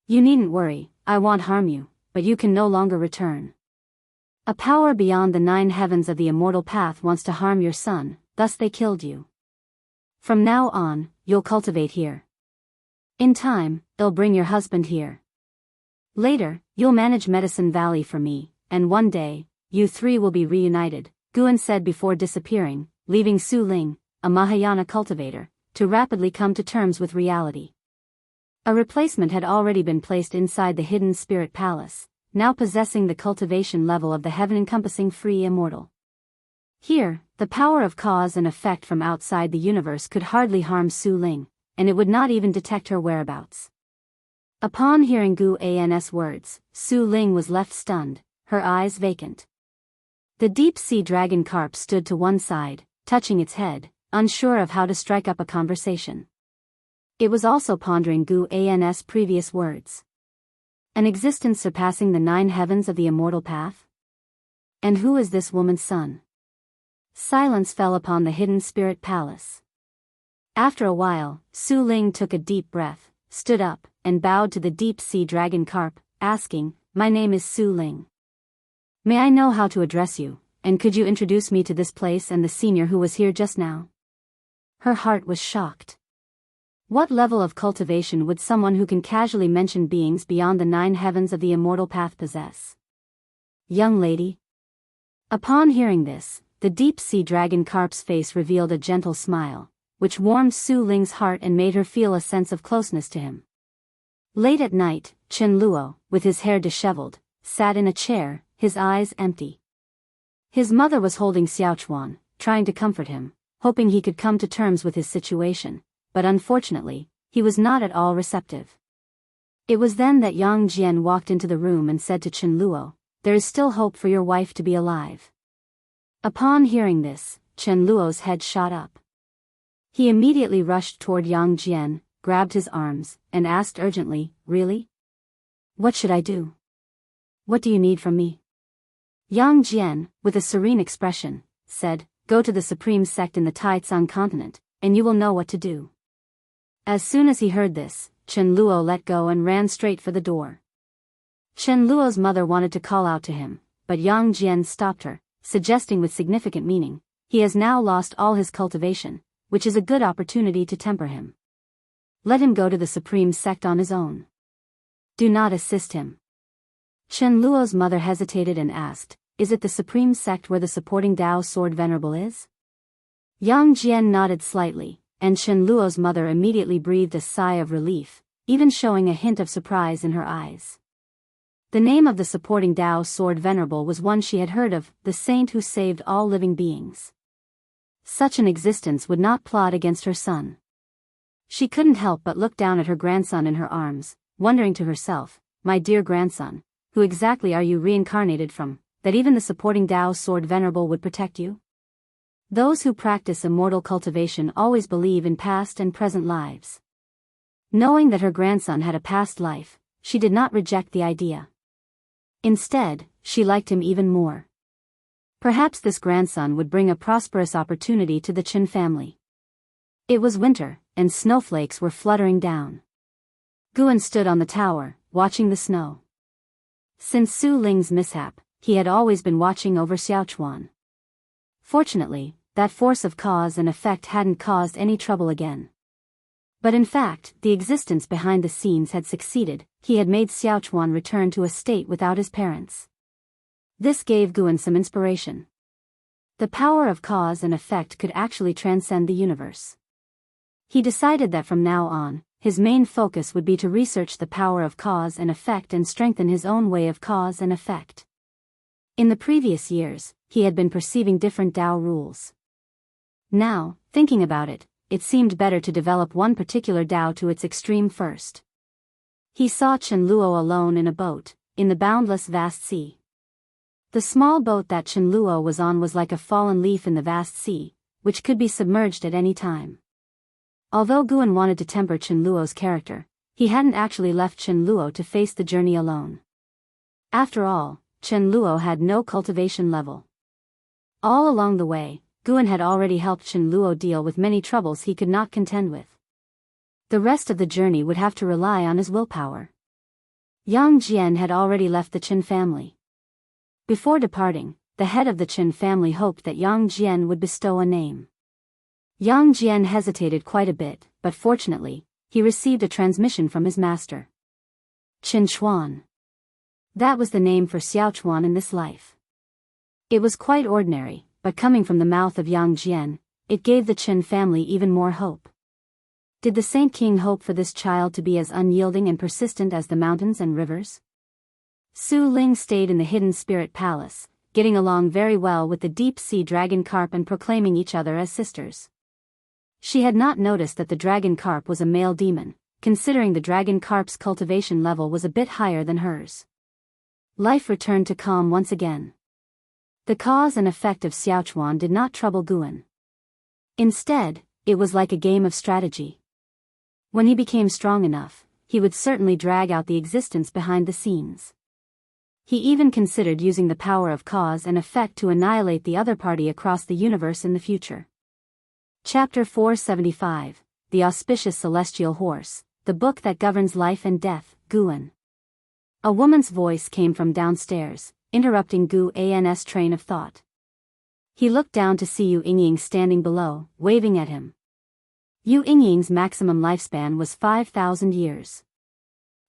"You needn't worry, I won't harm you, but you can no longer return. A power beyond the 9 heavens of the immortal path wants to harm your son, thus they killed you." From now on, you'll cultivate here. In time, they'll bring your husband here. Later, you'll manage Medicine Valley for me, and one day, you three will be reunited, Guan said before disappearing, leaving Su Ling, a Mahayana cultivator, to rapidly come to terms with reality. A replacement had already been placed inside the hidden spirit palace, now possessing the cultivation level of the heaven-encompassing free immortal. Here, the power of cause and effect from outside the universe could hardly harm Su Ling, and it would not even detect her whereabouts. Upon hearing Gu An's words, Su Ling was left stunned, her eyes vacant. The deep-sea dragon carp stood to one side, touching its head, unsure of how to strike up a conversation. It was also pondering Gu An's previous words. An existence surpassing the 9 heavens of the immortal path? And who is this woman's son? Silence fell upon the hidden spirit palace. After a while, Su Ling took a deep breath, stood up, and bowed to the deep-sea dragon carp, asking, "My name is Su Ling. May I know how to address you, and could you introduce me to this place and the senior who was here just now?" Her heart was shocked. What level of cultivation would someone who can casually mention beings beyond the 9 heavens of the immortal path possess? "Young lady." Upon hearing this, the deep-sea dragon carp's face revealed a gentle smile, which warmed Su Ling's heart and made her feel a sense of closeness to him. Late at night, Chen Luo, with his hair disheveled, sat in a chair, his eyes empty. His mother was holding Xiaochuan, trying to comfort him, hoping he could come to terms with his situation, but unfortunately, he was not at all receptive. It was then that Yang Jian walked into the room and said to Chen Luo, "There is still hope for your wife to be alive." Upon hearing this, Chen Luo's head shot up. He immediately rushed toward Yang Jian, grabbed his arms, and asked urgently, "Really? What should I do? What do you need from me?" Yang Jian, with a serene expression, said, "Go to the supreme sect in the Taicang continent, and you will know what to do." As soon as he heard this, Chen Luo let go and ran straight for the door. Chen Luo's mother wanted to call out to him, but Yang Jian stopped her, suggesting with significant meaning, "He has now lost all his cultivation, which is a good opportunity to temper him. Let him go to the supreme sect on his own. Do not assist him." Chen Luo's mother hesitated and asked, "Is it the supreme sect where the supporting Dao sword venerable is?" Yang Jian nodded slightly, and Chen Luo's mother immediately breathed a sigh of relief, even showing a hint of surprise in her eyes. The name of the supporting Dao sword venerable was one she had heard of, the saint who saved all living beings. Such an existence would not plot against her son. She couldn't help but look down at her grandson in her arms, wondering to herself, "My dear grandson, who exactly are you reincarnated from, that even the supporting Dao sword venerable would protect you?" Those who practice immortal cultivation always believe in past and present lives. Knowing that her grandson had a past life, she did not reject the idea. Instead, she liked him even more. Perhaps this grandson would bring a prosperous opportunity to the Qin family. It was winter, and snowflakes were fluttering down. Guan stood on the tower, watching the snow. Since Su Ling's mishap, he had always been watching over Xiaochuan. Fortunately, that force of cause and effect hadn't caused any trouble again. But in fact, the existence behind the scenes had succeeded. He had made Xiaochuan return to a state without his parents. This gave Guan some inspiration. The power of cause and effect could actually transcend the universe. He decided that from now on, his main focus would be to research the power of cause and effect and strengthen his own way of cause and effect. In the previous years, he had been perceiving different Tao rules. Now, thinking about it, it seemed better to develop one particular Tao to its extreme first. He saw Chen Luo alone in a boat, in the boundless vast sea. The small boat that Chen Luo was on was like a fallen leaf in the vast sea, which could be submerged at any time. Although Guan wanted to temper Chen Luo's character, he hadn't actually left Chen Luo to face the journey alone. After all, Chen Luo had no cultivation level. All along the way, Guan had already helped Chen Luo deal with many troubles he could not contend with. The rest of the journey would have to rely on his willpower. Yang Jian had already left the Qin family. Before departing, the head of the Qin family hoped that Yang Jian would bestow a name. Yang Jian hesitated quite a bit, but fortunately, he received a transmission from his master. Qin Chuan. That was the name for Xiao Chuan in this life. It was quite ordinary, but coming from the mouth of Yang Jian, it gave the Qin family even more hope. Did the Saint King hope for this child to be as unyielding and persistent as the mountains and rivers? Su Ling stayed in the hidden spirit palace, getting along very well with the deep-sea dragon carp and proclaiming each other as sisters. She had not noticed that the dragon carp was a male demon, considering the dragon carp's cultivation level was a bit higher than hers. Life returned to calm once again. The cause and effect of Xiaochuan did not trouble Guan. Instead, it was like a game of strategy. When he became strong enough, he would certainly drag out the existence behind the scenes. He even considered using the power of cause and effect to annihilate the other party across the universe in the future. Chapter 475, The Auspicious Celestial Horse, the book that governs life and death, Guan. A woman's voice came from downstairs, interrupting Gu An's train of thought. He looked down to see Yu Yingying standing below, waving at him. Yu Yingying's maximum lifespan was 5,000 years.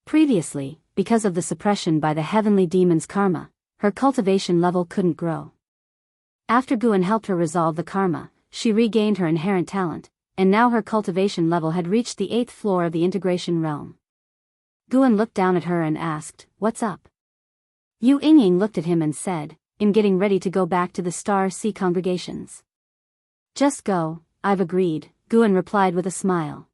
Previously, because of the suppression by the heavenly demon's karma, her cultivation level couldn't grow. After Guan helped her resolve the karma, she regained her inherent talent, and now her cultivation level had reached the 8th floor of the integration realm. Guan looked down at her and asked, "What's up?" Yu Yingying looked at him and said, "I'm getting ready to go back to the Star Sea congregations." "Just go, I've agreed," Guan replied with a smile.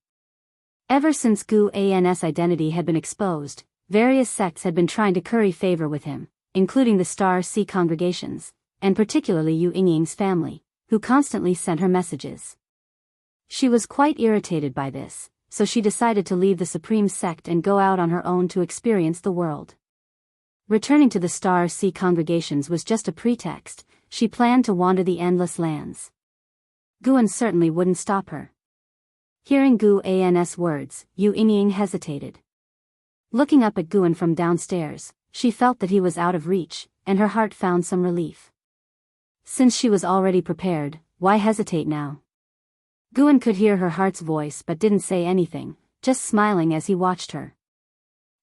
Ever since Gu An's identity had been exposed, various sects had been trying to curry favor with him, including the Star Sea congregations, and particularly Yu Yingying's family, who constantly sent her messages. She was quite irritated by this, so she decided to leave the supreme sect and go out on her own to experience the world. Returning to the Star Sea congregations was just a pretext. She planned to wander the endless lands. Guan certainly wouldn't stop her. Hearing Gu An's words, Yu Yingying hesitated. Looking up at Guan from downstairs, she felt that he was out of reach, and her heart found some relief. Since she was already prepared, why hesitate now? Guan could hear her heart's voice but didn't say anything, just smiling as he watched her.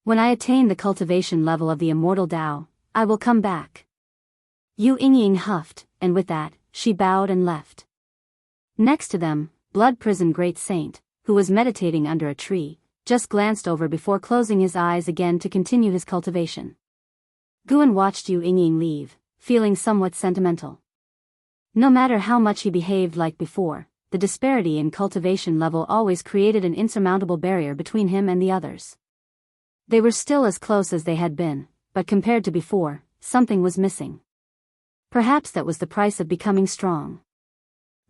"When I attain the cultivation level of the immortal Tao, I will come back." Yu Yingying huffed, and with that, she bowed and left. Next to them, Blood Prison Great Saint, who was meditating under a tree, just glanced over before closing his eyes again to continue his cultivation. Guan watched Yu Yingying leave, feeling somewhat sentimental. No matter how much he behaved like before, the disparity in cultivation level always created an insurmountable barrier between him and the others. They were still as close as they had been, but compared to before, something was missing. Perhaps that was the price of becoming strong.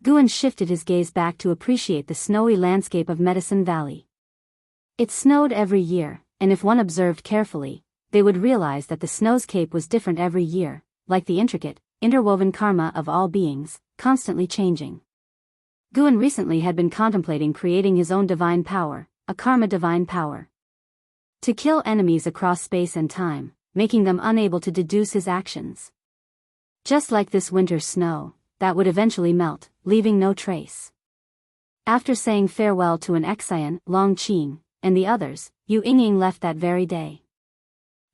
Guan shifted his gaze back to appreciate the snowy landscape of Medicine Valley. It snowed every year, and if one observed carefully, they would realize that the snowscape was different every year, like the intricate, interwoven karma of all beings, constantly changing. Guan recently had been contemplating creating his own divine power, a karma divine power. To kill enemies across space and time, making them unable to deduce his actions. Just like this winter's snow, that would eventually melt, leaving no trace. After saying farewell to an Xian, Long Qing, and the others, Yu Yingying left that very day.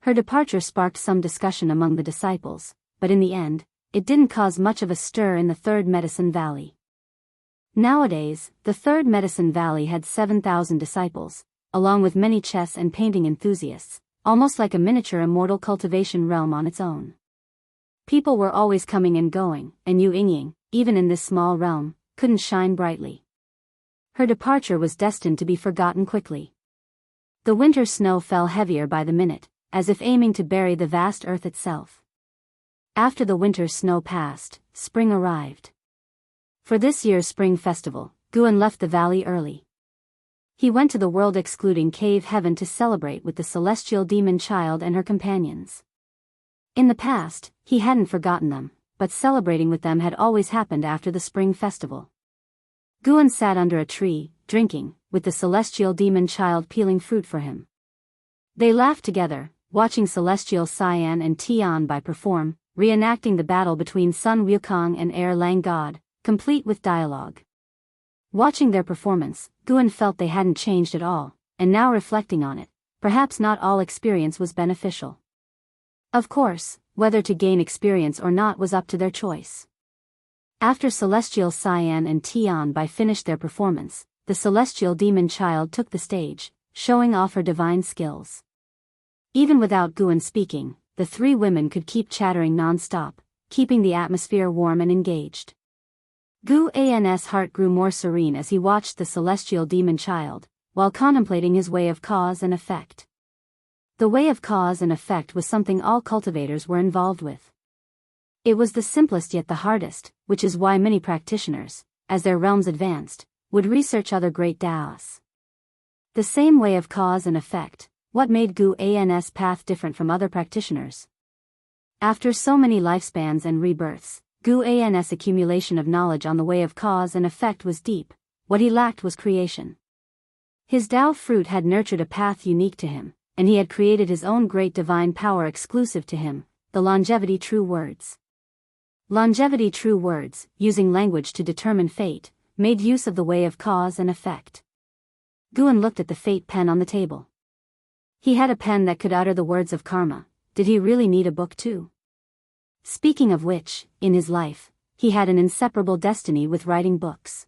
Her departure sparked some discussion among the disciples, but in the end, it didn't cause much of a stir in the Third Medicine Valley. Nowadays, the Third Medicine Valley had 7,000 disciples, along with many chess and painting enthusiasts, almost like a miniature immortal cultivation realm on its own. People were always coming and going, and Yu Yingying, even in this small realm, couldn't shine brightly. Her departure was destined to be forgotten quickly. The winter snow fell heavier by the minute, as if aiming to bury the vast earth itself. After the winter snow passed, spring arrived. For this year's spring festival, Guan left the valley early. He went to the world-excluding cave heaven to celebrate with the celestial demon child and her companions. In the past, he hadn't forgotten them, but celebrating with them had always happened after the spring festival. Guan sat under a tree, drinking, with the celestial demon child peeling fruit for him. They laughed together, watching celestial Cyan and Tian Bai perform, reenacting the battle between Sun Wukong and Air Lang God, complete with dialogue. Watching their performance, Guan felt they hadn't changed at all, and now reflecting on it, perhaps not all experience was beneficial. Of course, whether to gain experience or not was up to their choice. After Celestial Cyan and Tian Bai finished their performance, the celestial demon child took the stage, showing off her divine skills. Even without Guan speaking, the three women could keep chattering non-stop, keeping the atmosphere warm and engaged. Guan's heart grew more serene as he watched the celestial demon child, while contemplating his way of cause and effect. The way of cause and effect was something all cultivators were involved with. It was the simplest yet the hardest, which is why many practitioners, as their realms advanced, would research other great Daoists. The same way of cause and effect, what made Guan's path different from other practitioners? After so many lifespans and rebirths, Guan's accumulation of knowledge on the way of cause and effect was deep. What he lacked was creation. His Dao fruit had nurtured a path unique to him, and he had created his own great divine power exclusive to him, the longevity true words. Longevity true words, using language to determine fate, made use of the way of cause and effect. Guan looked at the fate pen on the table. He had a pen that could utter the words of karma. Did he really need a book too? Speaking of which, in his life, he had an inseparable destiny with writing books.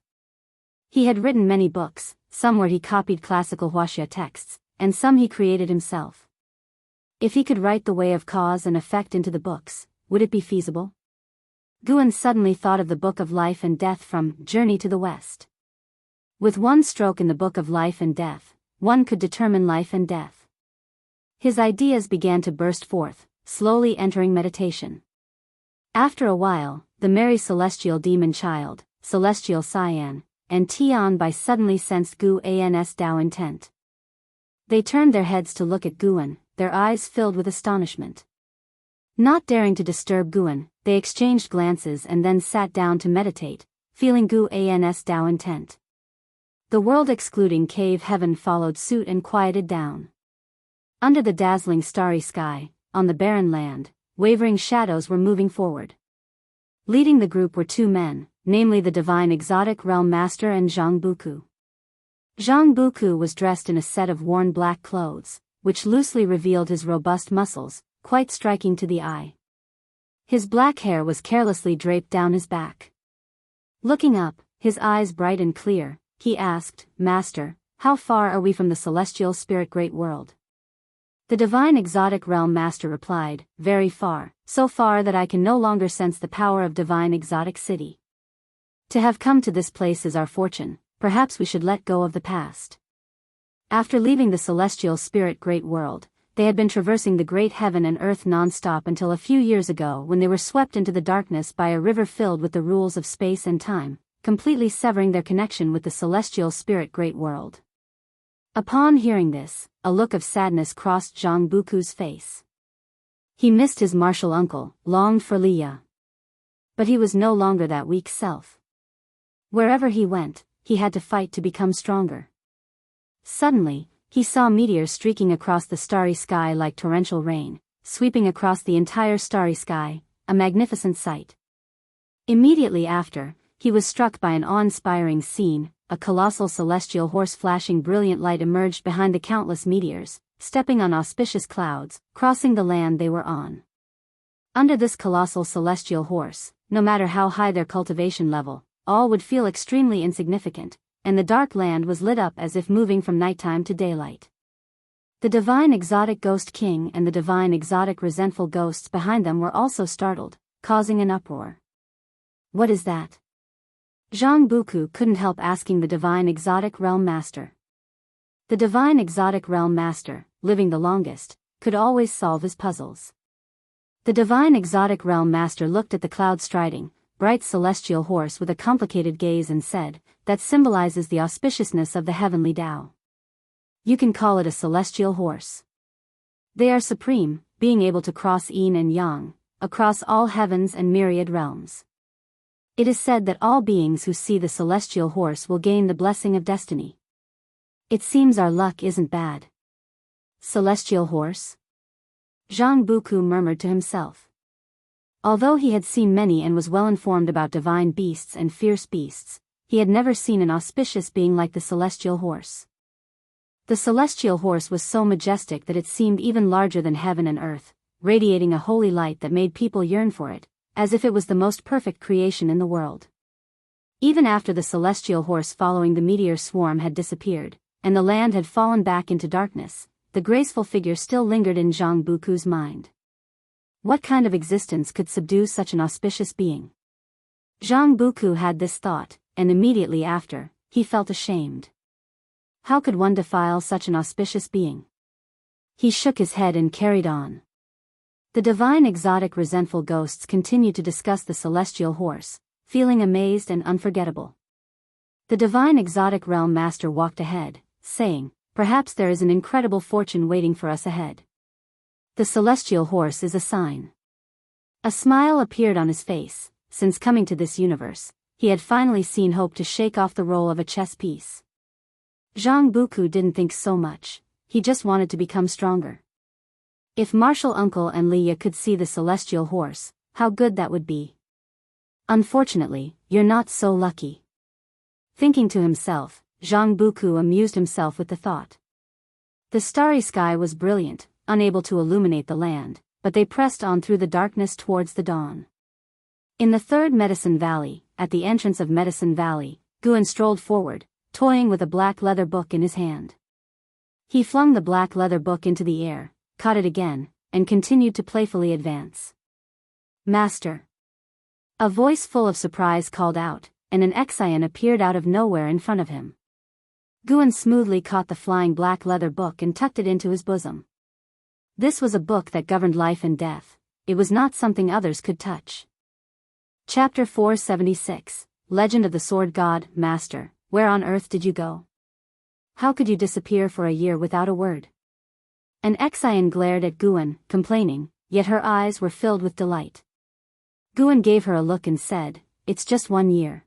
He had written many books, some where he copied classical Wuxia texts, and some he created himself. If he could write the way of cause and effect into the books, would it be feasible? Guan suddenly thought of the Book of Life and Death from Journey to the West. With one stroke in the Book of Life and Death, one could determine life and death. His ideas began to burst forth, slowly entering meditation. After a while, the merry celestial demon child, Celestial Cyan, and Tian Bai suddenly sensed Guan's Dao intent. They turned their heads to look at Guan, their eyes filled with astonishment. Not daring to disturb Guan, they exchanged glances and then sat down to meditate, feeling Guan's Dao intent. The world excluding cave heaven followed suit and quieted down. Under the dazzling starry sky, on the barren land, wavering shadows were moving forward. Leading the group were two men, namely the divine exotic realm master and Jianghu. Jianghu was dressed in a set of worn black clothes, which loosely revealed his robust muscles, quite striking to the eye. His black hair was carelessly draped down his back. Looking up, his eyes bright and clear, he asked, "Master, how far are we from the celestial spirit great world?" The divine exotic realm master replied, "Very far, so far that I can no longer sense the power of divine exotic city. To have come to this place is our fortune, perhaps we should let go of the past." After leaving the celestial spirit great world, they had been traversing the great heaven and earth non-stop until a few years ago when they were swept into the darkness by a river filled with the rules of space and time, completely severing their connection with the celestial spirit great world. Upon hearing this, a look of sadness crossed Jianghu's face. He missed his martial uncle, longed for Liya. But he was no longer that weak self. Wherever he went, he had to fight to become stronger. Suddenly, he saw meteors streaking across the starry sky like torrential rain, sweeping across the entire starry sky, a magnificent sight. Immediately after, he was struck by an awe-inspiring scene. A colossal celestial horse flashing brilliant light emerged behind the countless meteors, stepping on auspicious clouds, crossing the land they were on. Under this colossal celestial horse, no matter how high their cultivation level, all would feel extremely insignificant, and the dark land was lit up as if moving from nighttime to daylight. The divine exotic ghost king and the divine exotic resentful ghosts behind them were also startled, causing an uproar. "What is that?" Jianghu couldn't help asking the divine exotic realm master. The divine exotic realm master, living the longest, could always solve his puzzles. The divine exotic realm master looked at the cloud-striding, bright celestial horse with a complicated gaze and said, "That symbolizes the auspiciousness of the heavenly Tao. You can call it a celestial horse. They are supreme, being able to cross yin and yang, across all heavens and myriad realms. It is said that all beings who see the celestial horse will gain the blessing of destiny. It seems our luck isn't bad." "Celestial horse?" Jianghu murmured to himself. Although he had seen many and was well informed about divine beasts and fierce beasts, he had never seen an auspicious being like the celestial horse. The celestial horse was so majestic that it seemed even larger than heaven and earth, radiating a holy light that made people yearn for it, as if it was the most perfect creation in the world. Even after the celestial horse following the meteor swarm had disappeared, and the land had fallen back into darkness, the graceful figure still lingered in Zhang Buku's mind. What kind of existence could subdue such an auspicious being? Zhang Buku had this thought, and immediately after, he felt ashamed. How could one defile such an auspicious being? He shook his head and carried on. The divine exotic resentful ghosts continued to discuss the celestial horse, feeling amazed and unforgettable. The divine exotic realm master walked ahead, saying, "Perhaps there is an incredible fortune waiting for us ahead. The celestial horse is a sign." A smile appeared on his face. Since coming to this universe, he had finally seen hope to shake off the role of a chess piece. Zhang Buku didn't think so much, he just wanted to become stronger. If Martial Uncle and Leah could see the celestial horse, how good that would be. Unfortunately, you're not so lucky. Thinking to himself, Zhang Buku amused himself with the thought. The starry sky was brilliant, unable to illuminate the land, but they pressed on through the darkness towards the dawn. In the third Medicine Valley, at the entrance of Medicine Valley, Guan strolled forward, toying with a black leather book in his hand. He flung the black leather book into the air, caught it again, and continued to playfully advance. "Master!" A voice full of surprise called out, and an Xian appeared out of nowhere in front of him. Guan smoothly caught the flying black leather book and tucked it into his bosom. This was a book that governed life and death. It was not something others could touch. Chapter 476, Legend of the Sword God. Master, where on earth did you go? How could you disappear for a year without a word? An Xian glared at Guan, complaining, yet her eyes were filled with delight. Guan gave her a look and said, "It's just 1 year.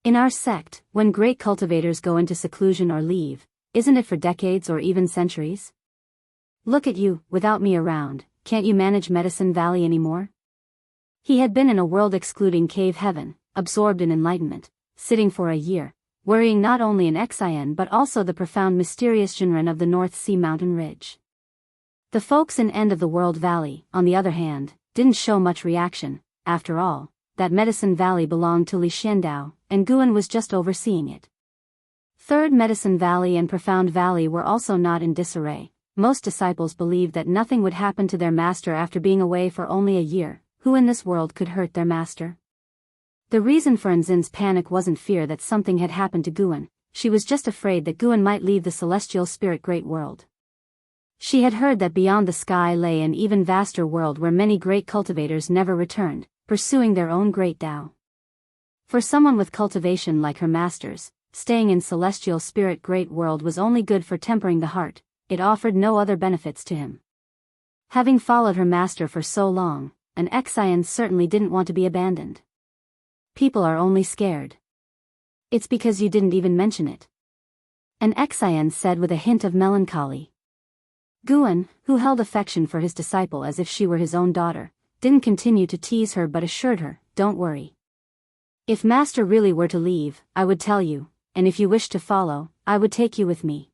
In our sect, when great cultivators go into seclusion or leave, isn't it for decades or even centuries? Look at you, without me around, can't you manage Medicine Valley anymore?" He had been in a world-excluding cave heaven, absorbed in enlightenment, sitting for a year, worrying not only an Xian but also the profound mysterious Jinren of the North Sea mountain ridge. The folks in End of the World Valley, on the other hand, didn't show much reaction. After all, that Medicine Valley belonged to Li Xiandao, and Guan was just overseeing it. Third Medicine Valley and Profound Valley were also not in disarray. Most disciples believed that nothing would happen to their master after being away for only a year. Who in this world could hurt their master? The reason for Enzin's panic wasn't fear that something had happened to Guan, she was just afraid that Guan might leave the celestial spirit great world. She had heard that beyond the sky lay an even vaster world where many great cultivators never returned, pursuing their own great Tao. For someone with cultivation like her master's, staying in celestial spirit great world was only good for tempering the heart. It offered no other benefits to him. Having followed her master for so long, an Xian certainly didn't want to be abandoned. People are only scared. It's because you didn't even mention it. An Xian said with a hint of melancholy. Guan, who held affection for his disciple as if she were his own daughter, didn't continue to tease her but assured her, "Don't worry. If master really were to leave, I would tell you, and if you wished to follow, I would take you with me."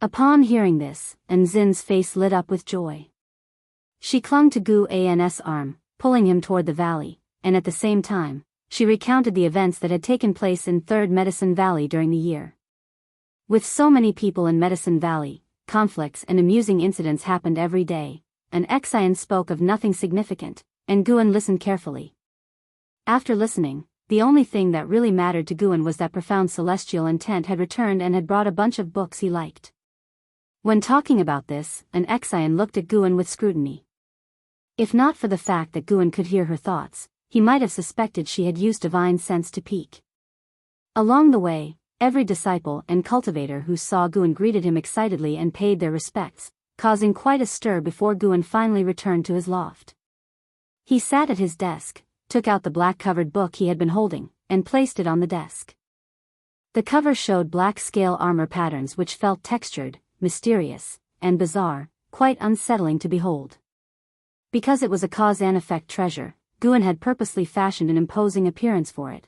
Upon hearing this, Enzin's face lit up with joy. She clung to Guan's arm, pulling him toward the valley, and at the same time, she recounted the events that had taken place in Third Medicine Valley during the year. With so many people in Medicine Valley, conflicts and amusing incidents happened every day. An Xian spoke of nothing significant, and Guan listened carefully. After listening, the only thing that really mattered to Guan was that profound celestial intent had returned and had brought a bunch of books he liked. When talking about this, an Xian looked at Guan with scrutiny. If not for the fact that Guan could hear her thoughts, he might have suspected she had used divine sense to peek. Along the way, every disciple and cultivator who saw Guan greeted him excitedly and paid their respects, causing quite a stir before Guan finally returned to his loft. He sat at his desk, took out the black-covered book he had been holding, and placed it on the desk. The cover showed black scale armor patterns which felt textured, mysterious, and bizarre, quite unsettling to behold. Because it was a cause and effect treasure, Guan had purposely fashioned an imposing appearance for it.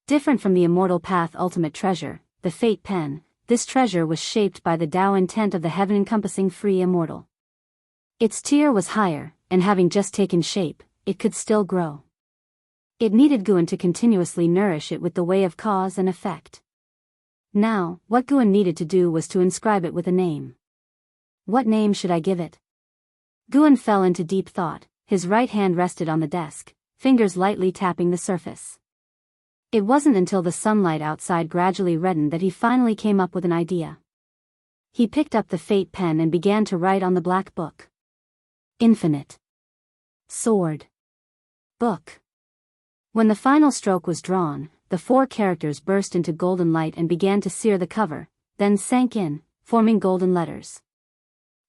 Different from the immortal path ultimate treasure, the fate pen, this treasure was shaped by the Tao intent of the heaven-encompassing free immortal. Its tier was higher, and having just taken shape, it could still grow. It needed Guan to continuously nourish it with the way of cause and effect. Now, what Guan needed to do was to inscribe it with a name. What name should I give it? Guan fell into deep thought, his right hand rested on the desk, fingers lightly tapping the surface. It wasn't until the sunlight outside gradually reddened that he finally came up with an idea. He picked up the fate pen and began to write on the black book. Infinite. Sword. Book. When the final stroke was drawn, the 4 characters burst into golden light and began to sear the cover, then sank in, forming golden letters.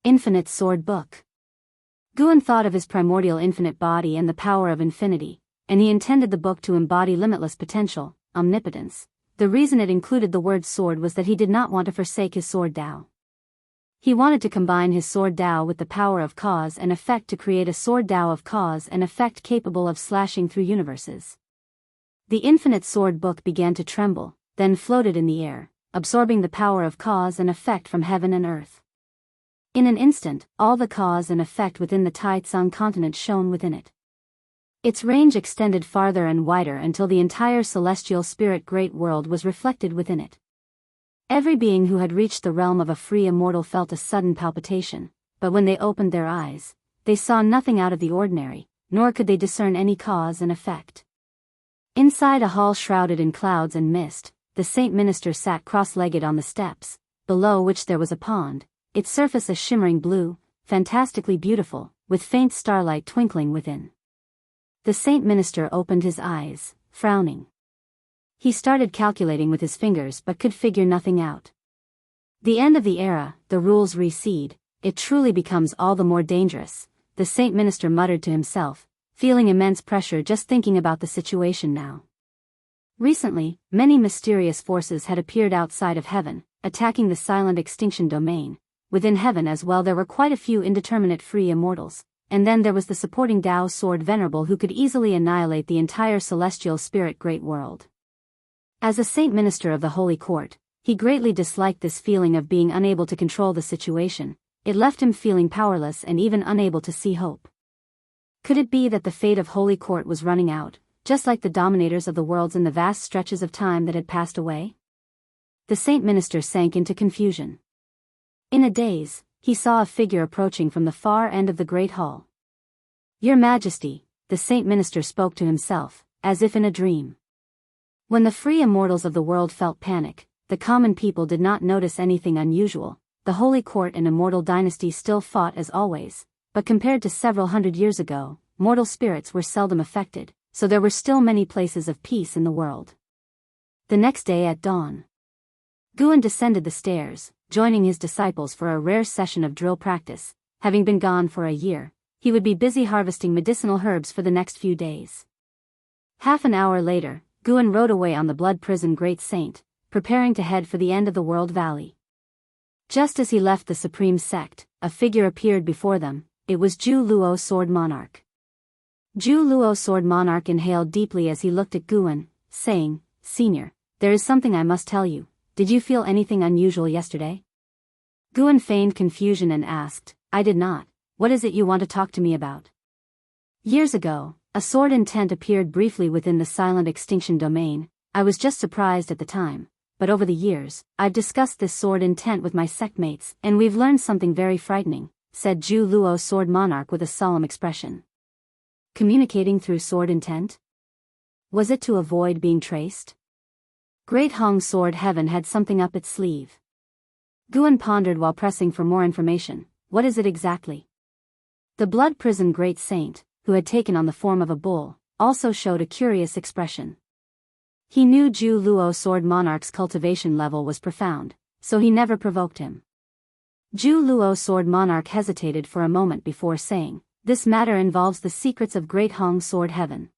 Infinite Sword Book. Guan thought of his primordial infinite body and the power of infinity, and he intended the book to embody limitless potential, omnipotence. The reason it included the word sword was that he did not want to forsake his sword Tao. He wanted to combine his sword Tao with the power of cause and effect to create a sword Tao of cause and effect capable of slashing through universes. The infinite sword book began to tremble, then floated in the air, absorbing the power of cause and effect from heaven and earth. In an instant, all the cause and effect within the Taitsang continent shone within it. Its range extended farther and wider until the entire celestial spirit great world was reflected within it. Every being who had reached the realm of a free immortal felt a sudden palpitation, but when they opened their eyes, they saw nothing out of the ordinary, nor could they discern any cause and effect. Inside a hall shrouded in clouds and mist, the saint minister sat cross-legged on the steps, below which there was a pond, its surface a shimmering blue, fantastically beautiful, with faint starlight twinkling within. The saint minister opened his eyes, frowning. He started calculating with his fingers but could figure nothing out. The end of the era, the rules recede, it truly becomes all the more dangerous, the saint minister muttered to himself, feeling immense pressure just thinking about the situation now. Recently, many mysterious forces had appeared outside of heaven, attacking the silent extinction domain. Within heaven as well there were quite a few indeterminate free immortals, and then there was the supporting Tao sword venerable who could easily annihilate the entire celestial spirit great world. As a saint minister of the Holy Court, he greatly disliked this feeling of being unable to control the situation. It left him feeling powerless and even unable to see hope. Could it be that the fate of Holy Court was running out, just like the dominators of the worlds in the vast stretches of time that had passed away? The saint minister sank into confusion. In a daze, he saw a figure approaching from the far end of the great hall. Your Majesty, the saint minister spoke to himself, as if in a dream. When the free immortals of the world felt panic, the common people did not notice anything unusual. The Holy Court and immortal dynasty still fought as always, but compared to several hundred years ago, mortal spirits were seldom affected, so there were still many places of peace in the world. The next day at dawn, Guan descended the stairs, joining his disciples for a rare session of drill practice. Having been gone for a year, he would be busy harvesting medicinal herbs for the next few days. Half an hour later, Guan rode away on the blood prison great saint, preparing to head for the end of the world valley. Just as he left the supreme sect, a figure appeared before them. It was Zhu Luo Sword Monarch. Zhu Luo Sword Monarch inhaled deeply as he looked at Guan, saying, Senior, there is something I must tell you. Did you feel anything unusual yesterday? Guan feigned confusion and asked, I did not. What is it you want to talk to me about? Years ago, a sword intent appeared briefly within the silent extinction domain. I was just surprised at the time, but over the years, I've discussed this sword intent with my sectmates, and we've learned something very frightening, said Zhu Luo Sword Monarch with a solemn expression. Communicating through sword intent? Was it to avoid being traced? Great Hong Sword Heaven had something up its sleeve. Guan pondered while pressing for more information. What is it exactly? The blood prison great saint, who had taken on the form of a bull, also showed a curious expression. He knew Zhu Luo Sword Monarch's cultivation level was profound, so he never provoked him. Zhu Luo Sword Monarch hesitated for a moment before saying, This matter involves the secrets of Great Hong Sword Heaven.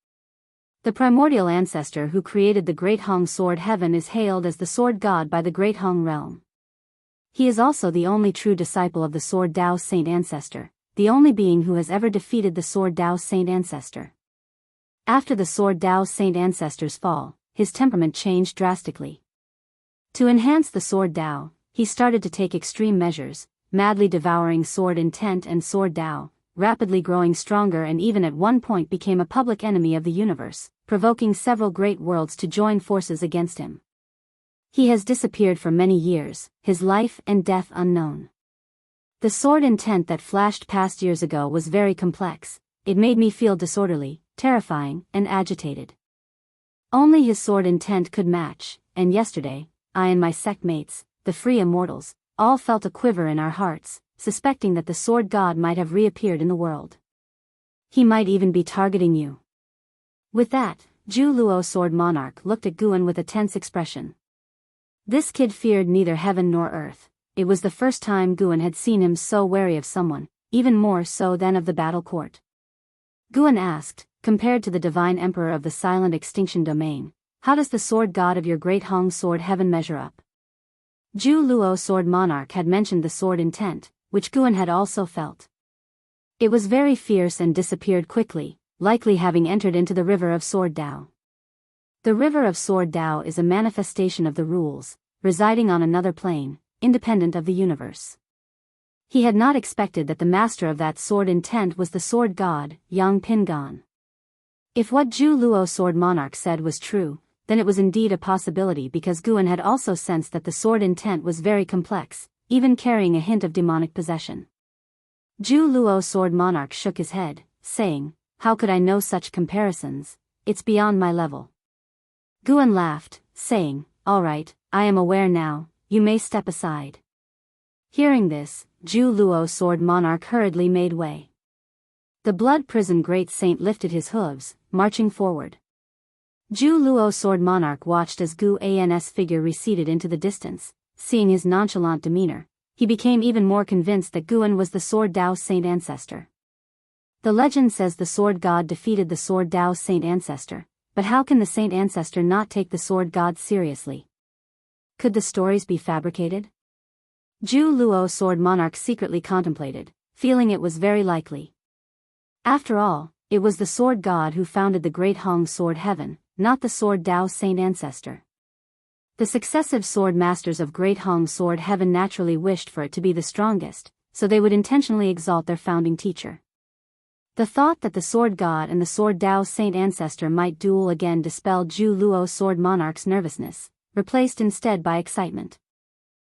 The primordial ancestor who created the Great Hong Sword Heaven is hailed as the Sword God by the Great Hong realm. He is also the only true disciple of the Sword Dao Saint Ancestor, the only being who has ever defeated the Sword Dao Saint Ancestor. After the Sword Dao Saint Ancestor's fall, his temperament changed drastically. To enhance the sword Dao, he started to take extreme measures, madly devouring sword intent and sword Dao, rapidly growing stronger and even at one point became a public enemy of the universe, provoking several great worlds to join forces against him. He has disappeared for many years, his life and death unknown. The sword intent that flashed past years ago was very complex. It made me feel disorderly, terrifying, and agitated. Only his sword intent could match, and yesterday, I and my sect mates, the free immortals, all felt a quiver in our hearts, suspecting that the sword god might have reappeared in the world. He might even be targeting you. With that, Zhu Luo Sword Monarch looked at Guan with a tense expression. This kid feared neither heaven nor earth. It was the first time Guan had seen him so wary of someone, even more so than of the battle court. Guan asked, compared to the divine emperor of the silent extinction domain, how does the sword god of your great Hong sword heaven measure up? Zhu Luo Sword Monarch had mentioned the sword intent, which Guan had also felt. It was very fierce and disappeared quickly, likely having entered into the river of sword Dao. The river of sword Dao is a manifestation of the rules, residing on another plane, independent of the universe. He had not expected that the master of that sword intent was the sword god, Yang Pingan. If what Zhu Luo Sword Monarch said was true, then it was indeed a possibility because Guan had also sensed that the sword intent was very complex, even carrying a hint of demonic possession. Zhu Luo Sword Monarch shook his head, saying, how could I know such comparisons? It's beyond my level. Guan laughed, saying, all right, I am aware now, you may step aside. Hearing this, Zhu Luo Sword Monarch hurriedly made way. The blood prison great saint lifted his hooves, marching forward. Zhu Luo Sword Monarch watched as Gu An's figure receded into the distance. Seeing his nonchalant demeanor, he became even more convinced that Guan was the sword Dao Saint Ancestor. The legend says the sword god defeated the sword Dao Saint Ancestor, but how can the Saint Ancestor not take the sword god seriously? Could the stories be fabricated? Zhu Luo Sword Monarch secretly contemplated, feeling it was very likely. After all, it was the sword god who founded the great Hong sword heaven, not the sword Dao Saint Ancestor. The successive sword masters of Great Hong Sword Heaven naturally wished for it to be the strongest, so they would intentionally exalt their founding teacher. The thought that the sword god and the sword Dao Saint Ancestor might duel again dispelled Zhu Luo Sword Monarch's nervousness, replaced instead by excitement.